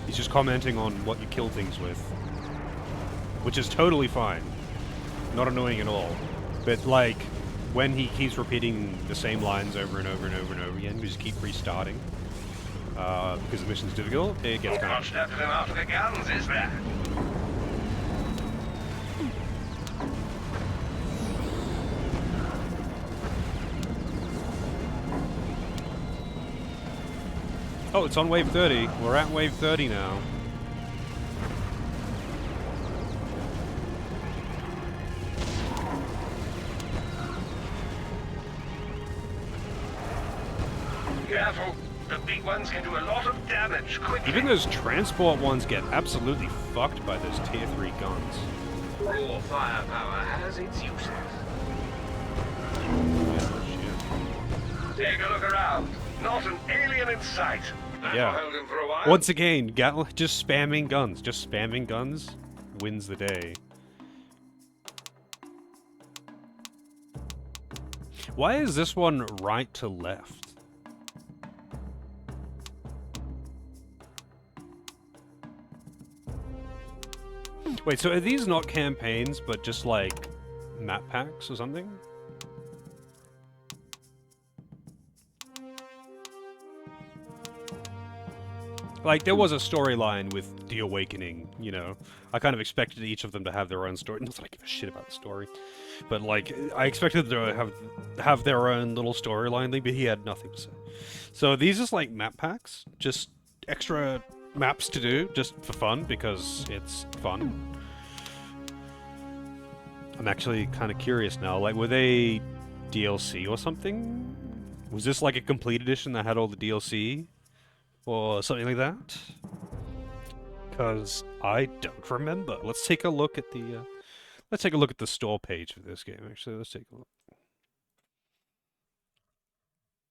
He's just commenting on what you kill things with, which is totally fine, not annoying at all. But like, when he keeps repeating the same lines over and over and over and over again, we just keep restarting because the mission's difficult. It gets kind of. Stepping out of the guns, is there? Oh, it's on wave 30. We're at wave 30 now. Careful. The big ones can do a lot of damage quickly. Even those transport ones get absolutely fucked by those tier 3 guns. Raw firepower has its uses. Take a look around. Not an alien in sight. Yeah. That'll hold him for a while. Once again, just spamming guns. Just spamming guns wins the day. Why is this one right to left? Wait, so are these not campaigns, but just like map packs or something? Like, there was a storyline with The Awakening, you know. I kind of expected each of them to have their own story. Not that I give a shit about the story. But, like, I expected them to have their own little storyline, but he had nothing to say. So these is like map packs. Just extra maps to do, just for fun, because it's fun. I'm actually kind of curious now. Like, were they DLC or something? Was this like a complete edition that had all the DLC? Or something like that? Because I don't remember. Let's take a look at the store page for this game. Actually, let's take a look.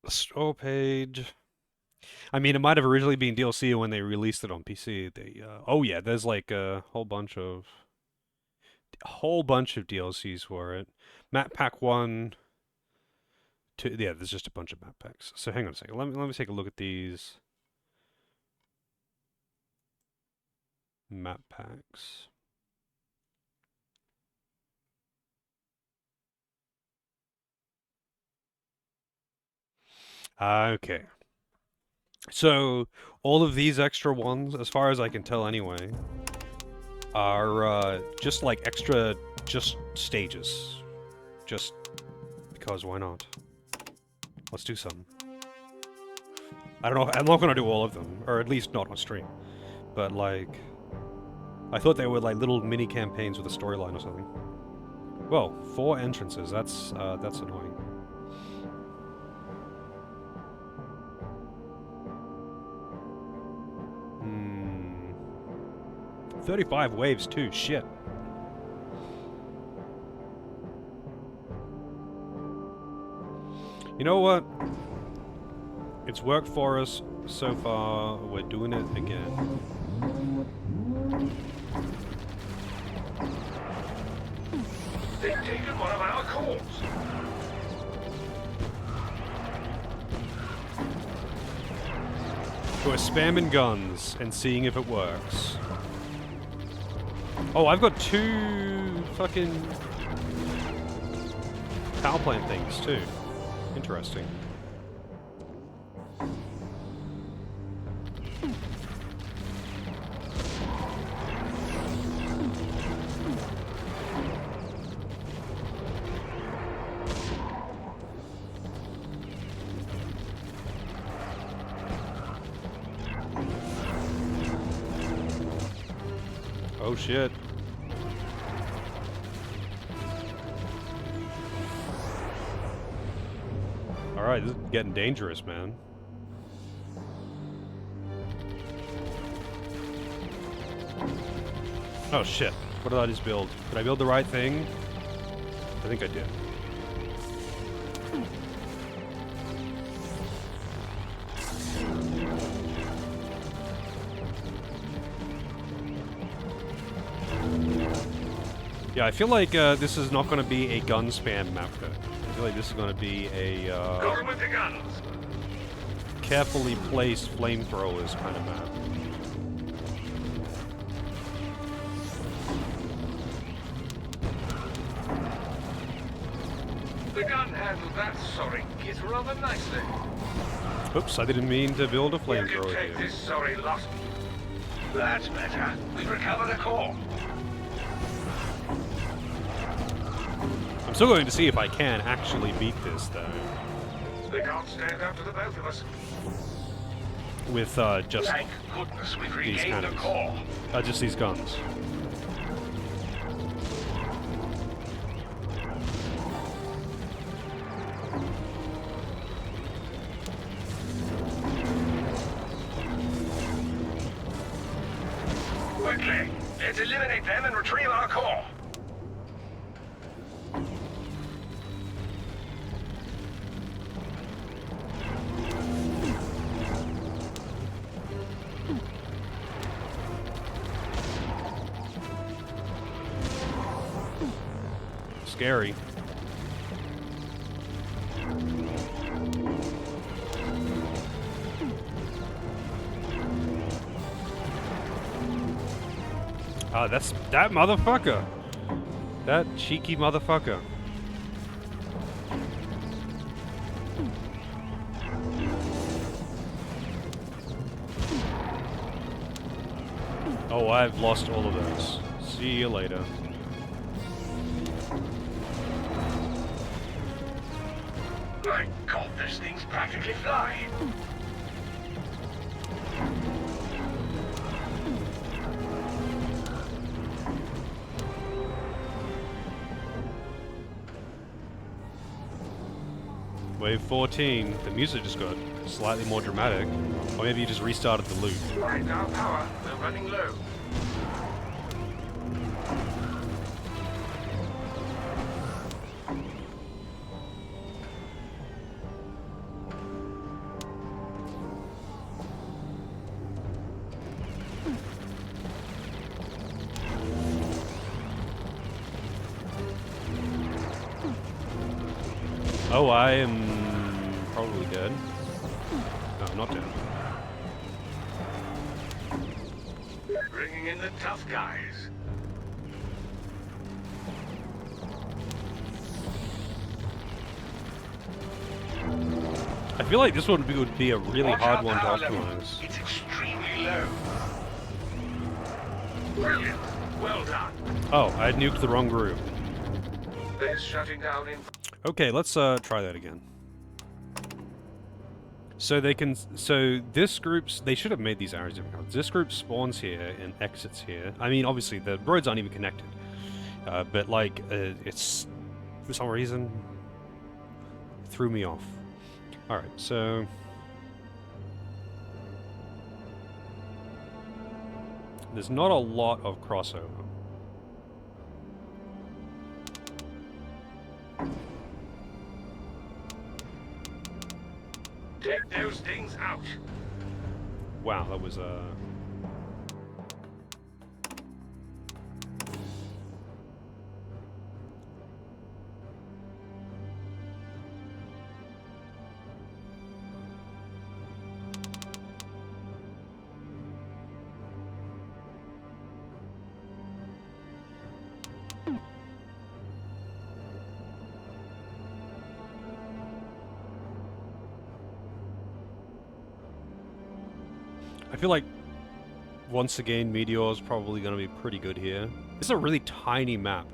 The store page. I mean, it might have originally been DLC when they released it on PC. Oh yeah, there's like a whole bunch of DLCs for it. Map Pack 1. 2, yeah, there's just a bunch of map packs. So hang on a second. Let me take a look at these. Map packs. Okay. So, all of these extra ones, as far as I can tell anyway, are just like extra, just stages. Just because why not? Let's do some. I don't know, I'm not gonna do all of them, or at least not on stream. But like, I thought they were like little mini campaigns with a storyline or something. Well, 4 entrances, that's annoying. 35 waves too, shit. You know what? It's worked for us so far, we're doing it again. They've taken one of our cores. We're spamming guns and seeing if it works. Oh, I've got 2 fucking power plant things too. Interesting. Oh shit. Alright, this is getting dangerous, man. Oh shit. What did I just build? Did I build the right thing? I think I did. Yeah, I feel like this is not going to be a gun spam map though. I feel like this is going to be a Go with the guns. carefully placed flamethrowers kind of map. The gun handled that sorry git rather nicely. Oops, I didn't mean to build a You can flamethrower take here. this sorry lot. That's better. We've recovered a core. I'm still going to see if I can actually beat this though. They can't stand up to the both of us. With just Thank goodness we've these regained a cannons. core. Just these guns. Quickly, let's eliminate them and retrieve our core. Scary. Ah, that's that motherfucker. That cheeky motherfucker. Oh, I've lost all of those. See you later. My God, this thing's practically flying. Wave 14. The music just got slightly more dramatic. Or maybe you just restarted the loop. Right now, power. We're running low. Oh, I am probably dead. No, I'm not dead. Bringing in the tough guys. I feel like this one would be a really Watch hard our one to power level. optimize. It's extremely low. Brilliant. Well done. Oh, I had nuked the wrong group. They're shutting down in... Okay, let's try that again. So they can, so this group's, they should have made these arrows different colors. This group spawns here and exits here. I mean, obviously the roads aren't even connected, but like it's for some reason threw me off. All right, so there's not a lot of crossover. Take those things out. Wow, that was I feel like once again Meteor's probably going to be pretty good here. This is a really tiny map.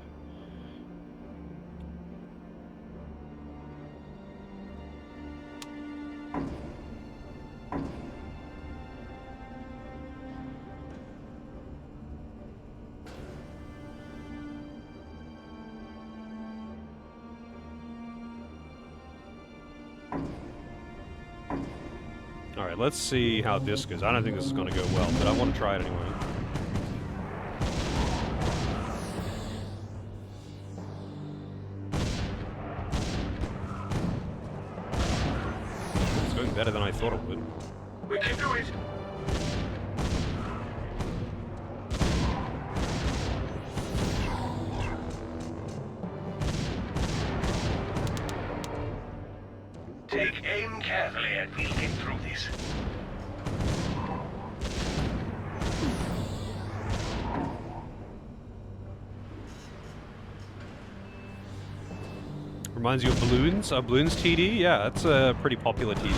Alright, let's see how this goes. I don't think this is gonna go well, but I want to try it anyway. It's going better than I thought it would. We can do it! Take aim carefully and we'll get through this. Reminds you of Balloons? Balloons TD? Yeah, that's a pretty popular TD.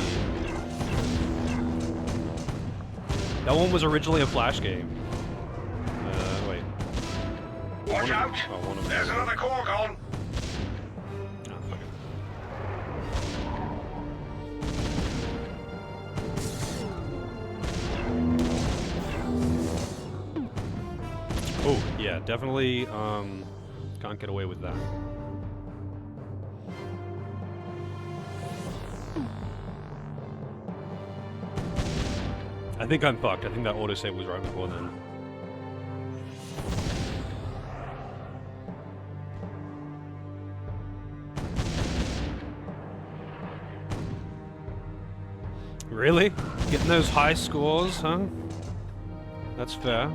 That one was originally a Flash game. Wait. Watch out! There's another core gone! Oh, fuck it. Oh, yeah, definitely, can't get away with that. I think I'm fucked. I think that autosave was right before then. Really? Getting those high scores, huh? That's fair.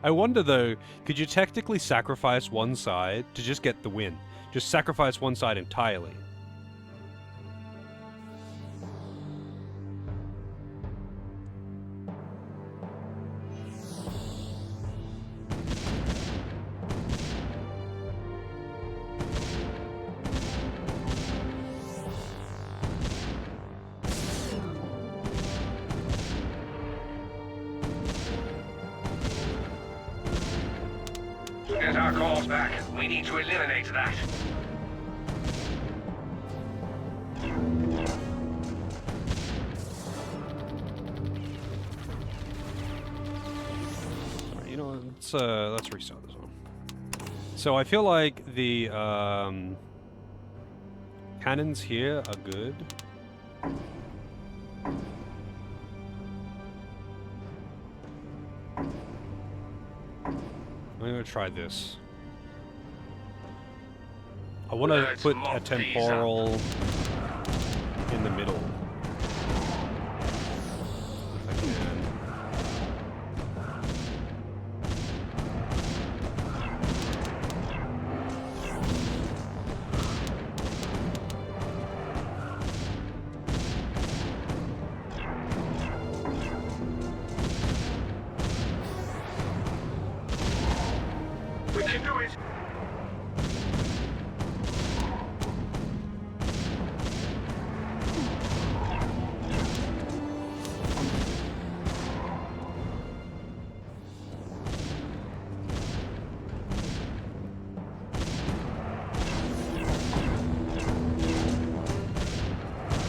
I wonder though, could you technically sacrifice one side to just get the win? Just sacrifice one side entirely. Get our cores back. We need to eliminate that. Alright, you know what, let's restart this one. So I feel like the cannons here are good. I'm gonna try this. I want to put a temporal in the middle. If I can. We can do it!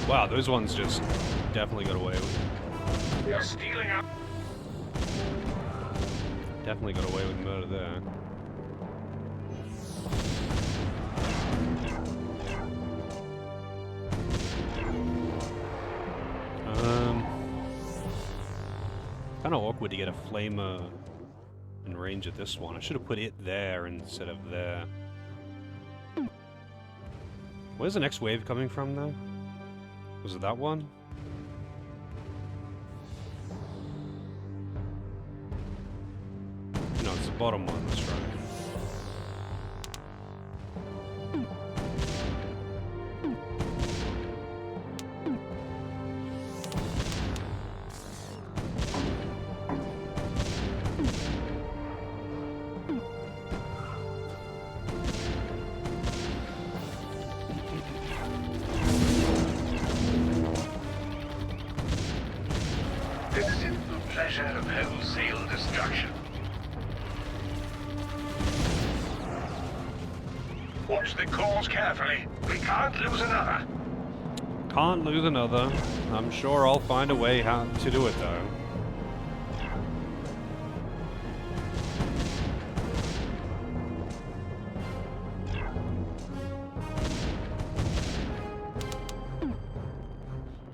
Wow, those ones just definitely got away with. They're stealing up. Definitely got away with murder there. Kind of awkward to get a flamer in range of this one. I should have put it there instead of there. Where's the next wave coming from, though? Was it that one? No, it's the bottom one. Let's try it. The simple pleasure of wholesale destruction. doors carefully. We can't lose another. Can't lose another. I'm sure I'll find a way how to do it, though.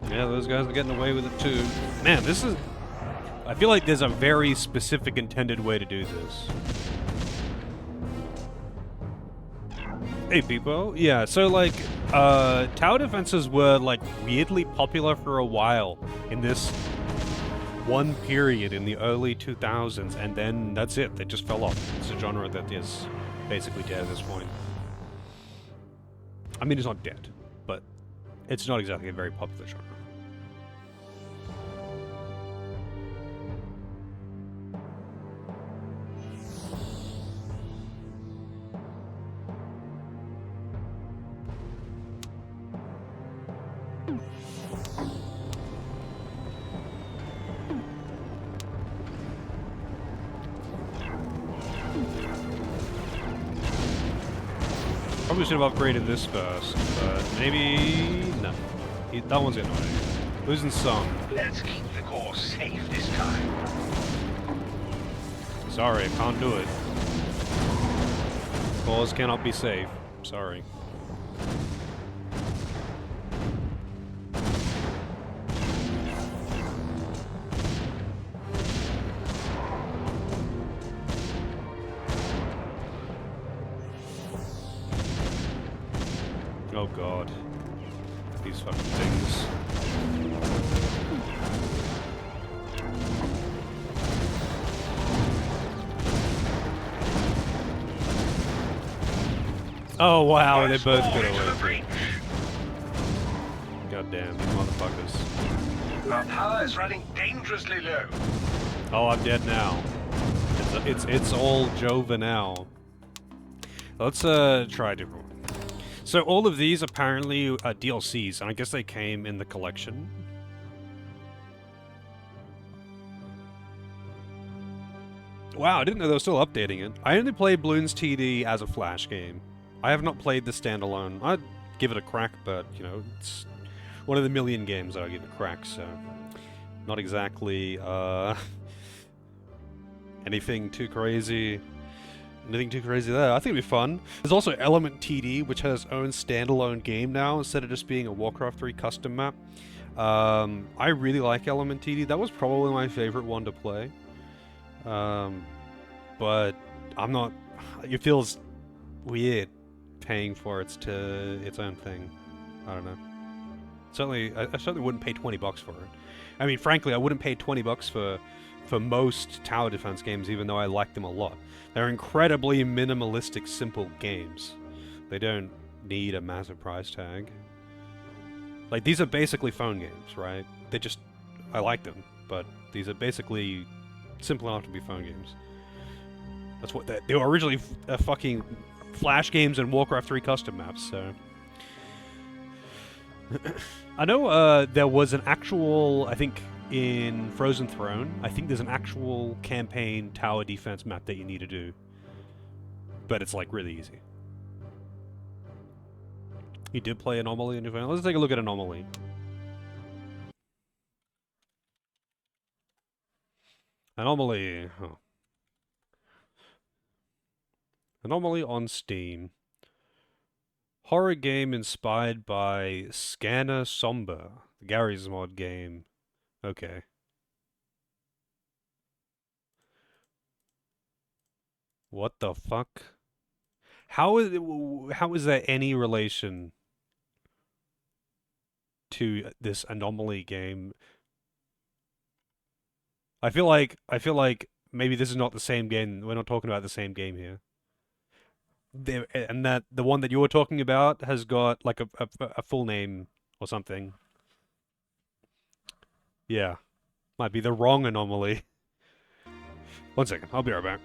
Yeah, those guys are getting away with it too. Man, this is... I feel like there's a very specific intended way to do this. Hey, people. Yeah, so, like, tower defenses were, like, weirdly popular for a while in this one period in the early 2000s, and then that's it. They just fell off. It's a genre that is basically dead at this point. I mean, it's not dead, but it's not exactly a very popular genre. Probably should have upgraded this first, but maybe... no. That one's annoying. Losing some. Let's keep the course safe this time. Sorry, I can't do it. Cause cannot be safe. Sorry. Oh god. These fucking things. Oh wow, they both got away. God damn, these motherfuckers. Our power is running dangerously low. Oh, I'm dead now. It's all Jova now. Let's try a different one. So all of these apparently are DLCs, and I guess they came in the collection. Wow, I didn't know they were still updating it. I only played Bloons TD as a Flash game. I have not played the standalone. I'd give it a crack, but, you know, it's one of the million games I'll give it a crack, so... not exactly, anything too crazy... Nothing too crazy there. I think it'd be fun. There's also Element TD, which has its own standalone game now, instead of just being a Warcraft 3 custom map. I really like Element TD. That was probably my favorite one to play. But I'm not... It feels weird paying for its own thing. I don't know. I certainly wouldn't pay $20 for it. I mean, frankly, I wouldn't pay $20 for most tower defense games, even though I like them a lot. They're incredibly minimalistic, simple games. They don't need a massive price tag. Like, these are basically phone games, right? I like them, but these are basically simple enough to be phone games. That's what they were originally fucking Flash games and Warcraft 3 custom maps, so... I know there was an actual, I think, in Frozen Throne, I think there's an actual campaign tower defense map that you need to do. But it's, like, really easy. You did play Anomaly in New Zealand? Let's take a look at Anomaly. Anomaly. Oh. Anomaly on Steam. Horror game inspired by Scanner Somber, the Gary's Mod game. Okay. What the fuck? How is there any relation to this Anomaly game? I feel like maybe this is not the same game. We're not talking about the same game here. And that the one that you were talking about has got like a full name or something. Yeah. Might be the wrong Anomaly. One second, I'll be right back.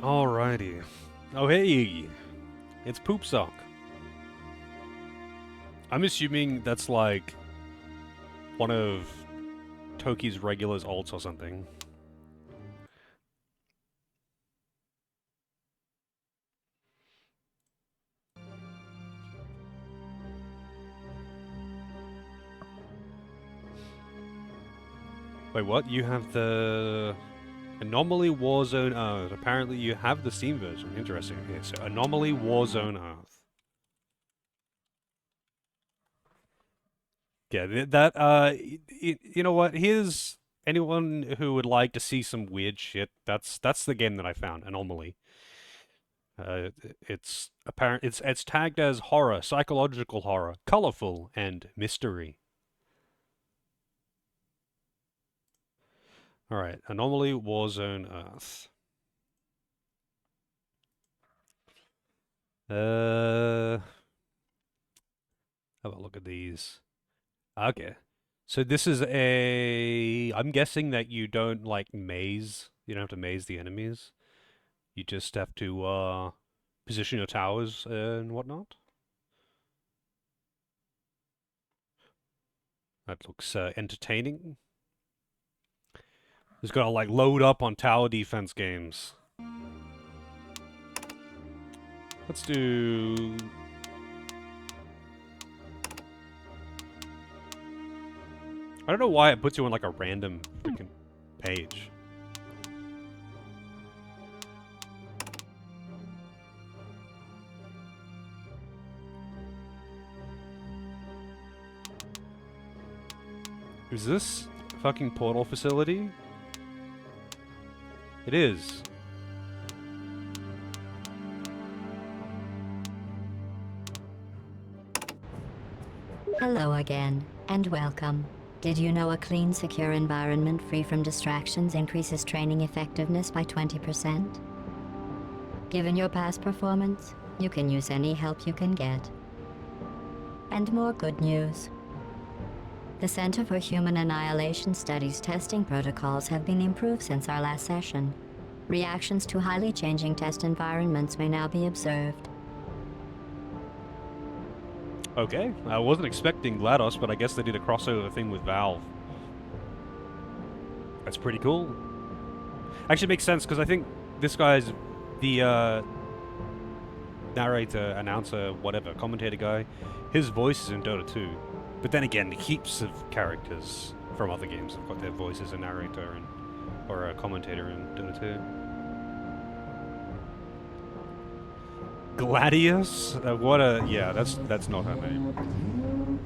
Alrighty. Oh hey! It's Poop Sock. I'm assuming that's like one of Toki's regulars alts or something. Wait, what? You have the Anomaly Warzone Earth. Apparently you have the Steam version. Interesting. Okay, so Anomaly Warzone Earth. Yeah, you know what? Here's anyone who would like to see some weird shit. That's the game that I found, Anomaly. It's apparent. It's tagged as horror, psychological horror, colorful, and mystery. All right, Anomaly Warzone Earth. Have a look at these. Okay. So this is a... I'm guessing that you don't, like, maze. You don't have to maze the enemies. You just have to, position your towers and whatnot. That looks, entertaining. Just gotta, like, load up on tower defense games. Let's do... I don't know why it puts you on, like, a random freaking page. Is this a fucking portal facility? It is. Hello again, and welcome. Did you know a clean, secure environment free from distractions increases training effectiveness by 20%? Given your past performance, you can use any help you can get. And more good news. The Center for Human Annihilation Studies testing protocols have been improved since our last session. Reactions to highly changing test environments may now be observed. Okay, I wasn't expecting GLaDOS, but I guess they did a crossover thing with Valve. That's pretty cool. Actually makes sense, because I think this guy's the narrator, announcer, whatever, commentator guy. His voice is in Dota 2. But then again, heaps of characters from other games have got their voice as a narrator and or a commentator in Dota 2. Gladius? What a... Yeah, that's not her name.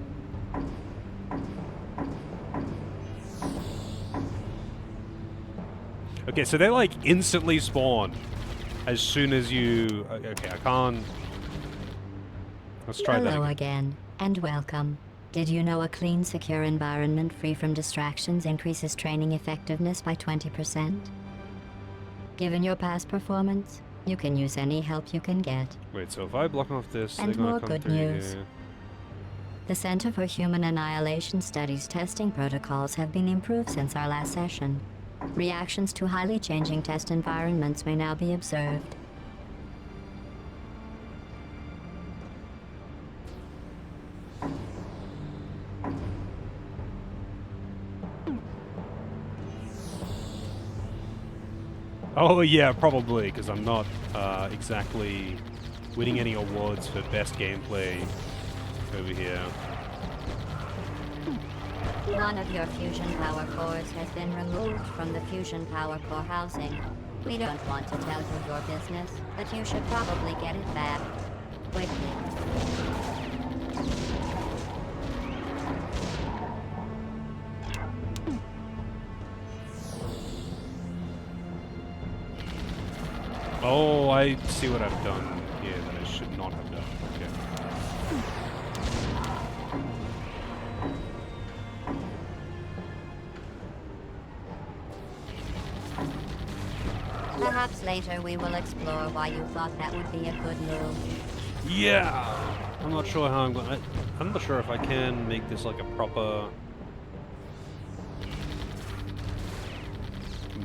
Okay, so they like instantly spawn as soon as you... Okay, I can't... Let's try that Hello again. again, and welcome. Did you know a clean, secure environment free from distractions increases training effectiveness by 20%? Given your past performance, you can use any help you can get. Wait, so if I block off this, And they're gonna more come good through news. here. The Center for Human Annihilation Studies testing protocols have been improved since our last session. Reactions to highly changing test environments may now be observed. Oh yeah, probably, because I'm not exactly winning any awards for best gameplay over here. One of your fusion power cores has been removed from the fusion power core housing. We don't want to tell you your business, but you should probably get it back quickly. Oh, I see what I've done here that I should not have done. Okay. Perhaps later we will explore why you thought that would be a good move. Yeah! I'm not sure how I'm going. I'm not sure if I can make this like a proper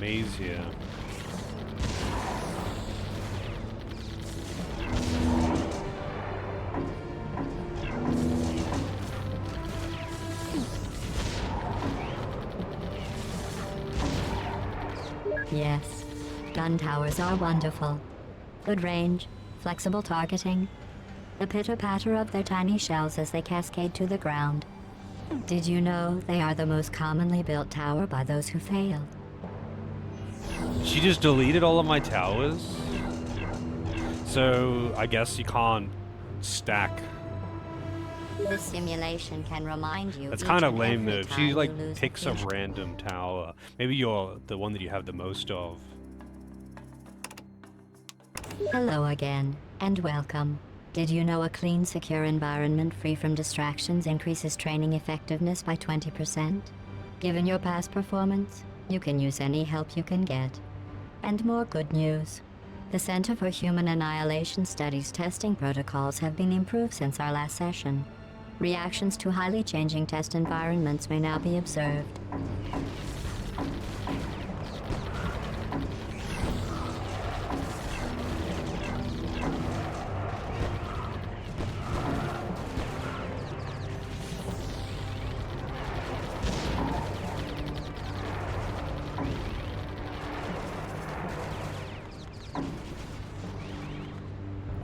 maze here. Yes. Gun towers are wonderful. Good range, flexible targeting, the pitter-patter of their tiny shells as they cascade to the ground. Did you know they are the most commonly built tower by those who fail? She just deleted all of my towers? So, I guess you can't stack. This simulation can remind you. That's each kind of and lame every though. time She you like lose a picks some fusion. random tower. Maybe you're the one that you have the most of. Hello again, and welcome. Did you know a clean, secure environment free from distractions increases training effectiveness by 20%? Given your past performance, you can use any help you can get. And more good news. The Center for Human Annihilation Studies testing protocols have been improved since our last session. Reactions to highly changing test environments may now be observed.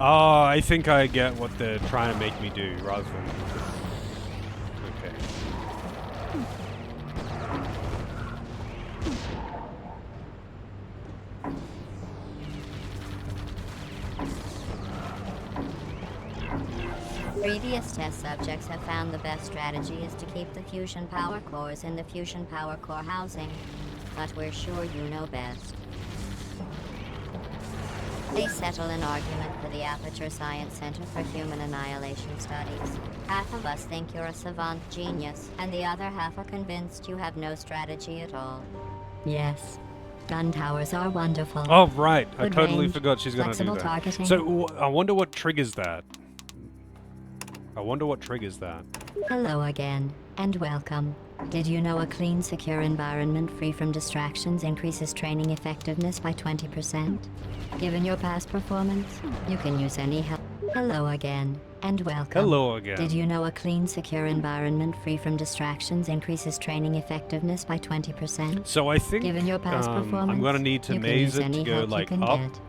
Oh, I think I get what they're trying to make me do, rather than... Okay. Previous test subjects have found the best strategy is to keep the fusion power cores in the fusion power core housing, but we're sure you know best. They settle an argument for the Aperture Science Center for Human Annihilation Studies. Half of us think you're a savant genius, and the other half are convinced you have no strategy at all. Yes, gun towers are wonderful. Oh, right. I Good totally range, forgot she's gonna do flexible that. targeting. So, I wonder what triggers that. I wonder what triggers that. Hello again, and welcome. Did you know a clean, secure environment free from distractions increases training effectiveness by 20%? Given your past performance, you can use any help. Hello again, and welcome. Hello again. Did you know a clean, secure environment free from distractions increases training effectiveness by 20%? So I think Given your past performance, I'm gonna need to you can maze use it to any go help you like can up get.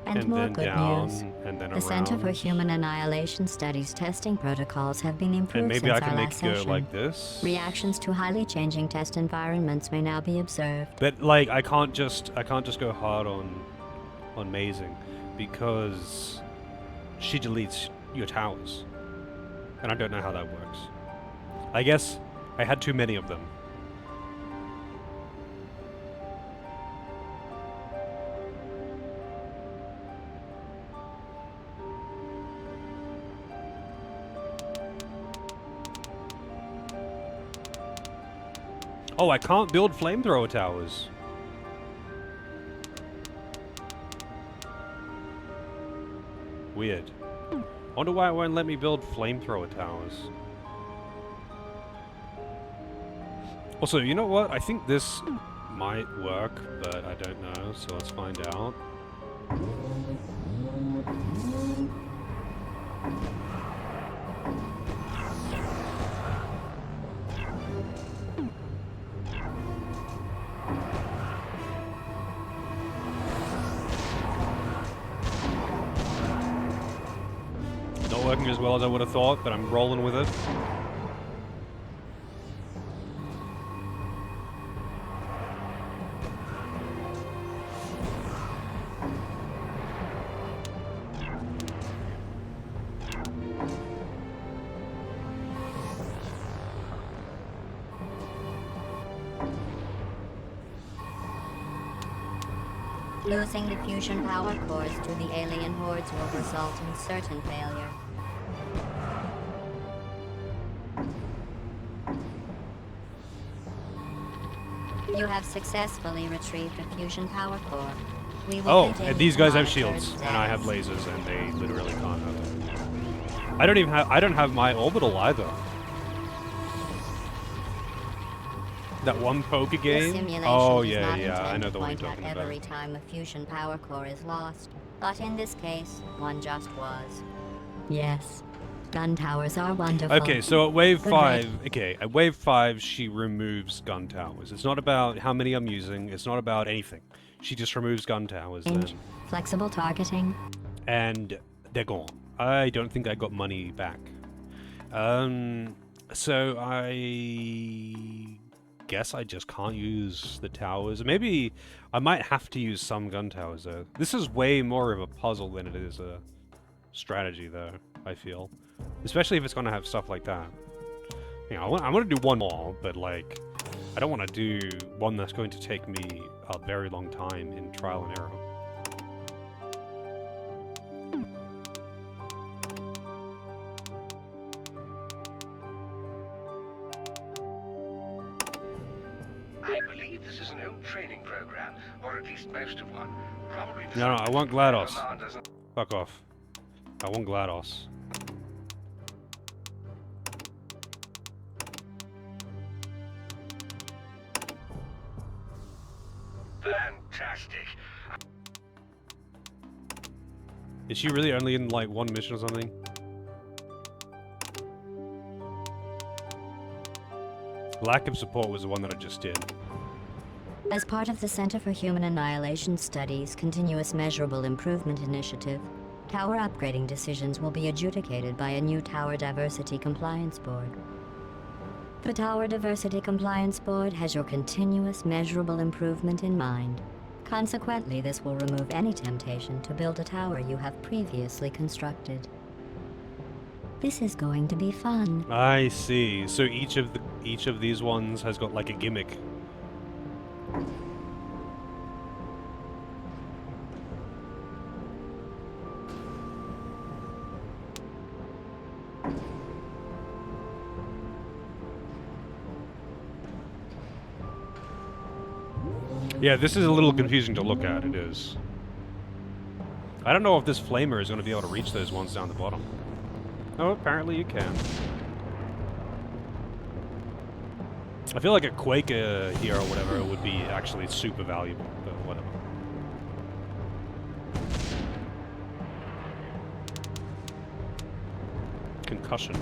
And more then good down news. and then The around. Center for Human Annihilation Studies testing protocols have been improved And maybe since I can our make last it go session. like this. Reactions to highly changing test environments may now be observed. But like I can't just go hard on mazing because she deletes your towers. And I don't know how that works. I guess I had too many of them. Oh, I can't build flamethrower towers. Weird. Wonder why it won't let me build flamethrower towers. Also, you know what? I think this might work, but I don't know, so let's find out. Not working as well as I would have thought, but I'm rolling with it. Losing the fusion power cores to the alien hordes will result in certain failure. You have successfully retrieved a fusion power core. We will Oh, continue and these to guys have monitor shields, its and I have status. lasers, and they literally can't have it. I don't have my orbital either. That one poker The game? simulation Oh is yeah, not yeah, I intended know to the one you're point talking out about. every time a fusion power core is lost, but in this case, one just was. Yes, gun towers are wonderful. Okay, so at wave Good 5, at wave 5 she removes gun towers. It's not about how many I'm using, it's not about anything. She just removes gun towers then. Range, flexible targeting. And they're gone. I don't think I got money back. So I guess I just can't use the towers. Maybe I might have to use some gun towers though. This is way more of a puzzle than it is a strategy though, I feel. Especially if it's gonna have stuff like that. You know, I'm gonna do one more, but like, I don't want to do one that's going to take me a very long time in trial and error. I believe this is an old training program, or at least most of one. Probably No, I want GLaDOS. GLaDOS. Fuck off. I want GLaDOS. Fantastic. Is she really only in like one mission or something? Lack of support was the one that I just did. As part of the Center for Human Annihilation Studies' Continuous Measurable Improvement Initiative, tower upgrading decisions will be adjudicated by a new Tower Diversity Compliance Board. The Tower Diversity Compliance Board has your continuous measurable improvement in mind. Consequently, this will remove any temptation to build a tower you have previously constructed. This is going to be fun. I see. So each of these ones has got like a gimmick. Yeah, this is a little confusing to look at, it is. I don't know if this flamer is going to be able to reach those ones down the bottom. Oh, apparently you can. I feel like a Quaker here or whatever would be actually super valuable, but whatever. Concussion.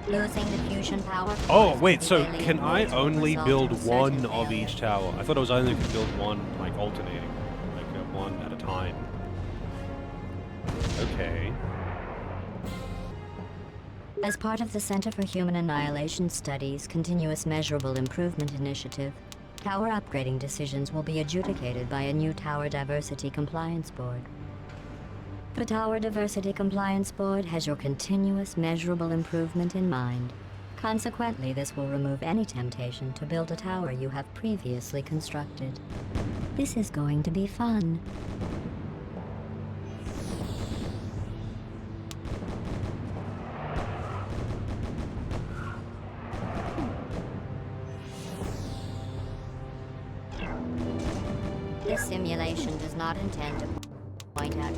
Losing the fusion power. Oh, wait, so can I only build one of each tower? I thought I was only could build one, like, alternating. Like, one at a time. Okay. As part of the Center for Human Annihilation Studies' Continuous Measurable Improvement Initiative, tower upgrading decisions will be adjudicated by a new Tower Diversity Compliance Board. The Tower Diversity Compliance Board has your continuous measurable improvement in mind. Consequently, this will remove any temptation to build a tower you have previously constructed. This is going to be fun. This simulation does not intend to point out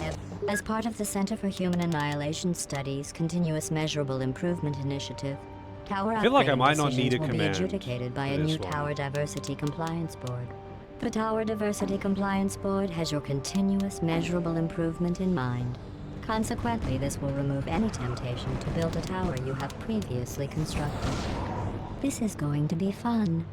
as part of the Center for Human Annihilation Studies' Continuous Measurable Improvement Initiative, tower I feel like I upgrading might not need a decisions will be command adjudicated by for a this new one. Tower Diversity Compliance Board. The Tower Diversity Compliance Board has your continuous measurable improvement in mind. Consequently, this will remove any temptation to build a tower you have previously constructed. This is going to be fun.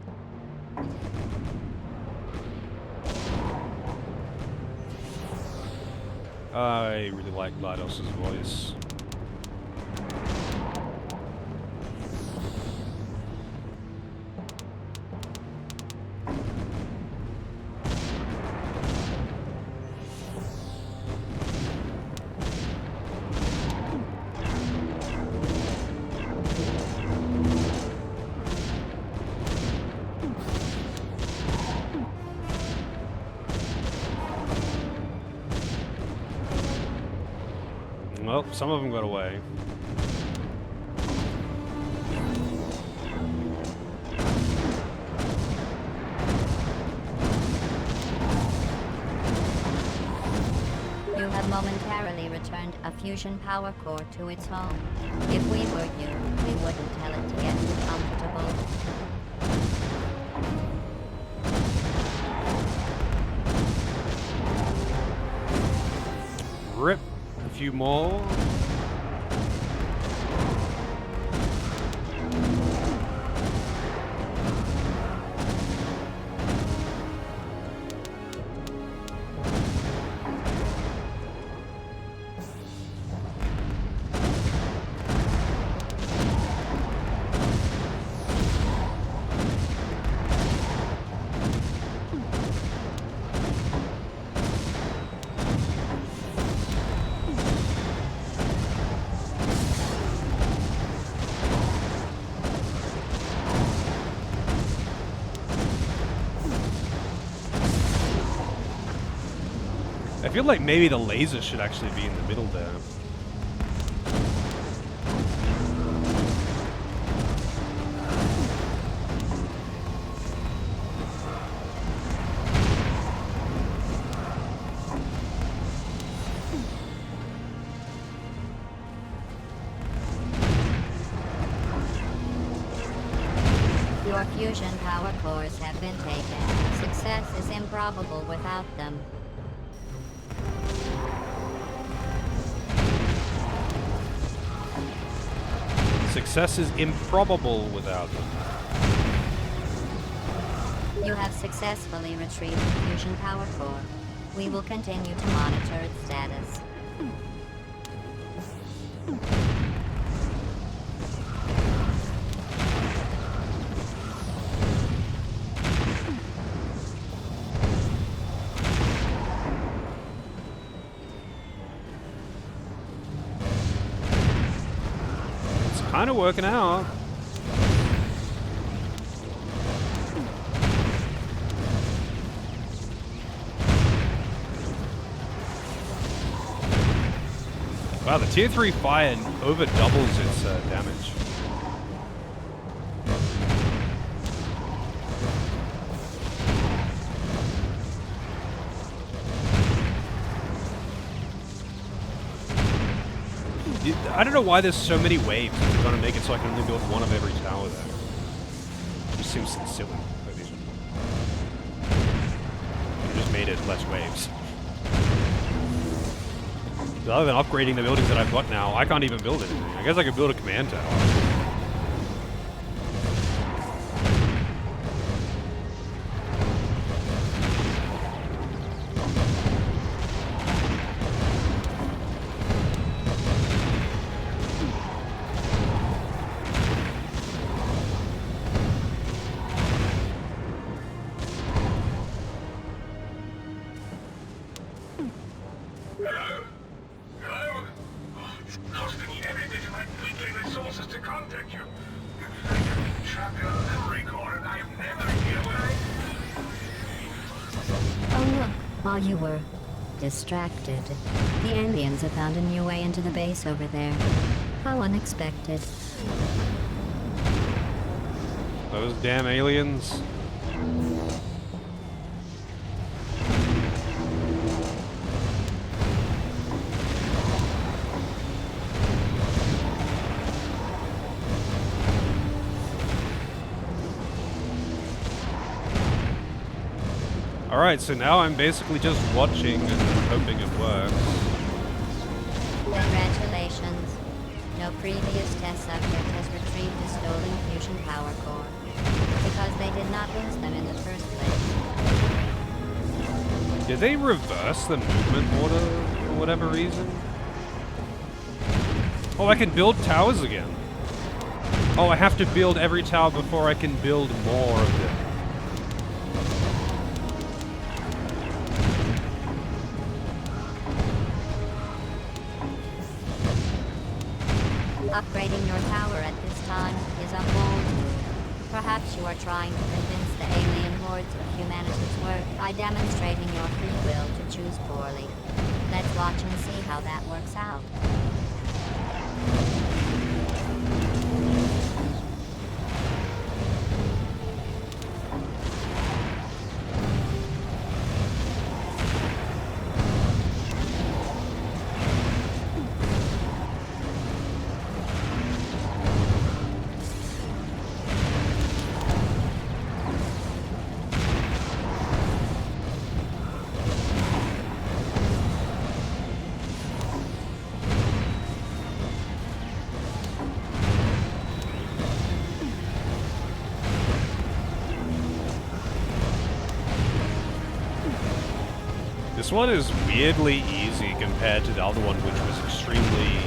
I really like GLaDOS' voice. Well, some of them got away. You have momentarily returned a fusion power core to its home. If we were you, we wouldn't tell it to get comfortable. rip a few more. I feel like maybe the laser should actually be in the middle there. Your fusion power cores have been taken. Success is improbable without them. Success is improbable without them. You have successfully retrieved the fusion power core. We will continue to monitor its status. Kind of working out. Wow, the tier 3 fire over doubles its damage. I don't know why there's so many waves. They're gonna make it so I can only build one of every tower there. It just seems silly. They just made it less waves. Other than upgrading the buildings that I've got now, I can't even build anything. I guess I could build a command tower. While you were distracted, the aliens have found a new way into the base over there. How unexpected. Those damn aliens. Alright, so now I'm basically just watching and hoping it works. Congratulations. No previous test subject has retrieved a stolen fusion power core, because they did not lose them in the first place. Did they reverse the movement order for whatever reason? Oh, I can build towers again. Oh, I have to build every tower before I can build more of them. Upgrading your tower at this time is a bold move. Perhaps you are trying to convince the alien hordes of humanity's work by demonstrating your free will to choose poorly. Let's watch and see how that works out. This one is weirdly easy compared to the other one, which was extremely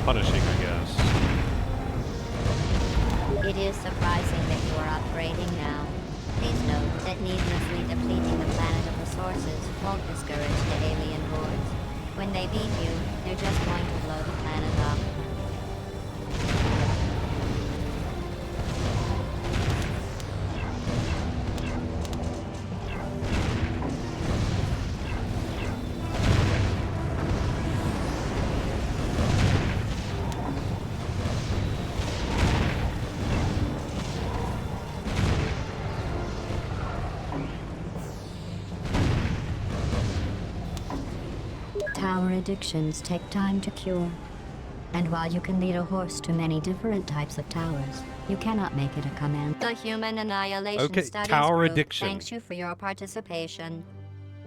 punishing, I guess. It is surprising that you are upgrading now. Please note that needlessly depleting the planet of resources won't discourage the alien hordes. When they beat you, they're just going to blow the planet up. Tower addictions take time to cure. And while you can lead a horse to many different types of towers, you cannot make it a command. The Human Annihilation Okay, Studies tower Group addiction. thanks you for your participation.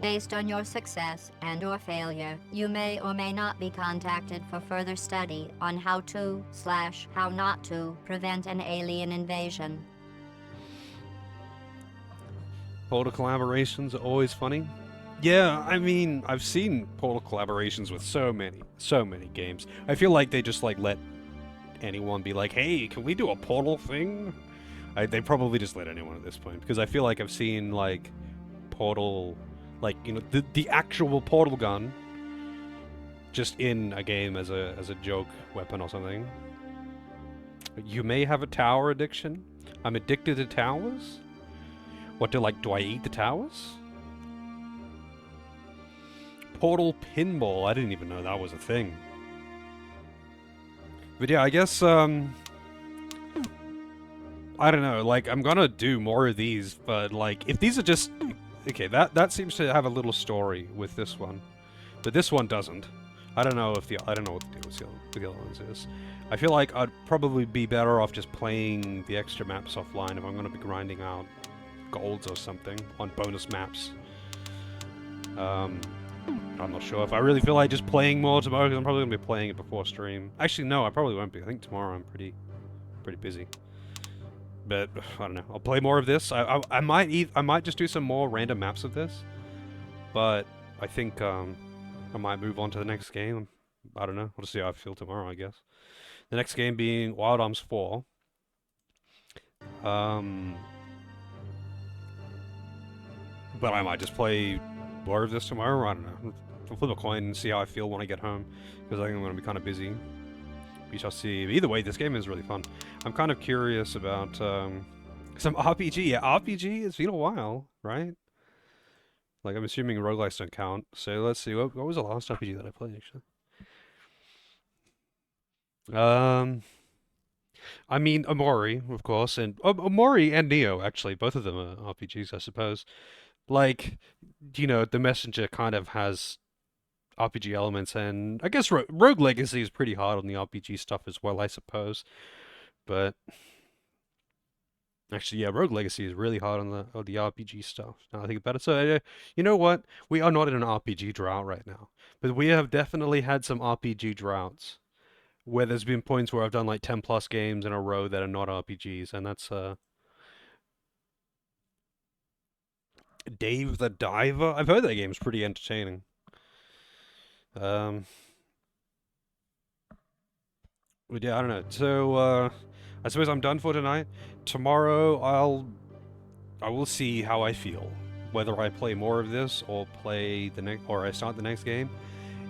Based on your success and or failure, you may or may not be contacted for further study on how to/how not to prevent an alien invasion. Portal collaborations are always funny. Yeah, I mean, I've seen Portal collaborations with so many games. I feel like they just like let anyone be like, hey, can we do a Portal thing? They probably just let anyone at this point, because I feel like I've seen like Portal, like, you know, the actual Portal gun just in a game as a joke weapon or something. You may have a tower addiction. I'm addicted to towers? What, do I eat the towers? Portal pinball. I didn't even know that was a thing. But yeah, I guess, I don't know, like, I'm gonna do more of these, but, like, if these are just... Okay, that seems to have a little story with this one. But this one doesn't. I don't know what the deal with the other ones is. I feel like I'd probably be better off just playing the extra maps offline if I'm gonna be grinding out golds or something on bonus maps. I'm not sure if I really feel like just playing more tomorrow, because I'm probably going to be playing it before stream. Actually, no, I probably won't be. I think tomorrow I'm pretty busy. But, I don't know. I'll play more of this. I might just do some more random maps of this. But, I think, I might move on to the next game. I don't know. We'll just see how I feel tomorrow, I guess. The next game being Wild Arms 4. But I might just play more of this tomorrow. I don't know. I'll flip a coin and see how I feel when I get home, because I think I'm going to be kind of busy. We shall see. Either way, this game is really fun. I'm kind of curious about some RPG. Yeah, RPG, it's been a while, right? Like, I'm assuming roguelikes don't count. So let's see. What was the last RPG that I played, actually? I mean, Omori, of course, and Omori and Neo, actually. Both of them are RPGs, I suppose. Like, you know, The Messenger kind of has RPG elements, and I guess Rogue Legacy is pretty hard on the RPG stuff as well, I suppose. But actually, yeah, Rogue Legacy is really hard on the RPG stuff. Now I think about it. So, you know what? We are not in an RPG drought right now, but we have definitely had some RPG droughts where there's been points where I've done like 10 plus games in a row that are not RPGs, and that's Dave the Diver. I've heard that game's pretty entertaining. But yeah, I don't know. So, I suppose I'm done for tonight. Tomorrow, I will see how I feel. Whether I play more of this, or I start the next game.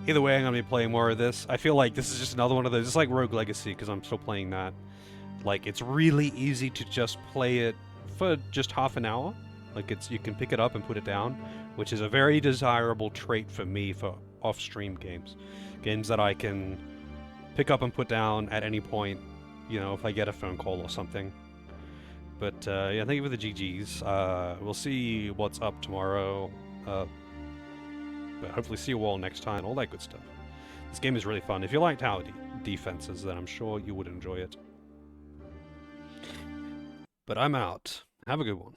Either way, I'm gonna be playing more of this. I feel like this is just another one of those. It's like Rogue Legacy, because I'm still playing that. Like, it's really easy to just play it for just half an hour. Like, you can pick it up and put it down, which is a very desirable trait for me for off-stream games. Games that I can pick up and put down at any point, you know, if I get a phone call or something. But, yeah, thank you for the GGs. We'll see what's up tomorrow. But hopefully see you all next time, all that good stuff. This game is really fun. If you like tower defenses, then I'm sure you would enjoy it. But I'm out. Have a good one.